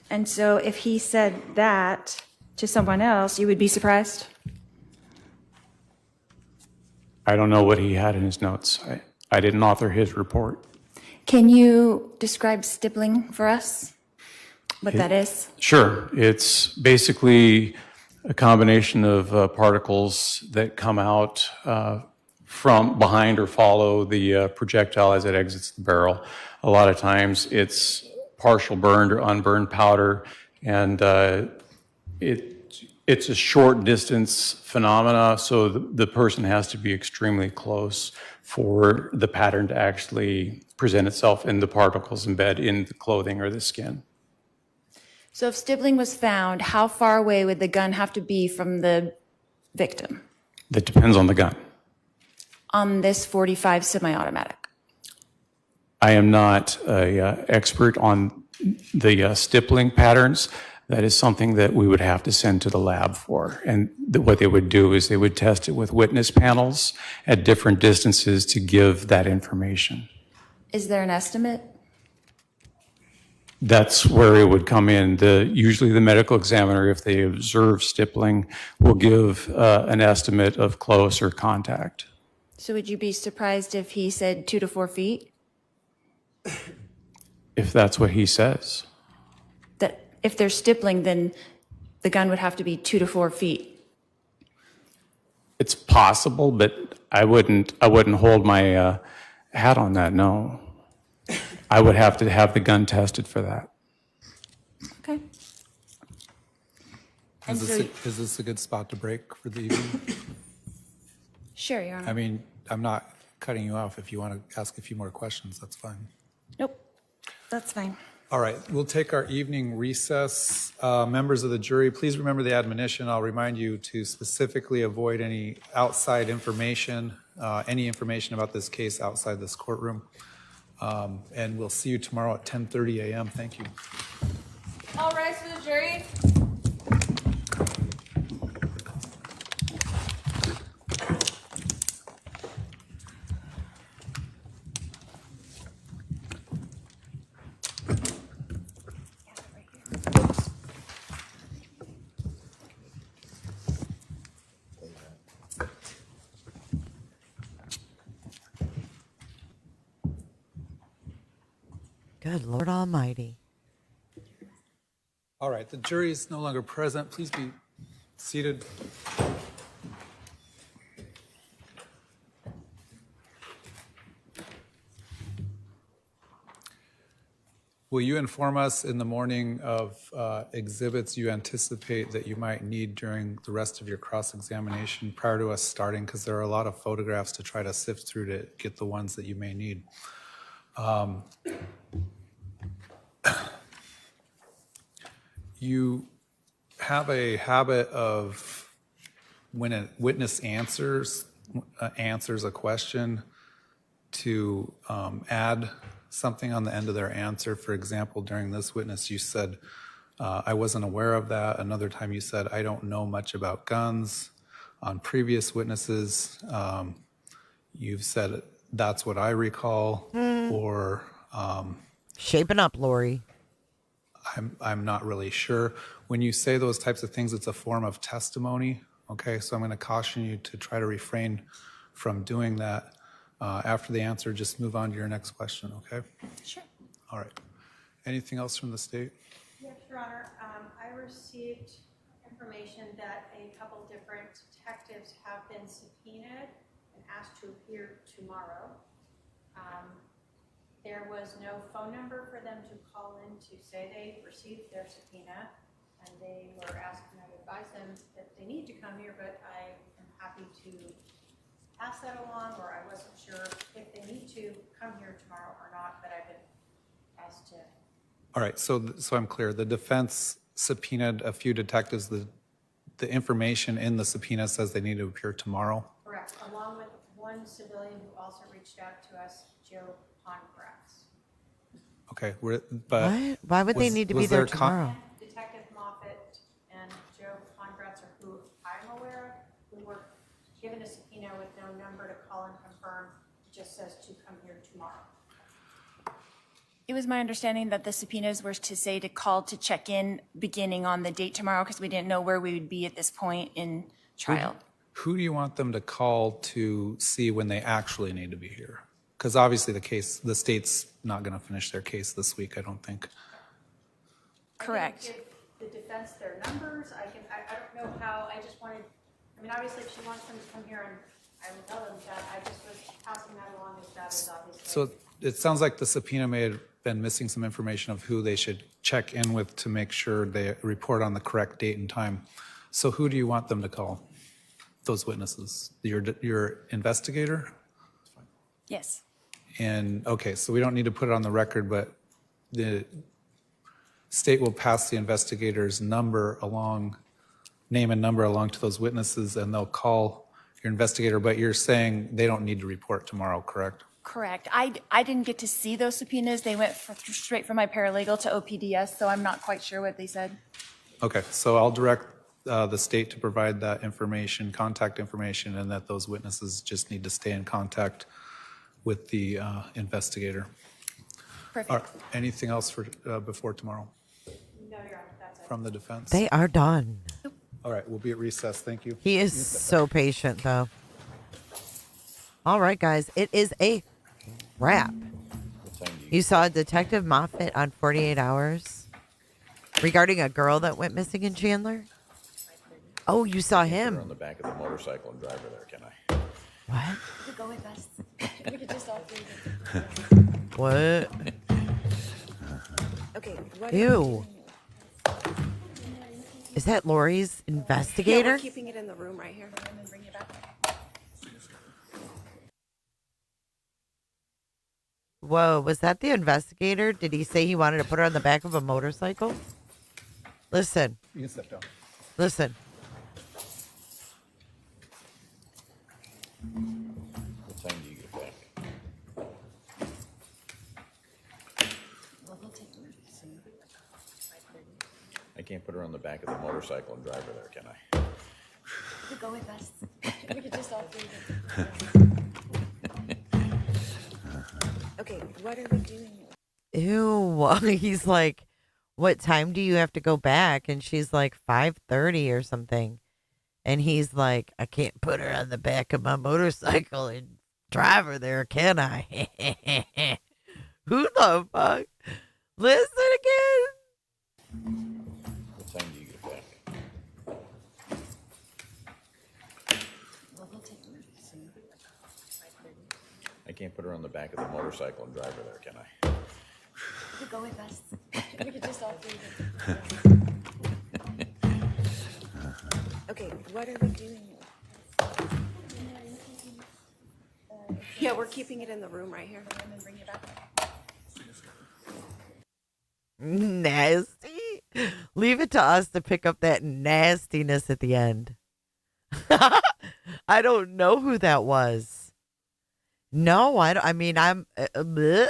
And so if he said that to someone else, you would be surprised? I don't know what he had in his notes. I didn't author his report. Can you describe stippling for us? What that is? Sure. It's basically a combination of particles that come out from behind or follow the projectile as it exits the barrel. A lot of times it's partial burned or unburned powder, and it's a short distance phenomena, so the person has to be extremely close for the pattern to actually present itself and the particles embed in the clothing or the skin. So if stippling was found, how far away would the gun have to be from the victim? That depends on the gun. On this .45 semi-automatic? I am not an expert on the stippling patterns. That is something that we would have to send to the lab for. And what they would do is they would test it with witness panels at different distances to give that information. Is there an estimate? That's where it would come in. Usually the medical examiner, if they observe stippling, will give an estimate of close or contact. So would you be surprised if he said 2 to 4 feet? If that's what he says. That if there's stippling, then the gun would have to be 2 to 4 feet. It's possible, but I wouldn't hold my hat on that, no. I would have to have the gun tested for that. Okay. Is this a good spot to break for the evening? Sure, Your Honor. I mean, I'm not cutting you off. If you want to ask a few more questions, that's fine. Nope, that's fine. All right, we'll take our evening recess. Members of the jury, please remember the admonition. I'll remind you to specifically avoid any outside information, any information about this case outside this courtroom. And we'll see you tomorrow at 10:30 a.m. Thank you. All rise for the jury. Good Lord Almighty. All right, the jury is no longer present. Please be seated. Will you inform us in the morning of exhibits you anticipate that you might need during the rest of your cross-examination prior to us starting? Because there are a lot of photographs to try to sift through to get the ones that you may need. You have a habit of when a witness answers a question, to add something on the end of their answer. For example, during this witness, you said, I wasn't aware of that. Another time you said, I don't know much about guns. On previous witnesses, you've said, that's what I recall, or shaping up, Lori. I'm not really sure. When you say those types of things, it's a form of testimony. Okay, so I'm going to caution you to try to refrain from doing that. After the answer, just move on to your next question, okay? Sure. All right. Anything else from the state? Yes, Your Honor. I received information that a couple different detectives have been subpoenaed and asked to appear tomorrow. There was no phone number for them to call in to say they received their subpoena, and they were asking, I advise them that they need to come here, but I am happy to pass that along, or I wasn't sure if they need to come here tomorrow or not, but I've been asked to. All right, so I'm clear. The defense subpoenaed a few detectives. The information in the subpoena says they need to appear tomorrow. Correct, along with one civilian who also reached out to us, Joe Pontgrass. Okay, but What? Why would they need to be there tomorrow? Detective Moffett and Joe Pontgrass, are who I'm aware of, who were given a subpoena with no number to call and confirm. It just says to come here tomorrow. It was my understanding that the subpoenas were to say to call to check in beginning on the date tomorrow because we didn't know where we would be at this point in trial. who do you want them to call to see when they actually need to be here? Because obviously the state's not going to finish their case this week, I don't think. Correct. I can give the defense their numbers. I don't know how, I just wanted, I mean, obviously if she wants them to come here, and I will tell them that. I just was passing that along as that is obviously. So it sounds like the subpoena may have been missing some information of who they should check in with to make sure they report on the correct date and time. So who do you want them to call, those witnesses? Your investigator? Yes. And, okay, so we don't need to put it on the record, but the state will pass the investigator's number along, name and number along to those witnesses, and they'll call your investigator, but you're saying they don't need to report tomorrow, correct? Correct. I didn't get to see those subpoenas. They went straight from my paralegal to OPDS, so I'm not quite sure what they said. Okay, so I'll direct the state to provide that information, contact information, and that those witnesses just need to stay in contact with the investigator. Perfect. All right, anything else for before tomorrow? No, Your Honor, that's it. From the defense? They are done. All right, we'll be at recess. Thank you. He is so patient, though. All right, guys, it is a wrap. You saw Detective Moffett on 48 Hours regarding a girl that went missing in Chandler? Oh, you saw him. On the back of the motorcycle and drive her there, can I? What? You could go with us. We could just all do it. What? Okay. What Ew. Is that Lori's investigator? We're keeping it in the room right here. And then bring it back. Whoa, was that the investigator? Did he say he wanted to put her on the back of a motorcycle? Listen. You can step down. Listen. What time do you get back? I can't put her on the back of the motorcycle and drive her there, can I? You could go with us. We could just all do it. Okay, what are we doing? Ew. He's like, what time do you have to go back? And she's like, 5:30 or something. And he's like, I can't put her on the back of my motorcycle and drive her there, can I? Who the fuck? Listen again. What time do you get back? I can't put her on the back of the motorcycle and drive her there, can I? You could go with us. We could just all do it. Okay, what are we doing? Yeah, we're keeping it in the room right here. And then bring it back. Nasty. Leave it to us to pick up that nastiness at the end. I don't know who that was. No, I mean, I'm. Bleh.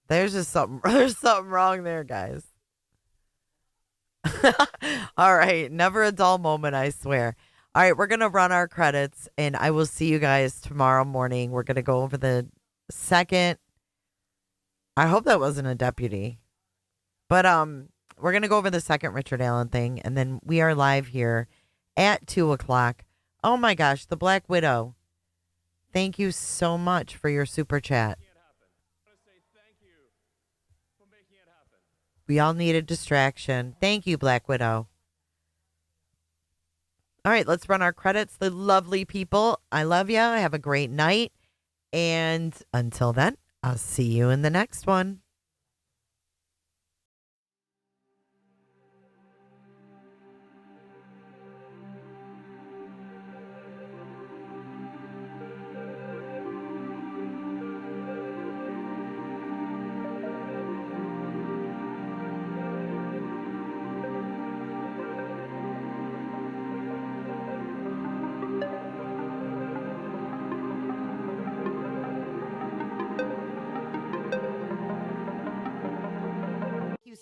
There's just something. There's something wrong there, guys. All right, never a dull moment, I swear. All right, we're gonna run our credits, and I will see you guys tomorrow morning. We're gonna go over the second. I hope that wasn't a deputy, but we're gonna go over the second Richard Allen thing, and then we are live here at 2:00. Oh my gosh, the Black Widow. Thank you so much for your super chat. We all need a distraction. Thank you, Black Widow. All right, let's run our credits. The lovely people, I love you. Have a great night. And until then, I'll see you in the next one.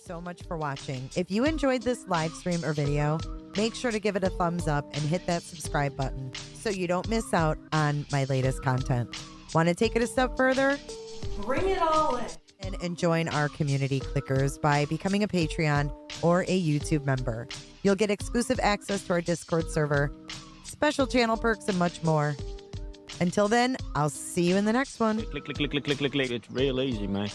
So much for watching. If you enjoyed this live stream or video, make sure to give it a thumbs up and hit that subscribe button so you don't miss out on my latest content. Want to take it a step further? Bring it all in. And join our community clickers by becoming a Patreon or a YouTube member. You'll get exclusive access to our Discord server, special channel perks, and much more. Until then, I'll see you in the next one. Click. It's real easy, man.